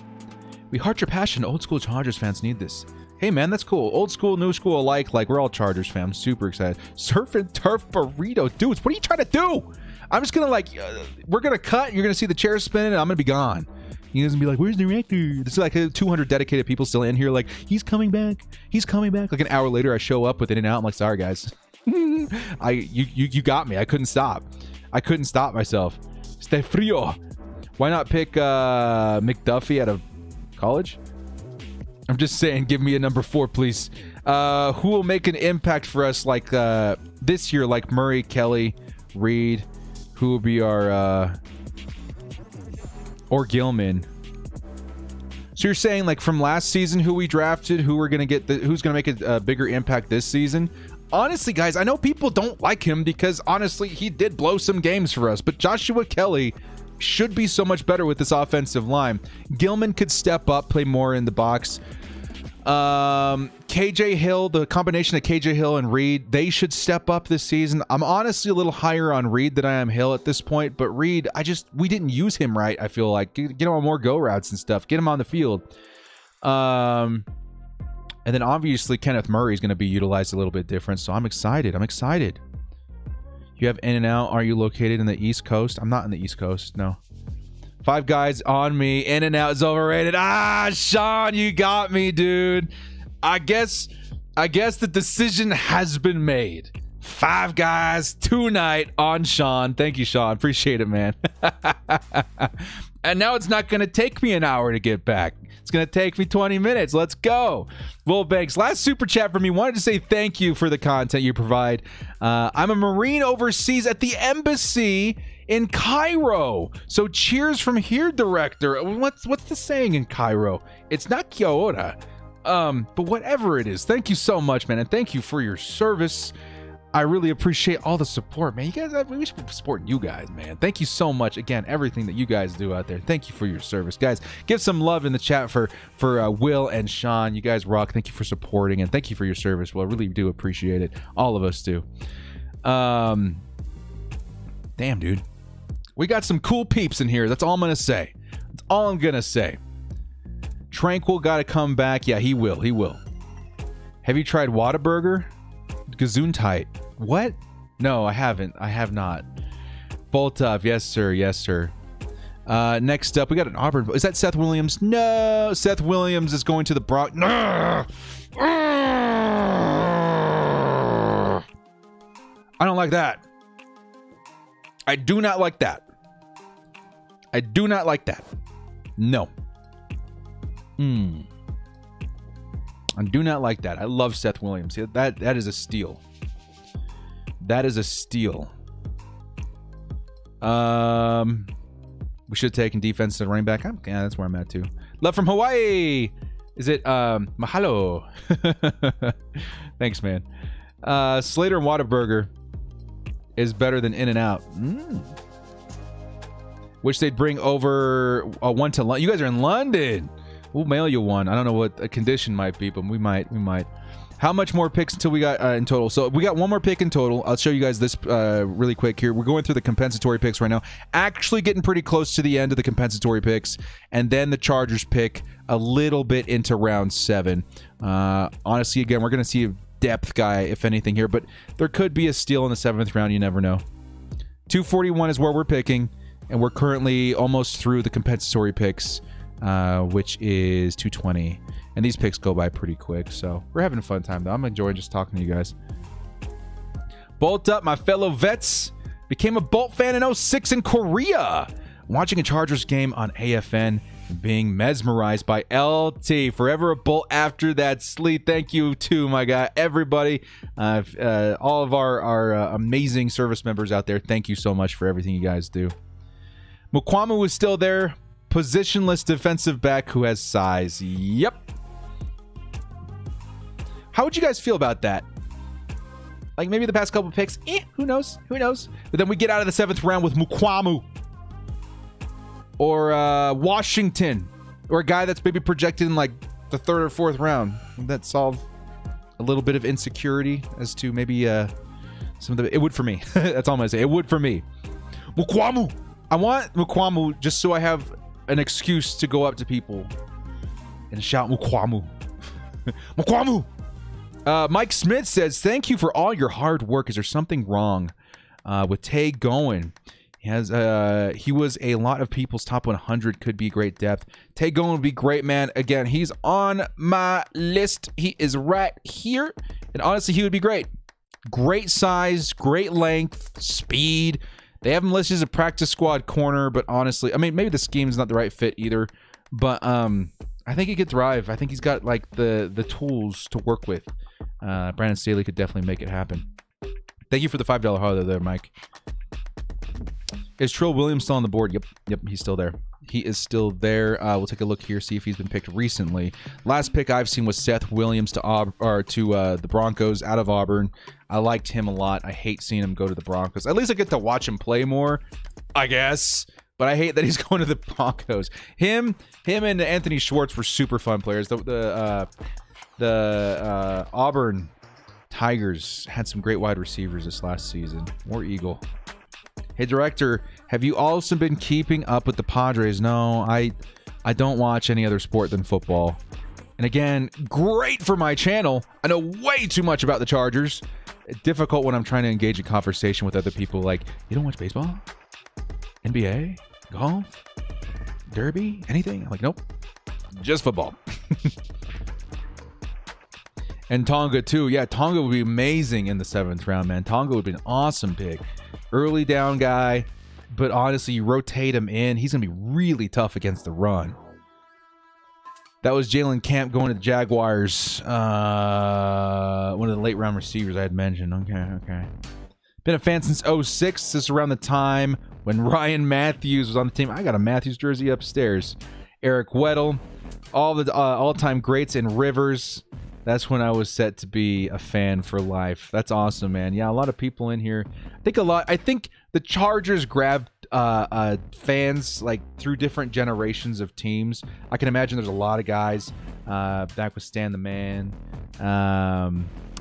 Speaker 1: We heart your passion. Old school Chargers fans need this. Hey, man, that's cool. Old school, new school alike. Like, we're all Chargers fans. Super excited. Surf and turf burrito. Dudes, what are you trying to do? I'm just going to, we're going to cut. You're going to see the chair spinning, and I'm going to be gone. You guys gonna be like, where's the director? There's like 200 dedicated people still in here. Like, he's coming back. He's coming back. Like an hour later, I show up with In-N-Out. I'm like, sorry, guys. You got me. I couldn't stop. I couldn't stop myself. Stay frio. Why not pick McDuffie out of college? I'm just saying, give me a number 4, please. Who will make an impact for us like this year, like Murray, Kelly, Reed? Who will be our... or Gilman. So you're saying, like, from last season, who we drafted, who we're gonna get, who's gonna make a bigger impact this season? Honestly, guys, I know people don't like him because honestly, he did blow some games for us. But Joshua Kelly should be so much better with this offensive line. Gilman could step up, play more in the box. KJ Hill, the combination of KJ Hill and Reed, they should step up this season. I'm honestly a little higher on Reed than I am Hill at this point, but Reed, we didn't use him right. I feel like get him on more go routes and stuff, get him on the field. And then obviously Kenneth Murray is going to be utilized a little bit different. So I'm excited. You have In-N-Out. Are you located in the East Coast? I'm not in the East Coast. No. Five Guys on me. In-N-Out is overrated. Sean, you got me, dude. I guess the decision has been made. Five Guys tonight on Sean. Thank you, Sean. Appreciate it, man. And now it's not going to take me an hour to get back. It's going to take me 20 minutes. Let's go. Will Banks, last super chat for me. Wanted to say thank you for the content you provide. I'm a Marine overseas at the embassy in Cairo. So cheers from here, director. What's the saying in Cairo? It's not Kia ora. But whatever it is, thank you so much, man. And thank you for your service. I really appreciate all the support, man. You guys, we should be supporting you guys, man. Thank you so much. Again, everything that you guys do out there. Thank you for your service. Guys, give some love in the chat for Will and Sean. You guys rock. Thank you for supporting, and thank you for your service. Well, I really do appreciate it. All of us do. Damn, dude. We got some cool peeps in here. That's all I'm going to say. That's all I'm going to say. Tranquil got to come back. Yeah, he will. He will. Have you tried Whataburger? Gesundheit. What? No, I haven't. I have not. Bolt up. Yes, sir. Yes, sir. Next up, we got an Auburn. Is that Seth Williams? No. Seth Williams is going to the Brock. No. I don't like that. I do not like that. I do not like that. No. I do not like that. I love Seth Williams. That is a steal. That is a steal. We should have taken defense and running back. Yeah, that's where I'm at too. Love from Hawaii. Is it mahalo? Thanks, man. Slater and Whataburger is better than In-N-Out. Which they'd bring over one to London. You guys are in London. We'll mail you one. I don't know what a condition might be, but we might. How much more picks until we got in total? So we got one more pick in total. I'll show you guys this really quick here. We're going through the compensatory picks right now. Actually getting pretty close to the end of the compensatory picks. And then the Chargers pick a little bit into round 7. Honestly, again, we're going to see a depth guy, if anything, here. But there could be a steal in the 7th round. You never know. 241 is where we're picking. And we're currently almost through the compensatory picks. Which is 220, and these picks go by pretty quick, so we're having a fun time though. I'm enjoying just talking to you guys. Bolt up, my fellow vets. Became a Bolt fan in 06 in Korea, watching a Chargers game on AFN and being mesmerized by LT. Forever a Bolt after that sleep. Thank you too, my guy. Everybody, all of our amazing service members out there, thank you so much for everything you guys do. Mukwamu is still there. Positionless defensive back who has size. Yep. How would you guys feel about that? Like maybe the past couple picks, who knows? Who knows? But then we get out of the 7th round with Mukwamu. Or Washington. Or a guy that's maybe projected in like the 3rd or 4th round. That solve a little bit of insecurity as to maybe some of the... It would for me. That's all I'm going to say. It would for me. Mukwamu! I want Mukwamu just so I have an excuse to go up to people and shout Mukwamu. Mukwamu! Mike Smith says, thank you for all your hard work. Is there something wrong with Tay going? He was a lot of people's top 100. Could be great depth. Tay going would be great, man. Again, he's on my list. He is right here. And honestly, he would be great. Great size, great length, speed. They have him listed as a practice squad corner, but honestly, I mean, maybe the scheme is not the right fit either. But I think he could thrive. I think he's got like the tools to work with. Brandon Staley could definitely make it happen. Thank you for the $5 holiday there, Mike. Is Trill Williams still on the board? Yep, he's still there. He is still there. We'll take a look here, see if he's been picked recently. Last pick I've seen was Seth Williams to the Broncos out of Auburn. I liked him a lot. I hate seeing him go to the Broncos. At least I get to watch him play more, I guess. But I hate that he's going to the Broncos. Him and Anthony Schwartz were super fun players. The Auburn Tigers had some great wide receivers this last season. War Eagle. Hey, director, have you also been keeping up with the Padres? No, I don't watch any other sport than football. And again, great for my channel. I know way too much about the Chargers. Difficult when I'm trying to engage in conversation with other people like, you don't watch baseball? NBA? Golf? Derby? Anything? I'm like, nope. Just football. And Tonga, too. Yeah, Tonga would be amazing in the 7th round, man. Tonga would be an awesome pick. Early down guy, but honestly, you rotate him in. He's going to be really tough against the run. That was Jalen Camp going to the Jaguars. One of the late round receivers I had mentioned. Okay. Been a fan since 06. This is around the time when Ryan Matthews was on the team. I got a Matthews jersey upstairs. Eric Weddle. All the all-time greats in Rivers. That's when I was set to be a fan for life. That's awesome, man. Yeah, a lot of people in here. I think the Chargers grabbed fans like through different generations of teams. I can imagine there's a lot of guys back with Stan the Man,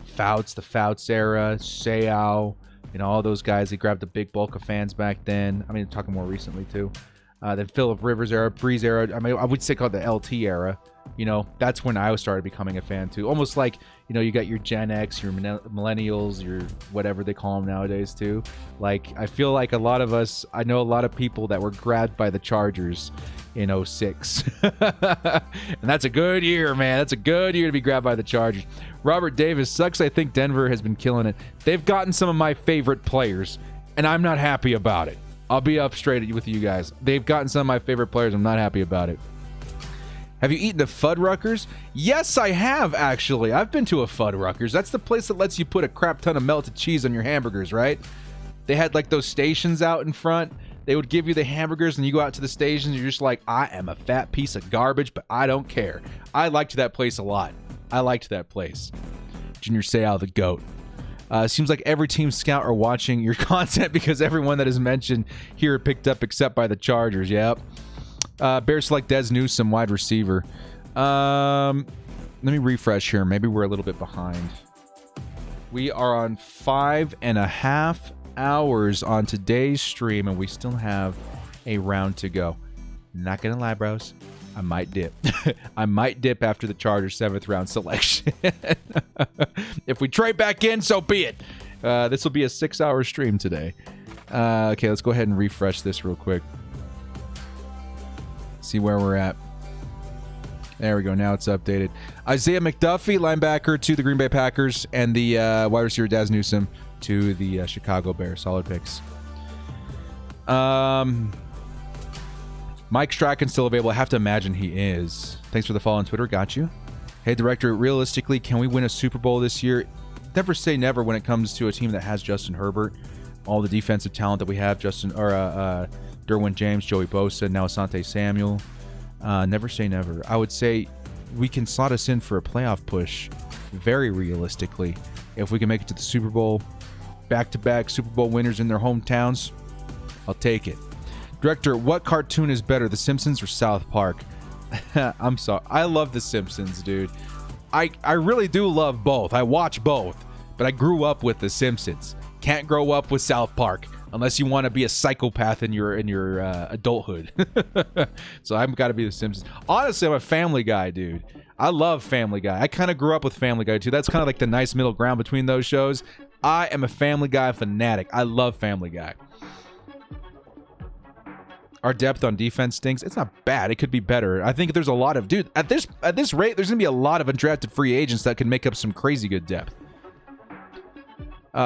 Speaker 1: Fouts, the Fouts era, Seau, all those guys. They grabbed a big bulk of fans back then. I mean, talking more recently too. Then Phillip Rivers era, Breeze era. I mean, I would say called the LT era. That's when I started becoming a fan too. Almost like, you got your Gen X, your millennials, your whatever they call them nowadays too. Like, I feel like a lot of us, I know a lot of people that were grabbed by the Chargers in 06. And that's a good year, man. That's a good year to be grabbed by the Chargers. Robert Davis, sucks. I think Denver has been killing it. They've gotten some of my favorite players, and I'm not happy about it. I'll be up straight with you guys. They've gotten some of my favorite players. I'm not happy about it. Have you eaten a Fuddruckers? Yes, I have, actually. I've been to a Fuddruckers. That's the place that lets you put a crap ton of melted cheese on your hamburgers, right? They had, like, those stations out in front. They would give you the hamburgers, and you go out to the stations, and you're just like, I am a fat piece of garbage, but I don't care. I liked that place a lot. I liked that place. Junior Seau, the GOAT. Seems like every team scout are watching your content because everyone that is mentioned here picked up except by the Chargers. Yep. Bears select Des Newsome, wide receiver. Let me refresh here. Maybe we're a little bit behind. We are on 5.5 hours on today's stream, and we still have a round to go. Not gonna lie, bros. I might dip. I might dip after the Chargers 7th round selection. If we trade back in, so be it. This will be a 6-hour stream today. Okay, let's go ahead and refresh this real quick. See where we're at. There we go. Now it's updated. Isaiah McDuffie, linebacker to the Green Bay Packers, and the wide receiver Daz Newsome to the Chicago Bears. Solid picks. Mike Strachan still available. I have to imagine he is. Thanks for the follow on Twitter. Got you. Hey, director, realistically, can we win a Super Bowl this year? Never say never when it comes to a team that has Justin Herbert. All the defensive talent that we have, Derwin James, Joey Bosa, now Asante Samuel. Never say never. I would say we can slot us in for a playoff push very realistically. If we can make it to the Super Bowl, back-to-back Super Bowl winners in their hometowns, I'll take it. Director, what cartoon is better, The Simpsons or South Park? I'm sorry. I love The Simpsons, dude. I really do love both. I watch both, but I grew up with The Simpsons. Can't grow up with South Park unless you want to be a psychopath in your adulthood. So I've got to be The Simpsons. Honestly, I'm a Family Guy dude. I love Family Guy. I kind of grew up with Family Guy too. That's kind of like the nice middle ground between those shows. I am a Family Guy fanatic. I love Family Guy. Our depth on defense stinks. It's not bad. It could be better. I think there's a lot of at this rate, there's gonna be a lot of undrafted free agents that can make up some crazy good depth.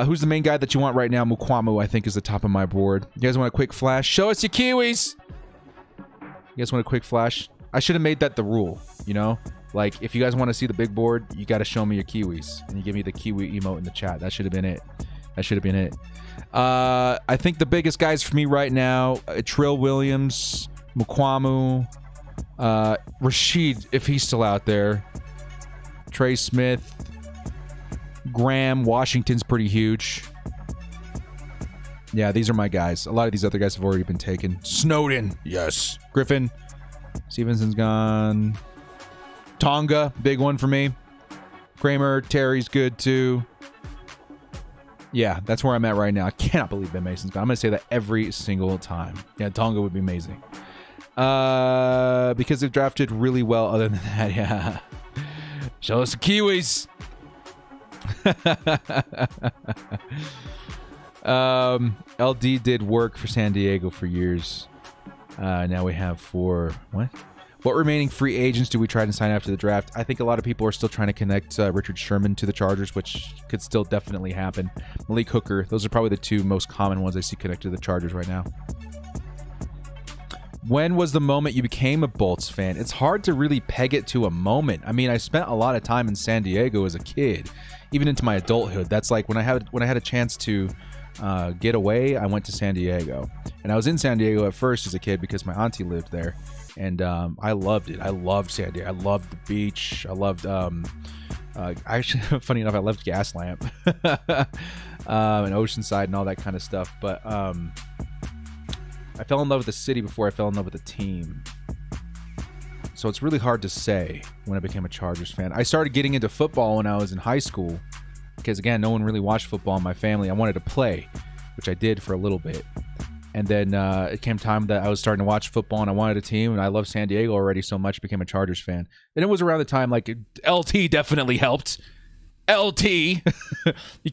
Speaker 1: Who's the main guy that you want right now? Mukwamu, I think, is the top of my board. You guys want a quick flash? Show us your Kiwis. You guys want a quick flash? I should have made that the rule. You know, like if you guys want to see the big board, you got to show me your Kiwis and you give me the Kiwi emote in the chat. That should have been it. That should have been it. I think the biggest guys for me right now, Trill Williams, Mukwamu, Rashid, if he's still out there, Trey Smith, Graham, Washington's pretty huge. Yeah, these are my guys. A lot of these other guys have already been taken. Snowden, yes. Griffin, Stevenson's gone. Tonga, big one for me. Kramer, Terry's good too. Yeah, that's where I'm at right now. I cannot believe Ben Mason's gone. I'm going to say that every single time. Yeah, Tonga would be amazing. Because they've drafted really well other than that, yeah. Show us the Kiwis. LD did work for San Diego for years. Now we have what remaining free agents do we try to sign after the draft? I think a lot of people are still trying to connect Richard Sherman to the Chargers, which could still definitely happen. Malik Hooker, those are probably the two most common ones I see connected to the Chargers right now. When was the moment you became a Bolts fan? It's hard to really peg it to a moment. I mean, I spent a lot of time in San Diego as a kid, even into my adulthood. That's like when I had a chance to get away, I went to San Diego. And I was in San Diego at first as a kid because my auntie lived there. And I loved it. I loved San Diego. I loved the beach. I loved actually, funny enough, I loved Gaslamp and Oceanside and all that kind of stuff. But I fell in love with the city before I fell in love with the team. So it's really hard to say when I became a Chargers fan. I started getting into football when I was in high school because, again, no one really watched football in my family. I wanted to play, which I did for a little bit. And then it came time that I was starting to watch football and I wanted a team, and I loved San Diego already so much, became a Chargers fan. And it was around the time, like, LT definitely helped. LT. You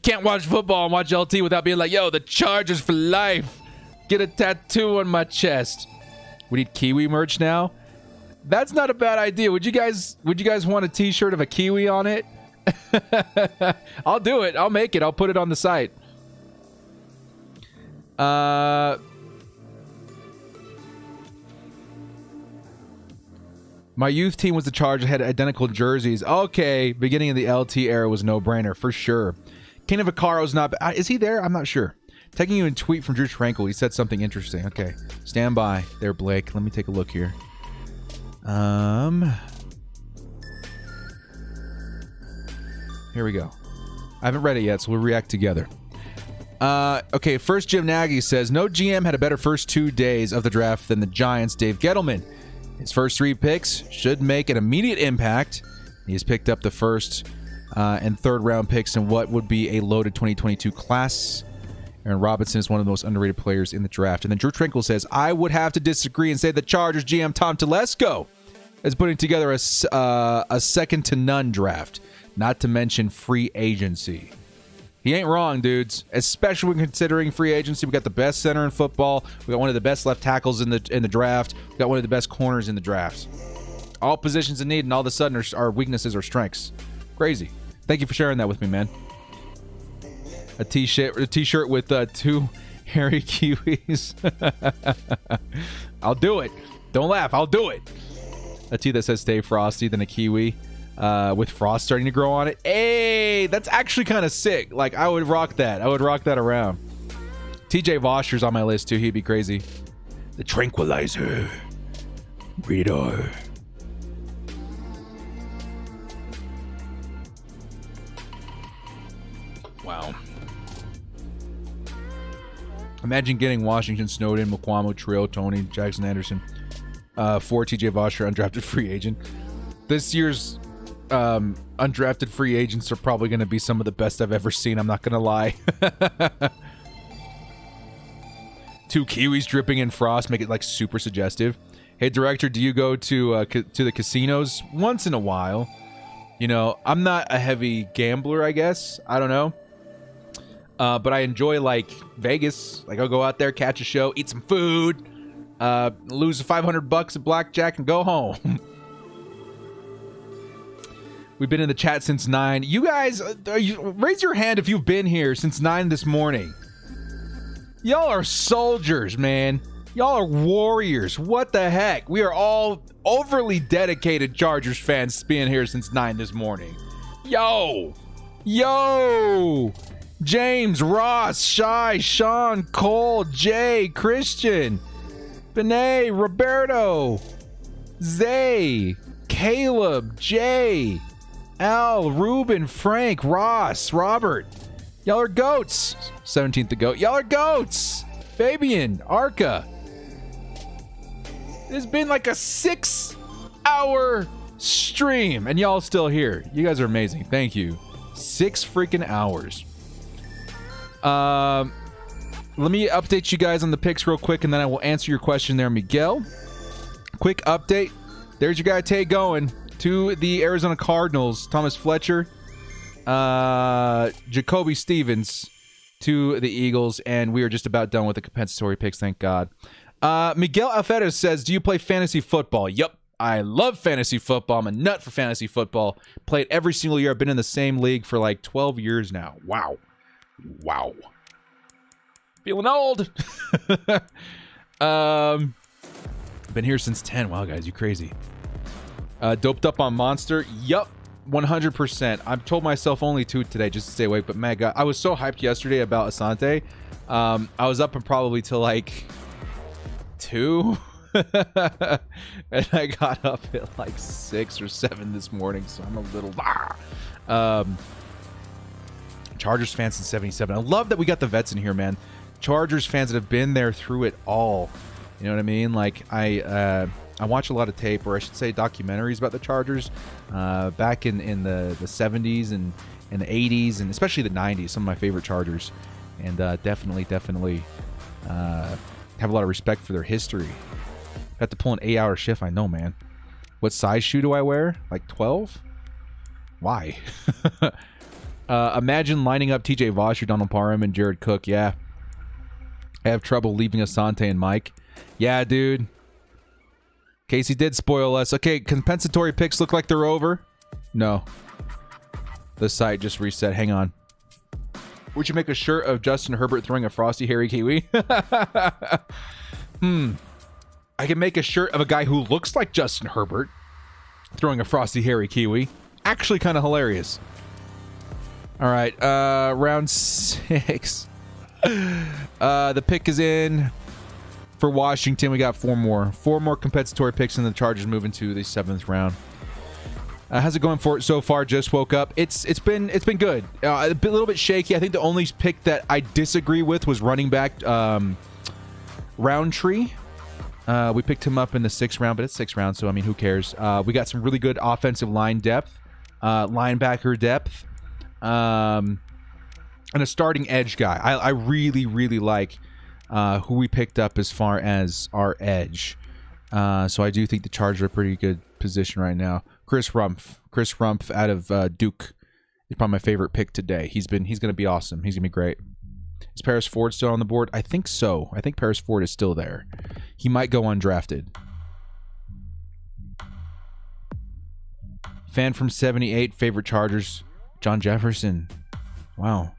Speaker 1: can't watch football and watch LT without being like, yo, the Chargers for life. Get a tattoo on my chest. We need Kiwi merch now. That's not a bad idea. Would you guys want a t-shirt of a Kiwi on it? I'll do it. I'll make it. I'll put it on the site. My youth team was the Chargers, had identical jerseys. Okay, beginning of the LT era was no-brainer, for sure. Kane Vaccaro's not... Is he there? I'm not sure. Taking you in tweet from Drew Tranquil. He said something interesting. Okay, stand by there, Blake. Let me take a look here. Here we go. I haven't read it yet, so we'll react together. Okay, first Jim Nagy says, no GM had a better first 2 days of the draft than the Giants' Dave Gettleman. His first 3 picks should make an immediate impact. He has picked up the first and third round picks in what would be a loaded 2022 class. Aaron Robinson is one of the most underrated players in the draft. And then Drew Tranquil says, I would have to disagree and say the Chargers GM Tom Telesco is putting together a second to none draft, not to mention free agency. He ain't wrong, dudes. Especially when considering free agency. We got the best center in football. We got one of the best left tackles in the draft. We got one of the best corners in the draft. All positions in need, and all of a sudden our weaknesses are strengths. Crazy. Thank you for sharing that with me, man. A t-shirt with 2 hairy Kiwis. I'll do it. Don't laugh. I'll do it. A tee that says "Stay Frosty," then a Kiwi. With frost starting to grow on it. Hey, that's actually kind of sick. Like, I would rock that. I would rock that around. TJ Voscher's on my list, too. He'd be crazy. The Tranquilizer. Radar. Wow. Imagine getting Washington, Snowden, Mukwamu, Trill, Tony, Jackson Anderson. 4 TJ Voscher, undrafted free agent. This year's undrafted free agents are probably going to be some of the best I've ever seen. I'm not going to lie. 2 Kiwis dripping in frost make it like super suggestive. Hey, director, do you go to the casinos once in a while? You know, I'm not a heavy gambler, I guess. I don't know. But I enjoy, like, Vegas. Like, I'll go out there, catch a show, eat some food, lose $500 at blackjack, and go home. We've been in the chat since 9. You guys, raise your hand if you've been here since 9 this morning. Y'all are soldiers, man. Y'all are warriors. What the heck? We are all overly dedicated Chargers fans being here since 9 this morning. Yo! James, Ross, Shy, Sean, Cole, Jay, Christian, Benet, Roberto, Zay, Caleb, Jay, Al, Ruben, Frank, Ross, Robert. Y'all are goats. 17th to go. Y'all are goats. Fabian, Arca. It's been like a 6-hour stream, and y'all still here. You guys are amazing. Thank you. 6 freaking hours. Let me update you guys on the picks real quick, and then I will answer your question there, Miguel. Quick update. There's your guy Tay going to the Arizona Cardinals. Thomas Fletcher, Jacoby Stevens to the Eagles, and we are just about done with the compensatory picks, thank God. Miguel Alfredo says, do you play fantasy football? Yup. I love fantasy football. I'm a nut for fantasy football. Play it every single year. I've been in the same league for like 12 years now. Wow. Feeling old. Been here since 10. Wow, guys, you crazy. Doped up on Monster. Yup. 100%. I've told myself only 2 today just to stay awake, but man, God, I was so hyped yesterday about Asante. I was up and probably till like 2. And I got up at like 6 or 7 this morning, so I'm a little Chargers fans in 77. I love that we got the vets in here, man. Chargers fans that have been there through it all. You know what I mean? Like I watch a lot of tape, or I should say documentaries about the Chargers back in the 70s and the 80s, and especially the 90s. Some of my favorite Chargers, and definitely have a lot of respect for their history. Have to pull an 8-hour shift. I know, man. What size shoe do I wear? Like 12? Why? Imagine lining up TJ Vosh, Donald Parham, and Jared Cook. Yeah. I have trouble leaving Asante and Mike. Yeah, dude. Casey did spoil us. Okay, compensatory picks look like they're over. No. The site just reset. Hang on. Would you make a shirt of Justin Herbert throwing a frosty hairy kiwi? I can make a shirt of a guy who looks like Justin Herbert throwing a frosty hairy kiwi. Actually kind of hilarious. All right, round 6. The pick is in for Washington. We got 4 more. 4 more compensatory picks, and the Chargers move into the 7th round. How's it going for it so far? Just woke up. It's been good. A little bit shaky. I think the only pick that I disagree with was running back Roundtree. We picked him up in the 6th round, but it's 6th round, so I mean, who cares? We got some really good offensive line depth, linebacker depth, and a starting edge guy. I really like who we picked up as far as our edge. So I do think the Chargers are a pretty good position right now. Chris Rumph out of Duke is probably my favorite pick today. He's going to be awesome. He's going to be great. Is Paris Ford still on the board? I think so. I think Paris Ford is still there. He might go undrafted. Fan from 78, favorite Chargers, John Jefferson. Wow.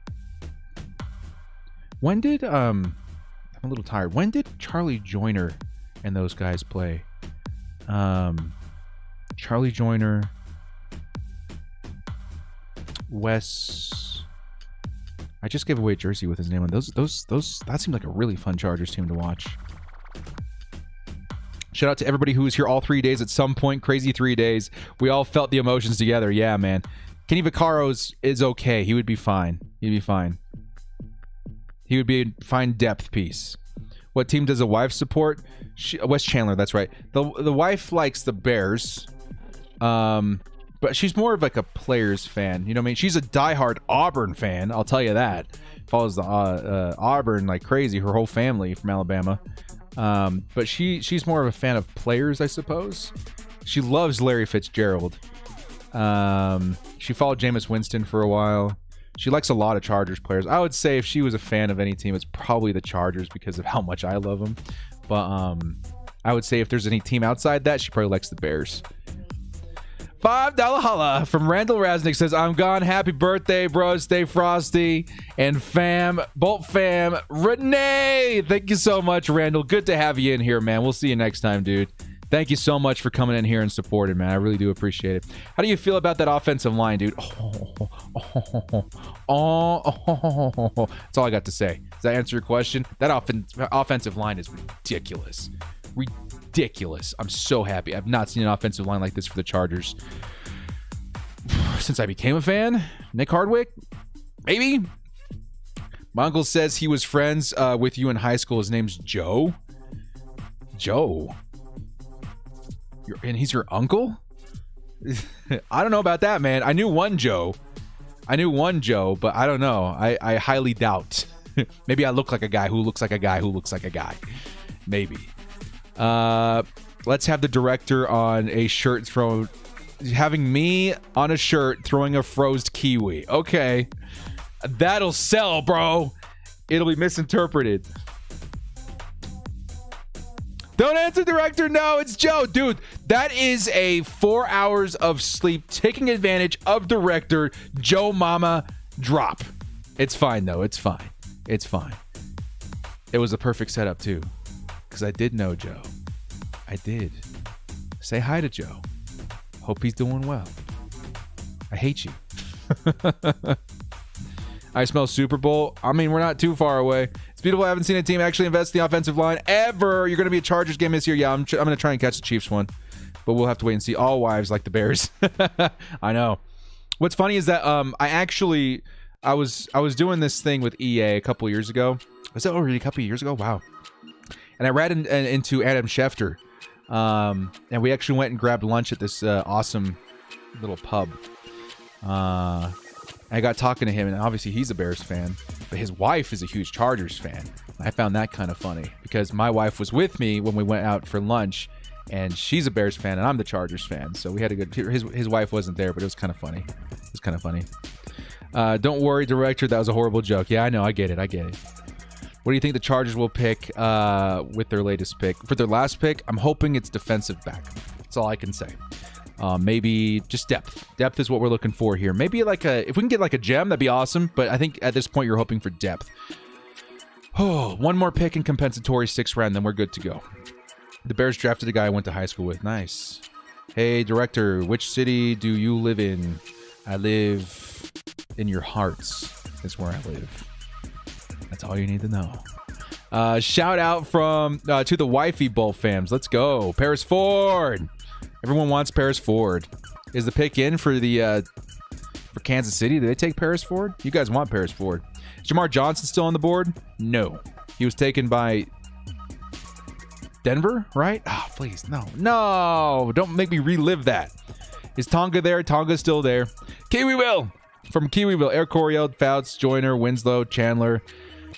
Speaker 1: When did I'm a little tired. When did Charlie Joyner and those guys play? Charlie Joyner, Wes. I just gave away a jersey with his name on those. That seemed like a really fun Chargers team to watch. Shout out to everybody who was here all 3 days at some point. Crazy 3 days. We all felt the emotions together. Yeah, man. Kenny Vaccaro is okay. He would be fine. He'd be fine. He would be a fine depth piece. What team does a wife support? Wes Chandler, that's right. The wife likes the Bears. but she's more of like a players fan. You know what I mean? She's a diehard Auburn fan. I'll tell you that. Follows the Auburn like crazy. Her whole family from Alabama. But she's more of a fan of players, I suppose. She loves Larry Fitzgerald. She followed Jameis Winston for a while. She likes a lot of Chargers players. I would say if she was a fan of any team, it's probably the Chargers because of how much I love them. But I would say if there's any team outside that, she probably likes the Bears. $5 holla from Randall Rasnick says, I'm gone. Happy birthday, bro. Stay frosty. And fam, Bolt fam, Renee. Thank you so much, Randall. Good to have you in here, man. We'll see you next time, dude. Thank you so much for coming in here and supporting, man. I really do appreciate it. How do you feel about that offensive line, dude? That's all I got to say. Does that answer your question? That offensive line is ridiculous. Ridiculous. I'm so happy. I've not seen an offensive line like this for the Chargers since I became a fan. Nick Hardwick? Maybe? My uncle says he was friends with you in high school. His name's Joe. Joe? And he's your uncle? I don't know about that, man. I knew one Joe, but I don't know. I highly doubt. Maybe I look like a guy who looks like a guy who looks like a guy. Maybe. Let's have the director on a shirt having me on a shirt throwing a frozen kiwi. Okay. That'll sell, bro. It'll be misinterpreted. Don't answer, director. No, it's Joe. Dude, that is a 4 hours of sleep taking advantage of director Joe Mama drop. It's fine, though. It's fine. It's fine. It was a perfect setup, too. Because I did know Joe. I did. Say hi to Joe. Hope he's doing well. I hate you. I smell Super Bowl. I mean, we're not too far away. It's beautiful. I haven't seen a team actually invest in the offensive line ever. You're going to be a Chargers game this year. Yeah, I'm going to try and catch the Chiefs one. But we'll have to wait and see. All wives like the Bears. I know. What's funny is that I was doing this thing with EA a couple years ago. Was that already a couple years ago? Wow. And I ran into Adam Schefter. And we actually went and grabbed lunch at this awesome little pub. I got talking to him, and obviously he's a Bears fan, but his wife is a huge Chargers fan. I found that kind of funny because my wife was with me when we went out for lunch, and she's a Bears fan, and I'm the Chargers fan. So we had a good. His wife wasn't there, but it was kind of funny. It was kind of funny. Don't worry, director. That was a horrible joke. Yeah, I know. I get it. What do you think the Chargers will pick with their latest pick? For their last pick, I'm hoping it's defensive back. That's all I can say. Maybe just depth. Depth is what we're looking for here. Maybe if we can get like a gem, that'd be awesome. But I think at this point, you're hoping for depth. Oh, one more pick in compensatory 6th round, then we're good to go. The Bears drafted a guy I went to high school with. Nice. Hey, director, which city do you live in? I live in your hearts. Is where I live. That's all you need to know. Shout out to the wifey Bolt fams. Let's go. Paris Ford. Everyone wants Paris Ford. Is the pick in for Kansas City? Did they take Paris Ford? You guys want Paris Ford. Is Jamar Johnson still on the board? No. He was taken by Denver, right? Oh, please, no. No, don't make me relive that. Is Tonga there? Tonga's still there. Kiwiville. From Kiwiville. Air Coryell, Fouts, Joyner, Winslow, Chandler,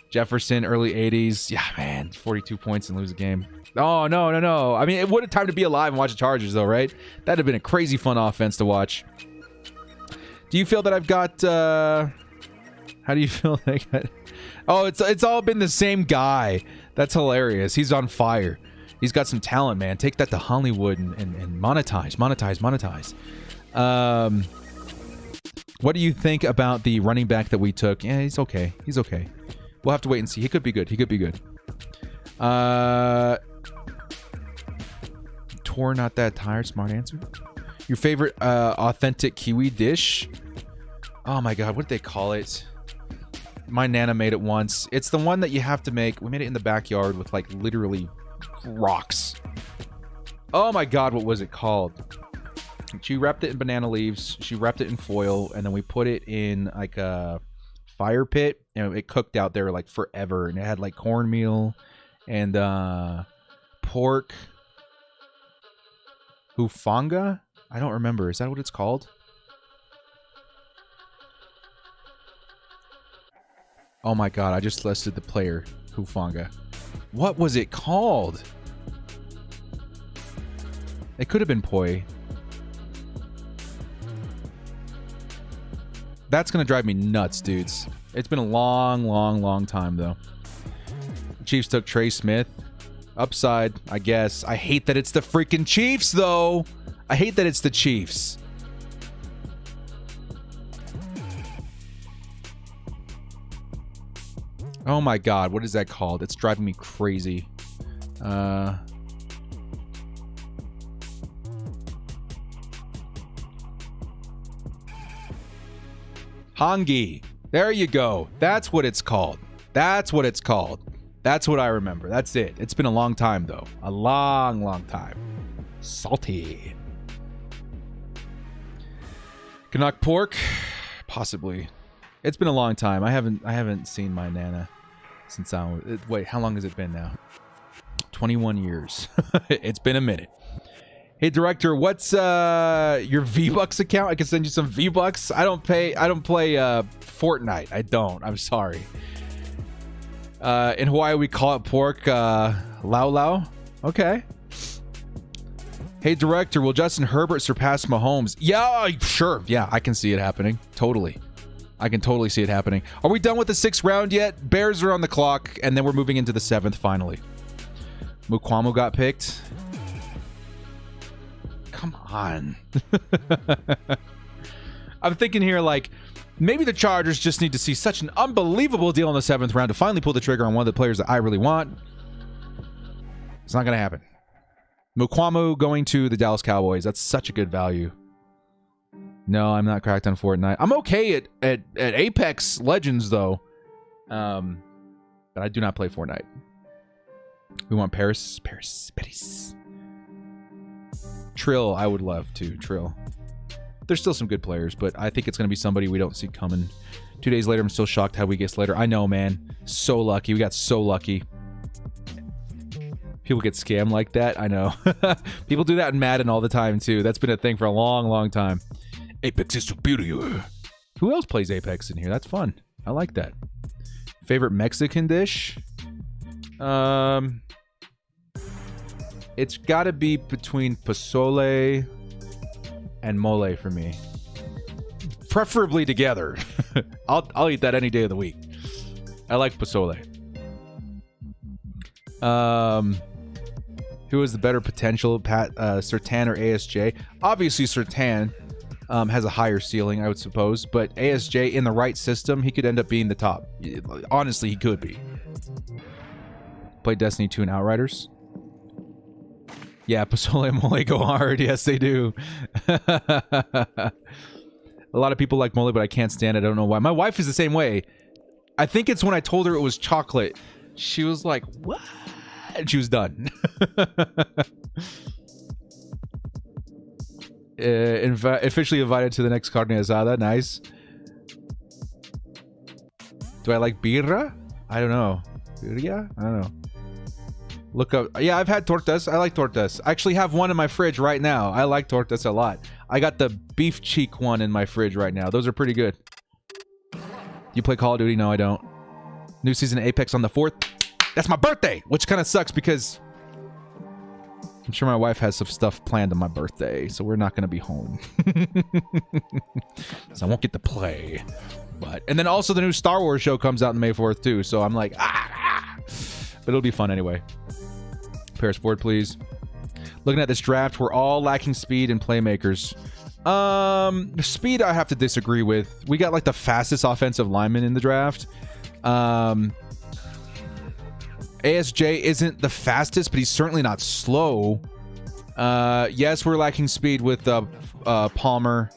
Speaker 1: Jefferson, early 80s. Yeah, man, 42 points and lose a game. Oh, no. I mean, what a time to be alive and watch the Chargers, though, right? That'd have been a crazy fun offense to watch. Do you feel that I've got... How do you feel that I got... Oh, it's all been the same guy. That's hilarious. He's on fire. He's got some talent, man. Take that to Hollywood and monetize. What do you think about the running back that we took? Yeah, he's okay. We'll have to wait and see. He could be good. Tor, not that tired. Smart answer. Your favorite authentic Kiwi dish? Oh my god, what did they call it? My Nana made it once. It's the one that you have to make. We made it in the backyard with like literally rocks. Oh my god, what was it called? She wrapped it in banana leaves. She wrapped it in foil, and then we put it in like a fire pit, and it cooked out there like forever. And it had like cornmeal and pork hufanga. I don't remember. Is that what it's called? Oh my god, I just listed the player, Hufanga. What was it called? It could have been Poi. That's gonna drive me nuts, dudes. It's been a long time, though. Chiefs took Trey Smith. Upside, I guess. I hate that it's the freaking Chiefs, though. I hate that it's the Chiefs. Oh my god, what is that called? It's driving me crazy. Hongi. There you go. That's what it's called. That's what it's called. That's what I remember. That's it. It's been a long time, though. A long time. Salty. Canuck pork? Possibly. It's been a long time. I haven't seen my Nana since I was... Wait, how long has it been now? 21 years. It's been a minute. Hey, director, what's your V-Bucks account? I can send you some V-Bucks. I don't play Fortnite. I don't. I'm sorry. In Hawaii, we call it pork lau lau. Okay. Hey, director, will Justin Herbert surpass Mahomes? Yeah, sure. Yeah, I can see it happening. Totally. I can totally see it happening. Are we done with the 6th round yet? Bears are on the clock, and then we're moving into the 7th finally. Mukwamu got picked. Come on. I'm thinking here, like, maybe the Chargers just need to see such an unbelievable deal in the 7th round to finally pull the trigger on one of the players that I really want. It's not going to happen. Mukwamu going to the Dallas Cowboys. That's such a good value. No, I'm not cracked on Fortnite. I'm okay at Apex Legends, though. But I do not play Fortnite. We want Paris. Trill, I would love to. Trill. There's still some good players, but I think it's going to be somebody we don't see coming. 2 days later, I'm still shocked how we guessed later. I know, man. So lucky. We got so lucky. People get scammed like that. I know. People do that in Madden all the time, too. That's been a thing for a long time. Apex is superior. Who else plays Apex in here? That's fun. I like that. Favorite Mexican dish? It's got to be between pozole and mole for me. Preferably together. I'll eat that any day of the week. I like pozole. Who has the better potential, Sertan or ASJ? Obviously, Sertan has a higher ceiling, I would suppose. But ASJ, in the right system, he could end up being the top. Honestly, he could be. Play Destiny 2 and Outriders. Yeah, Pozole and Mole go hard. Yes, they do. A lot of people like Mole, but I can't stand it. I don't know why. My wife is the same way. I think it's when I told her it was chocolate. She was like, what? And she was done. Officially invited to the next carne asada. Nice. Do I like birra? I don't know. Birria? I don't know. Look up. Yeah, I've had tortas. I like tortas. I actually have one in my fridge right now. I like tortas a lot. I got the beef cheek one in my fridge right now. Those are pretty good. You play Call of Duty? No, I don't. New season of Apex on the 4th. That's my birthday, which kind of sucks because I'm sure my wife has some stuff planned on my birthday, so we're not going to be home. So I won't get to play. And then also the new Star Wars show comes out on May 4th too, so I'm like, But it'll be fun anyway. Paris Ford, please. Looking at this draft, we're all lacking speed and playmakers. Speed I have to disagree with. We got like the fastest offensive lineman in the draft. ASJ isn't the fastest, but he's certainly not slow. Yes, we're lacking speed with Palmer.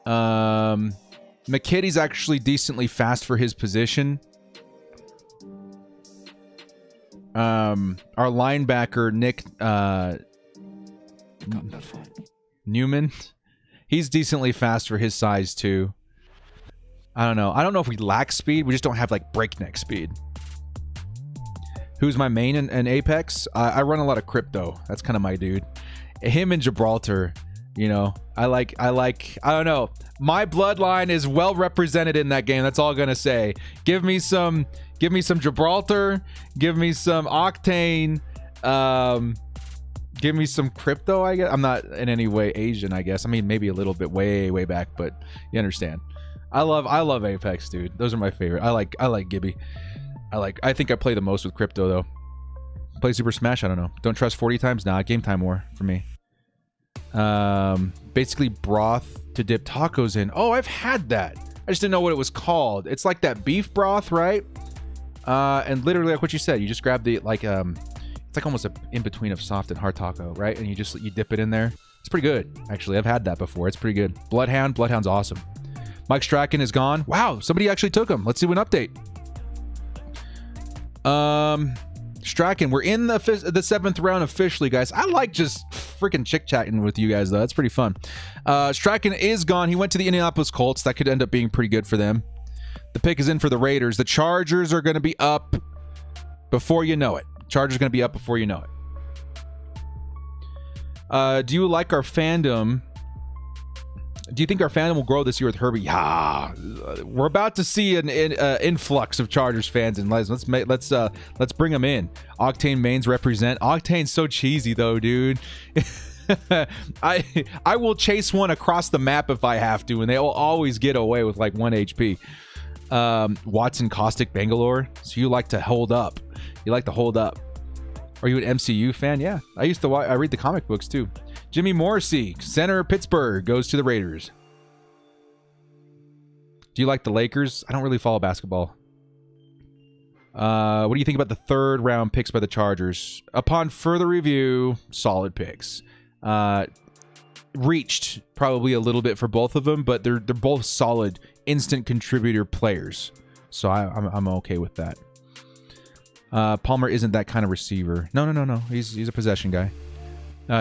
Speaker 1: McKitty's actually decently fast for his position. Our linebacker, Nick Newman, he's decently fast for his size too. I don't know. I don't know if we lack speed. We just don't have like breakneck speed. Who's my main in Apex? I run a lot of crypto. That's kind of my dude. Him and Gibraltar. You know, I don't know. My bloodline is well represented in that game. That's all I'm gonna say. Give me some Gibraltar. Give me some Octane. Give me some crypto, I guess. I'm not in any way Asian, I guess. I mean, maybe a little bit way back, but you understand. I love Apex, dude. Those are my favorite. I like Gibby. I think I play the most with crypto though. Play Super Smash, I don't know. Don't trust 40 times? Nah, game time war for me. Basically broth to dip tacos in. Oh, I've had that. I just didn't know what it was called. It's like that beef broth, right? And literally like what you said, you just grab the it's like almost a in between of soft and hard taco, right? And you dip it in there. It's pretty good, actually. I've had that before. It's pretty good. Bloodhound's awesome. Mike Strachan is gone. Wow, somebody actually took him. Let's see an update. Strachan, we're in the 7th round officially, guys. I like just freaking chick-chatting with you guys, though. That's pretty fun. Strachan is gone. He went to the Indianapolis Colts. That could end up being pretty good for them. The pick is in for the Raiders. The Chargers are going to be up before you know it. Chargers going to be up before you know it. Do you like our fandom? Do you think our fandom will grow this year with Herbie? Yeah, we're about to see an influx of Chargers fans, and let's bring them in. Octane mains represent. Octane's so cheesy though, dude. I will chase one across the map if I have to, and they will always get away with like 1 HP. Watson Caustic Bangalore. So you like to hold up. You like to hold up. Are you an MCU fan? Yeah, I used to. I read the comic books too. Jimmy Morrissey, center Pittsburgh, goes to the Raiders. Do you like the Lakers? I don't really follow basketball. What do you think about the 3rd round picks by the Chargers? Upon further review, solid picks. Reached probably a little bit for both of them, but they're both solid instant contributor players. So I'm okay with that. Palmer isn't that kind of receiver. No. He's a possession guy.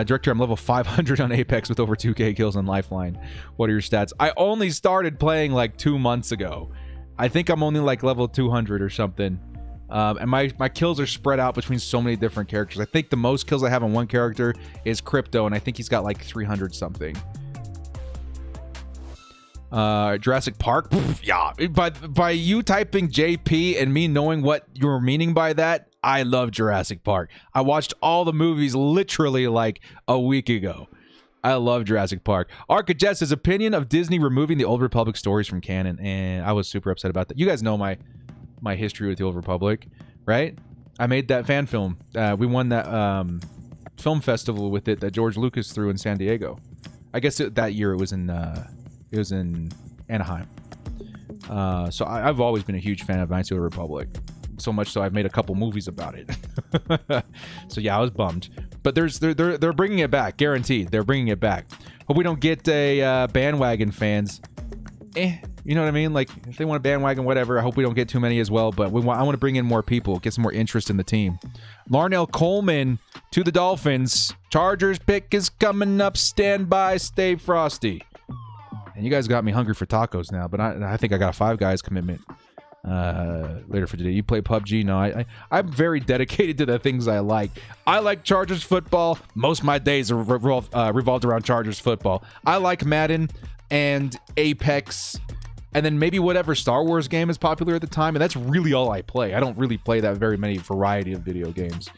Speaker 1: Director, I'm level 500 on Apex with over 2k kills on Lifeline. What are your stats? I only started playing like 2 months ago. I think I'm only like level 200 or something. And my kills are spread out between so many different characters. I think the most kills I have on one character is Crypto, and I think he's got like 300 something. Jurassic Park? Yeah. By you typing JP and me knowing what you're meaning by that, I love Jurassic Park. I watched all the movies literally like a week ago. I love Jurassic Park. Arca Jess's opinion of Disney removing the Old Republic stories from canon, and I was super upset about that. You guys know my history with the Old Republic, right? I made that fan film. We won that film festival with it that George Lucas threw in San Diego. I guess that year it was in Anaheim. So I've always been a huge fan of Knights of the Republic. So much so I've made a couple movies about it. So yeah, I was bummed. But they're bringing it back, guaranteed. They're bringing it back. Hope we don't get a bandwagon fans. You know what I mean? Like if they want a bandwagon, whatever. I hope we don't get too many as well. But I want to bring in more people, get some more interest in the team. Larnell Coleman to the Dolphins. Chargers pick is coming up. Stand by, stay frosty. And you guys got me hungry for tacos now. But I think I got a Five Guys commitment later for today. You play PUBG? No, I'm very dedicated to the things I like. I like Chargers football. Most of my days are revolved around Chargers football. I like Madden and Apex, and then maybe whatever Star Wars game is popular at the time, and that's really all I play. I don't really play that very many variety of video games.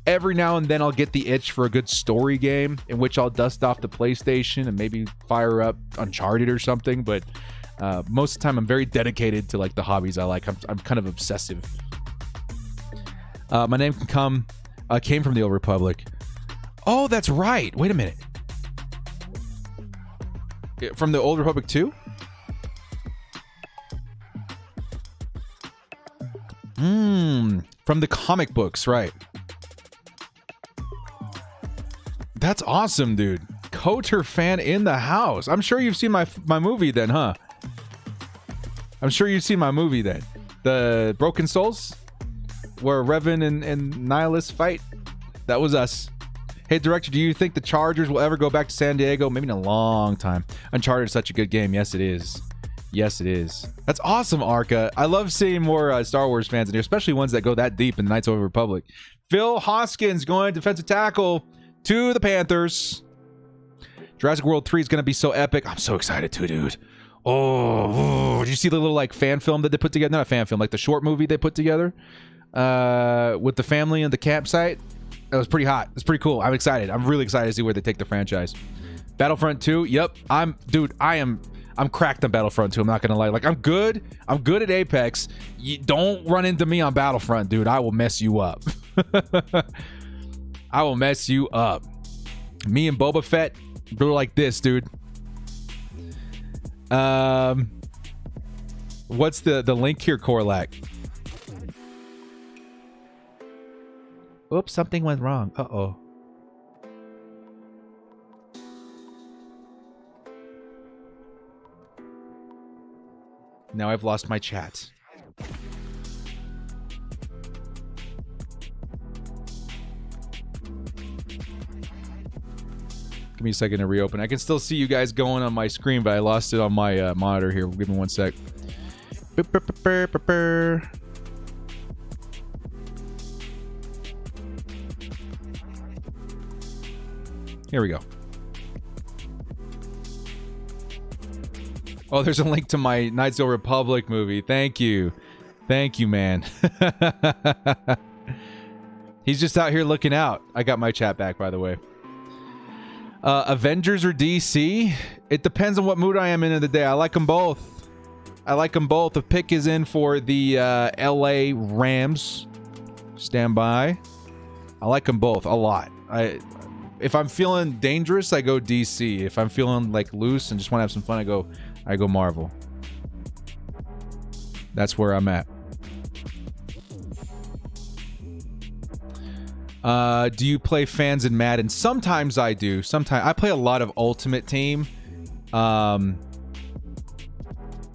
Speaker 1: Every now and then I'll get the itch for a good story game in which I'll dust off the PlayStation and maybe fire up Uncharted or something, but most of the time I'm very dedicated to like the hobbies I like. I'm kind of obsessive. My name came from the Old Republic. Oh, that's right. Wait a minute. From the Old Republic 2? From the comic books, right. That's awesome, dude. Koter fan in the house. I'm sure you've seen my movie then, huh? I'm sure you've seen my movie then. The Broken Souls? Where Revan and Nihilus fight? That was us. Hey, director, do you think the Chargers will ever go back to San Diego? Maybe in a long time. Uncharted is such a good game. Yes, it is. Yes, it is. That's awesome, Arca. I love seeing more Star Wars fans in here, especially ones that go that deep in the Knights of the Republic. Phil Hoskins going defensive tackle to the Panthers. Jurassic World 3 is going to be so epic. I'm so excited too, dude. Oh, did you see the little like fan film that they put together? Not a fan film, like the short movie they put together with the family and the campsite. That was pretty hot. It's pretty cool. I'm excited. I'm really excited to see where they take the franchise. Battlefront 2. Yep. I'm cracked on Battlefront 2. I'm not gonna lie. Like I'm good at Apex. You don't run into me on Battlefront, dude. I will mess you up. I will mess you up. Me and Boba Fett, we're like this, dude. What's the link here, Corlac? Oops, something went wrong. Uh-oh. Now I've lost my chat. Give me a second to reopen. I can still see you guys going on my screen, but I lost it on my monitor here. Give me one sec. Here we go. Oh, there's a link to my Knights of the Republic movie. Thank you. Thank you, man. He's just out here looking out. I got my chat back, by the way. Avengers or DC? It depends on what mood I am in the day. I like them both. I like them both. The pick is in for the LA Rams. Stand by. I like them both a lot. If I'm feeling dangerous, I go DC. If I'm feeling like loose and just want to have some fun, I go Marvel. That's where I'm at. Do you play fans in Madden? Sometimes I do. Sometimes I play a lot of Ultimate Team. And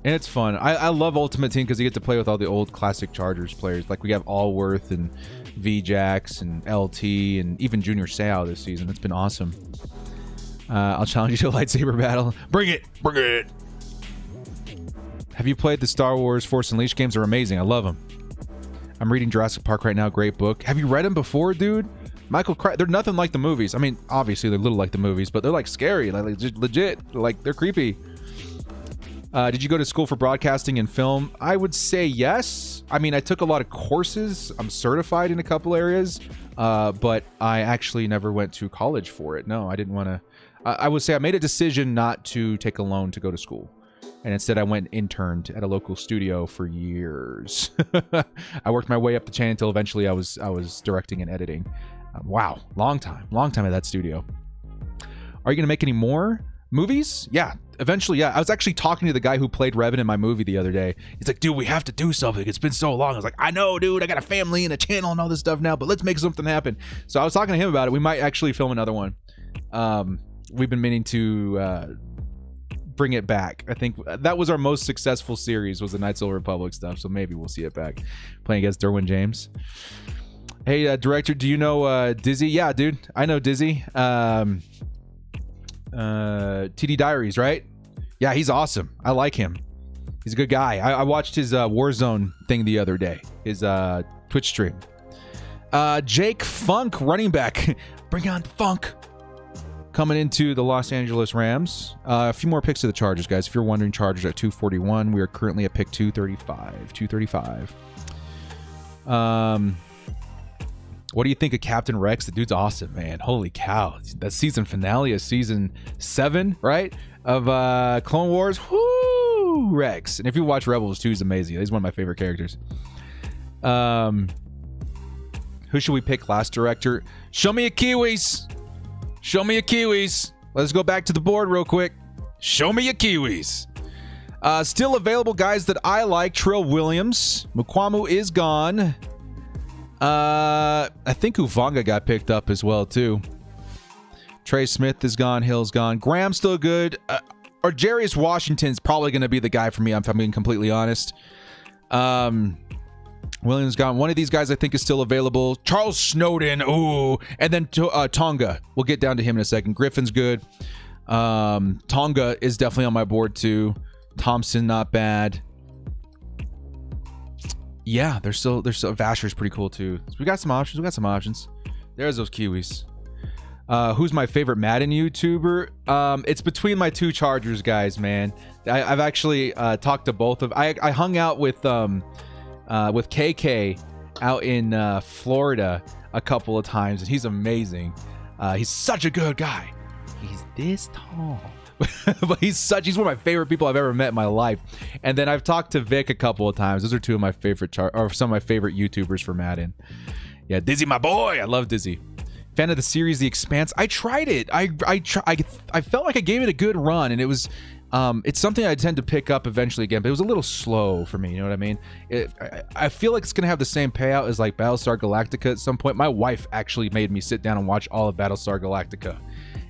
Speaker 1: it's fun. I love Ultimate Team because you get to play with all the old classic Chargers players. Like we have Allworth and V-Jax and LT and even Junior Seau this season. It's been awesome. I'll challenge you to a lightsaber battle. Bring it! Bring it! Have you played the Star Wars Force Unleashed games? They're amazing. I love them. I'm reading Jurassic Park right now. Great book. Have you read them before, dude? Michael Crichton. They're nothing like the movies. I mean, obviously they're a little like the movies, but they're like scary. Like legit. Like they're creepy. Did you go to school for broadcasting and film? I would say yes. I mean, I took a lot of courses. I'm certified in a couple areas, but I actually never went to college for it. No, I didn't want to. I would say I made a decision not to take a loan to go to school. And instead I went and interned at a local studio for years. I worked my way up the chain until eventually I was directing and editing. Wow, long time at that studio. Are you going to make any more movies? Yeah, eventually, yeah. I was actually talking to the guy who played Revan in my movie the other day. He's like, dude, we have to do something. It's been so long. I was like, I know, dude. I got a family and a channel and all this stuff now, but let's make something happen. So I was talking to him about it. We might actually film another one. We've been meaning to bring it back. I think that was our most successful series, was the Knights of the Republic stuff, so maybe we'll see it back. Playing against Derwin James. Hey, director, do you know Dizzy? Yeah, dude, I know Dizzy. TD Diaries, right? Yeah, he's awesome. I like him. He's a good guy. I watched his Warzone thing the other day, his Twitch stream. Jake Funk, running back. Bring on Funk. Coming into the Los Angeles Rams. A few more picks to the Chargers, guys. If you're wondering, Chargers at 241. We are currently at pick 235. 235. What do you think of Captain Rex? The dude's awesome, man. Holy cow. That season finale of season 7, right? Of Clone Wars. Whoo! Rex. And if you watch Rebels 2, he's amazing. He's one of my favorite characters. Who should we pick class director? Show me a Kiwis. Show me a Kiwis. Let's go back to the board real quick. Show me a Kiwis. Still available guys that I like. Trill Williams. Mukwamu is gone. I think Uvanga got picked up as well, too. Trey Smith is gone. Hill's gone. Graham's still good. Or Jarius Washington's probably going to be the guy for me, if I'm being completely honest. Williams gone. One of these guys I think is still available. Charles Snowden. Ooh. And then Tonga. We'll get down to him in a second. Griffin's good. Tonga is definitely on my board too. Thompson, not bad. Yeah, there's still Vasher's pretty cool too. So we got some options. There's those Kiwis. Who's my favorite Madden YouTuber? It's between my two Chargers guys, man. I've actually talked to both of. I hung out with KK out in Florida a couple of times, and he's amazing. He's such a good guy. He's this tall. But he's one of my favorite people I've ever met in my life. And then I've talked to Vic a couple of times. Some of my favorite YouTubers for Madden. Yeah, Dizzy, my boy. I love Dizzy. Fan of the series The Expanse. I tried it. I felt like I gave it a good run, and it was it's something I tend to pick up eventually again, but it was a little slow for me, you know what I mean? I feel like it's gonna have the same payout as like Battlestar Galactica at some point. My wife actually made me sit down and watch all of Battlestar Galactica,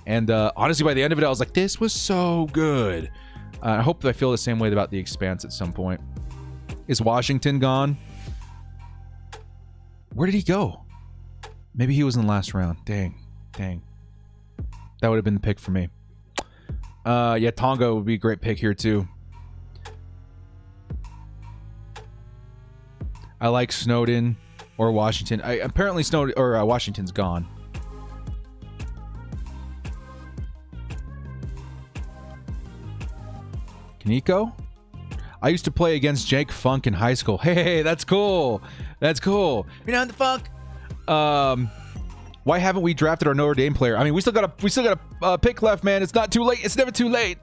Speaker 1: and honestly by the end of it I was like, this was so good. I hope that I feel the same way about The Expanse at some point. Is Washington gone? Where did he go? Maybe he was in the last round. Dang. That would have been the pick for me. Yeah, Tonga would be a great pick here too. I like Snowden or Washington. Apparently Snowden or Washington's gone. Kaneko? I used to play against Jake Funk in high school. Hey, that's cool. That's cool. You know the Funk? Why haven't we drafted our Notre Dame player? I mean, we still got a pick left, man. It's not too late. It's never too late.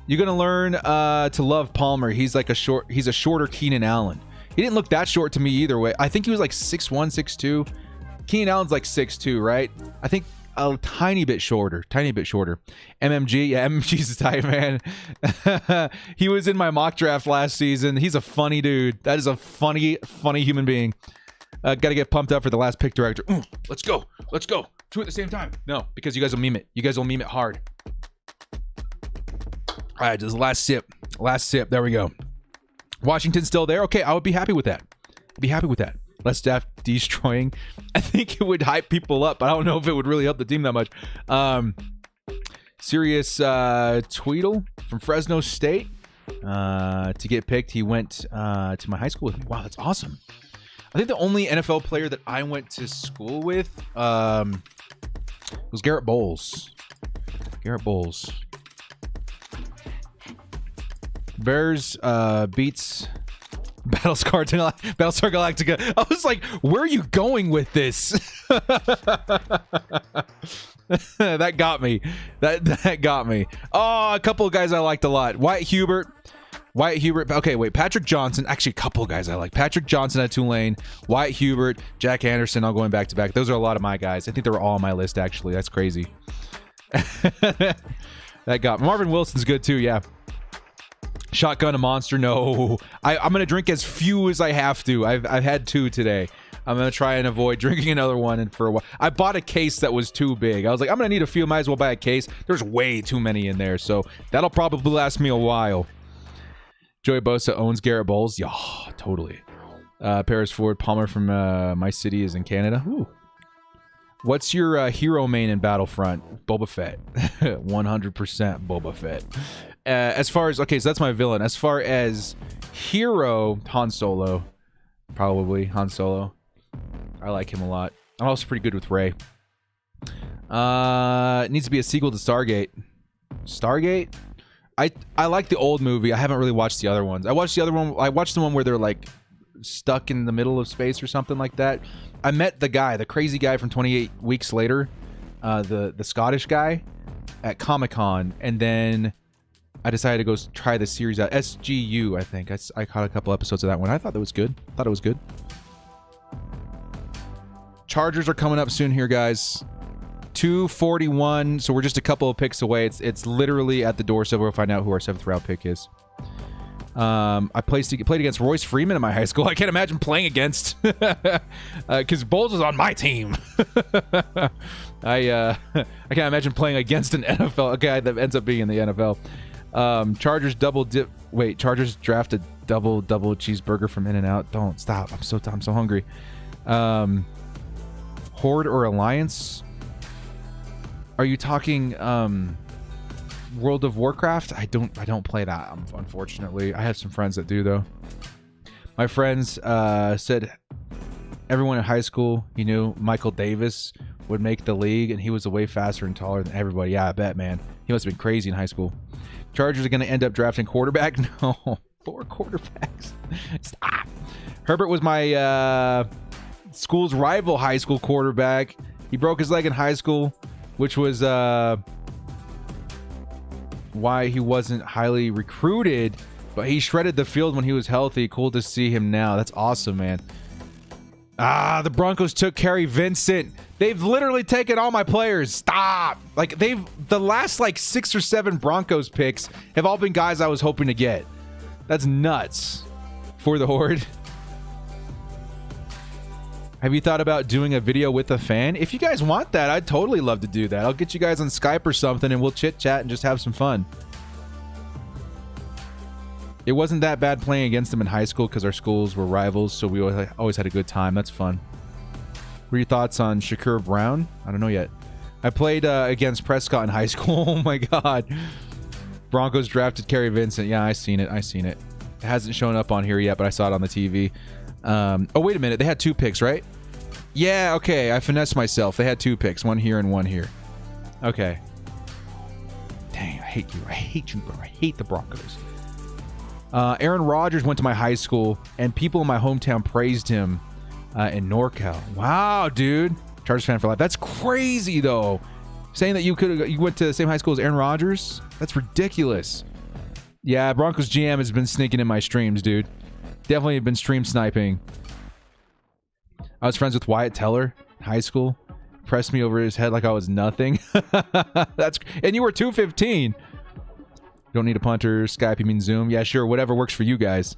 Speaker 1: You're gonna learn to love Palmer. He's a shorter Keenan Allen. He didn't look that short to me either way. I think he was like 6'1", 6'2". Keenan Allen's like 6'2", right? I think a tiny bit shorter. MMG, yeah, MMG's a tight man. He was in my mock draft last season. He's a funny dude. That is a funny human being. Got to get pumped up for the last pick director. Let's go. Two at the same time. No, because you guys will meme it. You guys will meme it hard. All right, just last sip. There we go. Washington's still there. Okay, I would be happy with that. Let's draft destroying. I think it would hype people up, but I don't know if it would really help the team that much. Serious Tweedle from Fresno State to get picked. He went to my high school with me. Wow, that's awesome. I think the only NFL player that I went to school with was Garrett Bowles. Bears beats Battlestar Galactica. I was like, where are you going with this? That got me. That got me. Oh, a couple of guys I liked a lot. Wyatt Hubert. Okay, wait. Patrick Johnson. Actually, a couple of guys I like. Patrick Johnson at Tulane. Wyatt Hubert. Jack Anderson. All going back to back. Those are a lot of my guys. I think they were all on my list, actually. That's crazy. That got Marvin Wilson's good, too. Yeah. Shotgun a monster. No. I'm going to drink as few as I have to. I've had 2 today. I'm going to try and avoid drinking another one. And for a while, I bought a case that was too big. I was like, I'm going to need a few. Might as well buy a case. There's way too many in there. So that'll probably last me a while. Joey Bosa owns Garrett Bowles. Yeah, totally. Paris Ford Palmer from my city is in Canada. Ooh. What's your hero main in Battlefront? Boba Fett. 100% Boba Fett. As far as... Okay, so that's my villain. As far as hero, Han Solo. Probably Han Solo. I like him a lot. I'm also pretty good with Rey. It needs to be a sequel to Stargate. Stargate? I like the old movie. I haven't really watched the other ones. I watched the one where they're like stuck in the middle of space or something like that. I met the crazy guy from 28 Weeks Later, the Scottish guy, at Comic-Con, and then I decided to go try the series out. SGU, I think. I caught a couple episodes of that one. I thought that was good. Chargers are coming up soon here, guys. 241, so we're just a couple of picks away. It's literally at the door, so we'll find out who our 7th round pick is. I played against Royce Freeman in my high school. I can't imagine playing against, because Bowles was on my team. I can't imagine playing against a guy that ends up being in the NFL. Chargers Chargers drafted double cheeseburger from In-N-Out. Don't stop. I'm so hungry. Horde or Alliance? Are you talking World of Warcraft? I don't play that, unfortunately. I have some friends that do, though. My friends said everyone in high school, Michael Davis would make the league, and he was way faster and taller than everybody. Yeah, I bet, man. He must have been crazy in high school. Chargers are going to end up drafting quarterback? No. 4 quarterbacks. Stop. Herbert was my school's rival high school quarterback. He broke his leg in high school, which was why he wasn't highly recruited, but he shredded the field when he was healthy. Cool to see him now. That's awesome, man. The Broncos took Kerry Vincent. They've literally taken all my players. Stop. Like, the last, 6 or 7 Broncos picks have all been guys I was hoping to get. That's nuts. For the Horde. Have you thought about doing a video with a fan? If you guys want that, I'd totally love to do that. I'll get you guys on Skype or something, and we'll chit-chat and just have some fun. It wasn't that bad playing against them in high school because our schools were rivals, so we always had a good time. That's fun. What are your thoughts on Shakur Brown? I don't know yet. I played against Prescott in high school. Oh, my God. Broncos drafted Kerry Vincent. Yeah, I seen it. It hasn't shown up on here yet, but I saw it on the TV. Oh, wait a minute. They had 2 picks, right? Yeah, okay. I finessed myself. They had 2 picks. 1 here and 1 here. Okay. Dang, I hate you. I hate you, bro. I hate the Broncos. Aaron Rodgers went to my high school, and people in my hometown praised him in NorCal. Wow, dude. Chargers fan for life. That's crazy, though. Saying that you went to the same high school as Aaron Rodgers? That's ridiculous. Yeah, Broncos GM has been sneaking in my streams, dude. Definitely been stream sniping. I was friends with Wyatt Teller in high school. Pressed me over his head like I was nothing. And you were 215. Don't need a punter. Skype, you mean Zoom? Yeah, sure. Whatever works for you guys.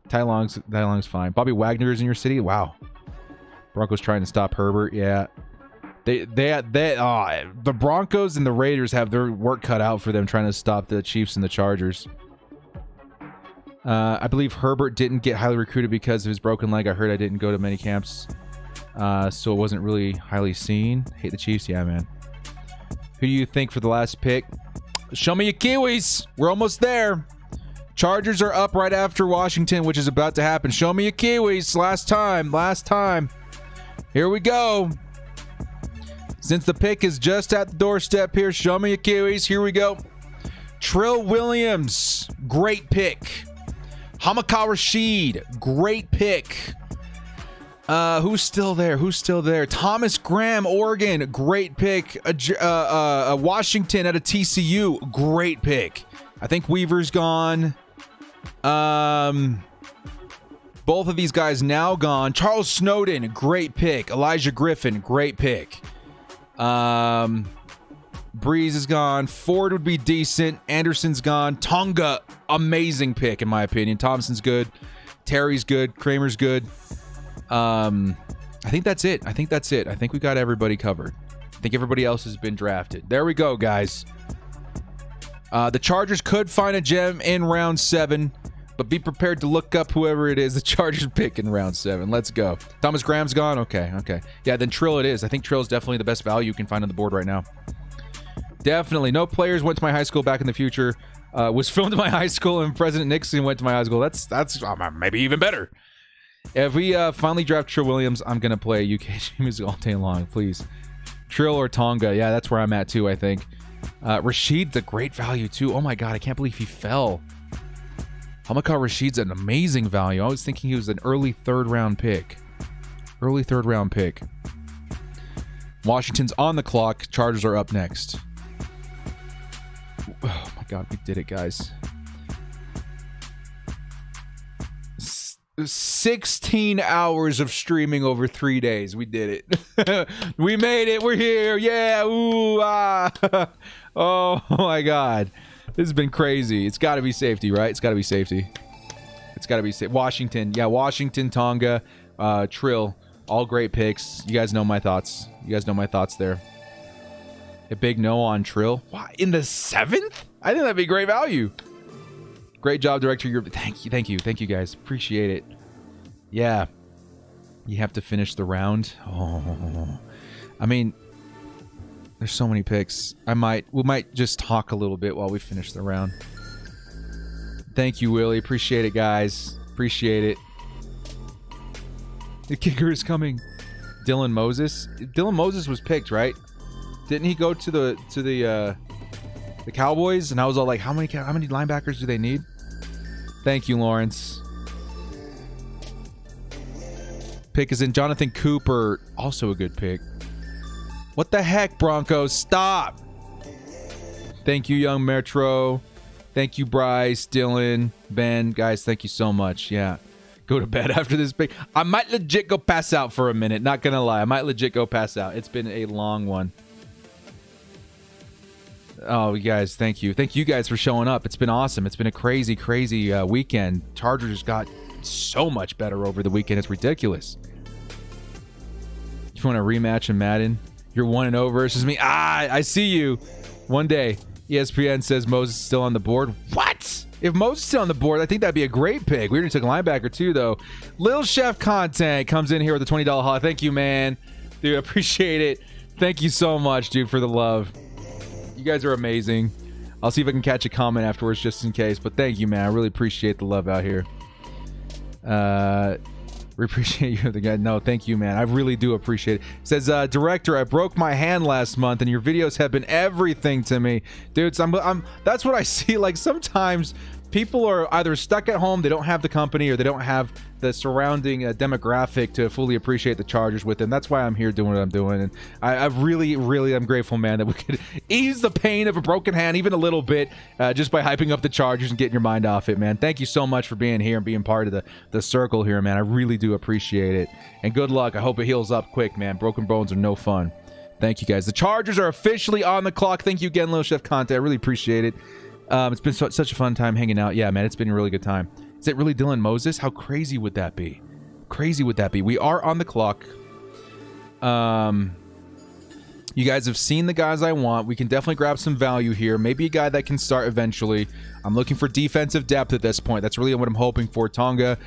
Speaker 1: Tai Long's fine. Bobby Wagner is in your city? Wow. Broncos trying to stop Herbert. Yeah. The Broncos and the Raiders have their work cut out for them trying to stop the Chiefs and the Chargers. I believe Herbert didn't get highly recruited because of his broken leg. I heard I didn't go to many camps, so it wasn't really highly seen. Hate the Chiefs? Yeah, man. Who do you think for the last pick? Show me your Kiwis. We're almost there. Chargers are up right after Washington, which is about to happen. Show me your Kiwis. Last time. Here we go. Since the pick is just at the doorstep here, show me your Kiwis. Here we go. Trill Williams, great pick. Hamaka Rashid, great pick. Who's still there? Thomas Graham, Oregon, great pick. Washington at a TCU, great pick. I think Weaver's gone. Both of these guys now gone. Charles Snowden, great pick. Elijah Griffin, great pick. Breeze is gone. Ford would be decent. Anderson's gone. Tonga, amazing pick in my opinion. Thompson's good. Terry's good. Kramer's good. I think that's it. I think we got everybody covered. I think everybody else has been drafted. There we go, guys. The Chargers could find a gem in round 7, but be prepared to look up whoever it is the Chargers pick in round 7. Let's go. Thomas Graham's gone? Okay. Yeah, then Trill it is. I think Trill's definitely the best value you can find on the board right now. Definitely. No players went to my high school back in the future. Was filmed in my high school, and President Nixon went to my high school. That's maybe even better. If we finally draft Trill Williams, I'm going to play UK music all day long, please. Trill or Tonga. Yeah, that's where I'm at too, I think. Rashid's a great value too. Oh my God, I can't believe he fell. Hamaka Rashid's an amazing value. I was thinking he was an early third round pick. Washington's on the clock. Chargers are up next. Oh my God, we did it, guys. 16 hours of streaming over 3 days. We did it. We made it. We're here. Yeah. Ooh. Ah. Oh my God. This has been crazy. It's got to be safety, right? It's got to be safety. Washington. Yeah, Washington, Tonga, Trill. All great picks. You guys know my thoughts. There. A big no on Trill. Why? In the 7th? I think that'd be great value. Great job, director. Thank you, guys. Appreciate it. Yeah. You have to finish the round. Oh. I mean, there's so many picks. We might just talk a little bit while we finish the round. Thank you, Willie. Appreciate it, guys. Appreciate it. The kicker is coming. Dylan Moses. Dylan Moses was picked, right? Didn't he go to the Cowboys? And I was all like, how many linebackers do they need? Thank you, Lawrence. Pick is in Jonathan Cooper, also a good pick. What the heck, Broncos? Stop. Thank you, Young Metro. Thank you, Bryce, Dylan, Ben. Guys, thank you so much. Yeah. Go to bed after this pick. I might legit go pass out for a minute. Not going to lie. I might legit go pass out. It's been a long one. Oh, you guys, thank you. Thank you guys for showing up. It's been awesome. It's been a crazy, crazy weekend. Chargers got so much better over the weekend. It's ridiculous. You want a rematch in Madden? You're 1-0 versus me. I see you. One day. ESPN says Moses is still on the board. What? If Moses is still on the board, I think that'd be a great pick. We already took a linebacker too, though. Lil Chef Content comes in here with a $20 haul. Thank you, man. Dude, appreciate it. Thank you so much, dude, for the love. You guys are amazing. I'll see if I can catch a comment afterwards just in case. But thank you, man. I really appreciate the love out here. We appreciate you, the guy. No, thank you, man. I really do appreciate it. It says, Director, I broke my hand last month, and your videos have been everything to me. Dudes, that's what I see. Like, sometimes people are either stuck at home, they don't have the company, or they don't have the surrounding demographic to fully appreciate the Chargers with them. That's why I'm here doing what I'm doing. And I really, really am grateful, man, that we could ease the pain of a broken hand even a little bit just by hyping up the Chargers and getting your mind off it, man. Thank you so much for being here and being part of the circle here, man. I really do appreciate it. And good luck. I hope it heals up quick, man. Broken bones are no fun. Thank you, guys. The Chargers are officially on the clock. Thank you again, Lil Chef Conte. I really appreciate it. It's been such a fun time hanging out. Yeah, man, it's been a really good time. Is it really Dylan Moses? How crazy would that be? Crazy would that be? We are on the clock. You guys have seen the guys I want. We can definitely grab some value here. Maybe a guy that can start eventually. I'm looking for defensive depth at this point. That's really what I'm hoping for. Tonga,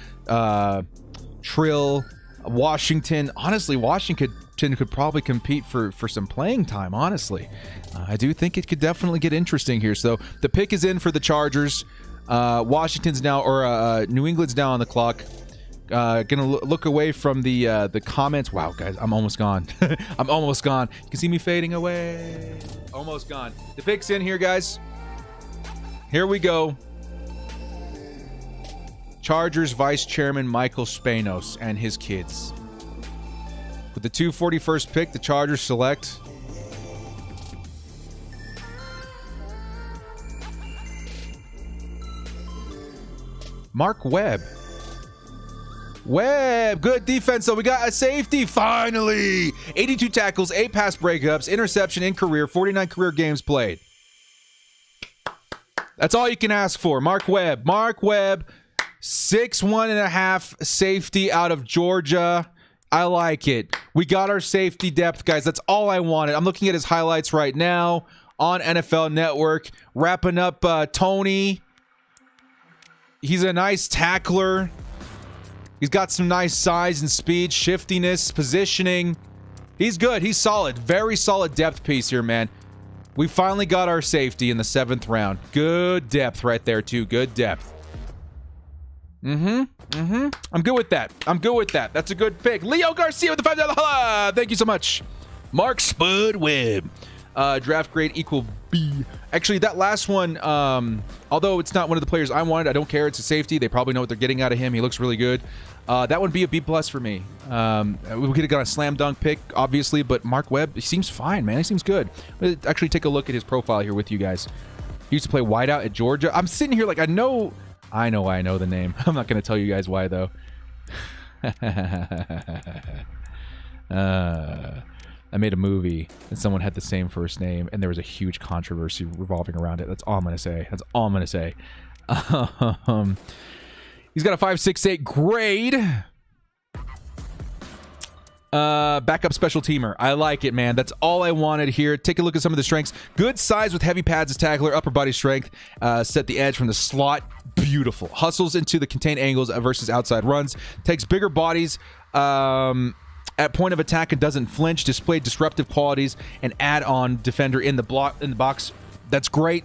Speaker 1: Trill, Washington. Honestly, Washington could probably compete for some playing time, honestly. I do think it could definitely get interesting here. So the pick is in for the Chargers. Washington's now, or New England's now on the clock. Gonna look away from the comments. Wow, guys, I'm almost gone. I'm almost gone. You can see me fading away. Almost gone. The pick's in here, guys. Here we go. Chargers Vice Chairman Michael Spanos and his kids. With the 241st pick, the Chargers select Mark Webb. Good defense, though. We got a safety, finally. 82 tackles, 8 pass breakups, interception in career, 49 career games played. That's all you can ask for. Mark Webb. 6'1.5" safety out of Georgia. I like it. We got our safety depth, guys. That's all I wanted. I'm looking at his highlights right now on NFL Network. Wrapping up Tony. He's a nice tackler. He's got some nice size and speed, shiftiness, positioning. He's good. He's solid. Very solid depth piece here, man. We finally got our safety in the 7th round. Good depth right there, too. Good depth. I'm good with that. That's a good pick. Leo Garcia with the $5 holla. Thank you so much. Mark Spud Webb. Draft grade equal B. Actually, that last one, although it's not one of the players I wanted, I don't care. It's a safety. They probably know what they're getting out of him. He looks really good. That would be a B+ for me. We could have got a slam dunk pick, obviously, but Mark Webb, he seems fine, man. He seems good. Let's actually take a look at his profile here with you guys. He used to play wideout at Georgia. I'm sitting here like I know the name. I'm not going to tell you guys why, though. I made a movie and someone had the same first name and there was a huge controversy revolving around it. That's all I'm going to say. He's got a 5.68 grade. Backup special teamer. I like it, man. That's all I wanted here. Take a look at some of the strengths. Good size with heavy pads as tackler. Upper body strength. Set the edge from the slot. Beautiful. Hustles into the contained angles versus outside runs. Takes bigger bodies at point of attack and doesn't flinch. Display disruptive qualities and add-on defender in the box. That's great.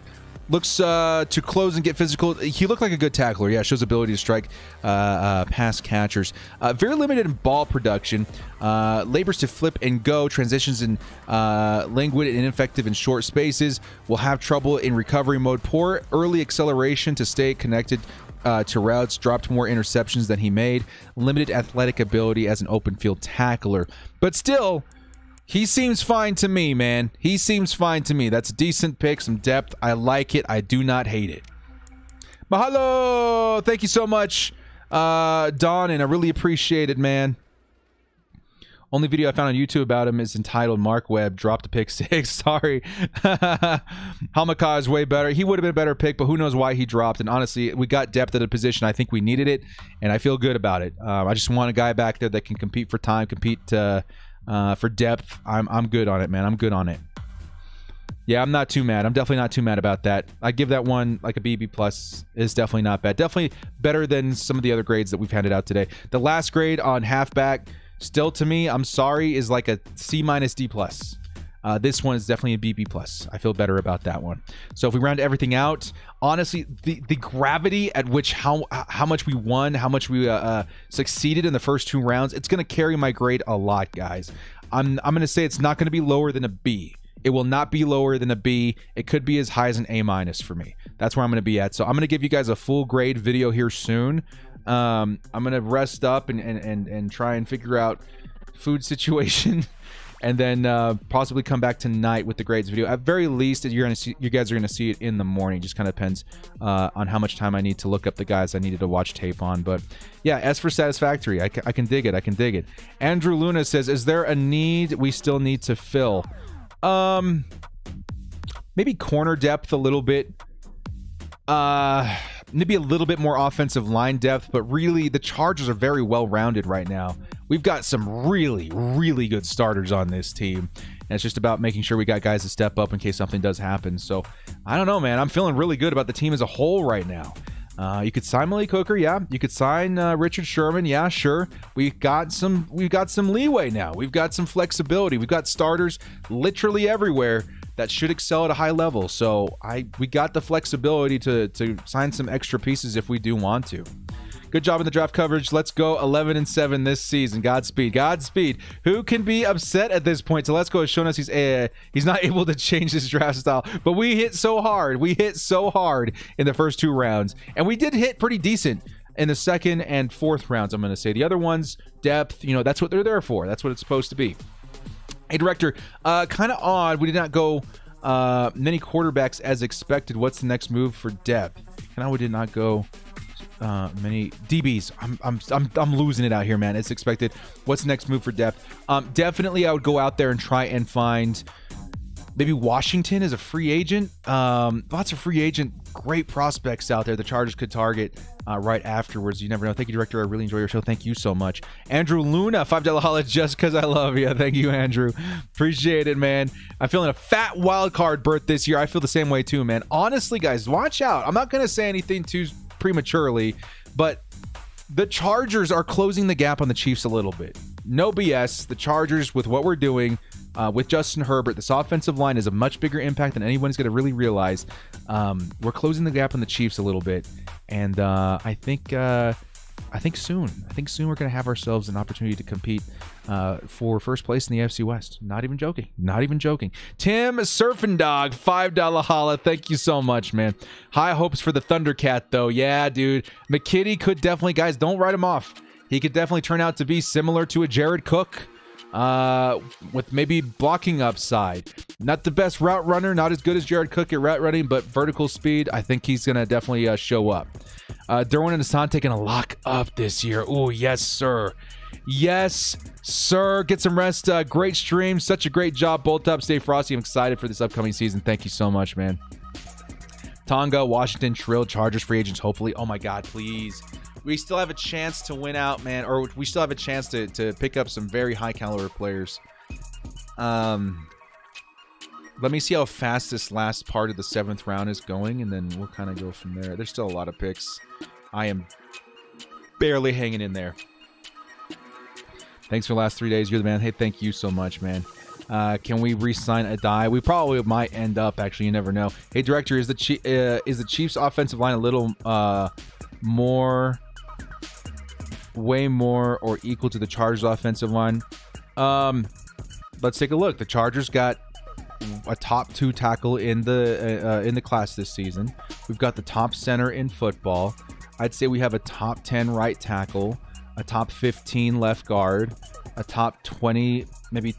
Speaker 1: Looks to close and get physical. He looked like a good tackler. Yeah, shows ability to strike pass catchers. Very limited in ball production. Labors to flip and go. Transitions in languid and ineffective in short spaces. Will have trouble in recovery mode. Poor early acceleration to stay connected to routes. Dropped more interceptions than he made. Limited athletic ability as an open field tackler. But still, he seems fine to me, man. He seems fine to me. That's a decent pick, some depth. I like it. I do not hate it. Mahalo! Thank you so much, Don, and I really appreciate it, man. Only video I found on YouTube about him is entitled Mark Webb dropped a pick 6. Sorry. Hamaka is way better. He would have been a better pick, but who knows why he dropped. And honestly, we got depth at a position. I think we needed it, and I feel good about it. I just want a guy back there that can compete for time, compete for depth. I'm good on it, man. I'm good on it. Yeah, I'm not too mad. I'm definitely not too mad about that. I give that one like a BB plus. Is definitely not bad. Definitely better than some of the other grades that we've handed out today. The last grade on halfback, still to me, I'm sorry, is like a C minus D plus. This one is definitely a BB plus. I feel better about that one. So if we round everything out, honestly, the gravity at which how much we won, how much we succeeded in the first 2 rounds, it's going to carry my grade a lot, guys. I'm going to say it's not going to be lower than a B. It will not be lower than a B. It could be as high as an A minus for me. That's where I'm going to be at. So I'm going to give you guys a full grade video here soon. I'm going to rest up and try and figure out food situation. And then possibly come back tonight with the grades video. At very least, you guys are gonna see it in the morning. Just kind of depends on how much time I need to look up the guys I needed to watch tape on. But yeah, as for satisfactory, I can dig it. I can dig it. Andrew Luna says, "Is there a need we still need to fill? Maybe corner depth a little bit. Maybe a little bit more offensive line depth, but really the Chargers are very well-rounded right now. We've got some really, really good starters on this team, and it's just about making sure we got guys to step up in case something does happen. So I don't know, man. I'm feeling really good about the team as a whole right now. You could sign Malik Hooker, yeah. You could sign Richard Sherman, yeah, sure. We've got some leeway now. We've got some flexibility. We've got starters literally everywhere that should excel at a high level. So we got the flexibility to sign some extra pieces if we do want to. Good job in the draft coverage. Let's go 11-7 this season. Godspeed. Godspeed. Who can be upset at this point? So let's go has shown us he's not able to change his draft style. But we hit so hard. We hit so hard in the first 2 rounds. And we did hit pretty decent in the second and fourth rounds, I'm going to say. The other ones, depth, that's what they're there for. That's what it's supposed to be. Hey, Director, kind of odd. We did not go many quarterbacks as expected. What's the next move for depth? Kind of we did not go many DBs. I'm losing it out here, man. It's expected. What's the next move for depth? Definitely I would go out there and try and find maybe Washington as a free agent. Lots of free agent, great prospects out there the Chargers could target right afterwards. You never know. Thank you, Director. I really enjoy your show. Thank you so much. Andrew Luna, $5 holla just because I love you. Thank you, Andrew. Appreciate it, man. I'm feeling a fat wild card berth this year. I feel the same way too, man. Honestly, guys, watch out. I'm not going to say anything too prematurely, but the Chargers are closing the gap on the Chiefs a little bit. No BS. The Chargers, with what we're doing with Justin Herbert, this offensive line is a much bigger impact than anyone's going to really realize. We're closing the gap on the Chiefs a little bit, and I think soon we're going to have ourselves an opportunity to compete for first place in the AFC West. Not even joking. Tim Surfing Dog, $5 holla. Thank you so much, man. High hopes for the Thundercat, though. Yeah, dude. McKitty could definitely, guys, don't write him off. He could definitely turn out to be similar to a Jared Cook with maybe blocking upside. Not the best route runner, not as good as Jared Cook at route running, but vertical speed, I think he's going to definitely show up. Derwin and Asante going to lock up this year. Oh, yes, sir. Yes, sir. Get some rest. Great stream. Such a great job. Bolt up. Stay frosty. I'm excited for this upcoming season. Thank you so much, man. Tonga, Washington, Trill, Chargers free agents, hopefully. Oh, my God, please. We still have a chance to win out, man. Or we still have a chance to pick up some very high-caliber players. Let me see how fast this last part of the 7th round is going, and then we'll kind of go from there. There's still a lot of picks. I am barely hanging in there. Thanks for the last 3 days. You're the man. Hey, thank you so much, man. Can we re-sign a die? We probably might end up. Actually, you never know. Hey, director, is the Chiefs' offensive line a little way more or equal to the Chargers' offensive line? Let's take a look. The Chargers got a top 2 tackle in the class this season. We've got the top center in football. I'd say we have a top 10 right tackle, a top 15 left guard, a top 20, maybe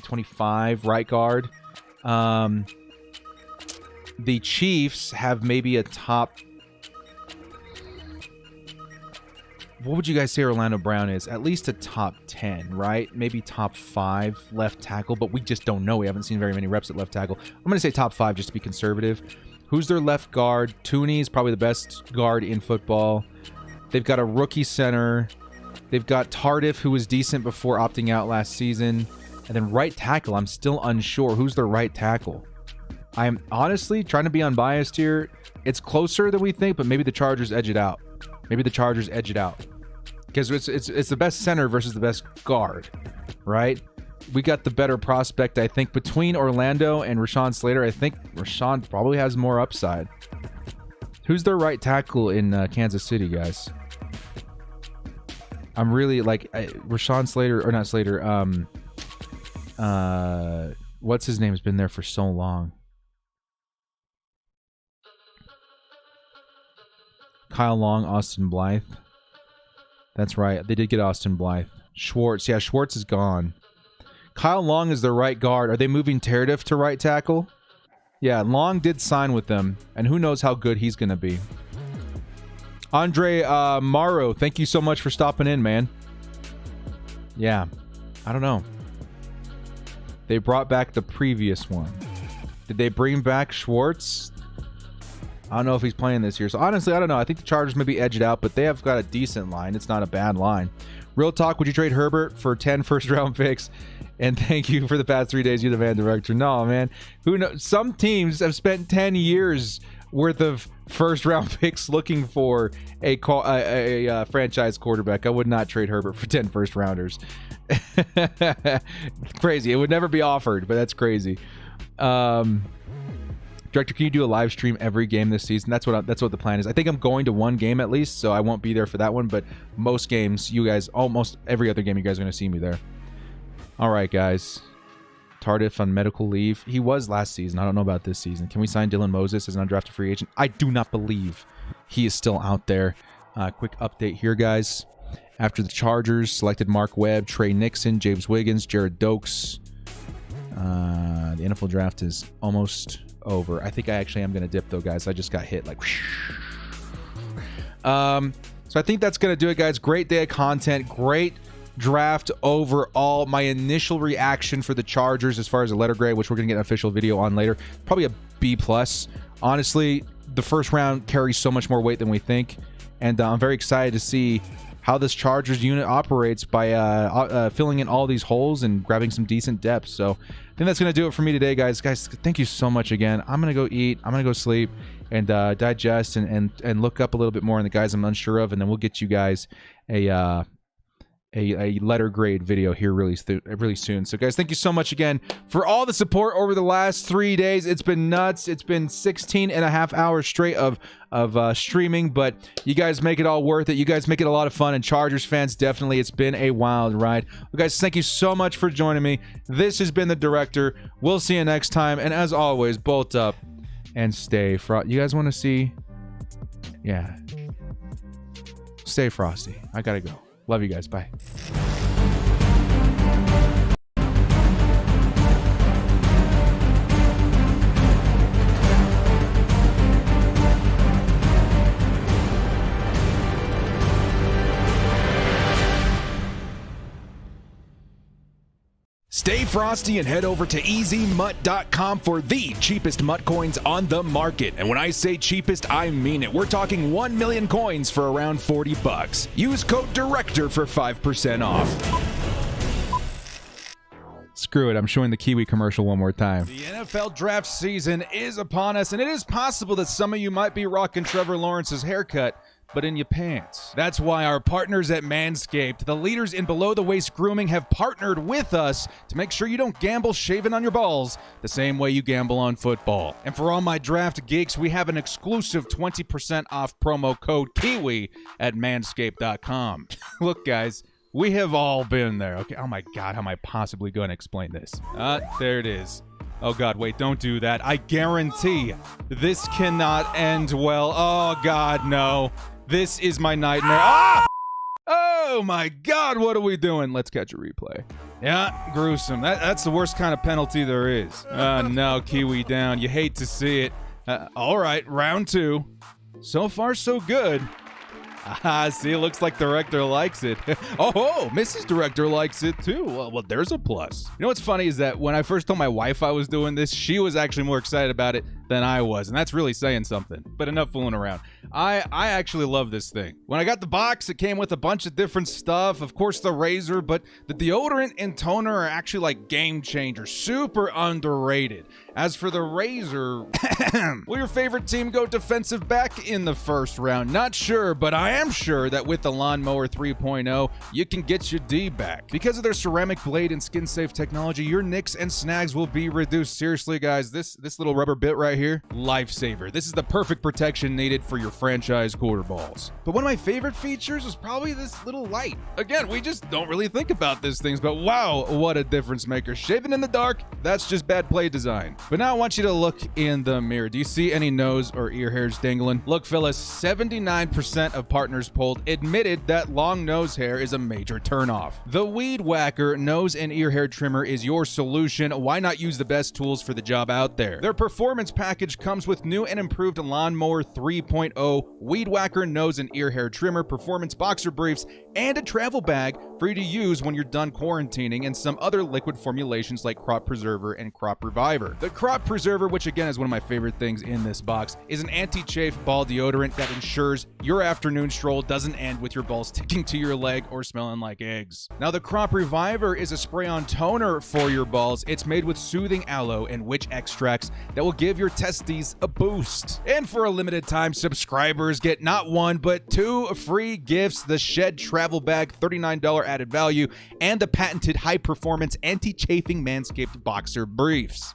Speaker 1: 25 right guard. The Chiefs have maybe a top... What would you guys say Orlando Brown is? At least a top 10, right? Maybe top 5 left tackle, but we just don't know. We haven't seen very many reps at left tackle. I'm going to say top 5 just to be conservative. Who's their left guard? Tooney is probably the best guard in football. They've got a rookie center. They've got Tardif, who was decent before opting out last season. And then right tackle, I'm still unsure. Who's their right tackle? I'm honestly trying to be unbiased here. It's closer than we think, but maybe the Chargers edge it out. Maybe the Chargers edge it out. Because it's the best center versus the best guard, right? We got the better prospect, I think, between Orlando and Rashawn Slater. I think Rashawn probably has more upside. Who's their right tackle in Kansas City, guys? I'm really like Rashawn Slater, or not Slater. What's his name? Has been there for so long. Kyle Long, Austin Blythe. That's right. They did get Austin Blythe. Schwartz. Yeah, Schwartz is gone. Kyle Long is their right guard. Are they moving Tardif to right tackle? Yeah, Long did sign with them, and who knows how good he's going to be. Andre Morrow, thank you so much for stopping in, man. Yeah, I don't know. They brought back the previous one. Did they bring back Schwartz? I don't know if he's playing this year. So honestly, I don't know. I think the Chargers maybe edge it out, but they have got a decent line. It's not a bad line. Real talk, would you trade Herbert for 10 first-round picks? And thank you for the past 3 days. You're the man, director. No, man. Who knows? Some teams have spent 10 years worth of first-round picks looking for a franchise quarterback. I would not trade Herbert for 10 first-rounders. Crazy. It would never be offered, but that's crazy. Director, can you do a live stream every game this season? That's what the plan is. I think I'm going to one game at least, so I won't be there for that one. But most games, you guys, almost every other game, you guys are going to see me there. All right, guys. Tardif on medical leave. He was last season. I don't know about this season. Can we sign Dylan Moses as an undrafted free agent? I do not believe he is still out there. Quick update here, guys. After the Chargers selected Mark Webb, Trey Nixon, James Wiggins, Jared Dokes. The NFL draft is almost over. I think I actually am going to dip though, guys. I just got hit like so I think that's going to do it, guys. Great day of content, great draft overall. My initial reaction for the Chargers as far as a letter grade, which we're going to get an official video on later, probably a B+. Honestly, the first round carries so much more weight than we think, and I'm very excited to see how this Chargers unit operates by filling in all these holes and grabbing some decent depth. So I think that's going to do it for me today, guys. Guys, thank you so much again. I'm going to go eat. I'm going to go sleep and digest and look up a little bit more on the guys I'm unsure of, and then we'll get you guys a letter grade video here really soon. So guys, thank you so much again for all the support over the last 3 days. It's been nuts. It's been 16 and a half hours straight of streaming, but you guys make it all worth it. You guys make it a lot of fun, and Chargers fans, definitely, it's been a wild ride. Well, guys, thank you so much for joining me. This has been the director. We'll see you next time, and as always, bolt up and stay frosty. You guys want to see? Yeah. Stay frosty. I gotta go. Love you guys. Bye.
Speaker 3: Stay frosty and head over to EasyMut.com for the cheapest MUT coins on the market. And when I say cheapest, I mean it. We're talking 1 million coins for around $40. Use code DIRECTOR for 5% off.
Speaker 1: Screw it. I'm showing the Kiwi commercial one more time. The NFL draft season is upon us, and it is possible that some of you might be rocking Trevor Lawrence's haircut but in your pants. That's why our partners at Manscaped, the leaders in below-the-waist grooming, have partnered with us to make sure you don't gamble shaving on your balls the same way you gamble on football. And for all my draft geeks, we have an exclusive 20% off promo code KIWI at manscaped.com. Look, guys, we have all been there. Okay, oh my God, how am I possibly going to explain this? There it is. Oh God, wait, don't do that. I guarantee this cannot end well. Oh God, no. This is my nightmare. Ah! Oh my God, what are we doing? Let's catch a replay. Yeah, gruesome. That's the worst kind of penalty there is. No, Kiwi down. You hate to see it. All right, round 2. So far, so good. See, it looks like Director likes it. Oh, Mrs. Director likes it too. Well, there's a plus. You know what's funny is that when I first told my wife I was doing this, she was actually more excited about it than I was, and that's really saying something. But enough fooling around. I actually love this thing. When I got the box, it came with a bunch of different stuff. Of course, the razor, but the deodorant and toner are actually like game changers. Super underrated. As for the razor, will your favorite team go defensive back in the first round? Not sure, but I am sure that with the Lawnmower 3.0, you can get your D back. Because of their ceramic blade and skin-safe technology, your nicks and snags will be reduced. Seriously, guys, this little rubber bit right here, lifesaver. This is the perfect protection needed for your franchise quarter balls. But one of my favorite features is probably this little light. Again, we just don't really think about these things, but wow, what a difference maker. Shaving in the dark, that's just bad play design. But now I want you to look in the mirror. Do you see any nose or ear hairs dangling? Look, fellas, 79% of partners polled admitted that long nose hair is a major turnoff. The Weed Whacker nose and ear hair trimmer is your solution. Why not use the best tools for the job out there? Their performance package comes with new and improved Lawnmower 3.0, Weed Whacker nose and ear hair trimmer, performance boxer briefs, and a travel bag for you to use when you're done quarantining, and some other liquid formulations like Crop Preserver and Crop Reviver. The Crop Preserver, which again is one of my favorite things in this box, is an anti-chafe ball deodorant that ensures your afternoon stroll doesn't end with your balls sticking to your leg or smelling like eggs. Now, the Crop Reviver is a spray-on toner for your balls. It's made with soothing aloe and witch extracts that will give your testes a boost. And for a limited time, subscribers get not 1, but 2 free gifts: the Shed Travel Bag, $39 added value, and the patented high-performance anti-chafing Manscaped boxer briefs.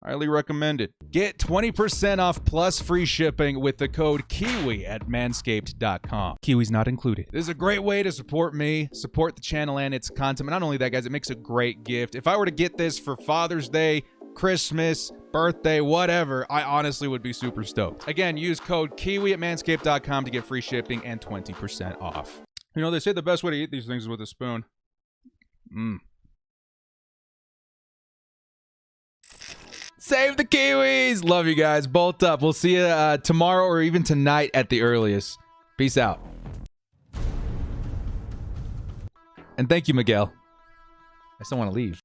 Speaker 1: Highly recommended. Get 20% off plus free shipping with the code KIWI at manscaped.com. Kiwi's not included. This is a great way to support me, support the channel and its content. But not only that, guys, it makes a great gift. If I were to get this for Father's Day, Christmas, birthday, whatever, I honestly would be super stoked. Again, use code KIWI at manscaped.com to get free shipping and 20% off. You know, they say the best way to eat these things is with a spoon. Save the Kiwis! Love you guys. Bolt up. We'll see you tomorrow or even tonight at the earliest. Peace out. And thank you, Miguel. I still want to leave.